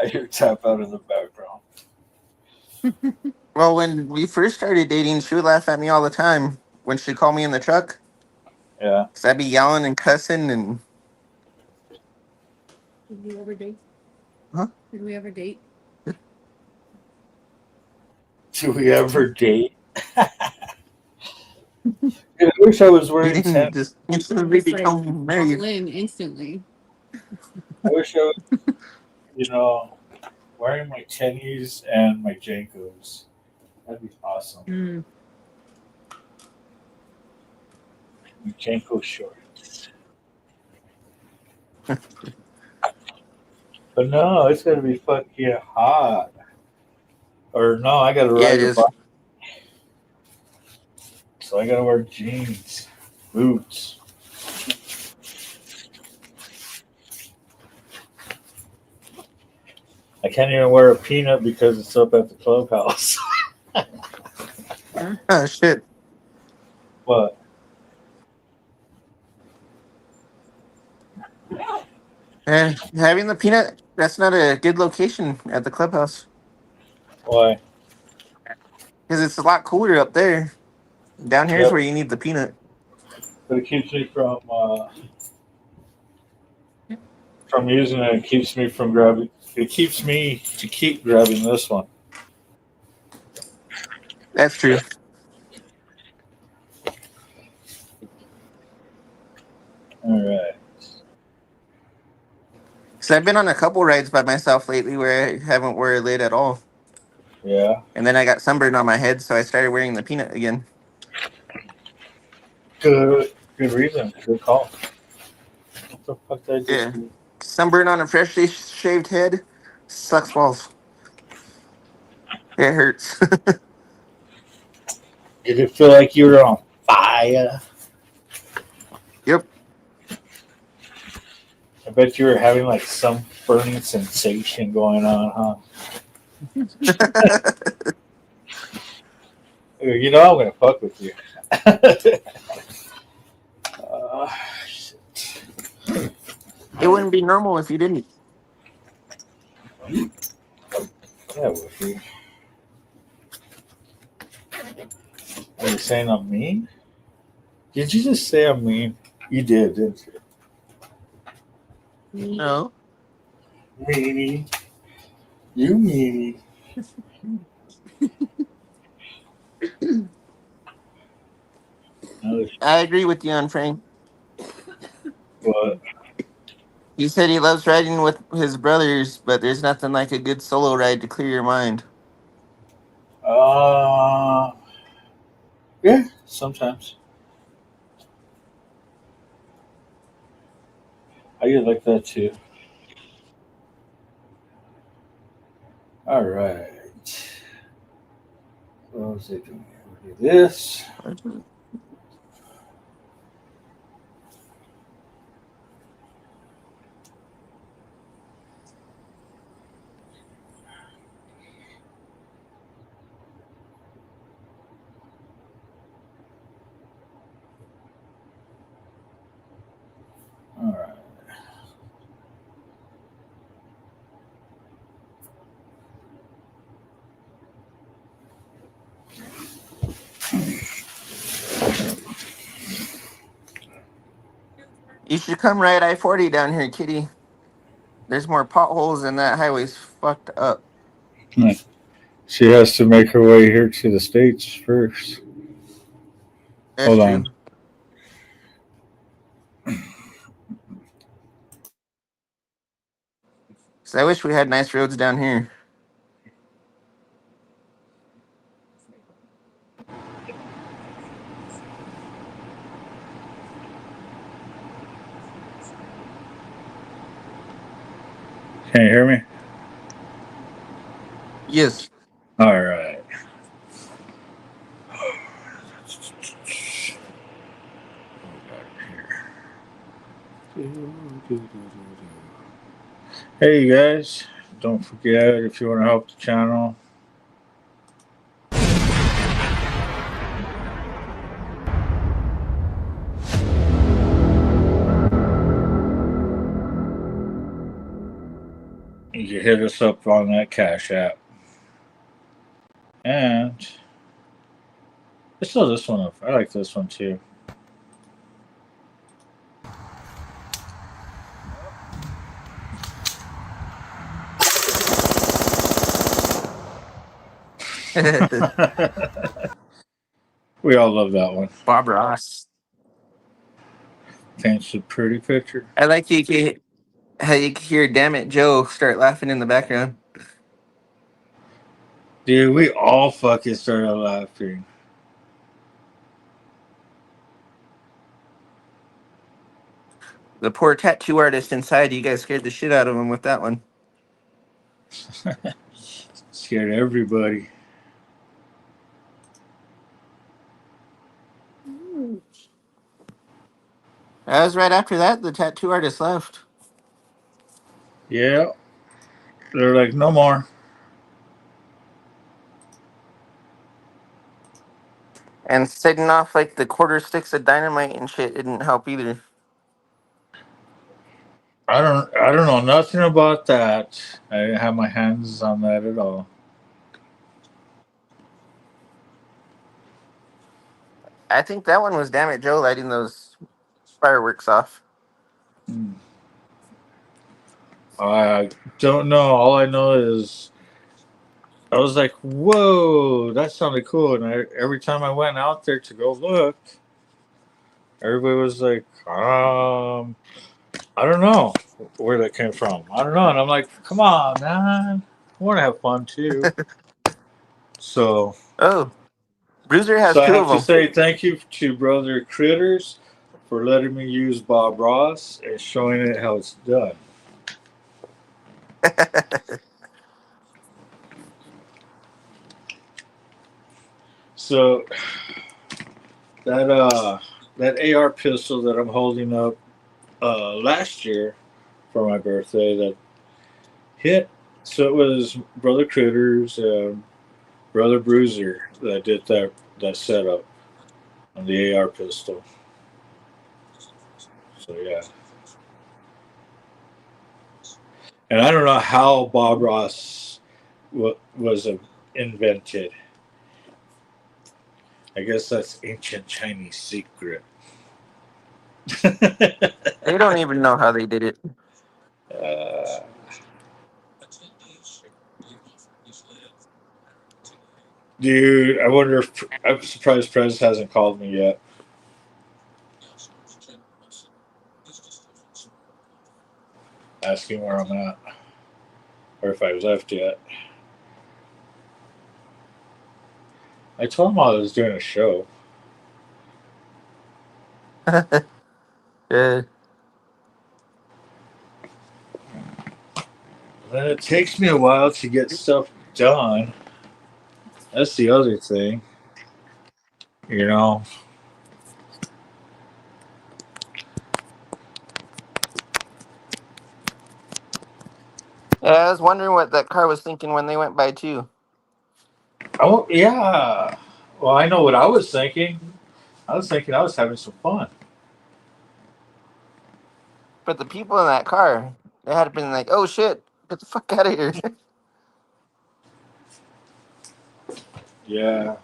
I hear Tap Out in the background. Well, when we first started dating, she would laugh at me all the time when she'd call me in the truck. Yeah. Because I'd be yelling and cussing and... Did you ever date? Huh? Did we ever date? Do we ever date? I wish I was wearing You didn't just instantly become married. All in instantly. I wish I was, wearing my tennies and my Jankos. That'd be awesome. Mm. My Janko shorts. But no, it's gonna be fucking hot. Or no, I gotta Yeah, ride it the is. bike. So I gotta wear jeans, boots. I can't even wear a peanut because it's up at the clubhouse. Oh, shit. What? Having the peanut, that's not a good location at the clubhouse. Why? Because it's a lot cooler up there. Down here is Yep. where you need the peanut. But it keeps me from using it. It keeps me from grabbing. It keeps me to keep grabbing this one. That's true. All right. So I've been on a couple rides by myself lately where I haven't worn a lid at all. Yeah. And then I got sunburned on my head, so I started wearing the peanut again. Good reason. Good call. What the fuck did I just Yeah. do? Sunburn on a freshly shaved head sucks balls. It hurts. Did it feel like you were on fire? Yep. I bet you were having like some burning sensation going on, huh? You know I'm gonna fuck with you. Shit. It wouldn't be normal if you didn't. Yeah, would be. Are you saying I'm mean? Did you just say I'm mean? You did, didn't you? No. Meanie. You meanie. I agree with you on Frank. What? He said he loves riding with his brothers, but there's nothing like a good solo ride to clear your mind. Yeah, sometimes. I get like that too. All right. What was I doing? We'll do this. All right. You should come ride I-40 down here, kitty. There's more potholes and that highway's fucked up. She has to make her way here to the States first. That's Hold true. on. So I wish we had nice roads down here. Can you hear me? Yes. All right. Hey, you guys. Don't forget, if you want to help the channel, you can hit us up on that Cash App. And let's throw this one up. I like this one too. We all love that one. Bob Ross. Paints a pretty picture. I like how you can hear "Damn It, Joe" start laughing in the background. Dude, we all fucking started laughing. The poor tattoo artist inside, you guys scared the shit out of him with that one. Scared everybody. That was right after that, the tattoo artist left. Yeah. They're like, no more. And setting off like the quarter sticks of dynamite and shit didn't help either. I don't know nothing about that. I didn't have my hands on that at all. I think that one was Damn It Joe lighting those fireworks off. I don't know. All I know is I was like, "Whoa, that sounded cool!" And every time I went out there to go look, everybody was like, I don't know where that came from. I don't know." And I'm like, "Come on, man, I want to have fun too." So, Oh, Bruiser has so I two have of to them. say thank you to Brother Critters for letting me use Bob Ross and showing it how it's done. So that AR pistol that I'm holding up last year for my birthday that hit. So it was Brother Critters, Brother Bruiser that did that setup on the AR pistol. So yeah, and I don't know how Bob Ross was invented. I guess that's ancient Chinese secret. They don't even know how they did it. Uh, Dude, I wonder if I'm surprised Prez hasn't called me yet. Asking where I'm at. Or if I've left yet. I told him I was doing a show. Yeah. Then it takes me a while to get stuff done. That's the other thing. You know? I was wondering what that car was thinking when they went by too. Oh, yeah. Well, I know what I was thinking. I was thinking I was having some fun. But the people in that car, they had been like, "Oh shit, get the fuck out of here!" Yeah.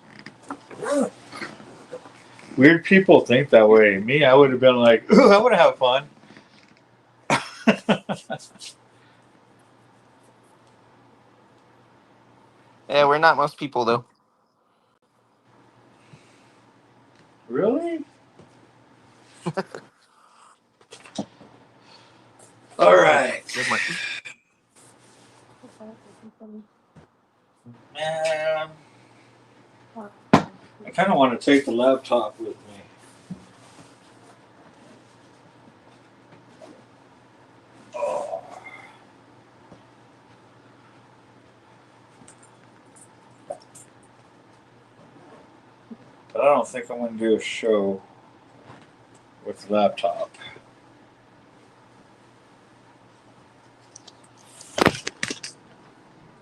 Weird people think that way. Me, I would have been like, ooh, I want to have fun. Yeah, we're not most people though. Really? All right. Man, I kind of want to take the laptop with me. Oh. But I don't think I'm going to do a show with the laptop.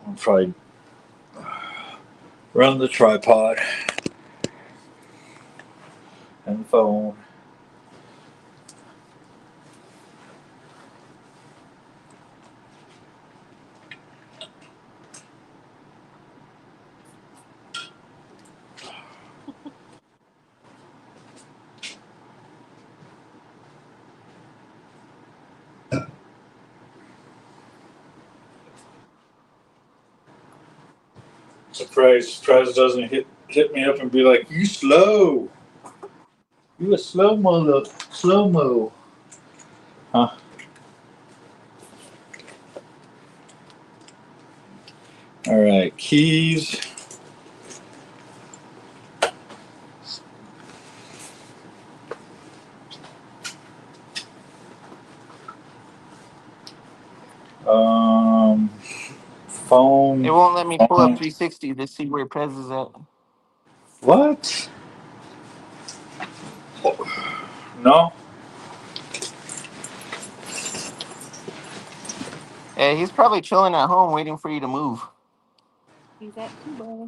I'll probably run the tripod and the phone. Surprised Prez doesn't hit me up and be like, "You slow. You a slow mo." Huh? All right, keys. Phone. It won't let me pull up Phone. 360 to see where Prez is at. What? No. Yeah, he's probably chilling at home waiting for you to move. He's at 2, boy.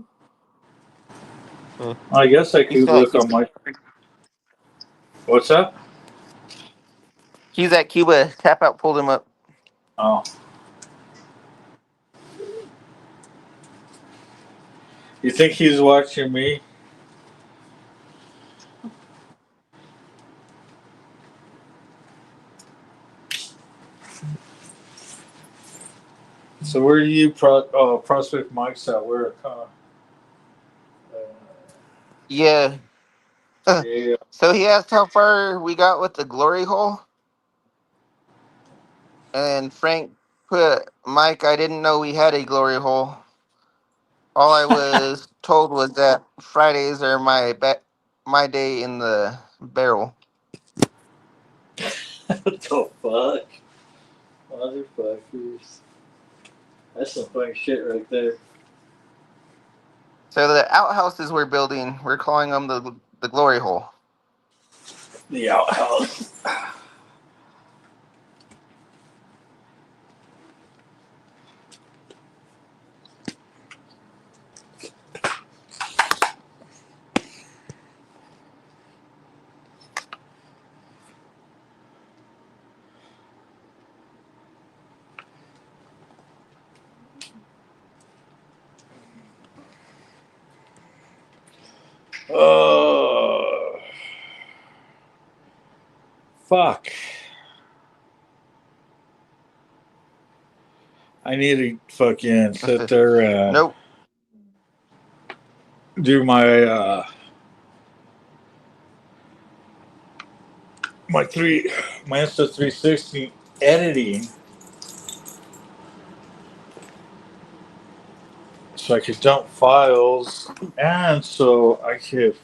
I guess I He's could still at look Cuba. on my. What's up? He's at Cuba. Tap out pulled him up. Oh. You think he's watching me? So where are you, Prospect Mike's at? Where? Yeah. Yeah. So he asked how far we got with the glory hole, and Frank put, Mike, I didn't know we had a glory hole. All I was told was that Fridays are my day in the barrel. What the fuck? Motherfuckers. That's some funny shit right there. So the outhouses we're building, we're calling them the glory hole. The outhouse. Oh. Fuck. I need to fucking sit there and Nope. do my my Insta 360 editing so I could dump files and so I could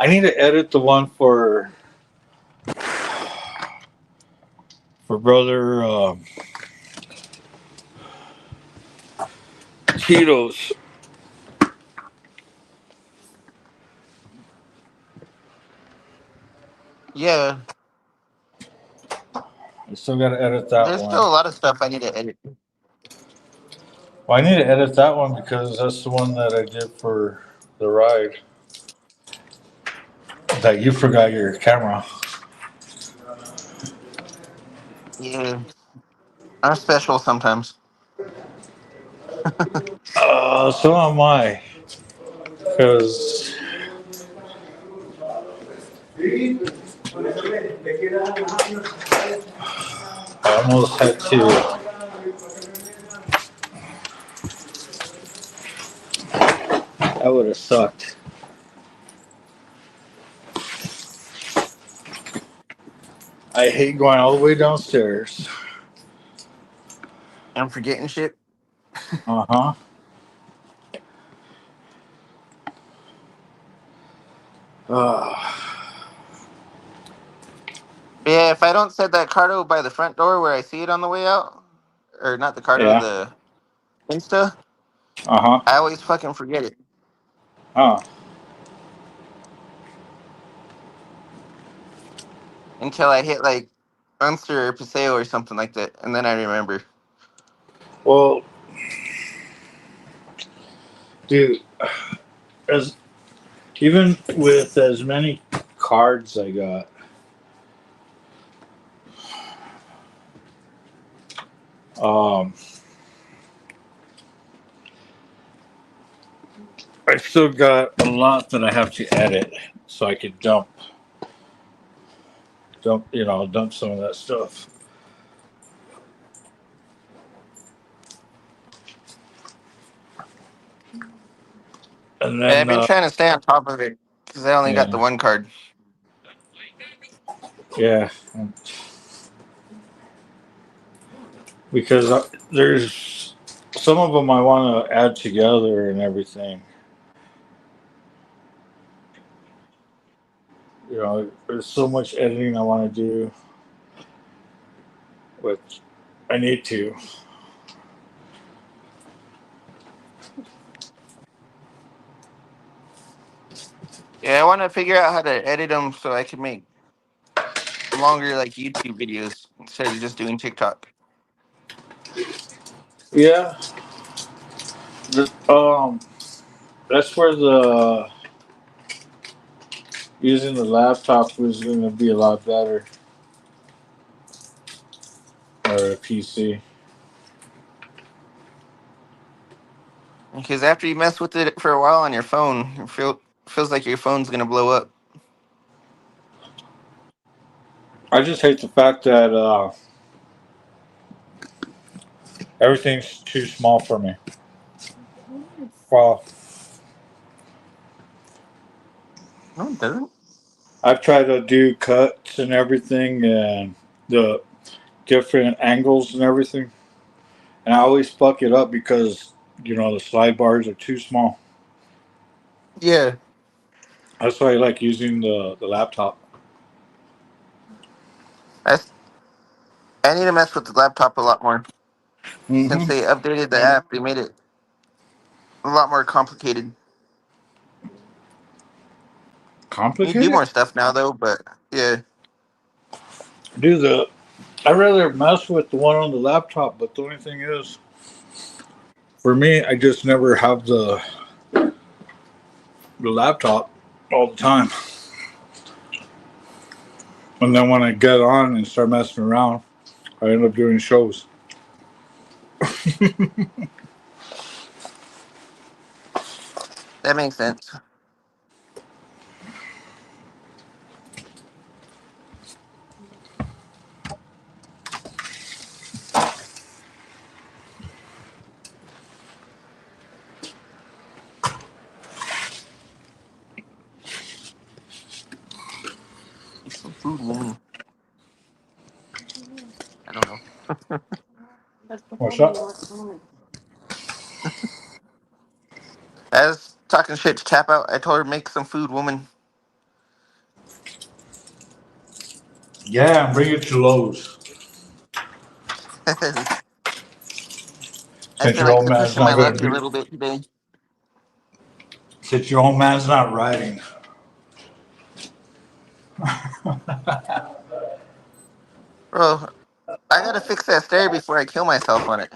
I need to edit the one for brother Cheetos. Yeah. I still got to edit that There's one. still a lot of stuff I need to edit. Well, I need to edit that one because that's the one that I did for the ride. That you forgot your camera. Yeah. I'm special sometimes. So am I. Because I almost had to. That would have sucked. I hate going all the way downstairs. I'm forgetting shit. Uh-huh. Yeah, if I don't set that cardo by the front door where I see it on the way out, or not the cardo, Yeah. the Insta, Uh-huh. I always fucking forget it. Huh. Until I hit like Unster or Paseo or something like that, and then I remember. Well, dude, as even with as many cards I got, I still got a lot that I have to edit so I could dump some of that stuff. And Yeah, I've then, been trying to stay on top of it because I only got the yeah, one card. yeah, because there's some of them I want to add together and everything. There's so much editing I want to do, which I need to. Yeah, I want to figure out how to edit them so I can make longer like YouTube videos instead of just doing TikTok. Yeah, that's where the using the laptop was going to be a lot better, or a PC. Because after you mess with it for a while on your phone, feels like your phone's gonna blow up. I just hate the fact that everything's too small for me. Well, No, it doesn't. I've tried to do cuts and everything, and the different angles and everything, and I always fuck it up because the slide bars are too small. Yeah, That's why I like using the laptop. that's. I need to mess with the laptop a lot more. Since Mm-hmm. they updated the app, they made it a lot more complicated. You can do Complicated? more stuff now, though. But yeah, Do the I rather mess with the one on the laptop, but the only thing is, for me, I just never have the laptop all the time. And then when I get on and start messing around, I end up doing shows. that makes sense. Eat some food, woman. I don't know. What's up? I was talking shit to Tap Out. I told her make some food, woman. Yeah, bring it to Lowe's. I Since feel your like old man's pushing my not going to luck a do. little bit today. Since your old man's not riding. Bro, I gotta fix that stair before I kill myself on it.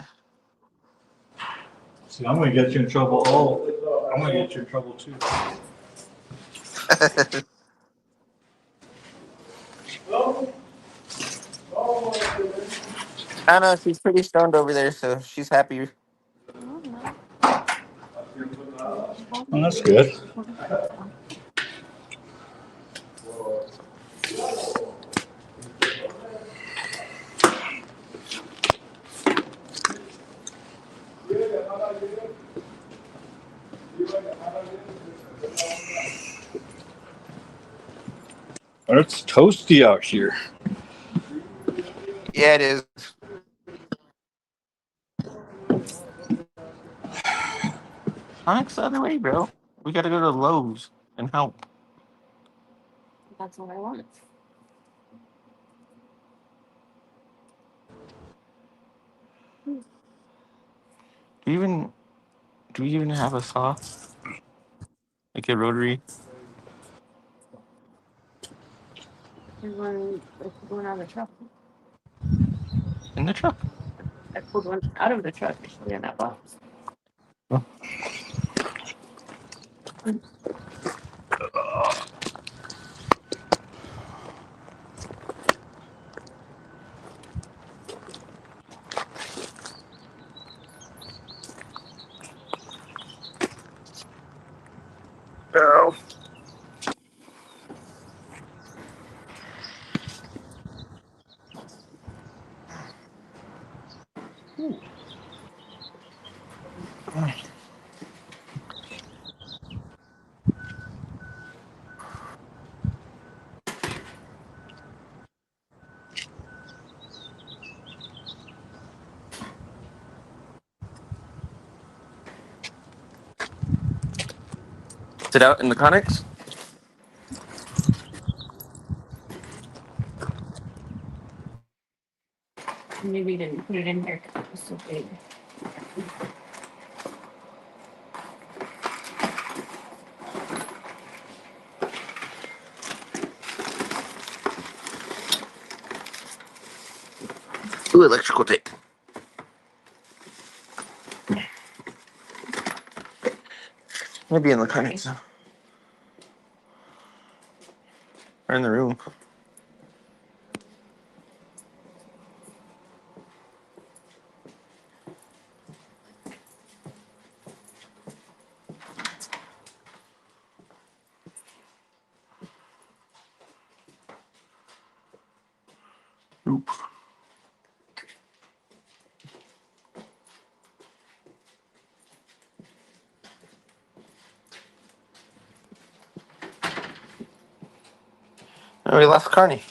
See, I'm going to get you in trouble. Oh, I'm going to get you in trouble too. I don't know. She's pretty stoned over there, so she's happy. Oh, that's good. It's toasty out here. Yeah, it is. Onyx the other way, bro. We gotta go to Lowe's and help. That's what I wanted. Do you even do we even have a saw? Like a rotary One out of the truck. in the truck? I pulled one out of the truck actually in that box. Oh. Sit out in the Conics? Maybe we didn't put it in here because it was so big. Ooh, electrical tape. Maybe in the Conics. They're in the room. Oop. Oh, we lost Carney.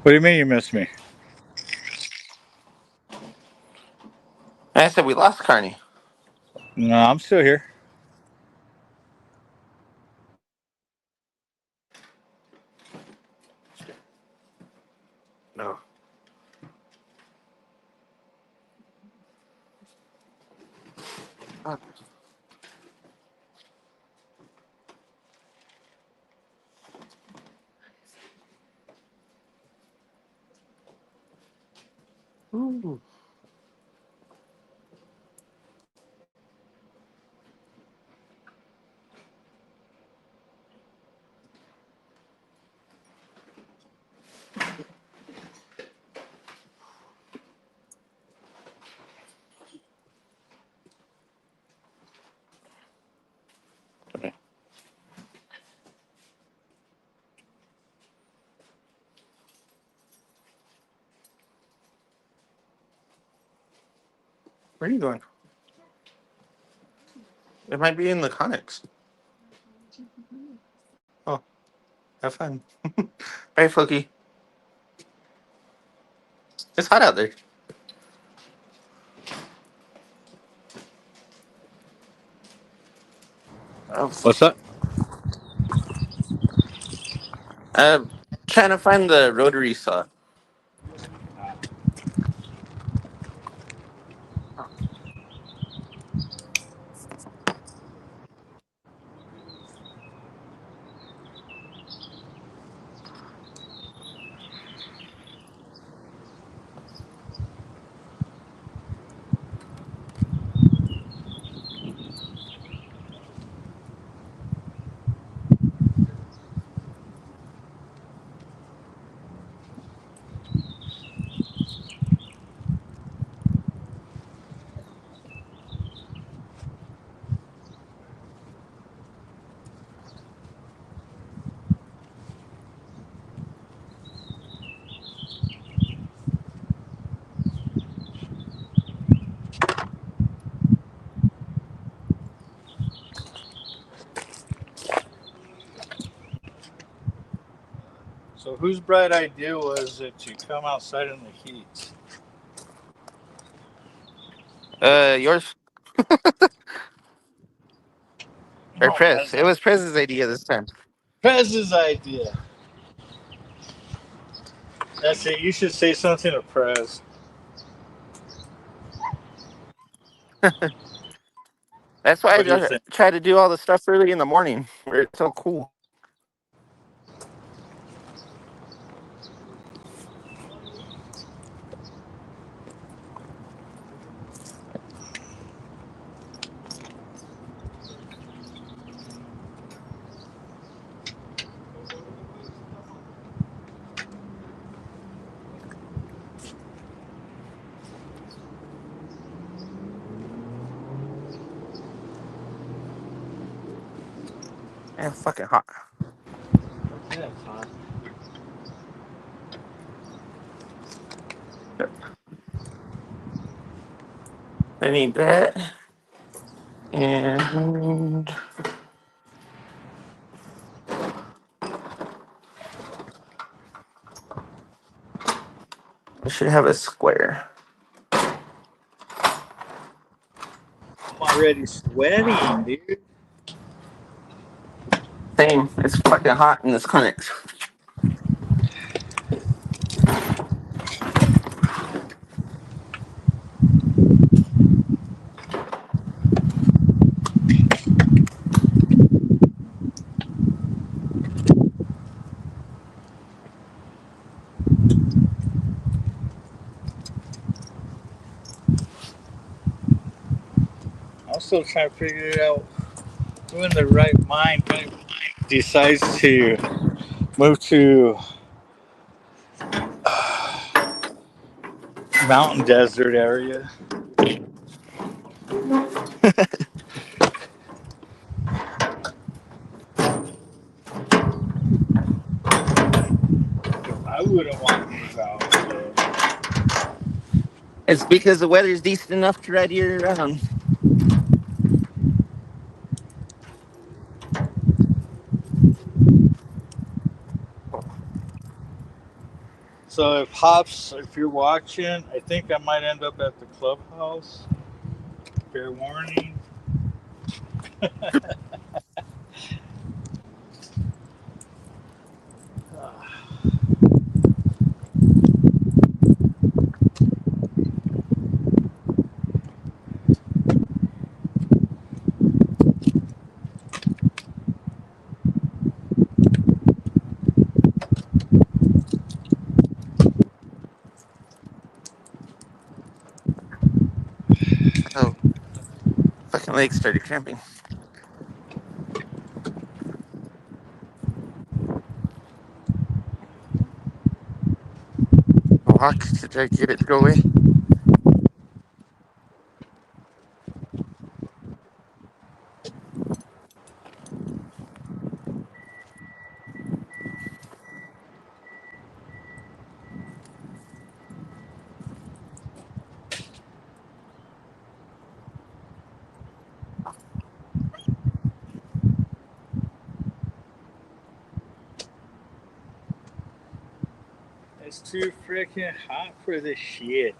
What do you mean you missed me? I said we lost Carney. No, I'm still here. No. Ooh. Where are you going? It might be in the Conics. Oh, have fun. Bye, Floki. It's hot out there. Oh. What's up? Trying to find the rotary saw. So whose bright idea was it to come outside in the heat? Yours or Prez? It was Prez's idea this time. Prez's idea. That's it. You should say something to Prez. That's why What do you I think? try to do all the stuff early in the morning, where it's so cool. Man, fucking hot. Yeah, it's hot. I need that. And I should have a square. I'm already sweating, dude. Same. It's fucking hot in this clinic. still trying to figure it out. Who in the right mind decides to move to mountain desert area? I wouldn't want to move out. So. It's because the weather's decent enough to ride year round. So if Hops, if you're watching, I think I might end up at the clubhouse. Fair warning. Oh, fucking legs started cramping. Walk to try to get it to go away. It's too freaking hot for this shit.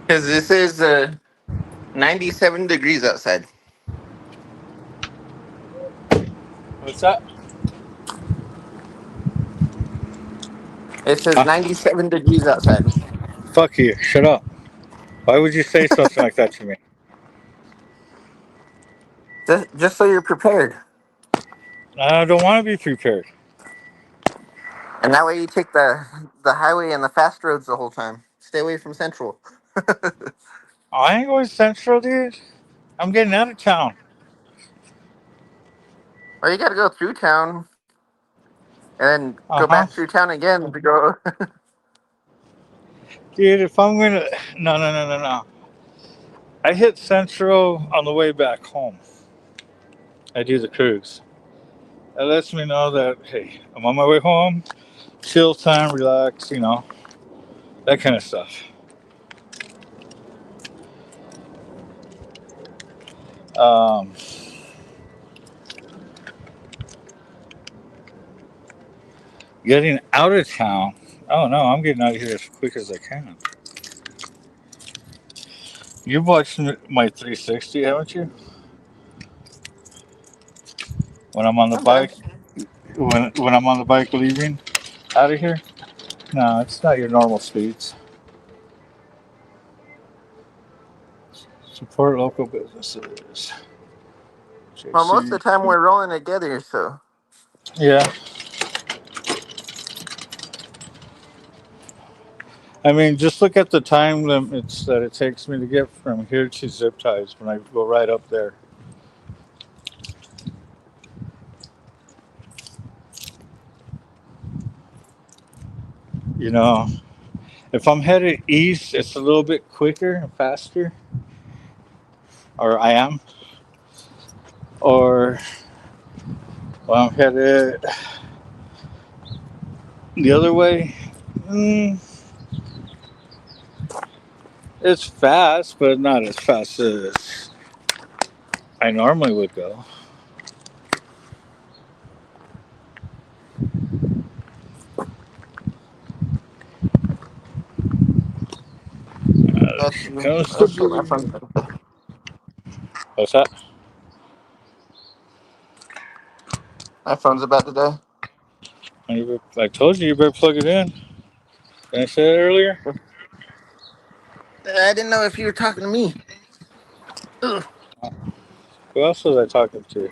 Because this is 97 degrees outside. What's that? It says 97 degrees outside. Fuck you. Shut up. Why would you say something like that to me? Just so you're prepared. I don't want to be prepared. And that way you take the highway and the fast roads the whole time. Stay away from Central. I ain't going central, dude. I'm getting out of town. Or you got to go through town and then go Uh-huh. back through town again to go. Dude, if I'm gonna... No. I hit central on the way back home. I do the cruise. That lets me know that, hey, I'm on my way home. Chill time, relax, that kind of stuff. Um, Getting out of town. Oh no, I'm getting out of here as quick as I can. You've watched my 360, haven't you? When I'm on the bike, Sometimes. when I'm on the bike leaving out of here. No, it's not your normal speeds. Support local businesses. Well, most of JC. the time we're rolling together, so. Yeah. I mean, just look at the time limits that it takes me to get from here to Zip Ties when I go right up there. You know, if I'm headed east, it's a little bit quicker and faster, or I am. Or when I'm headed the other way, mm, it's fast, but not as fast as I normally would go. That's Here true. comes the That's true. My breeze. phone's about to die. What's that? My phone's about to die. I told you better plug it in. Did I say it earlier? I didn't know if you were talking to me. Ugh. Who else was I talking to?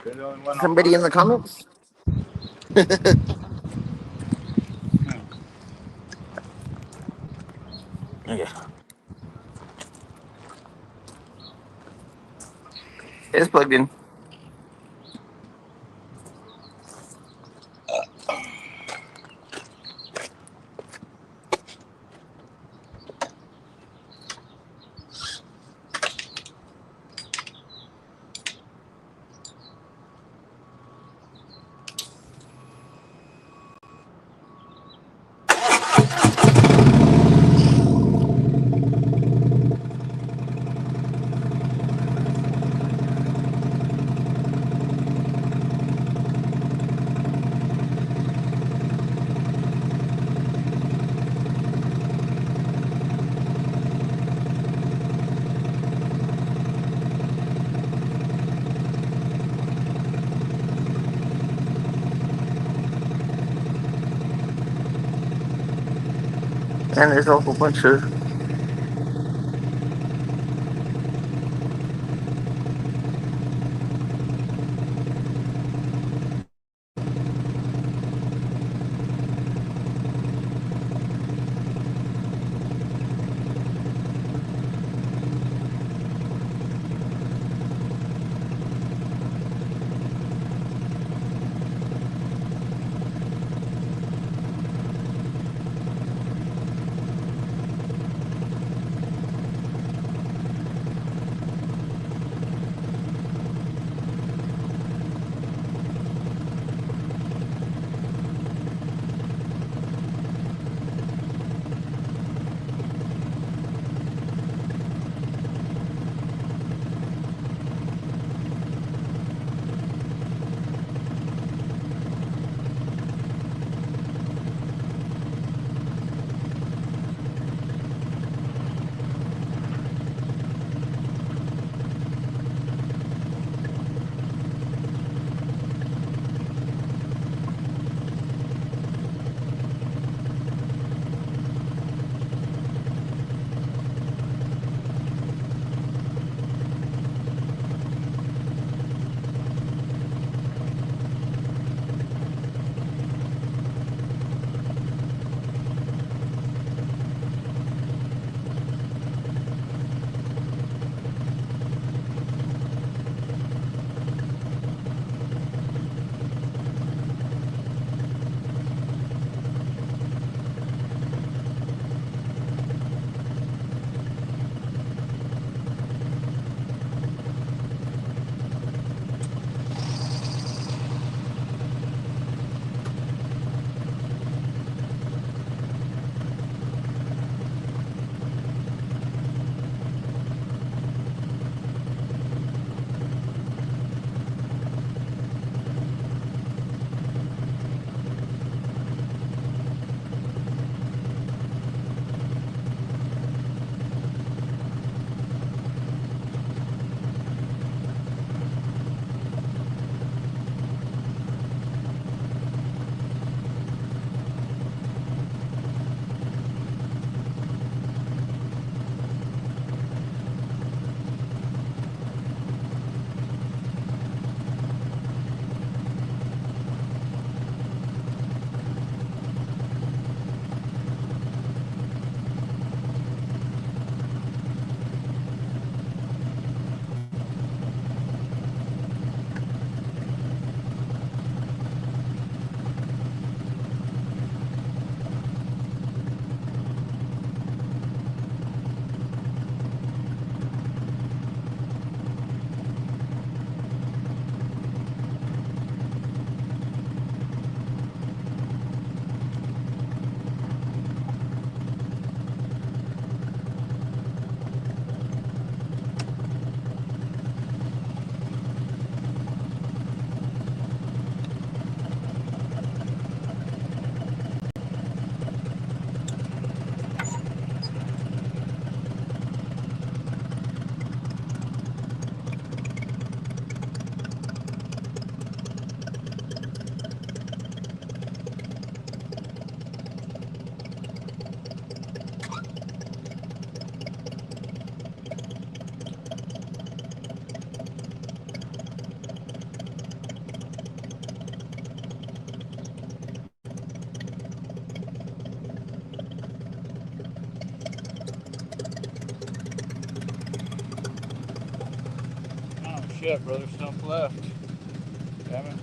You're the only one on Somebody in the Bluetooth? comments? Okay. It's plugged in. And there's a whole bunch of Shit, brother Stump left. Damn it.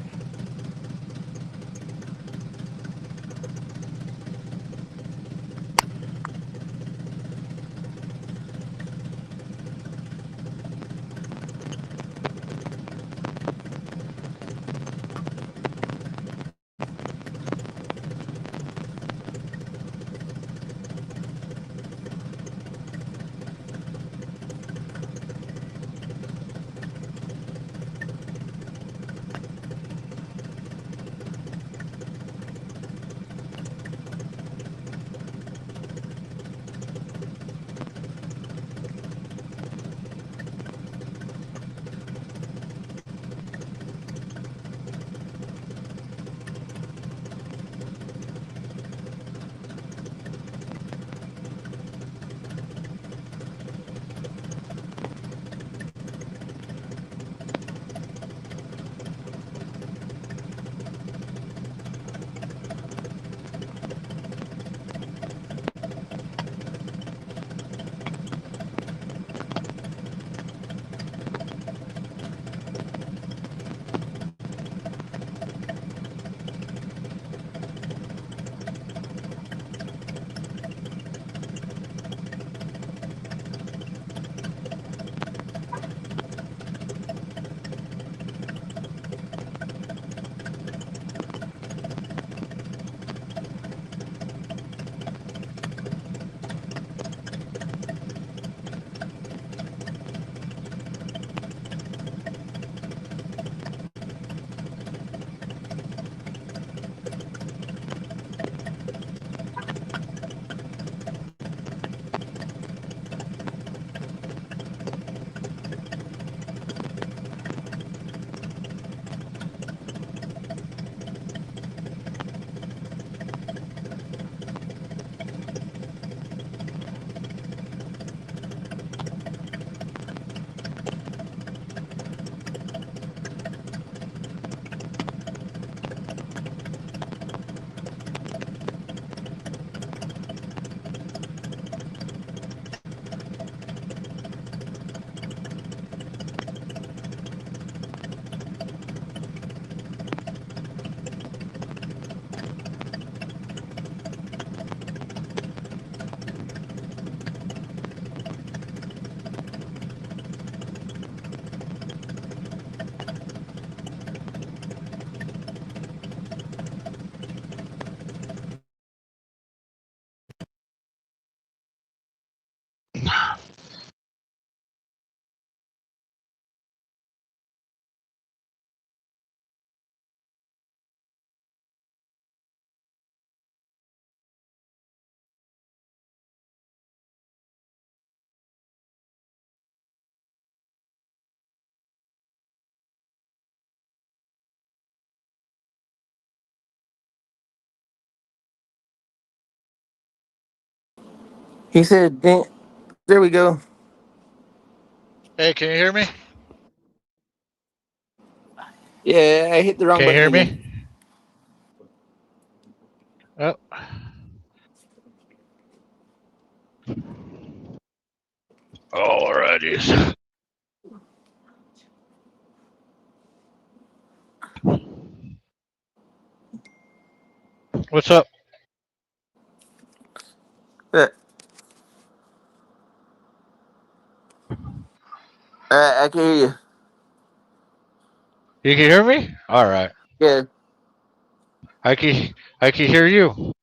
He said, there we go. Hey, can you hear me? Yeah, I hit the wrong Can you button hear again. me? Oh. Alrighty. What's up? Uh, I can hear you. You can hear me? All right. Yeah. I can hear you.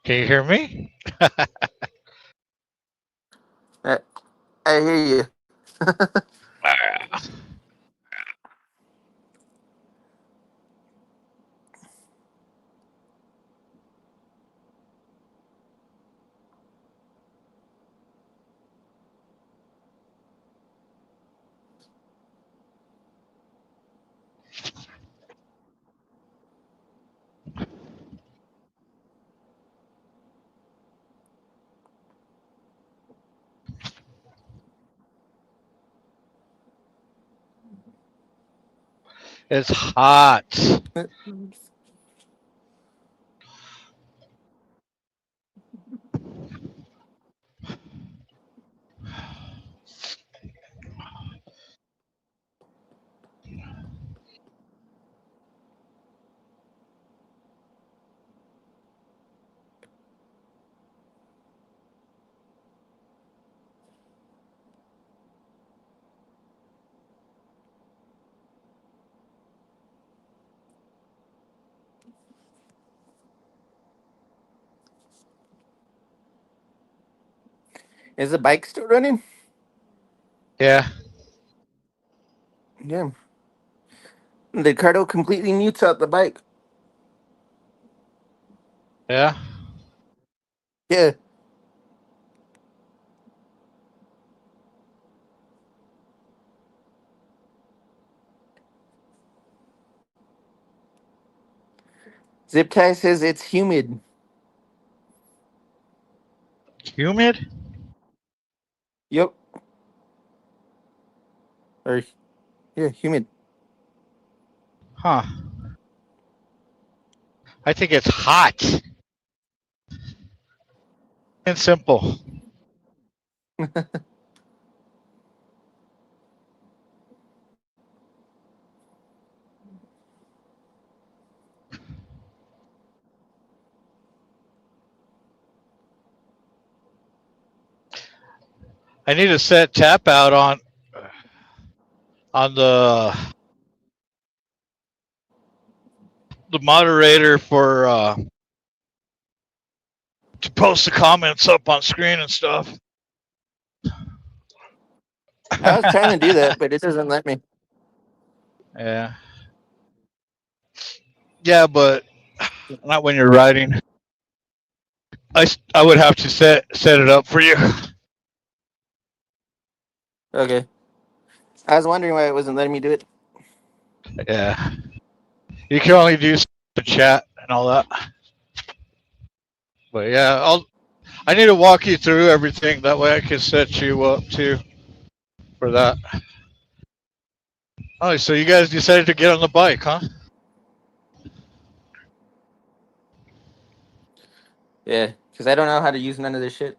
Can you hear me? I, I hear you. It's hot. Is the bike still running? Yeah. Yeah. The Cardo completely mutes out the bike. Yeah. Yeah. Zip tie says it's humid. Humid? Yep. Or yeah, humid. Huh. I think it's hot and simple. I need to set tap out on the moderator for to post the comments up on screen and stuff. I was trying to do that, but it doesn't let me. Yeah. Yeah, but not when you're writing. I would have to set it up for you. Okay. I was wondering why it wasn't letting me do it. Yeah. You can only do the chat and all that. But yeah, I need to walk you through everything. That way I can set you up too for that. Oh, so you guys decided to get on the bike, huh? Yeah, because I don't know how to use none of this shit.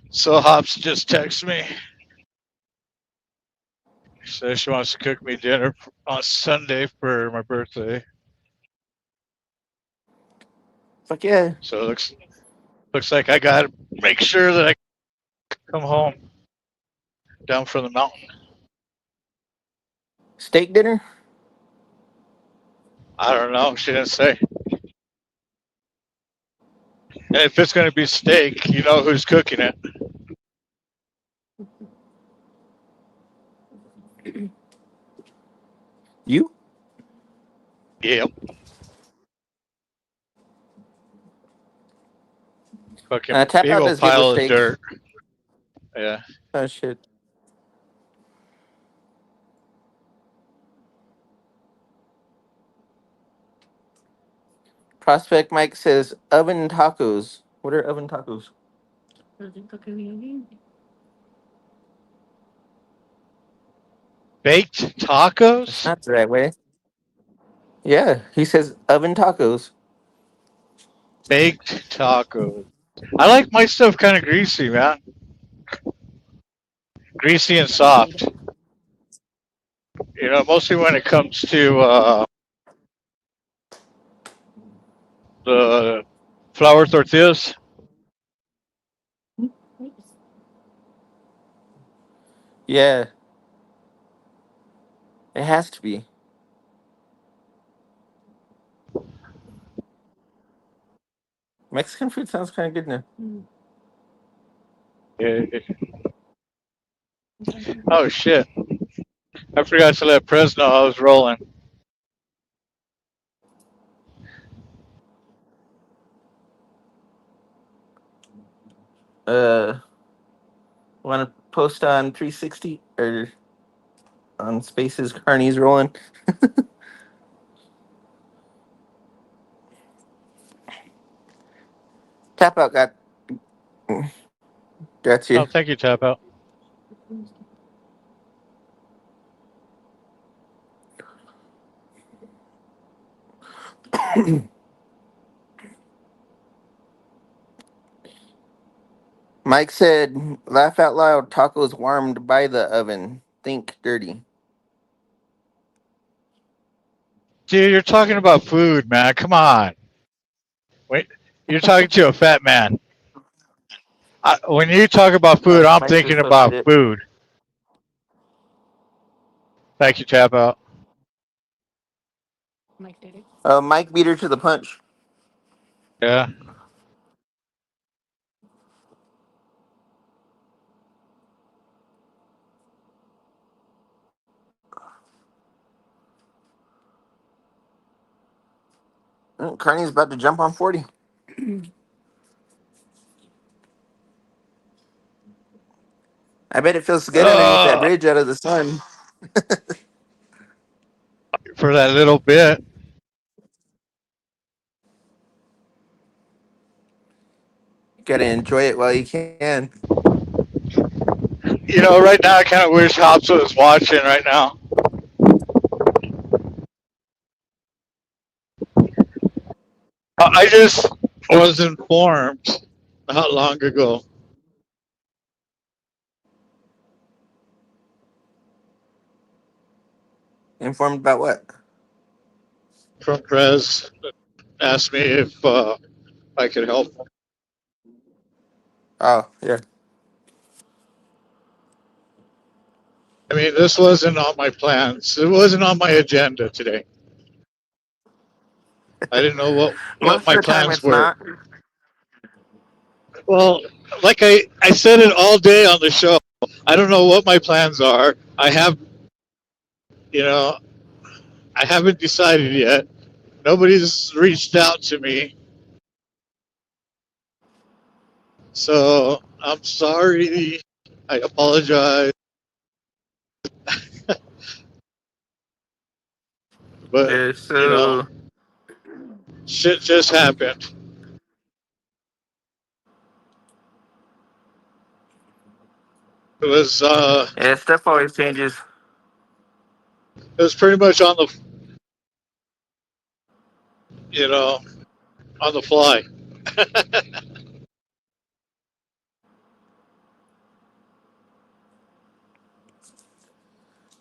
So Hops just texted me. She says she wants to cook me dinner on Sunday for my birthday. Fuck yeah. So it looks like I gotta make sure that I come home down from the mountain. Steak dinner? I don't know. She didn't say. And if it's gonna be steak, you know who's cooking it. You? Yep. Fucking Tap big out old does good with pile of steak. dirt. Yeah. Oh shit. Prospect Mike says oven tacos. What are oven tacos? Baked That's tacos? not the right way. Yeah, he says oven tacos. Baked tacos. I like my stuff kind of greasy, man. Greasy and soft. You know, mostly when it comes to the flour tortillas. Yeah, it has to be. Mexican food sounds kind of good now. Yeah. Oh shit! I forgot to let Pres know I was rolling. Want to post on 360 or on Spaces? Carney's rolling. Tap out got you. Oh, thank you, Tap Out. Mike said, "Laugh out loud. Tacos warmed by the oven. Think dirty." Dude, you're talking about food, man. Come on. Wait, you're talking to a fat man. When you talk about food, I'm Mike just thinking posted about it. food. Thank you, Tap Out. Mike did it. Mike beat her to the punch. Yeah. Carney's about to jump on 40. I bet it feels good underneath that bridge out of the sun. For that little bit. Gotta enjoy it while you can. You know, right now I kind of wish Hobbs was watching right now. I just was informed not long ago. Informed about what? From Prez asked me if I could help. Oh, yeah. I mean, this wasn't on my plans. It wasn't on my agenda today. I didn't know what Most of my the time plans it's were. not. Well, like I said it all day on the show. I don't know what my plans are. I have, you know, I haven't decided yet. Nobody's reached out to me. So I'm sorry. I apologize. But, Yeah, you know, so shit just happened. It was yeah, stuff always changes. it was pretty much on the, you know, on the fly.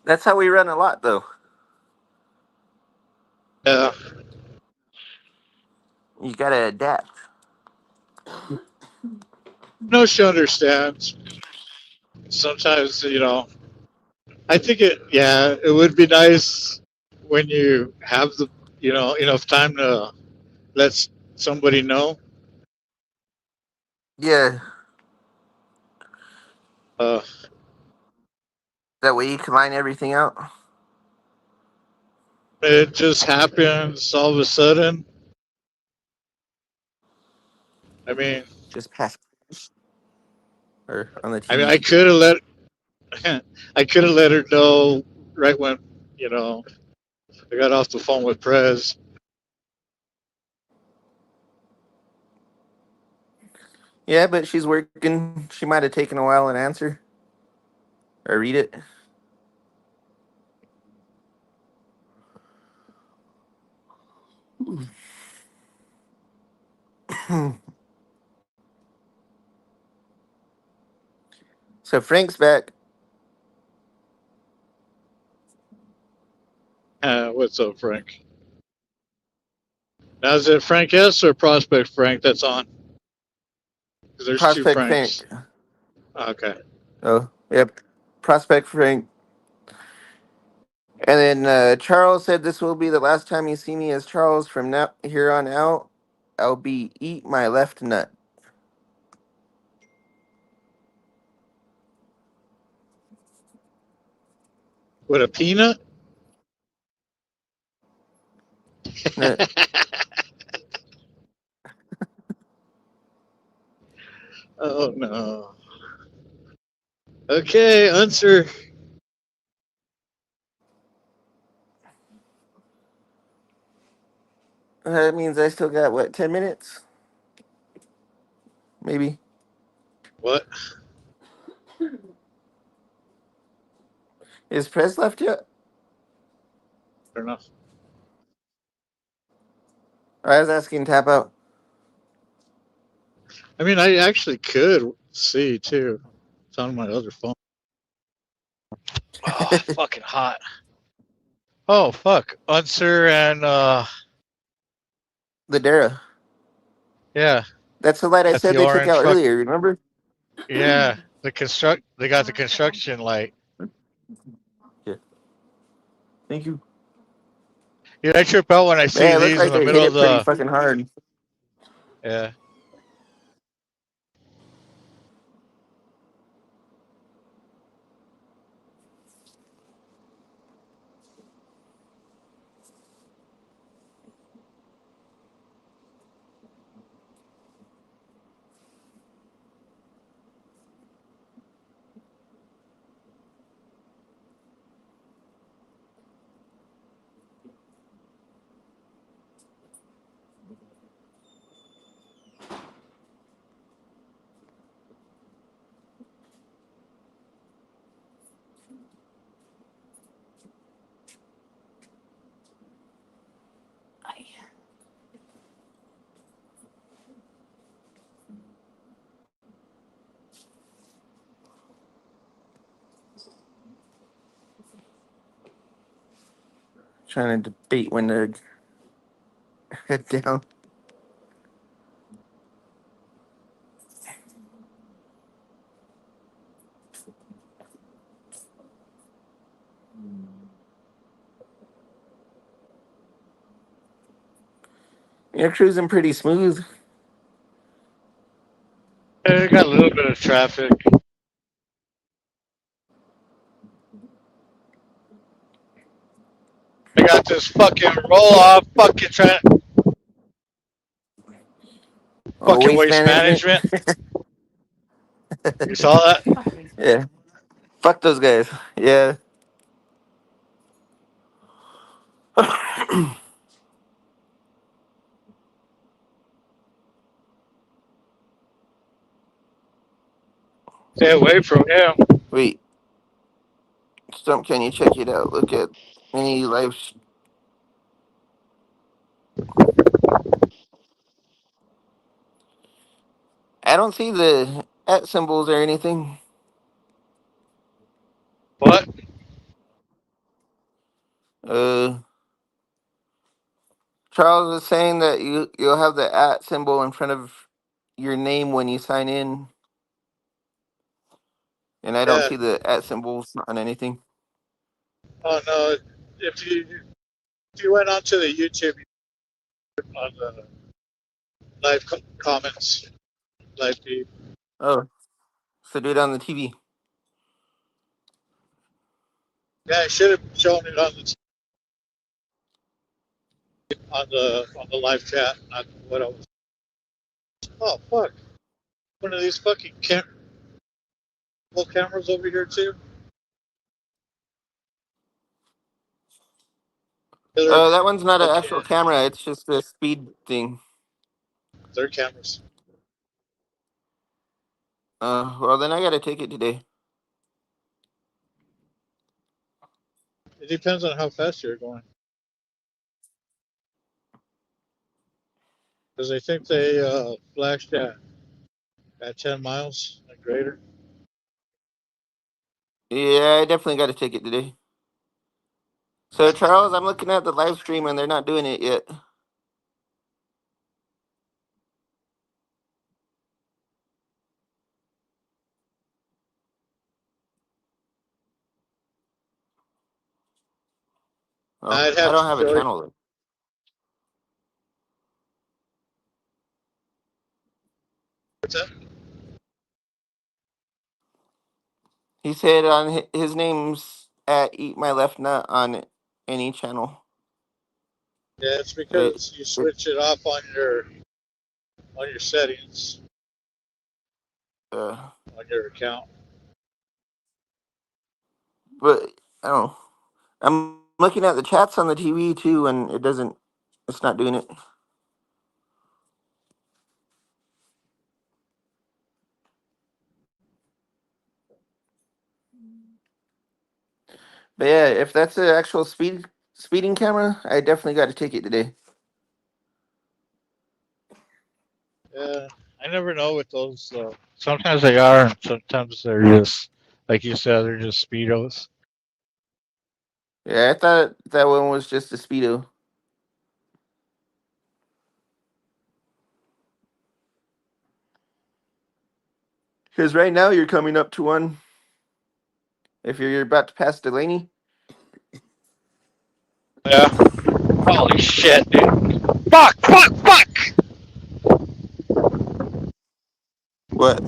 That's how we run a lot, though. Yeah. You gotta adapt. No, she understands. Sometimes, you know, I think it would be nice when you have the, you know, enough time to let somebody know. Yeah, Uh, that way you can line everything out. it just happens all of a sudden. I mean, Just pass or on the I mean, TV. I could have let her know right when, you know, I got off the phone with Prez. Yeah, but she's working. She might have taken a while to answer or read it. So Frank's back. What's up, Frank? Now is it Frank S or Prospect Frank that's on? 'Cause there's two Prospect Frank. Franks. Okay. Oh, yep. Prospect Frank. And then Charles said this will be the last time you see me as Charles. From now here on out, I'll be eat my left nut. With a peanut? Uh, Oh no. Okay, answer. that means I still got what, 10 minutes? Maybe. What? Is Prez left yet? Fair enough. I was asking Tap Out. I mean, I actually could see too. It's on my other phone. Oh, fucking hot. Oh, fuck. Unser and, The Dara. yeah, That's the light I at said the they took orange out fuck. earlier, remember? Yeah, they got the construction light. Yeah. Thank you. Yeah, I trip out when I see Man, it looked these in like the they hit middle of it pretty the. fucking hard. Yeah. Trying to debate when to head down. You're cruising pretty smooth. I got a little bit of traffic. I got this fucking roll off fucking Oh, fucking waste waste management. management. You saw that? Yeah. Fuck those guys. Yeah. Stay away from him. Wait. Stump, can you check it out? Look at any live. I don't see the at symbols or anything. What? Uh, Charles is saying that you'll have the at symbol in front of your name when you sign in, and I don't Yeah. see the at symbols on anything. Oh no. If you went onto the YouTube on the live comments, live feed. Oh, so do it on the TV. Yeah, I should have shown it on the live chat. Not what I was. Oh fuck! One of these fucking cameras over here too. That one's not an actual camera. It's just a speed thing. They're cameras. Well then I gotta take it today. It depends on how fast you're going. Because I think they flashed at 10 miles and greater. Yeah, I definitely gotta take it today. So Charles, I'm looking at the live stream and they're not doing it yet. Oh, I'd I have don't to have a show you. channel then. What's that? He said on his name's at Eat My Left Nut on any channel. Yeah, it's But because you switch it off on your settings uh, on your account. but I don't know. I'm looking at the chats on the TV too, and it doesn't. It's not doing it. But yeah, if that's the actual speeding camera, I definitely got to take it today. Yeah, I never know with those. Sometimes they are, and sometimes they're just, like you said, they're just speedos. Yeah, I thought that one was just a speedo. Because right now you're coming up to one. If you're about to pass Delaney. Yeah. Holy shit, dude. Fuck! What?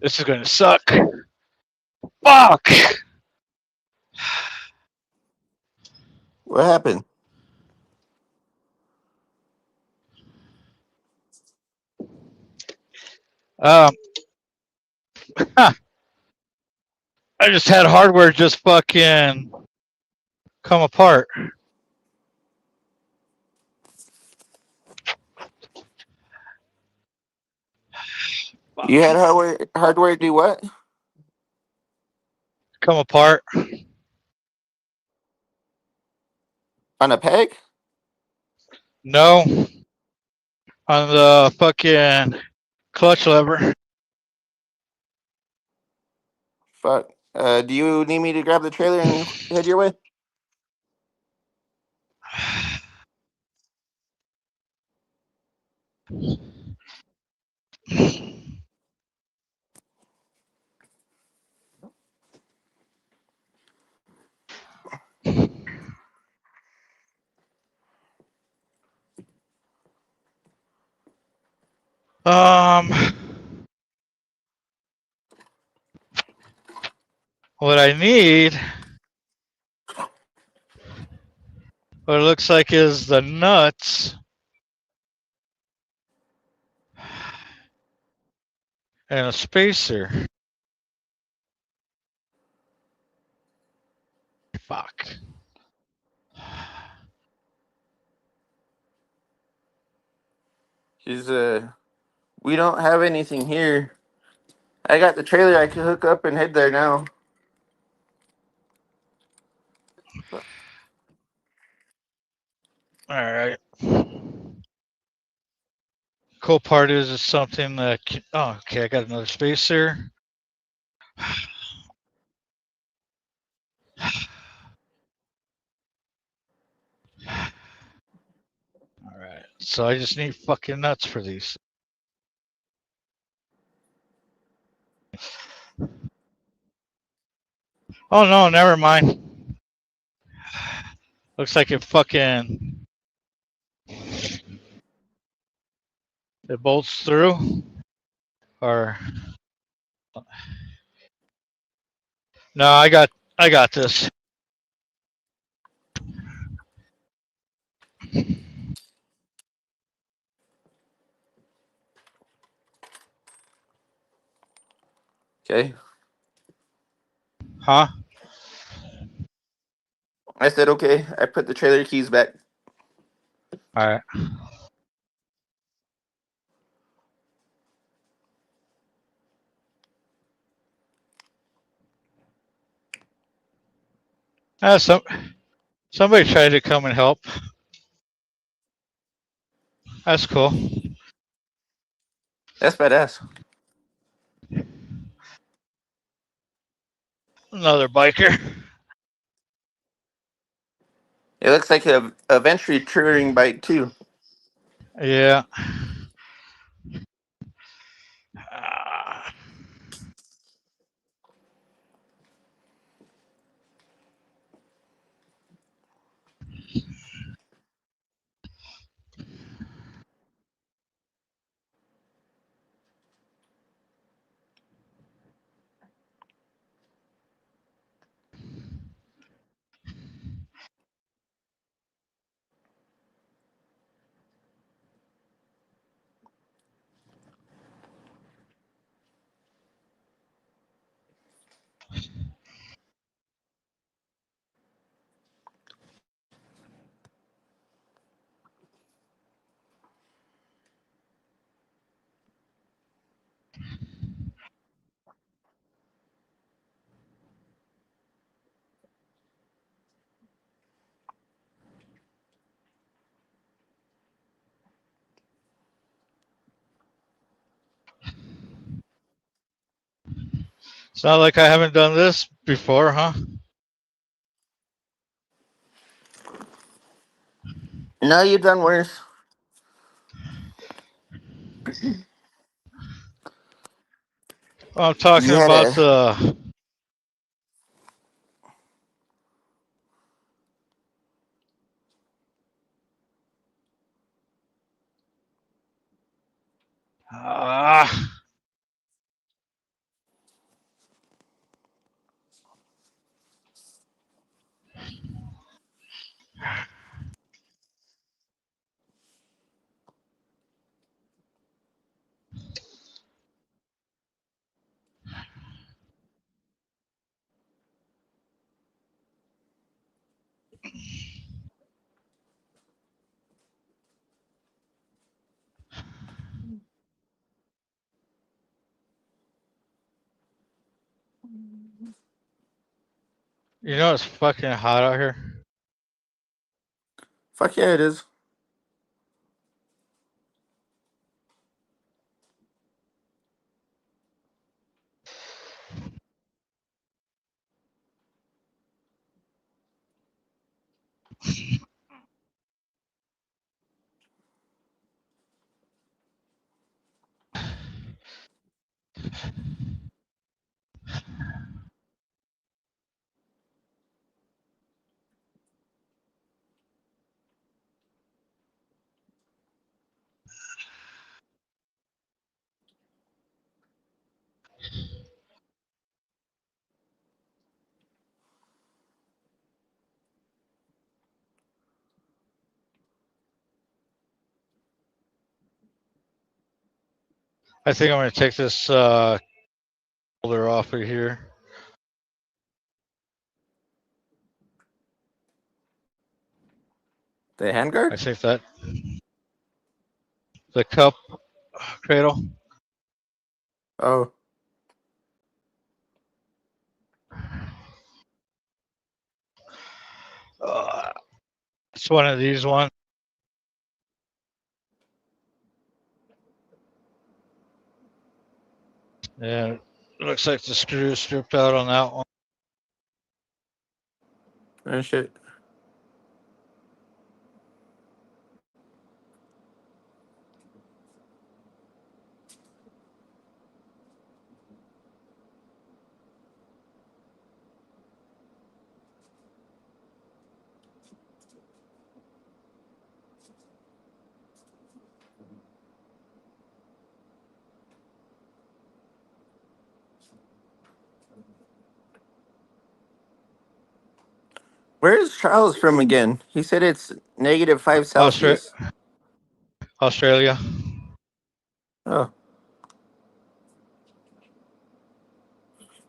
This is gonna suck. Fuck! What happened? I just had hardware just fucking come apart. You had hardware do what? Come apart. On a peg? No. On the fucking clutch lever. Fuck. Do you need me to grab the trailer and head your way? What I need, what it looks like is the nuts and a spacer. Fuck. We don't have anything here. I got the trailer I could hook up and head there now. Alright. Cool part is it's something that, oh, okay, I got another spacer. Alright, so I just need fucking nuts for these. Oh no, never mind. Looks like it fucking, it bolts through. Or, no, I got this. Okay. Huh? I said okay. I put the trailer keys back. Alright. Somebody tried to come and help. That's cool. That's badass. Another biker. It looks like a Venturi touring bike too. Yeah. It's not like I haven't done this before, huh? No, you've done worse. I'm talking You had about a the. Ah. You know it's fucking hot out here. fuck yeah, it is. I think I'm gonna take this holder off of here. The handguard? I think that the cup cradle. Oh. It's one of these ones. Yeah, it looks like the screw is stripped out on that one. Oh shit. Where is Charles from again? He said it's -5 Celsius. Australia. Oh.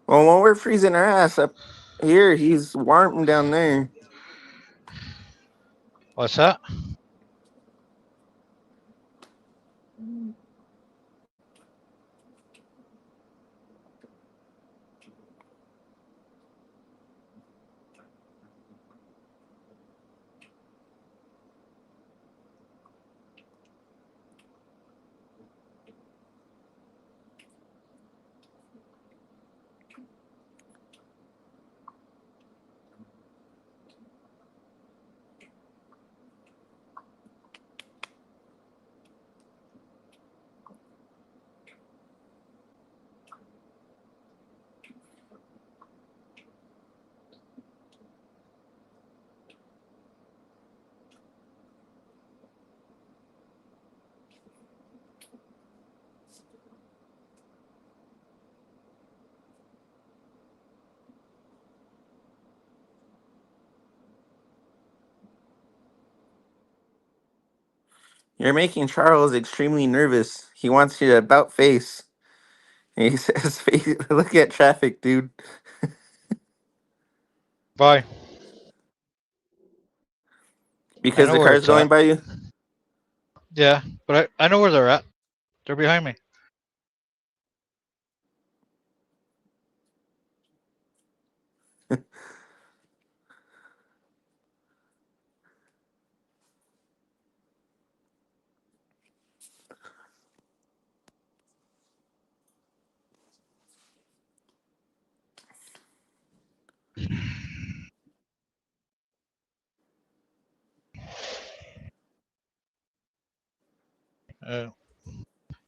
Well, when we're freezing our ass up here, he's warm down there. What's that? You're making Charles extremely nervous. He wants you to about face. And he says, "Look at traffic, dude." Bye. I Because know the where car's it's going at. by you. Yeah, but I know where they're at. They're behind me.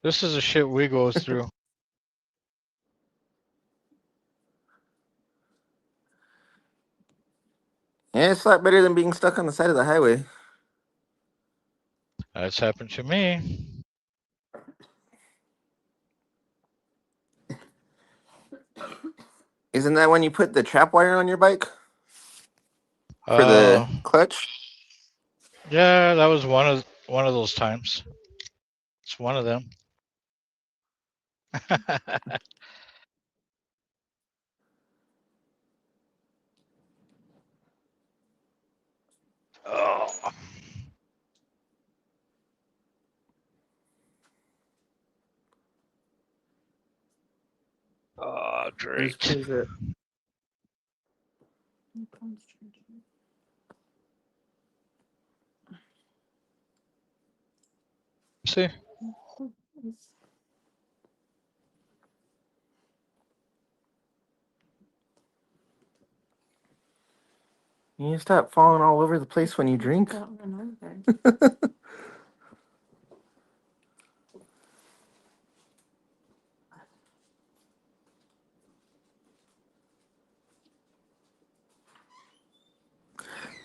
This is the shit we go through. Yeah, it's a lot better than being stuck on the side of the highway. That's happened to me. Isn't that when you put the trap wire on your bike for Uh, the clutch? yeah, that was one of those times. It's one of them. Oh. Oh, Whose great. is it? See? You stop falling all over the place when you drink.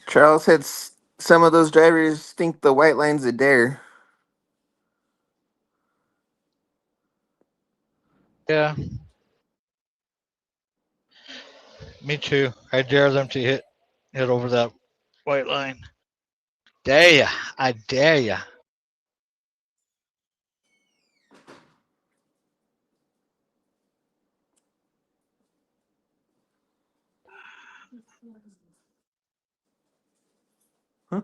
Charles said some of those drivers think the white line's a dare. Yeah, me too. I dare them to hit over that white line. Dare ya. I dare ya. Huh?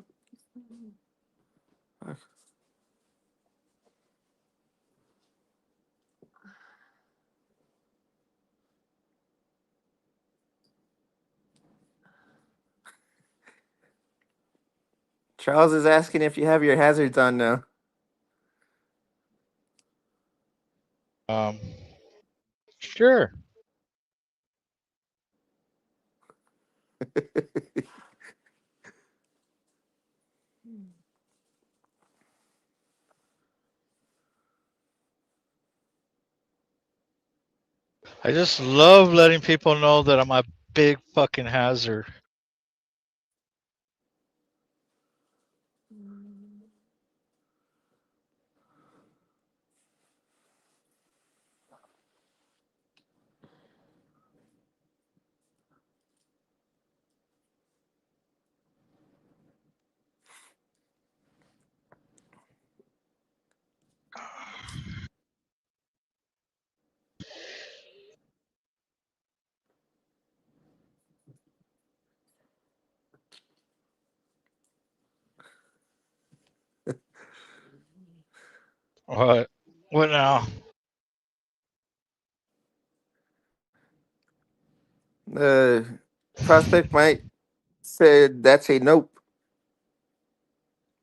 Charles is asking if you have your hazards on now. Sure. I just love letting people know that I'm a big fucking hazard. What? What now? Prospect Mike said that's a nope.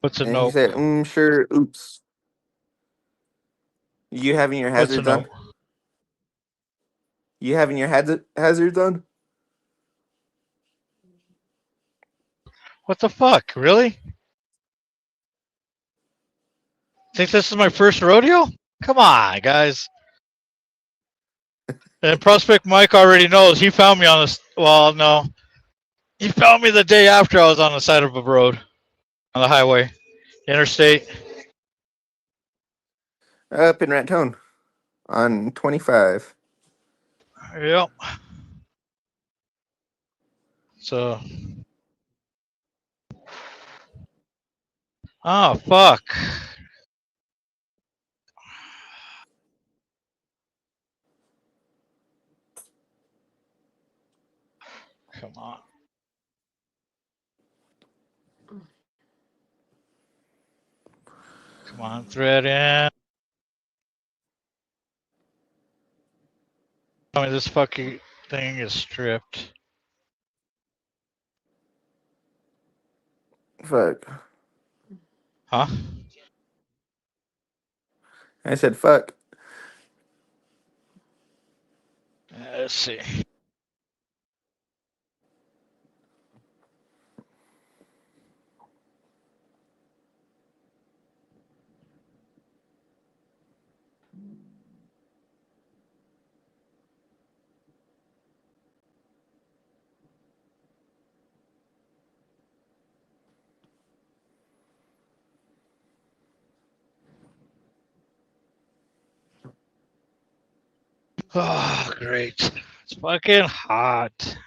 What's a And he nope? said, sure, oops. You having your What's a hazards nope? on? You having your hazards on? What the fuck? Really? Think this is my first rodeo? Come on, guys. And Prospect Mike already knows. He found me on this. Well, no. He found me the day after I was on the side of a road, on the highway, interstate. Up in Raton on 25. Yep. So. Oh, fuck. Come on. Come on, thread in. Tell me this fucking thing is stripped. Fuck. Huh? I said, fuck. Let's see. Oh, great. It's fucking hot.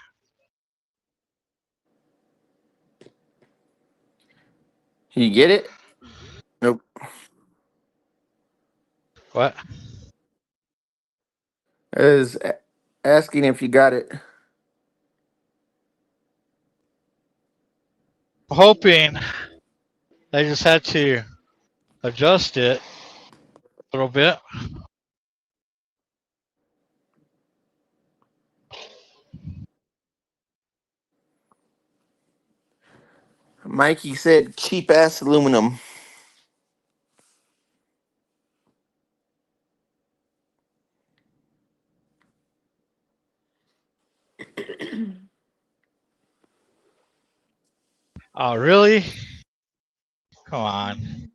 You get it? Nope. What? I was asking if you got it. Hoping. I just had to adjust it a little bit. Mikey said cheap ass aluminum. Oh, really? Come on.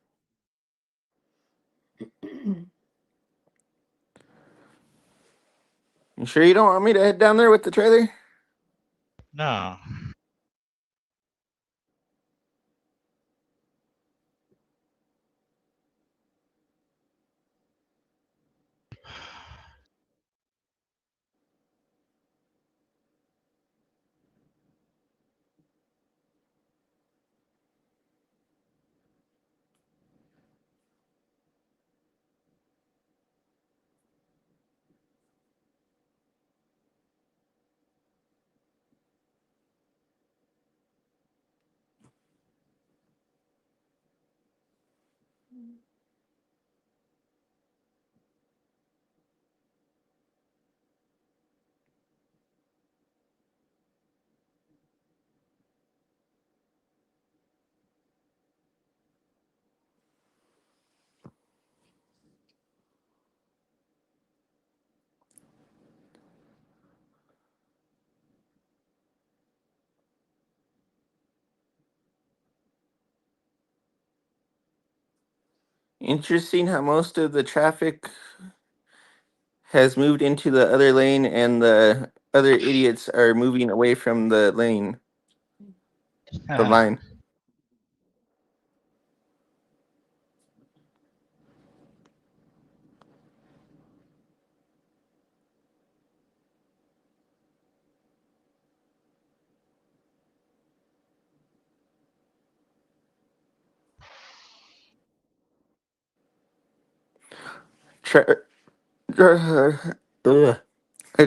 You sure you don't want me to head down there with the trailer? No. Interesting how most of the traffic has moved into the other lane and the other idiots are moving away from the lane, the line. Ugh.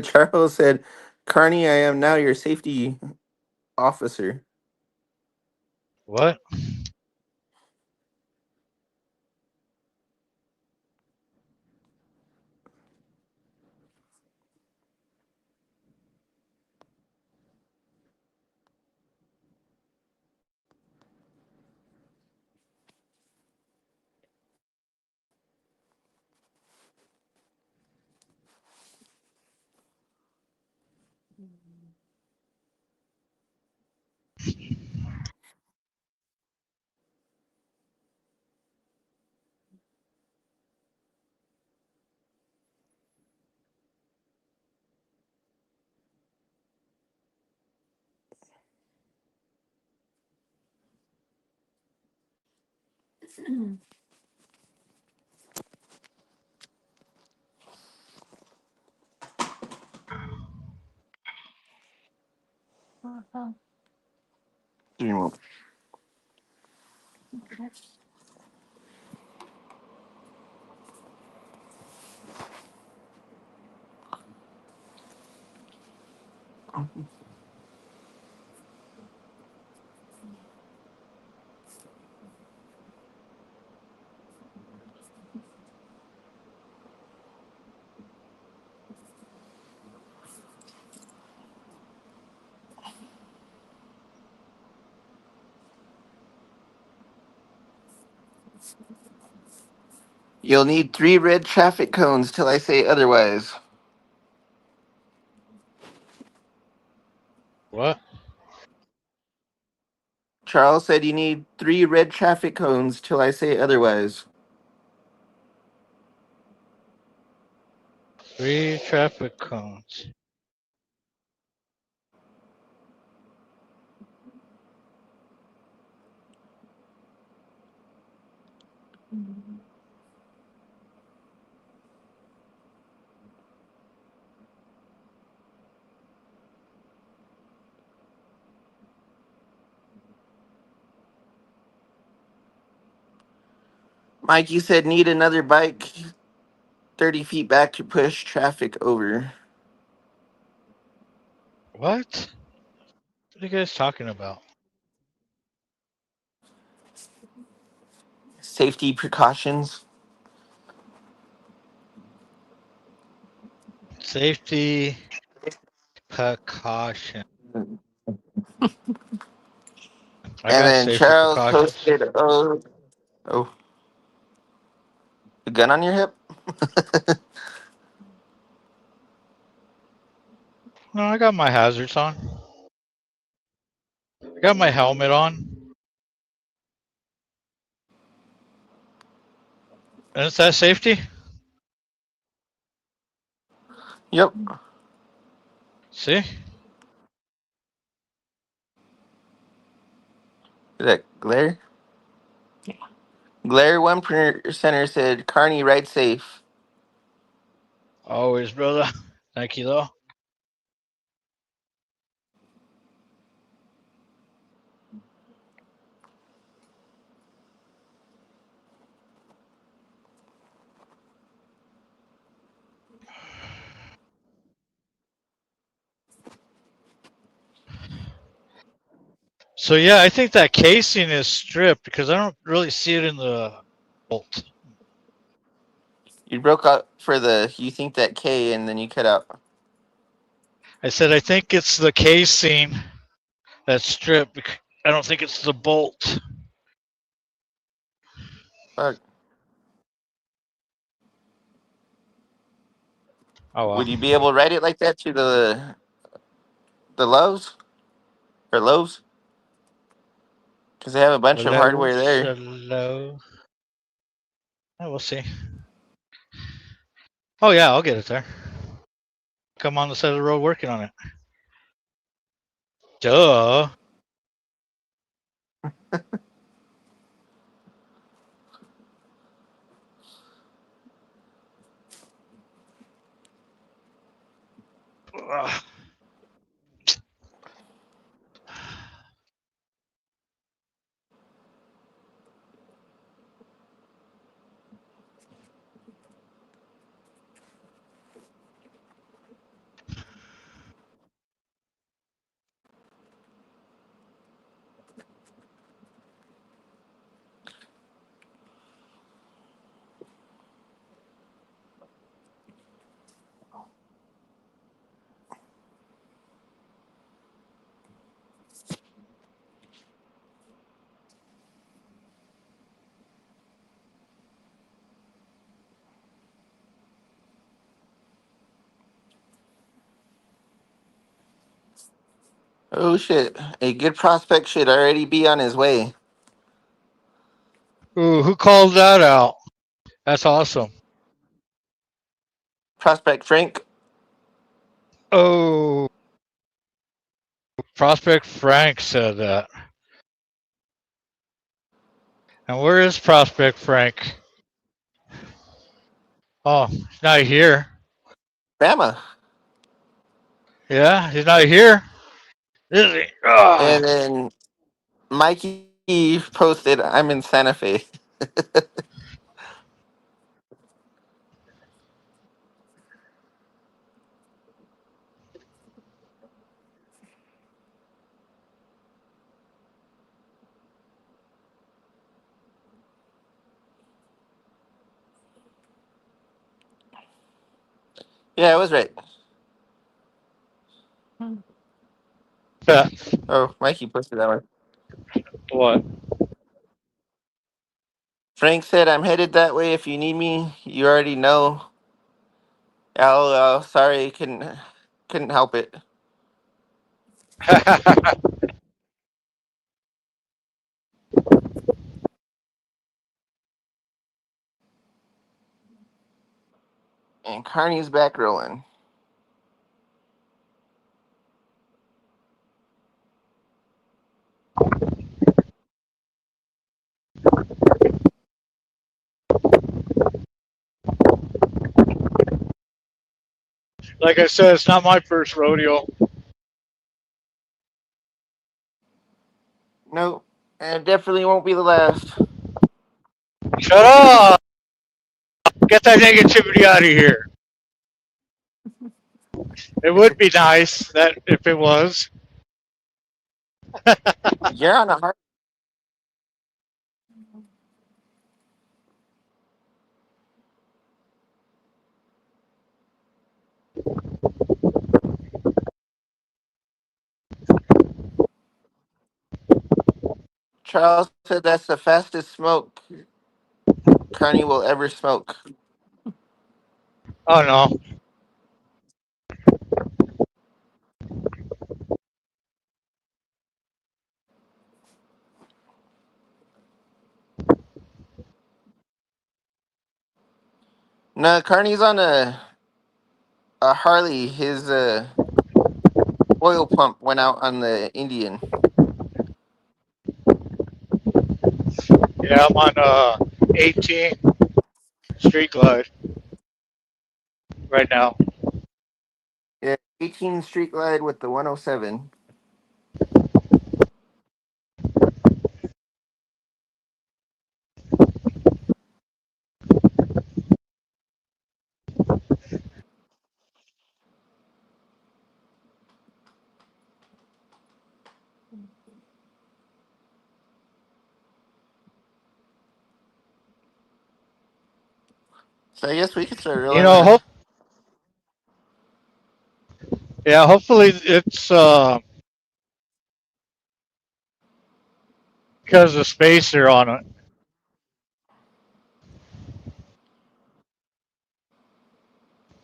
Charles said, Carney, I am now your safety officer. What? You'll need 3 red traffic cones till I say otherwise. What? Charles said you need 3 red traffic cones till I say otherwise. 3 traffic cones. Mike, you said need another bike 30 feet back to push traffic over. What? What are you guys talking about? Safety precautions. Safety precaution. I And got then safety Charles precautions. posted, oh, a gun on your hip? No, I got my hazards on. I got my helmet on. And is that safety? Yep. See? Is that Glare? Glare 1% said, Carney, ride safe. Always, brother. Thank you, though. So yeah, I think that casing is stripped because I don't really see it in the bolt. You broke out for you think that K and then you cut out. I said I think it's the casing that's stripped. I don't think it's the bolt. Fuck. Oh well. Would you be able to write it like that to the Lowe's? Or Lowe's? Because they have a bunch of Hello, hardware there. hello. Oh, we'll see. Oh yeah, I'll get it there. Come on the side of the road working on it. Duh. Ugh. Oh shit. A good prospect should already be on his way. Ooh, who called that out? That's awesome. Prospect Frank. Oh, Prospect Frank said that. And where is Prospect Frank? Oh, he's not here. Bama. Yeah, he's not here. Is he? And Oh. then Mikey posted, I'm in Santa Fe. Yeah, I was right. Yeah. Oh, Mikey posted that one. What? Frank said, I'm headed that way if you need me. You already know. LOL, sorry, couldn't help it. And Carney's back rolling. Like I said, it's not my first rodeo. Nope. And it definitely won't be the last. Shut up! Get that negativity out of here. It would be nice that if it was. You're on a hard. Charles said that's the fastest smoke Carney will ever smoke. Oh no. No, Carney's on a Harley. His oil pump went out on the Indian. Yeah, I'm on 18 Street Glide right now. Yeah, 18 Street Glide with the 107. So I guess we could start You rolling know, then. hopefully it's because the spacer on it.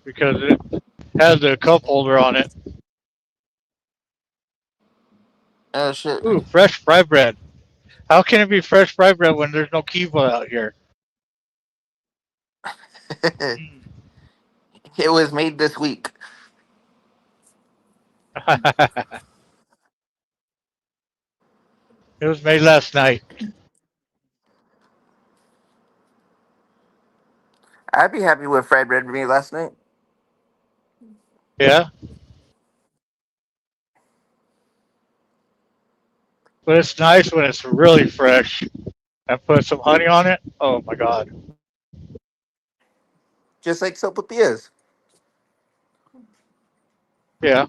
Because it has the cup holder on it. Oh shit. Ooh, fresh fry bread. How can it be fresh fry bread when there's no kiva out here? It was made this week. It was made last night. I'd be happy with fried bread made last night. Yeah, but it's nice when it's really fresh and put some honey on it. Oh my god. Just like sopapillas. Yeah.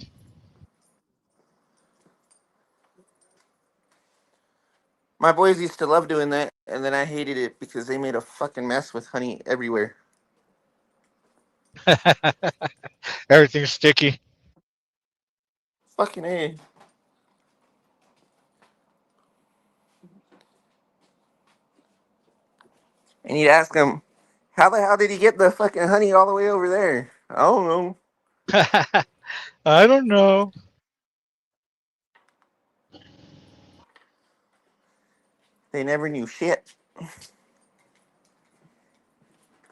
My boys used to love doing that, and then I hated it because they made a fucking mess with honey everywhere. Everything's sticky. Fucking A. And you'd ask them, how the hell did he get the fucking honey all the way over there? I don't know. I don't know. They never knew shit.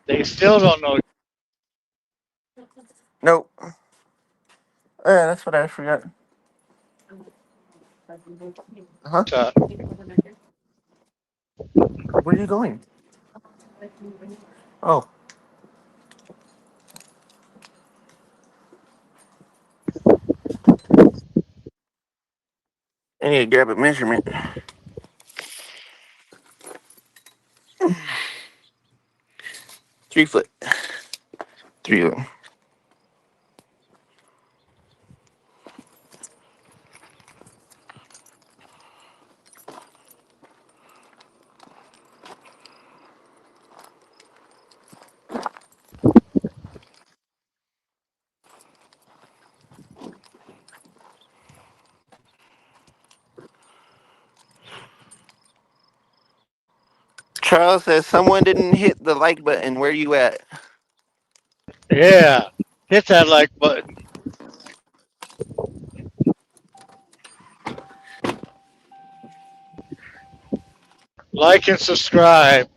They still don't know. Nope. Yeah, that's what I forgot. Huh? Where are you going? Oh, I need to grab a measurement. 3 foot. 3 of them. Charles says someone didn't hit the like button. Where you at? Yeah. Hit that like button. Like and subscribe.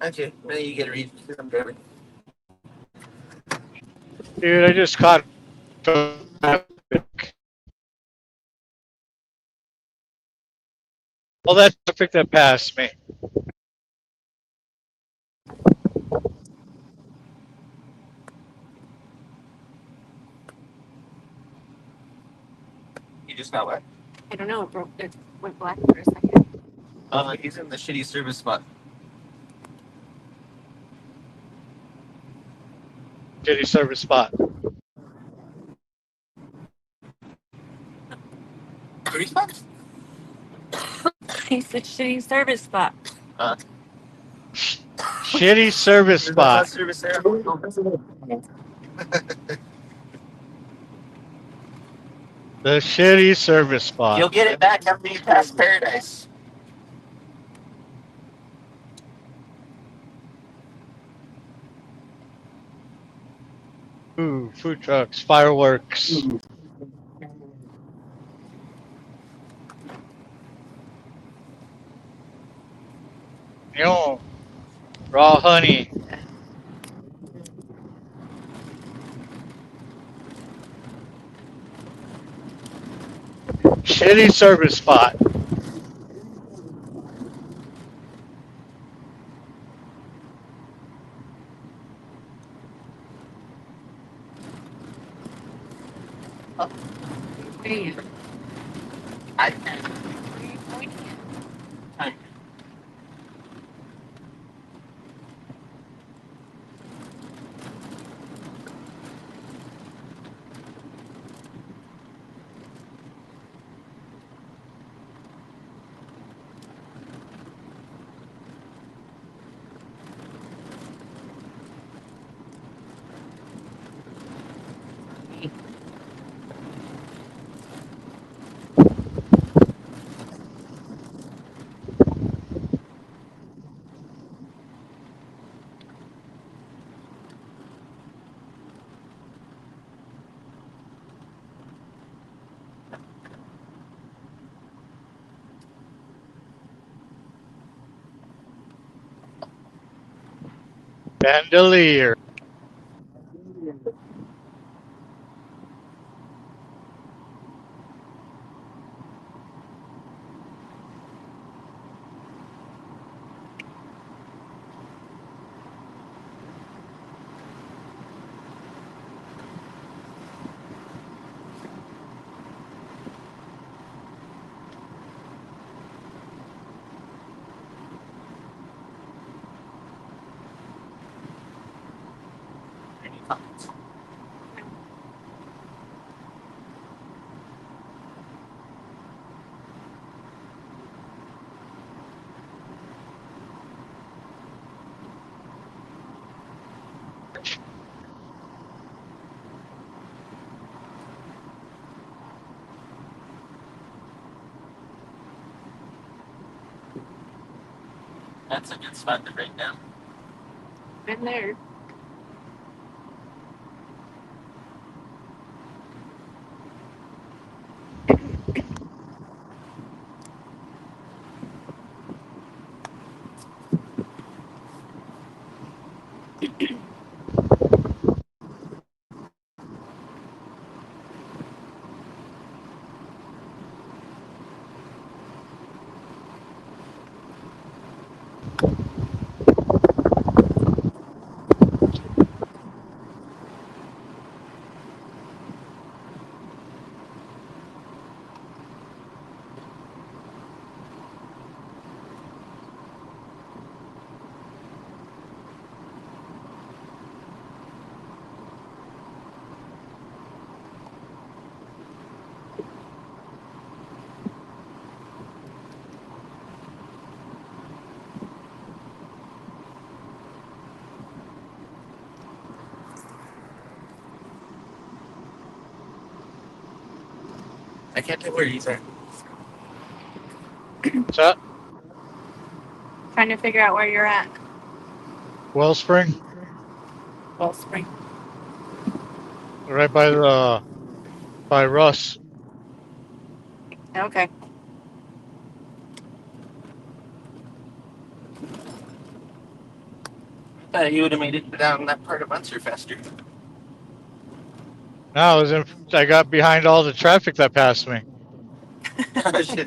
Okay, now you get to read. I'm driving. Dude, I just caught traffic. Well, that traffic that passed me. You just got what? I don't know. It went black for a second. He's in the shitty service spot. Shitty service spot. Service spot? He said shitty service spot. Shitty service There's no spot. bus service there. The shitty service spot. You'll get it back after you pass Paradise. Ooh, food trucks, fireworks. Yo, raw honey. Shitty service spot. Wait. Bandolier. That's a good spot to break down. Been there. I can't tell where he's at. What's that? Trying to figure out where you're at. Wellspring. Wellspring. Right by Russ. Okay. I thought you would have made it down that part of Munster faster. No, I got behind all the traffic that passed me. Oh, shit.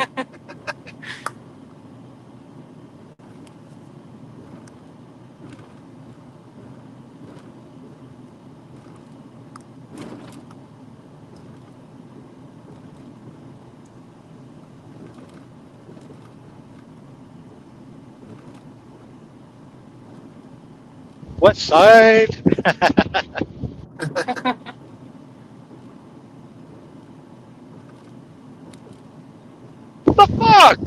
What side? The fuck?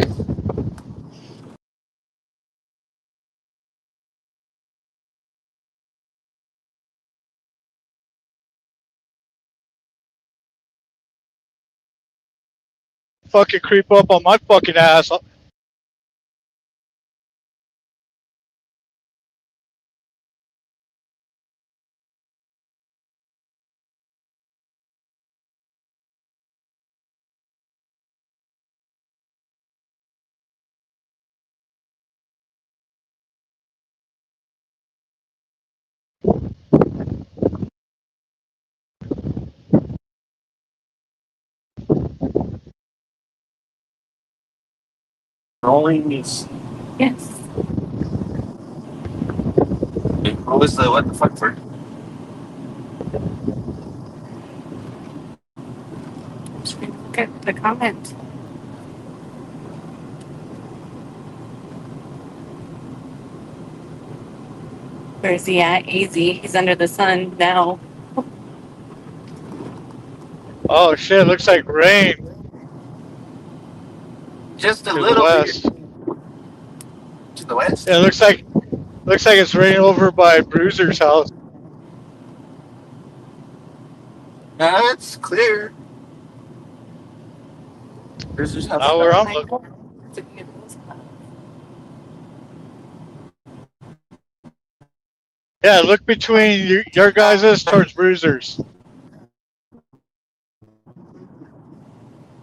Fucking creep up on my fucking ass. Rolling is. Yes. What was the what the fuck for? Look at the comment. Where's he at? Easy. He's under the sun now. Oh shit, looks like rain. Just a To the little bit. west. To the west? Yeah, looks like it's raining over by Bruiser's house. It's clear. Bruiser's house. Not where I'm looking. Yeah, look between your guys' towards Bruiser's.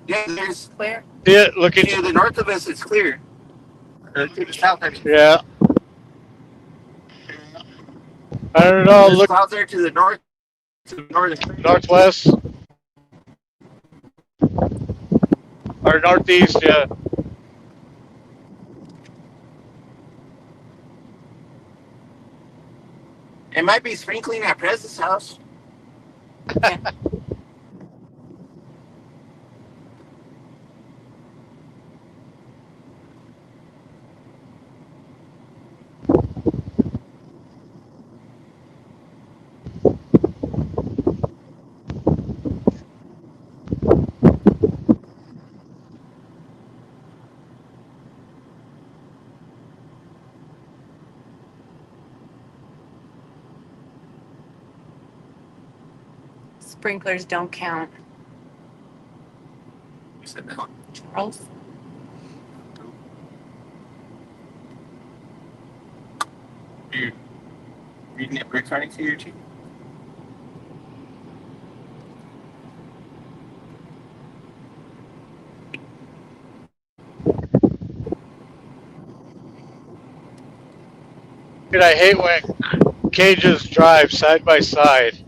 Yeah, there's clear. Yeah, look at To the north of us, it's clear. Or to the south, I mean. Yeah. I don't know. There's Look clouds there to the north, to the northwest or northeast. Yeah. It might be sprinkling at Prez's house. Sprinklers don't count. You said no. Charles? Are you reading it recording to your team? Dude, I hate when cages drive side by side.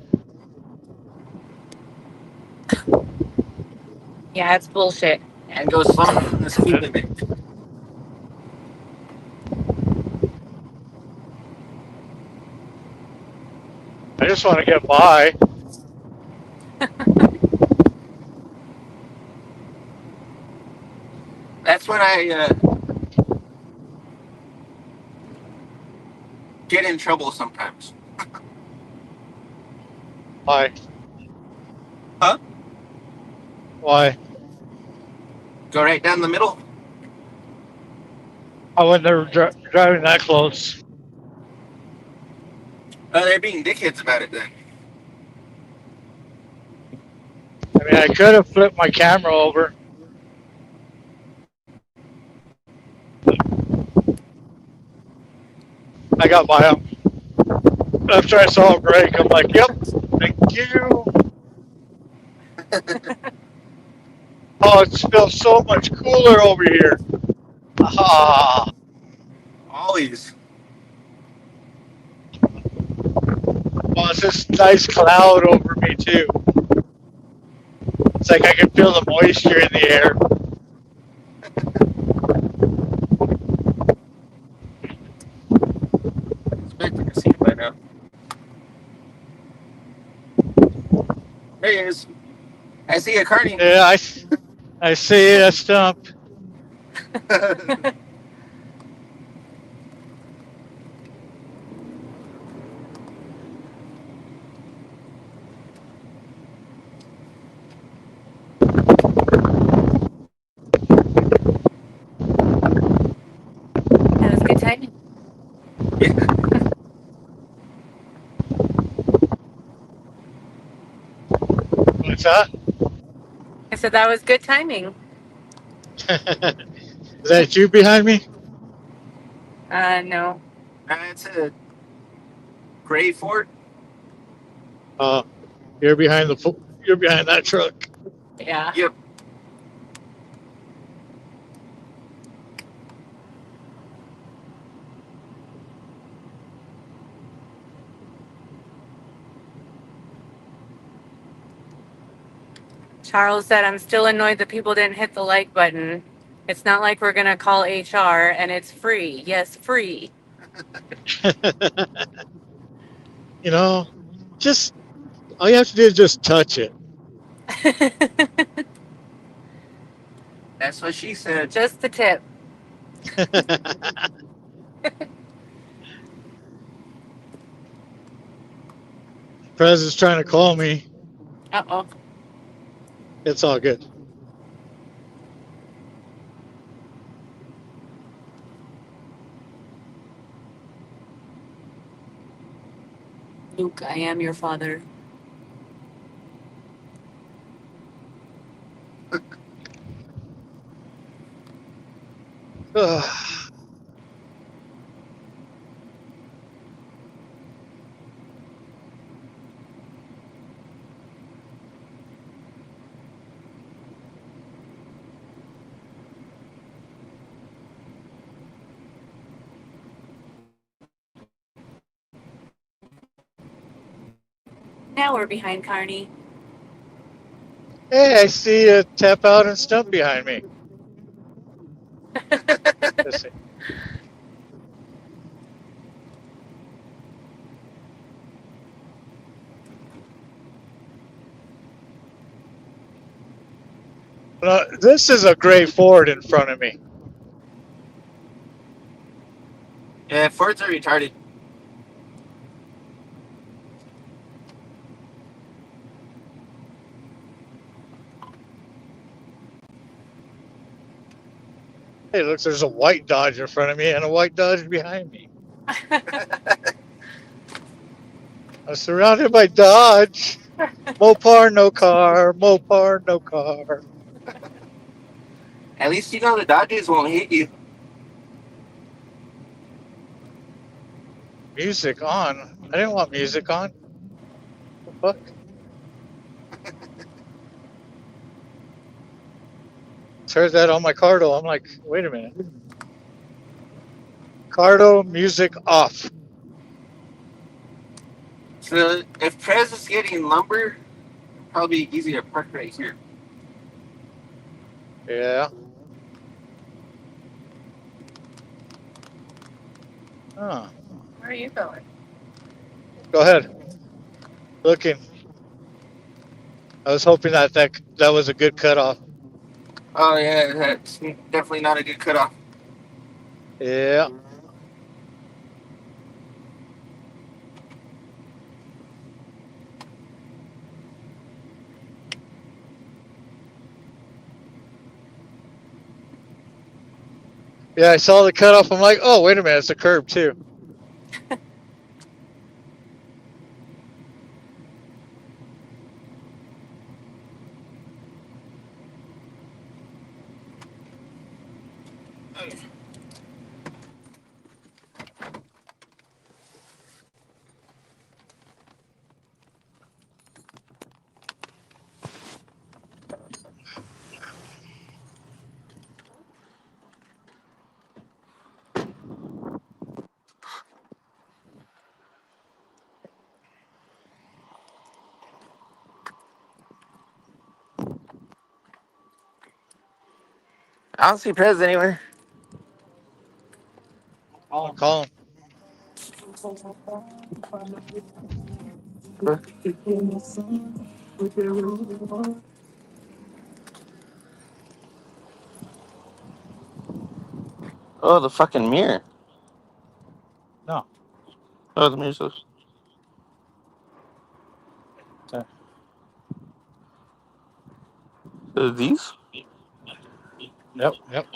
Yeah, it's bullshit. And go slower than the speed limit. I just want to get by. That's when I get in trouble sometimes. Why? Huh? Why? Go right down the middle. I was never driving that close. They're being dickheads about it then. I mean, I could have flipped my camera over. I got by him. After I saw him break, I'm like, yep, thank you. Oh, it feels so much cooler over here. Ah. Always. Oh, it's this nice cloud over me, too. It's like I can feel the moisture in the air. Expecting to see it by now. There he is. I see a Carney. Yeah, I see a stump. What's that? I said that was good timing. Is that you behind me? No. It's a gray Ford. You're behind you're behind that truck. Yeah. Yep. Charles said, I'm still annoyed that people didn't hit the like button. It's not like we're going to call HR and it's free. Yes, free. You know, just all you have to do is just touch it. That's what she said. Just the tip. Prez is trying to call me. Uh-oh. It's all good. Luke, I am your father. Now we're behind Carney. Hey, I see a tap out and stump behind me. Let's see. This is a gray Ford in front of me. Yeah, Fords are retarded. Hey, look, there's a white Dodge in front of me and a white Dodge behind me. I'm surrounded by Dodge. Mopar, no car. Mopar, no car. At least you know the Dodgers won't hit you. Music on. I didn't want music on. What the fuck? Heard that on my Cardo. I'm like, wait a minute. Cardo, music off. So if Prez is getting lumber, it'd probably be easier to park right here. Yeah. Huh. Where are you going? Go ahead. Looking. I was hoping that was a good cutoff. Oh yeah, that's definitely not a good cutoff. Yeah. Yeah, I saw the cutoff. I'm like, oh, wait a minute, it's a curb too. I don't see Prez anywhere. I'll call him. Oh, the fucking mirror. No. Oh, the mirror's loose. These? Yep, yep.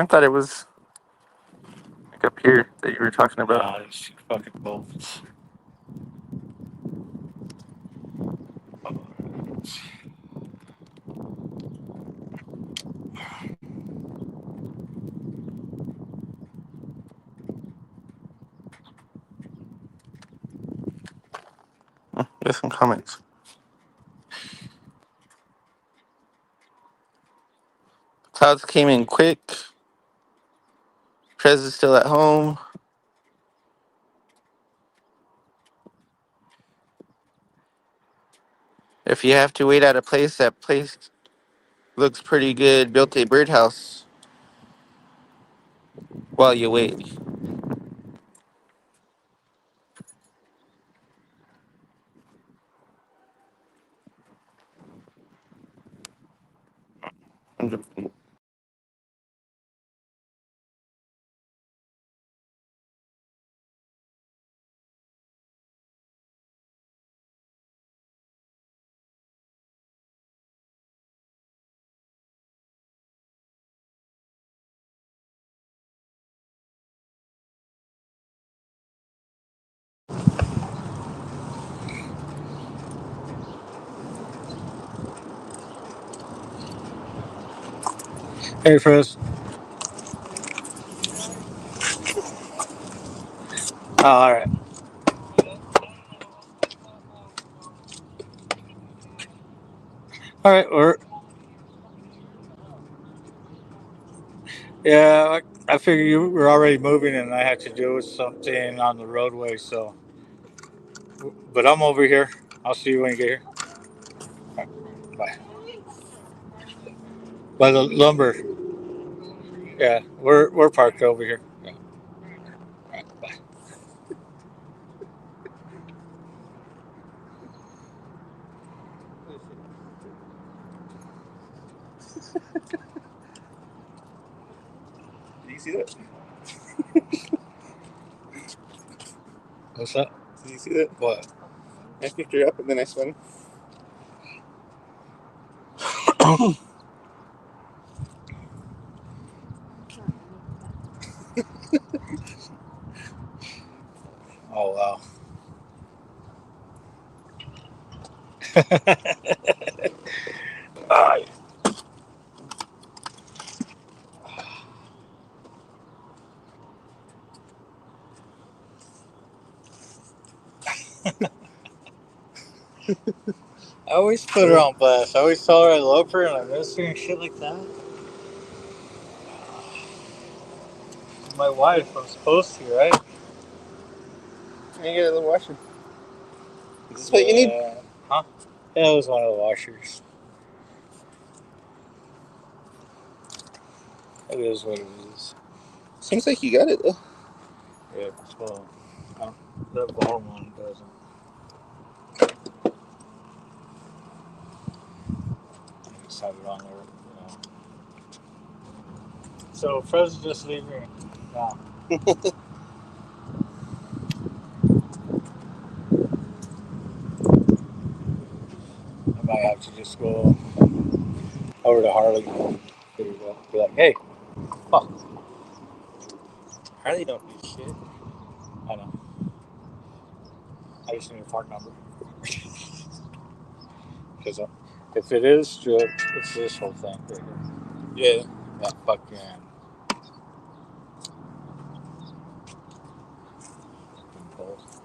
I thought it was like up here that you were talking about. Nah, these fucking bolts. There's some comments. Clouds came in quick. Prez is still at home. If you have to wait at a place, that place looks pretty good. Built a birdhouse while you wait. Hey, Frizz. Oh, all right. All right. Yeah, I figure you were already moving, and I had to do something on the roadway. So, but I'm over here. I'll see you when you get here. All right, bye. By the lumber. Yeah, we're parked over here. Yeah. All right, bye. Did you see that? What's that? Did you see that? What? I picked her up and then I swung. Oh wow. I always put her on blast. I always tell her I love her and I miss her and shit like that. My wife, I'm supposed to, right? You get a little washer. Is this what you need? Huh? Yeah, it was one of the washers. It is what it is. Seems like you got it though. Yeah, well, that bottom one doesn't. I just have it on there, you know. So, Fred's just leaving now. I might have to just go over to Harley. Be like, hey, fuck. Harley don't do shit. I know. I just need a part number. Because if it is stripped, it's this whole thing right here. Yeah. That fucking.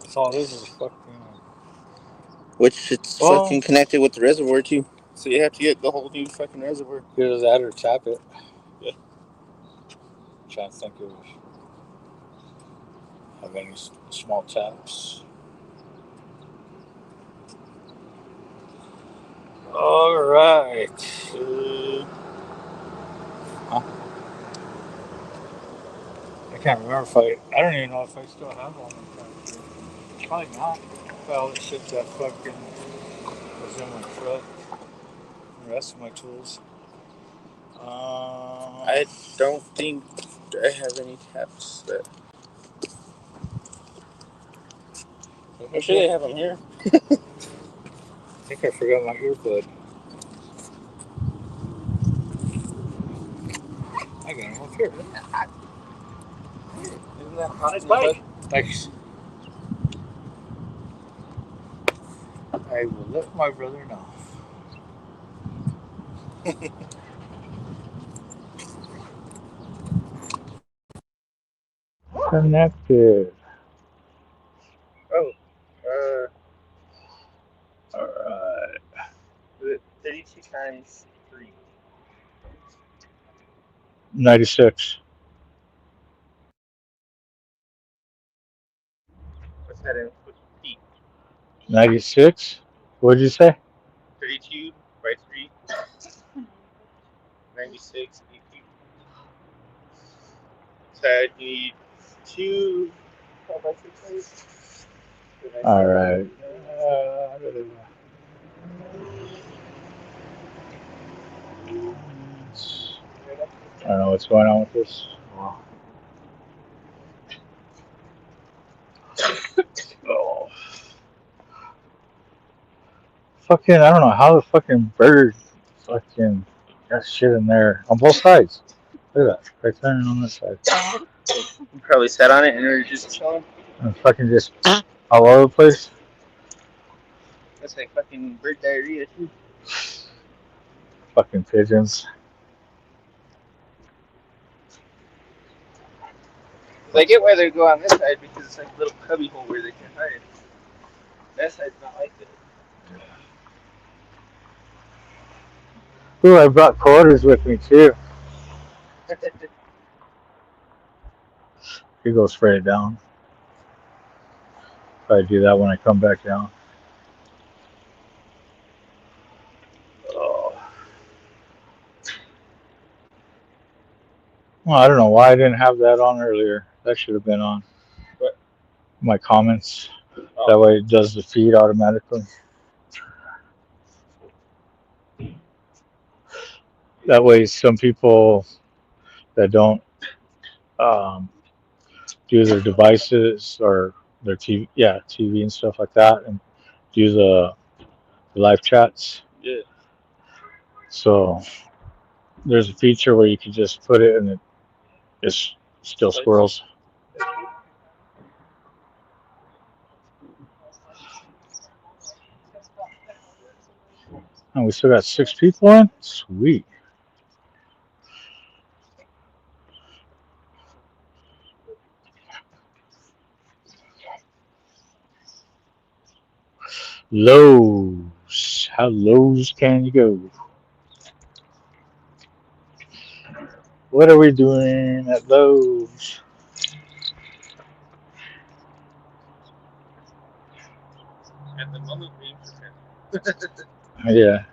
That's all it is fucking. Which it's fucking connected with the reservoir too. So you have to get the whole new fucking reservoir. Either that or tap it. Yeah. I'm trying to think of any small taps. All right. Huh? I can't remember if I don't even know if I still have all my taps. Probably not. All the shit that fucking was in my truck. The rest of my tools. I don't think I have any taps that. I'm sure they have them here. I think I forgot my earbud. I got him up here. Isn't that hot? Isn't that hot? Nice bike. Thanks. I will let my brother know. Connected. Oh, All right. 32 times 3. 96. What's that in feet? 96? What'd you say? 32 by 3. 96 feet. So I need 2 12 by 6. All right. I don't know what's going on with this. Oh. Fucking, I don't know how the fucking bird fucking got shit in there on both sides. Look at that. Right there and on this side. You probably sat on it and you're just chilling. And fucking just all over the place. That's like fucking bird diarrhea too. Fucking pigeons. I get why they go on this side because it's like a little cubby hole where they can hide. That side's not like it. Ooh, I brought quarters with me too. You go spray it down. Probably do that when I come back down. Oh. Well, I don't know why I didn't have that on earlier. That should have been on. What? My comments. Oh. That way it does the feed automatically. That way some people that don't do their devices or their TV and stuff like that, and do the live chats. Yeah. So there's a feature where you can just put it and it just still squirrels. And we still got 6 people in? Sweet. Lowe's. How lows can you go? What are we doing at Lowe's? At the moment, Yeah.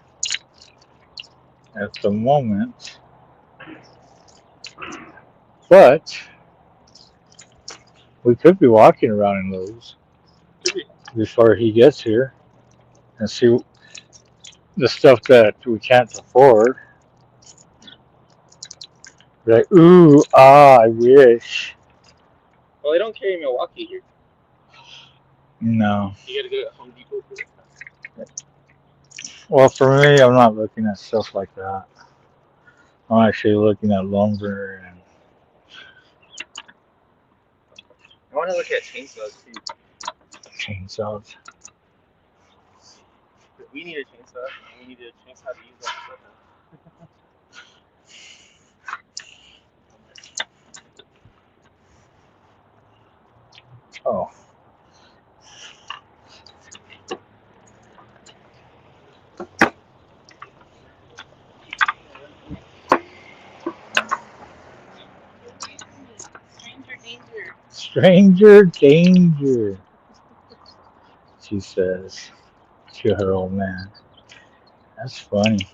At the moment. But we could be walking around in Lowe's before he gets here and see the stuff that we can't afford. Like, ooh, I wish. well, they don't carry Milwaukee here. No. You gotta go to Home Depot for it. Well, for me, I'm not looking at stuff like that. I'm actually looking at lumber and I want to look at chainsaws too. chainsaws. Because we need a chainsaw, and we need a chainsaw to use that stuff. Oh. Stranger danger. Stranger danger, she says to her old man. That's funny.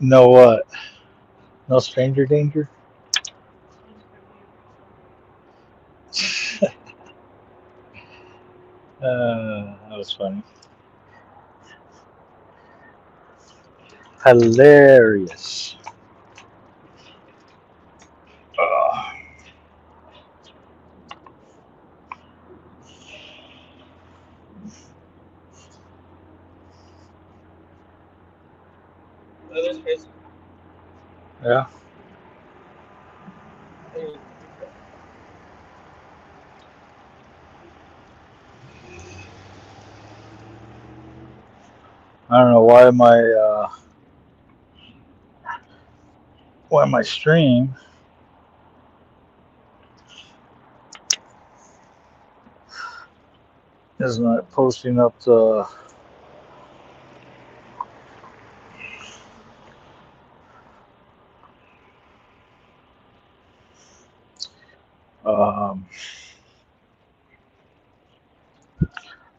No what? No stranger danger? That was funny. Hilarious. Yeah. I don't know why my stream is not posting up the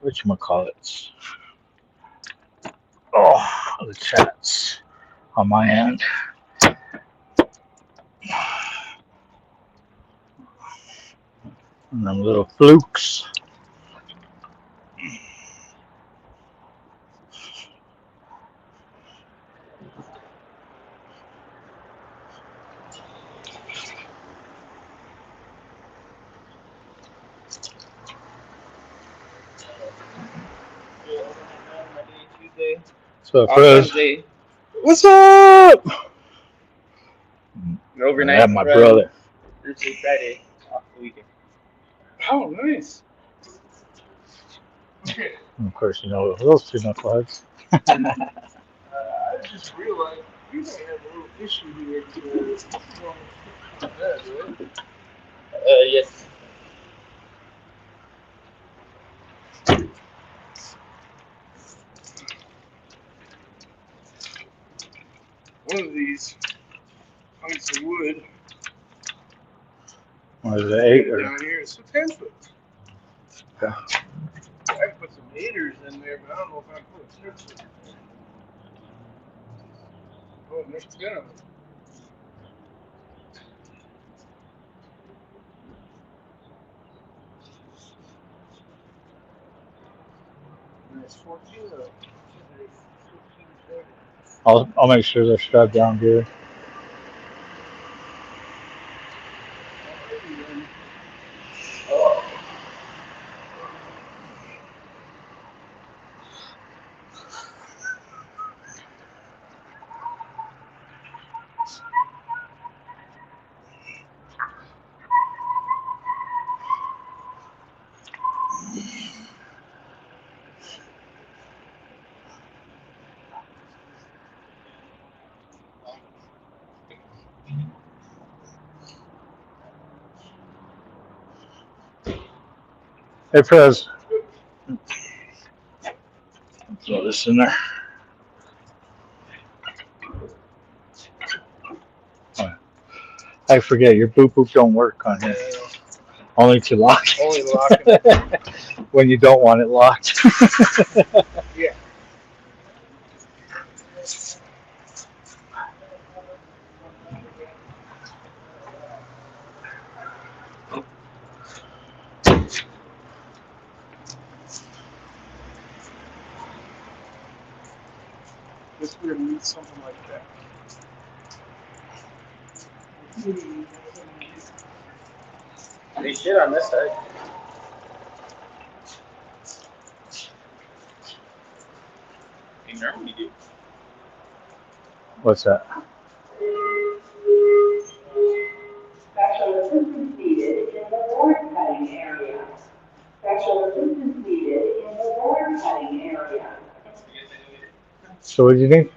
whatchamacallits. Oh, the chats on my end. And them little flukes. So Wednesday. what's up? Overnight. Yeah, my brother. Thursday, Friday, off the weekend. Oh, nice. Okay. And of course, you know those two knuckleheads. I just realized we might have a little issue here with that, right? Yes. One of these hunks of wood What is it, 8 or? down here is a 10-foot. Yeah. I put some 8ers in there, but I don't know if I put a 6-foot. Oh, there's 10 of them. There's 14 of them. I'll make sure they're strapped down good. Hey, Prez. Throw this in there. I forget your boop boop don't work on here. Only to lock. Only locking. When you don't want it locked. Yeah. Guess we're gonna need something like that. They shit on this side. They normally do. What's that? Special assistance needed in the board cutting area. Special assistance needed in the board cutting area. So what do you think?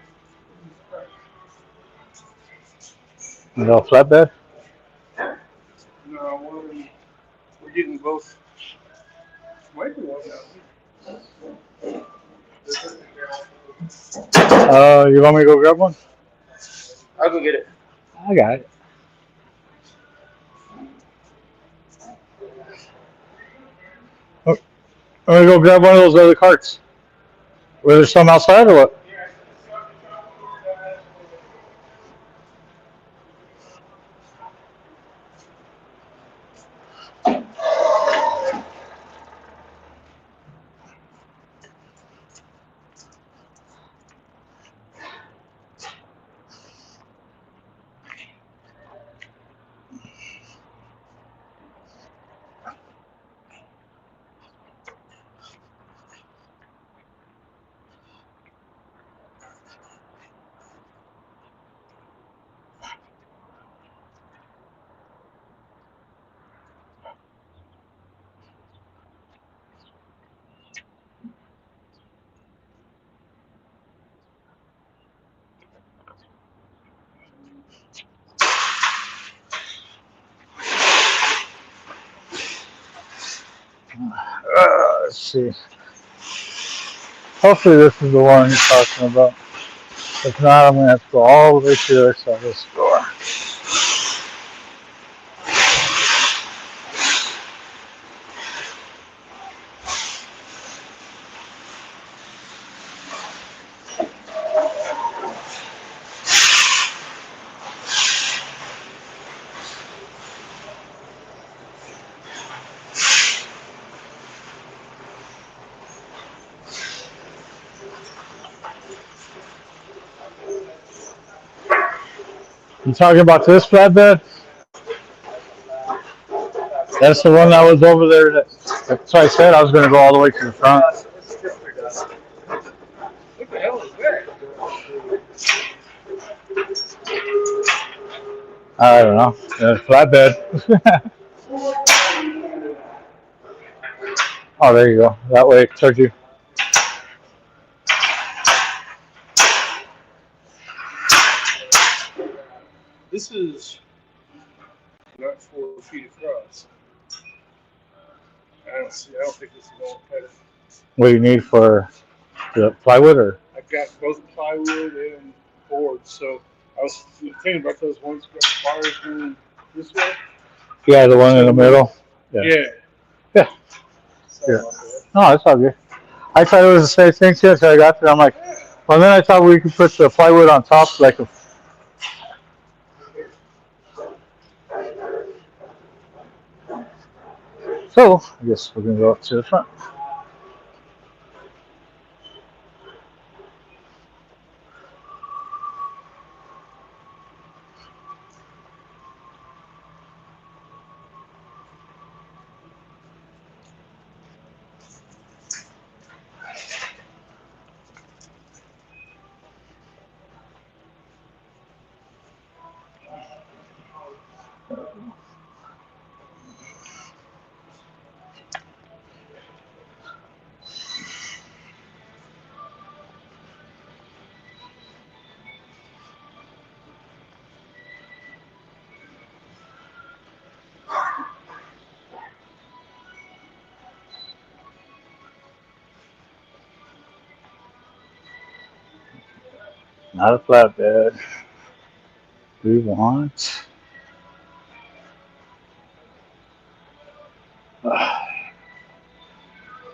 A little flatbed? No, we're getting both. Might be one now. You want me to go grab one? I'll go get it. I got it. Oh, I'm gonna go grab one of those other carts. Were there some outside or what? Let's see. Hopefully this is the one you're talking about. If not, I'm going to have to go all the way to the other side of the store. You talking about this flatbed? That's the one that was over there. That's why I said I was going to go all the way to the front. What the hell is that? I don't know. Flatbed. Oh, there you go. That way, towards you. This is not 4 feet across. I don't think this is all cut. What do you need for the plywood, or? I got both plywood and boards, so I was thinking about those ones got bars going this way. Yeah, the one in the middle. Yeah. Yeah. No, it's all good. I thought it was the same thing too until I got there. I'm like, well, then I thought we could put the plywood on top, like a. So I guess we're gonna go up to the front. Not a flatbed. We want.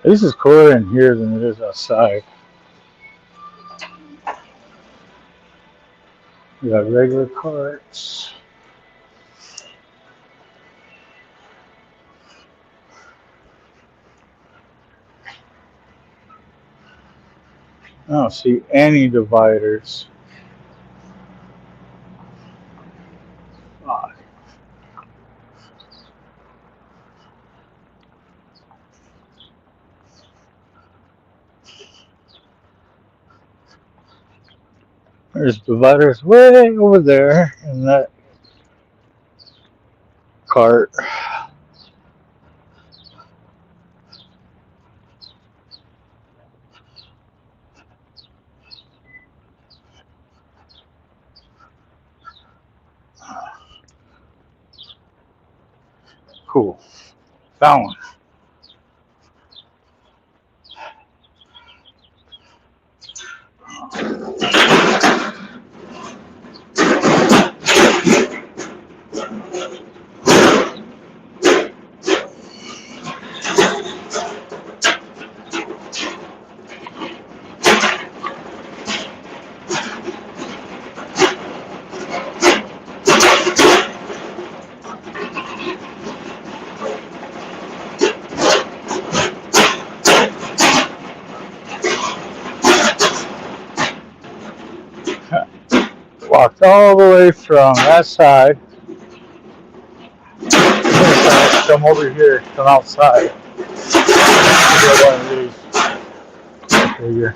This is cooler in here than it is outside. We got regular carts. I don't see any dividers. Ah, there's dividers way over there in that cart. Cool. Found one. Walked all the way from that side. Come over here, come outside. Get one of these. Figure.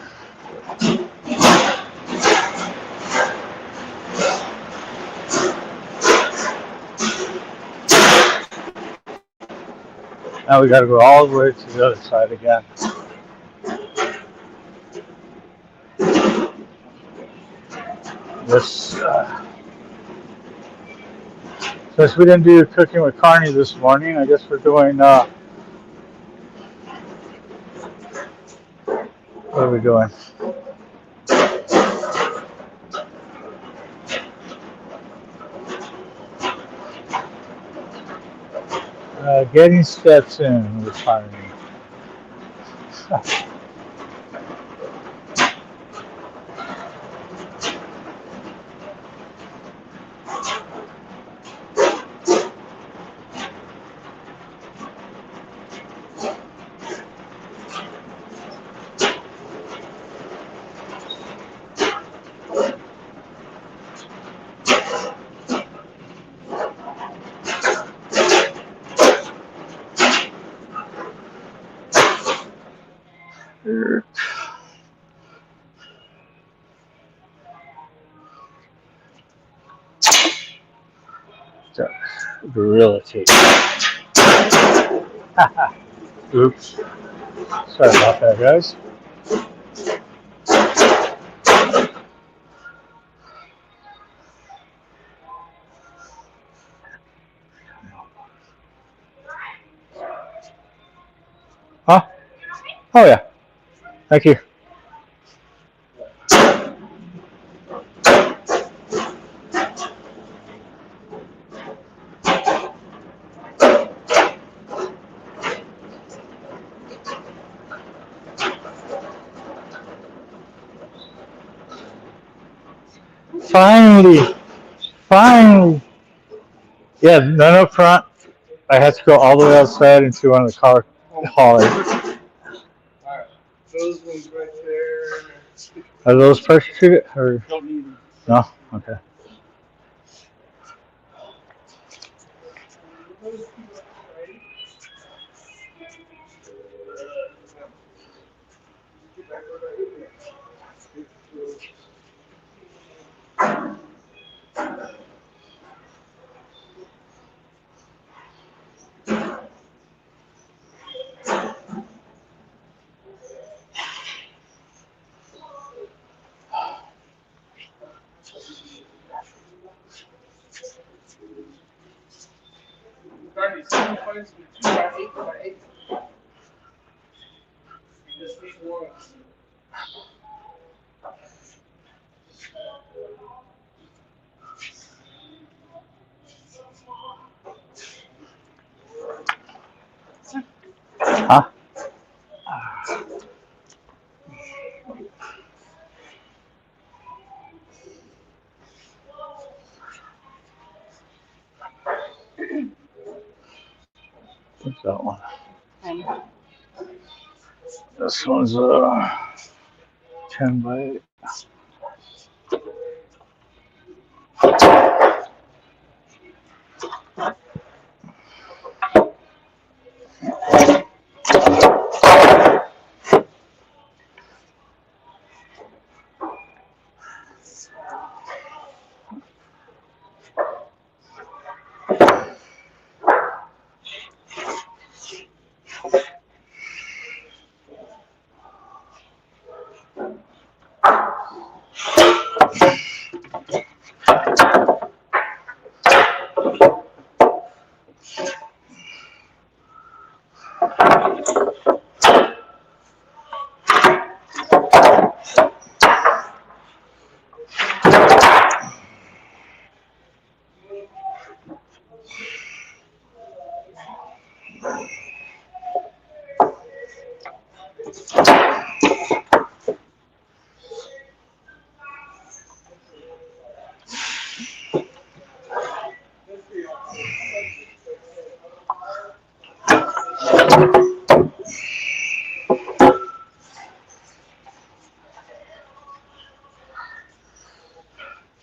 Now we got to go all the way to the other side again. This, since we didn't do cooking with Carney this morning, I guess we're doing What are we doing? Getting steps in with Carney. Virility. Oops. Sorry about that, guys. Huh? Oh, yeah. Thank you. Finally. Finally. Yeah, none up front. I had to go all the way outside into one of the car haulers. Alright. Those ones right there. Are those pressure treated? Or Don't need them. no? Okay. CARNY'S 7 points with 2 by 8 by 8. You just need one. Huh? What's that one? This one's 10 by 8.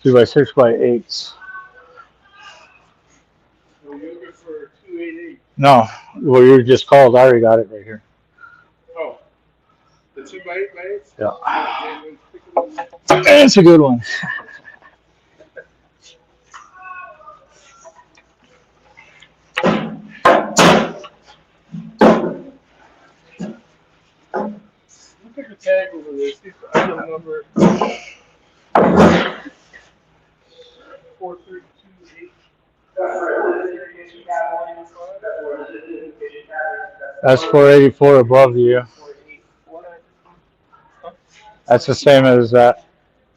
Two by 6 by 8s. So you're looking for 288. No, well, you just called. I already got it right here. Oh. The 2 by 8 by 8? Yeah. It's a good one. Look at the tag over there. See if the item number 4328. That's 484 above you. That's the same as that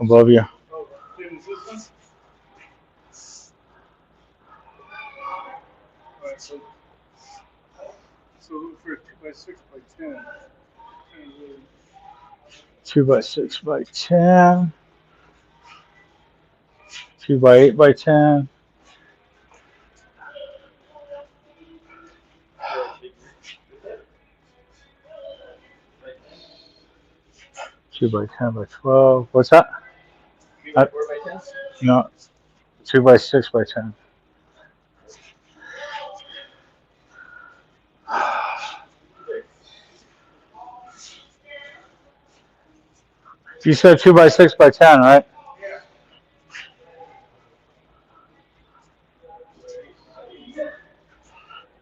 above you. Oh, same as this one? Alright, so look for a 2x6x10. 2x6x10. 2x8x10. Two by 10x12. What's that? 4x10? No, 2x6x10. You said 2x6x10, right?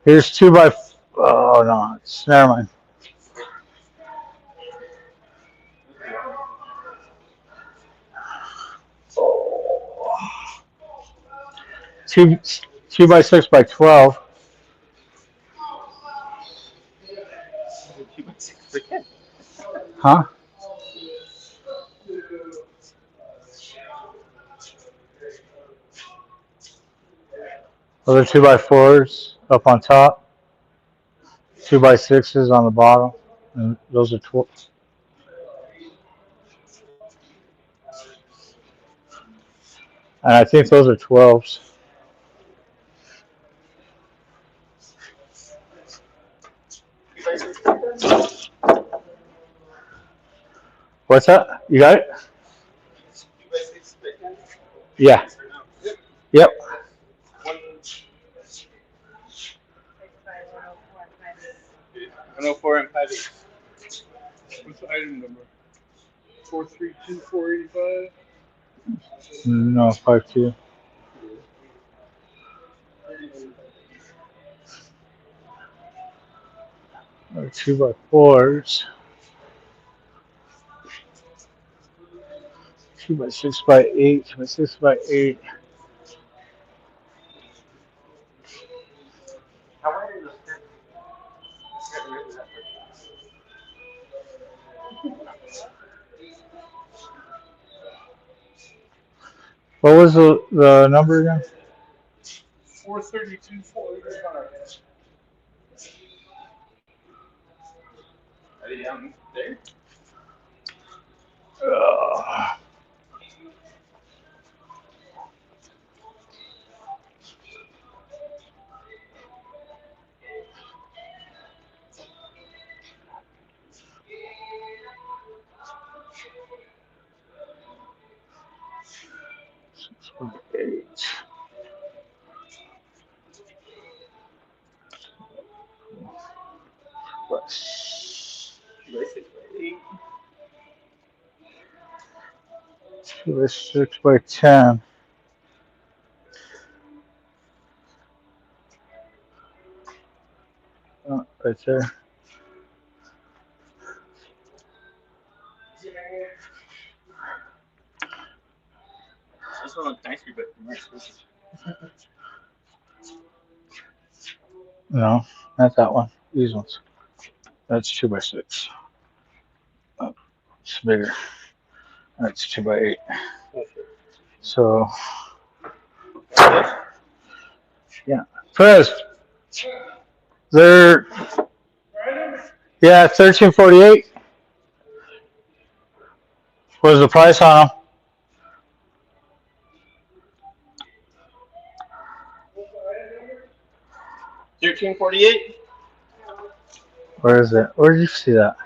Here's 2x. Oh no, never mind. Two by 6x12. 2x6x10. Huh? Those are 2x4s up on top. 2x6s on the bottom. And those are 12. And I think those are 12s. What's that? You got it? 2x6x10. Yeah. Yep. 104 and 5 8. What's the item number? 432485. No, 5.2. Or 2x4s. 2x6x8. 2x6x8. How wide are those steps? What was the number again? 432485. Are they down there? Two by 6x10. Oh, right there. This one looks nicer, but more expensive. No, not that one. These ones. That's 2x6. Oh, it's bigger. That's 2x8. So, yeah. Press. They're, yeah, 1348 was the price on them. 1348. Where is it? Where did you see that?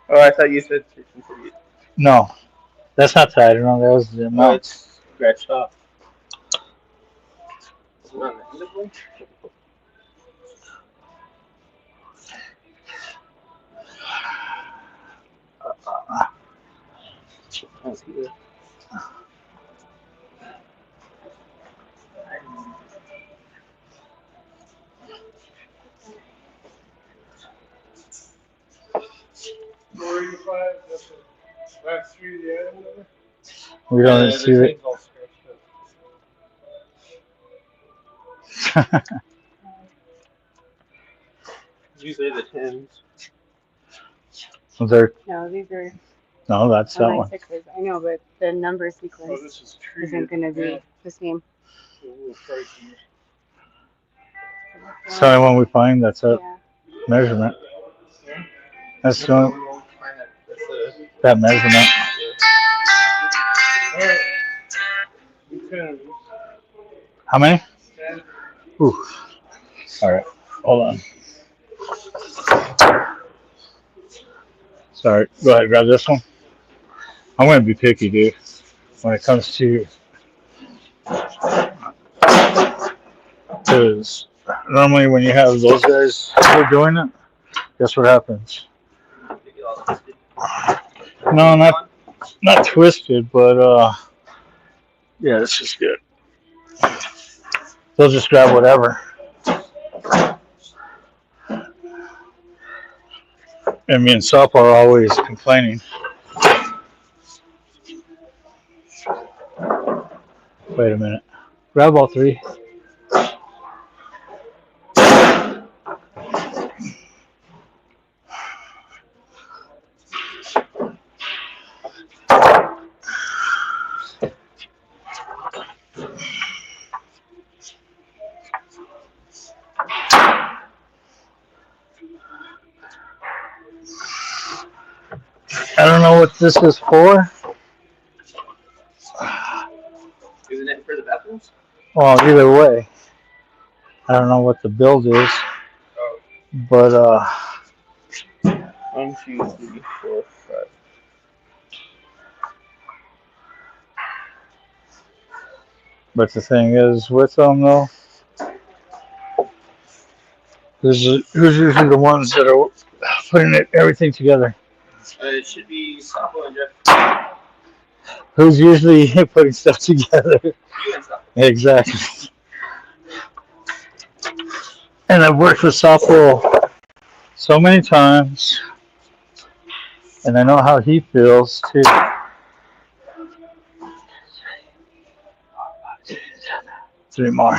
Oh, I thought you said 1348. No, that's not the item. No, that was the Oh, amount. it's scratched off. Is it on the end of one? That's good. That's the last three of the item number. We don't see it. All scratched up. These are the 10s. They're No, these are No, that's that on my one. sixes. I know, but the number sequence isn't going to be the same. It's the only one we find that's a measurement. That's the only, that measurement. How many? Ooh. All right. Hold on. Sorry. Go ahead. Grab this one. I'm going to be picky, dude, when it comes to, because normally when you have those guys who are doing it, guess what happens? No, not twisted, but yeah, this is good. They'll just grab whatever. And me and Sup are always complaining. Wait a minute. Grab all three. I don't know what this is for. Isn't it for the bathrooms? Well, either way, I don't know what the build is, but 1, 2, 3, 4, 5. but the thing is with them though, who's usually the ones that are putting everything together? It should be Sapo and Jeff. Who's usually putting stuff together? You and Sapo. Exactly. And I've worked with Sapo so many times, and I know how he feels too. Three more.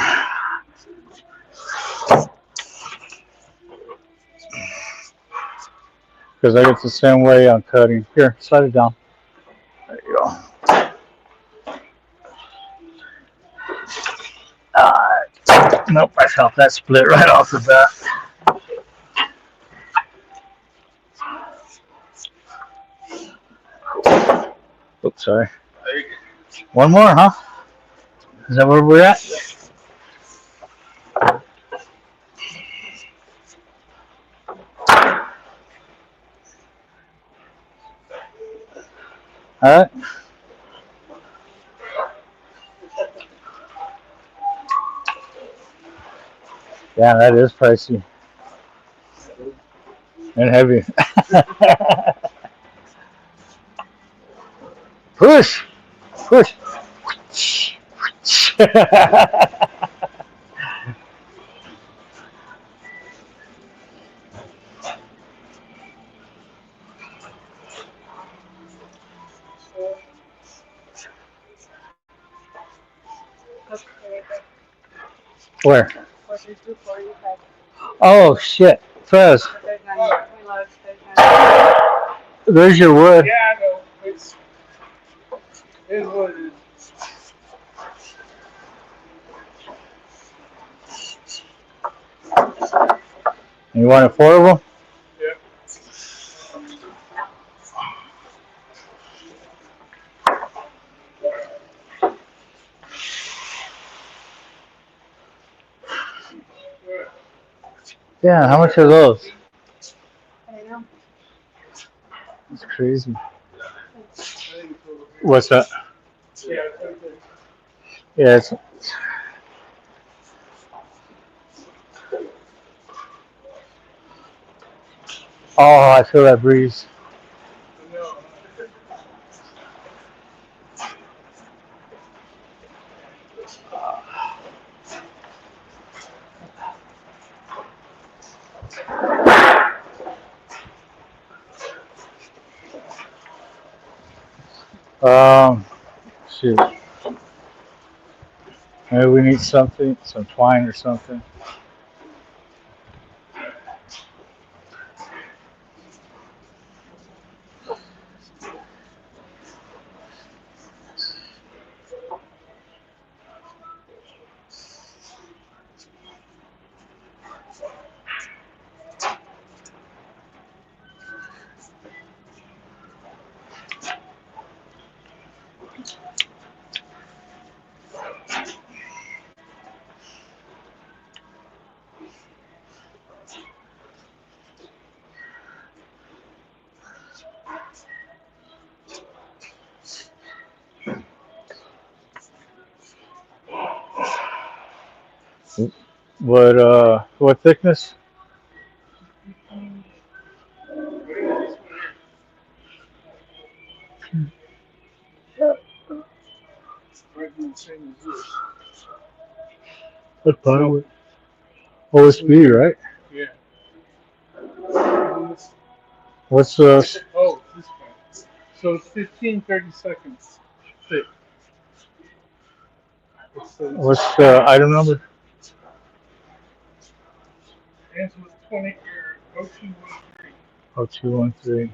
Because I get the same way on cutting. Here, slide it down. There you go. Nope, I felt that split right off the bat. Oops, sorry. One more, huh? Is that where we're at? All right. Yeah, that is pricey and heavy. Push, push. Where? Oh shit, Fez. There's your wood. Yeah, I know. It's what it is. You want 4 of them? Yeah, how much are those? I don't know. That's crazy. What's that? Yeah, it's. Oh, I feel that breeze. Shoot. Maybe we need something, some twine or something. What thickness? Same as this. What plywood? OSB, right? Yeah. What's Oh, this one. So it's 15, 30 seconds thick. what's the item number? Ends with 20 or 0213. 0213.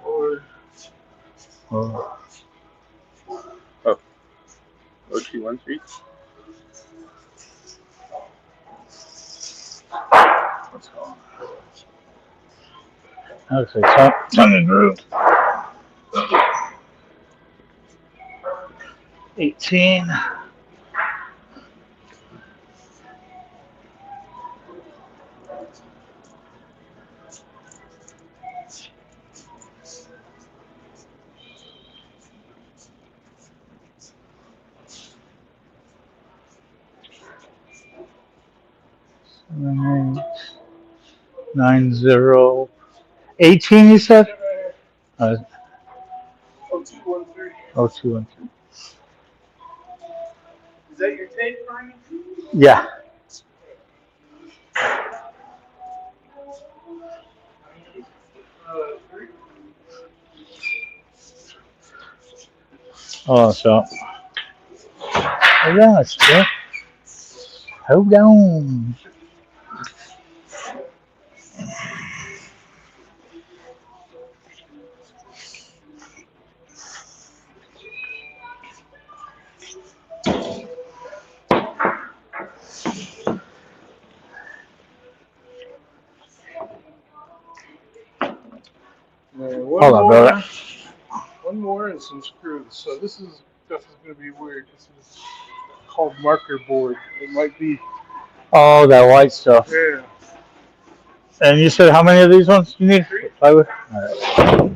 Or Oh, 0213. what's going on? Okay, tongue and groove. 18. Nine, 90. 18, you said? 0213. 0213. Is that your tape, Ryan? Yeah. Three. Oh, so. Hold on, Skip. Hold on. Hold on, brother. One more and some screws. So this is stuff is going to be weird. This is called marker board. It might be. Oh, that white stuff. Yeah. And you said how many of these ones you need? Plywood? All right.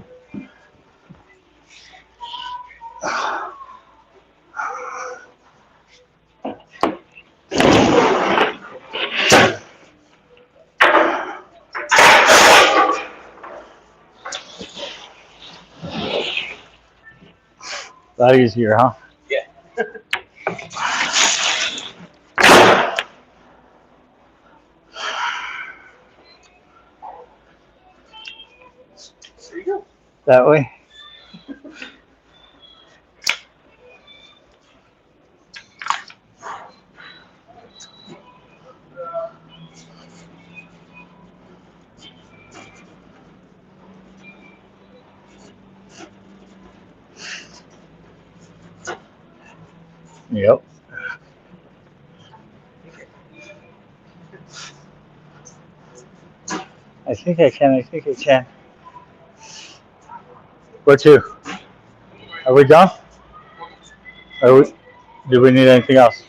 A lot easier, huh? Yeah. There you go. That way. Yep. I think I can. Where to? Are we done? Are we? Do we need anything else?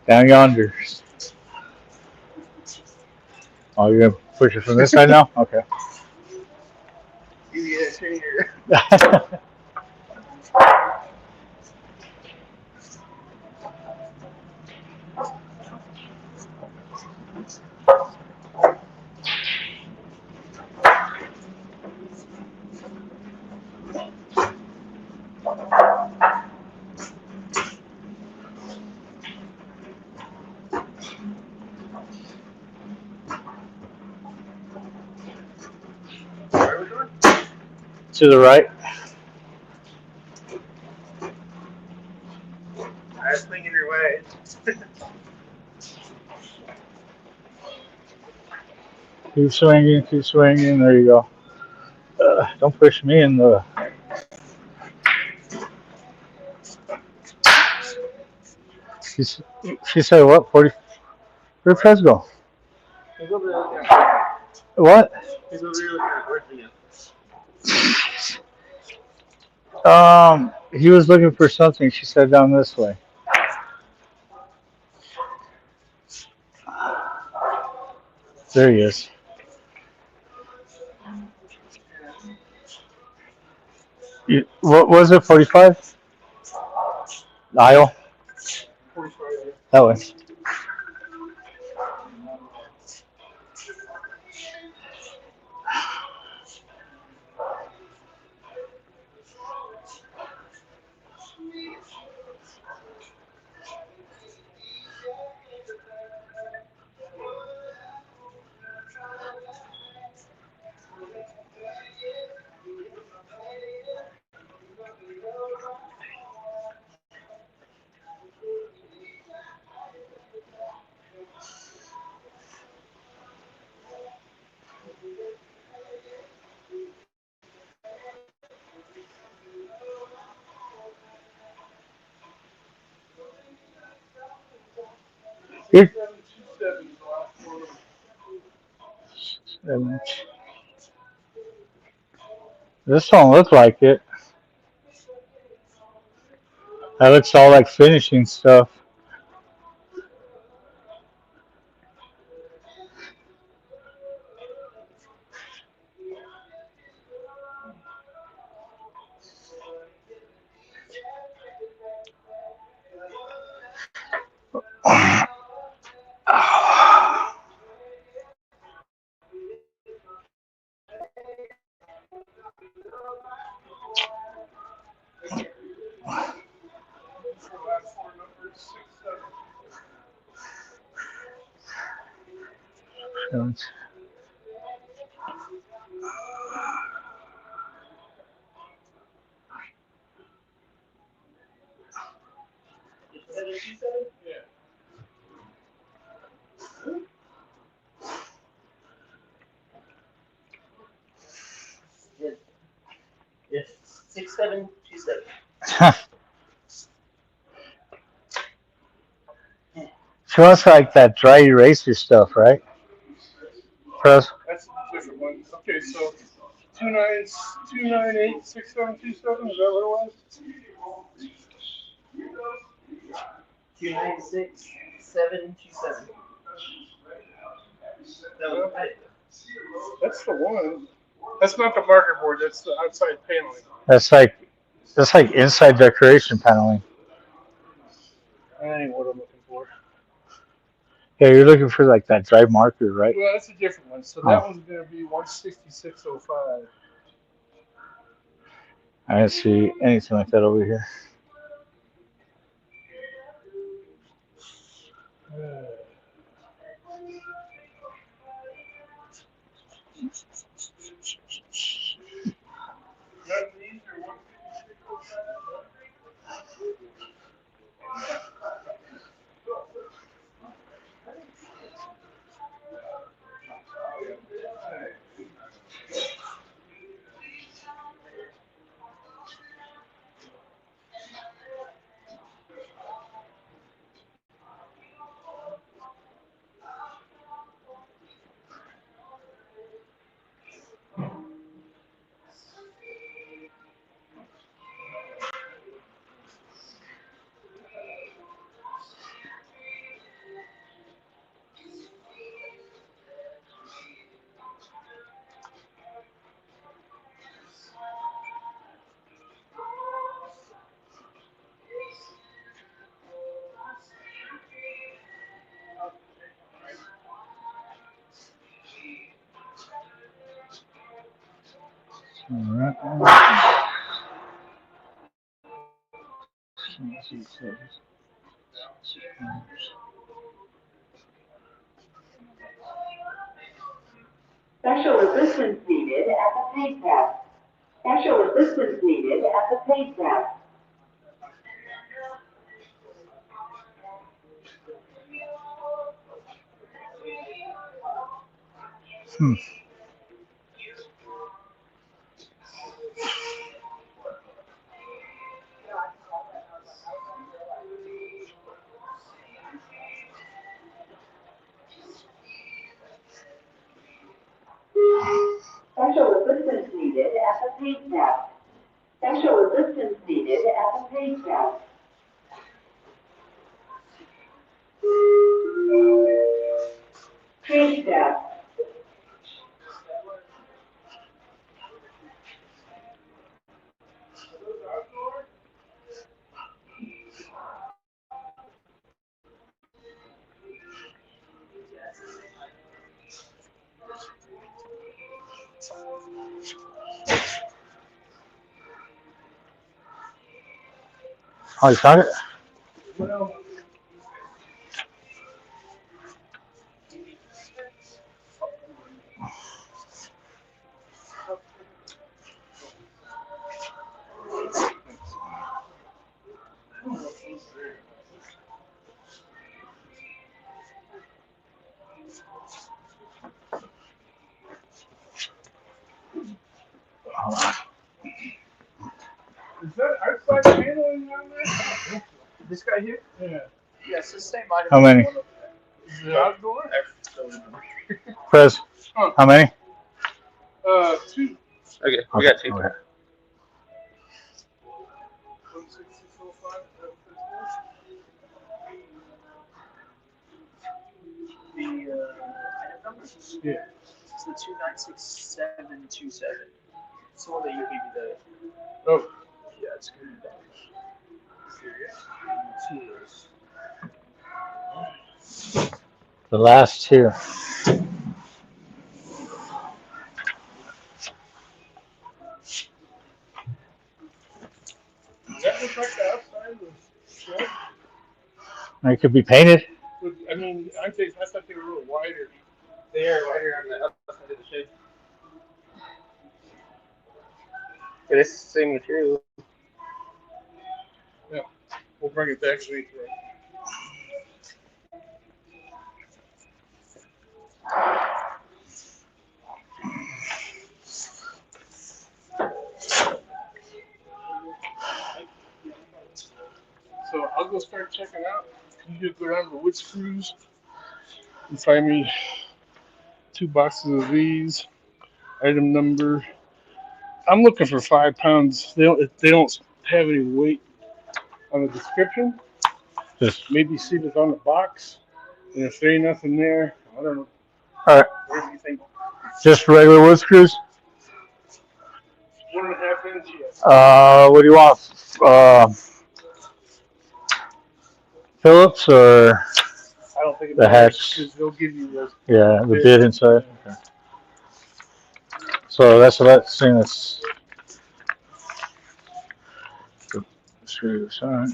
Down yonder. Oh, you're gonna push it from this side now? Okay. Yeah, here. To the right. I was thinking your way. Keep swinging. Keep swinging. There you go. Don't push me in the. She, she said what? 40. Where'd Fez go? He's over there. What? He's over here working it. He was looking for something. She said down this way. There he is. What was it? 45? Aisle? That way. This don't look like it. That looks all like finishing stuff. Yes, 6727. She wants like that dry eraser stuff, right? Pros? That's a different one. Okay, so 2986727. Is that what it was? 296-727. That's the one. That's not the marker board. That's the outside paneling. That's like inside decoration paneling. That ain't what I'm looking for. Yeah, you're looking for like that dry marker, right? Well, that's a different one. So that one's going to be 16605. I didn't see anything like that over here. Special assistance needed at the paid test. Special assistance needed at the paid test. Special assistance needed at the paid test. Special assistance needed at the paid test. Paid test. Oh, you found it? Well, is that outside paneling down there? This guy here? Yeah. Yes, the same item. How many? Is it outdoor? Chris, Huh. how many? 2. Okay, we got 2. Okay. 16605. The item number? Yeah. It's the 296727. It's the one that you gave me the. Oh. Yeah, it's good. Cheers. The last two. Does that look like the outside of the shed? It could be painted. I mean, I thought they were a little wider. They are wider on the outside of the shed. It is the same material. Yeah. We'll bring it next week. Right? So I'll go start checking out. You just go down to the wood screws and find me 2 boxes of these. Item number. I'm looking for 5 pounds. They don't have any weight on the description. Just Maybe see what's on the box. And if there ain't nothing there, I don't know. all right. What do you think? Just regular wood screws. 1.5 inch, yes. What do you want? Phillips or I don't think it the matters hex? because they'll give you the Yeah, the bid. bid inside. Okay. So that's thing. That's the screws. All right.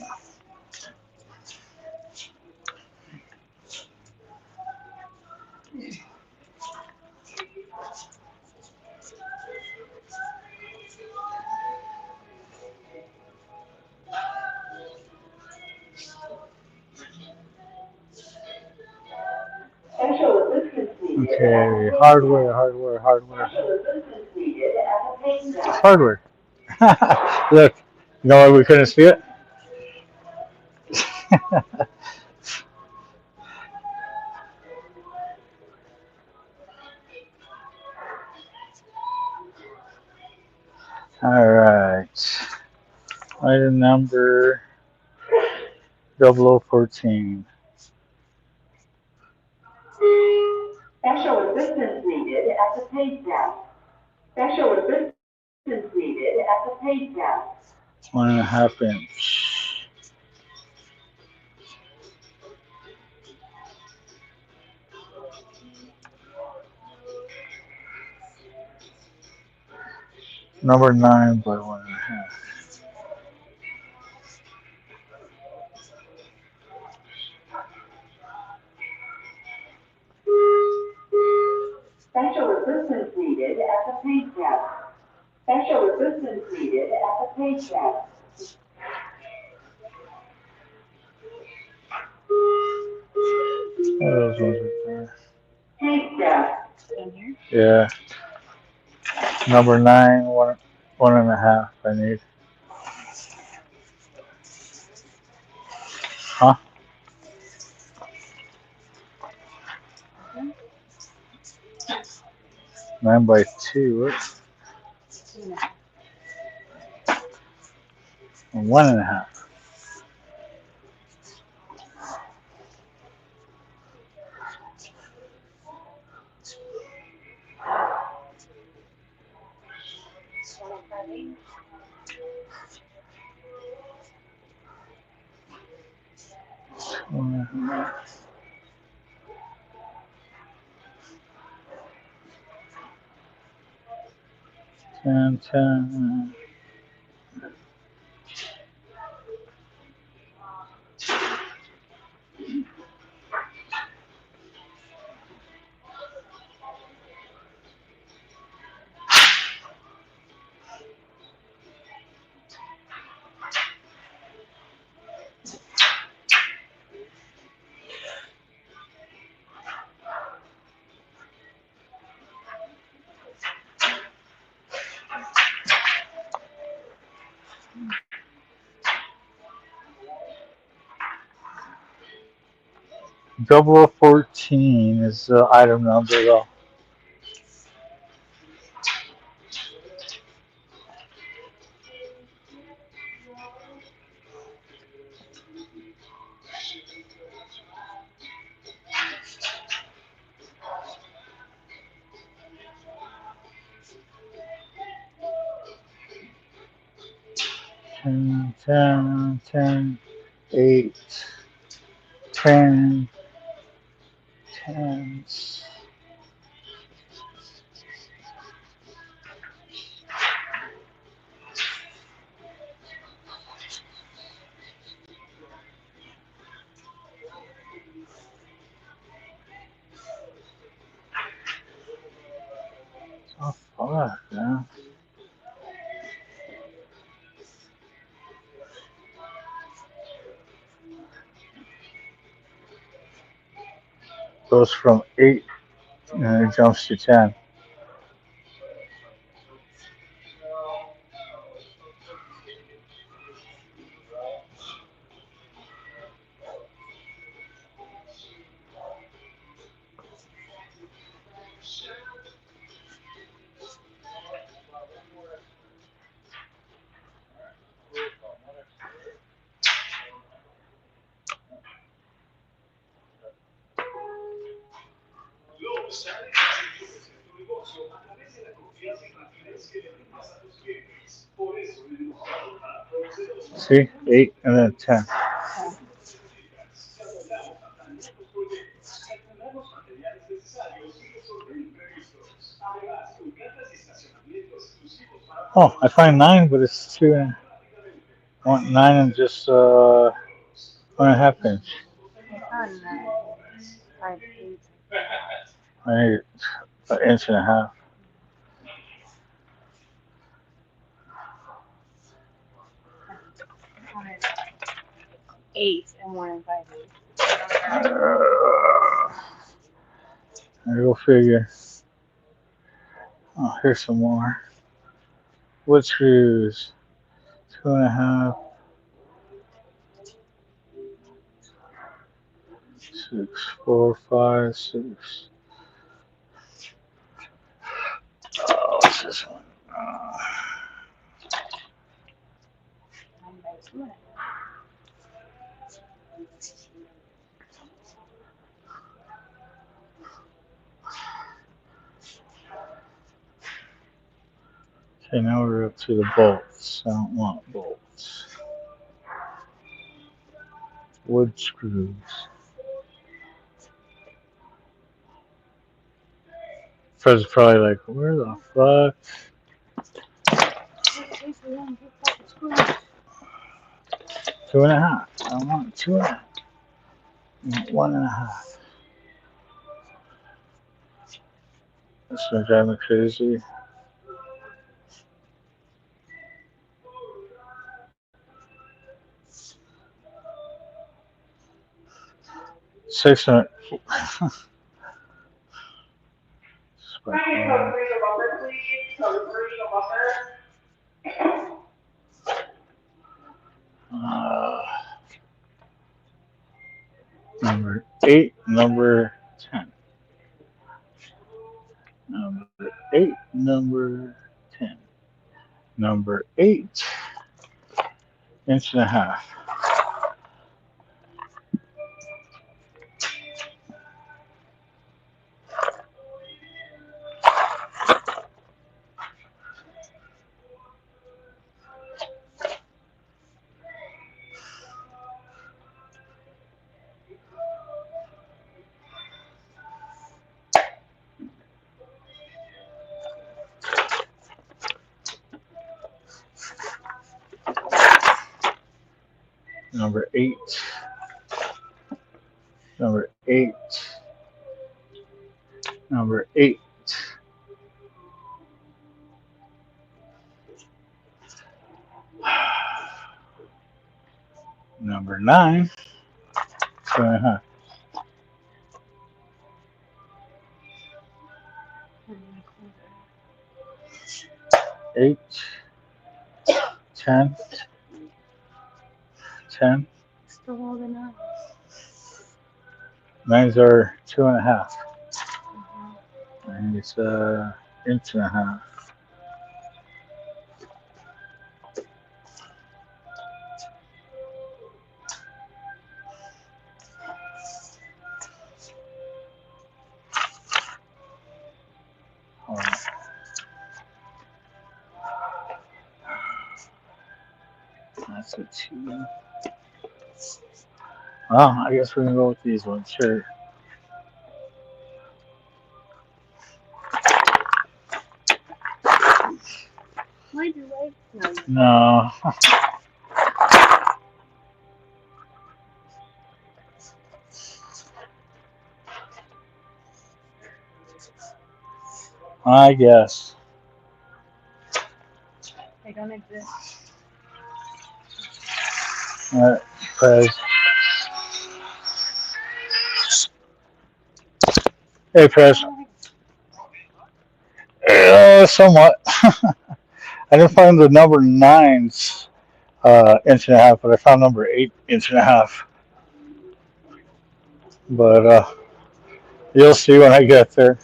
Special assistance needed. Okay, hardware. Special assistance needed at the paint shop. Hardware. Look, you know why we couldn't see it? All right. Item number 0014. Special assistance needed at the paint shop. Special assistance needed at the paint shop. 1.5 inch. Number 9 by 1.5. Special assistance needed at the paint shop. Special assistance needed at the paint shop. Those ones right there. Paint shop. Yeah. Number 9, 1.5. I need. Huh? 9 by 2. What? 1.5. Ten. 0014 is the item number though. Ten, 10, 10, 8, 10, 10. Oh, fuck, yeah. Goes from 8 and it jumps to 10. See? 8 and then 10. Oh, I find 9, but it's 2 and I want 9 and just 1.5 inch. I found 9. 5, 8. I need an inch and a half. I wanted 8 and 1 5/8. I go figure. Oh, here's some more. Wood screws. 2.5. 6, 4, 5, 6. Oh, what's this one? Okay, now we're up to the bolts. I don't want bolts. Wood screws. Fred's probably like, where the fuck? 2.5. I want 2.5. I want 1.5. That's gonna drive me crazy. $600. Number 8, number 10. Number 8, number 10. Number 8, inch and a half. Number 8, number 8, number 8. Number 9, 2.5. 8, 10, 10. Still holding on. Mine's are 2.5. And it's inch and a half. That's a 2. Well, I guess we're gonna go with these ones. Sure. Why do I? No. I guess. They don't exist. Prez. Hey, Prez. Somewhat. I didn't find the number 9's inch and a half, but I found number 8 inch and a half. But you'll see when I get there.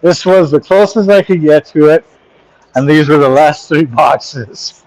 This was the closest I could get to it, and these were the last 3 boxes.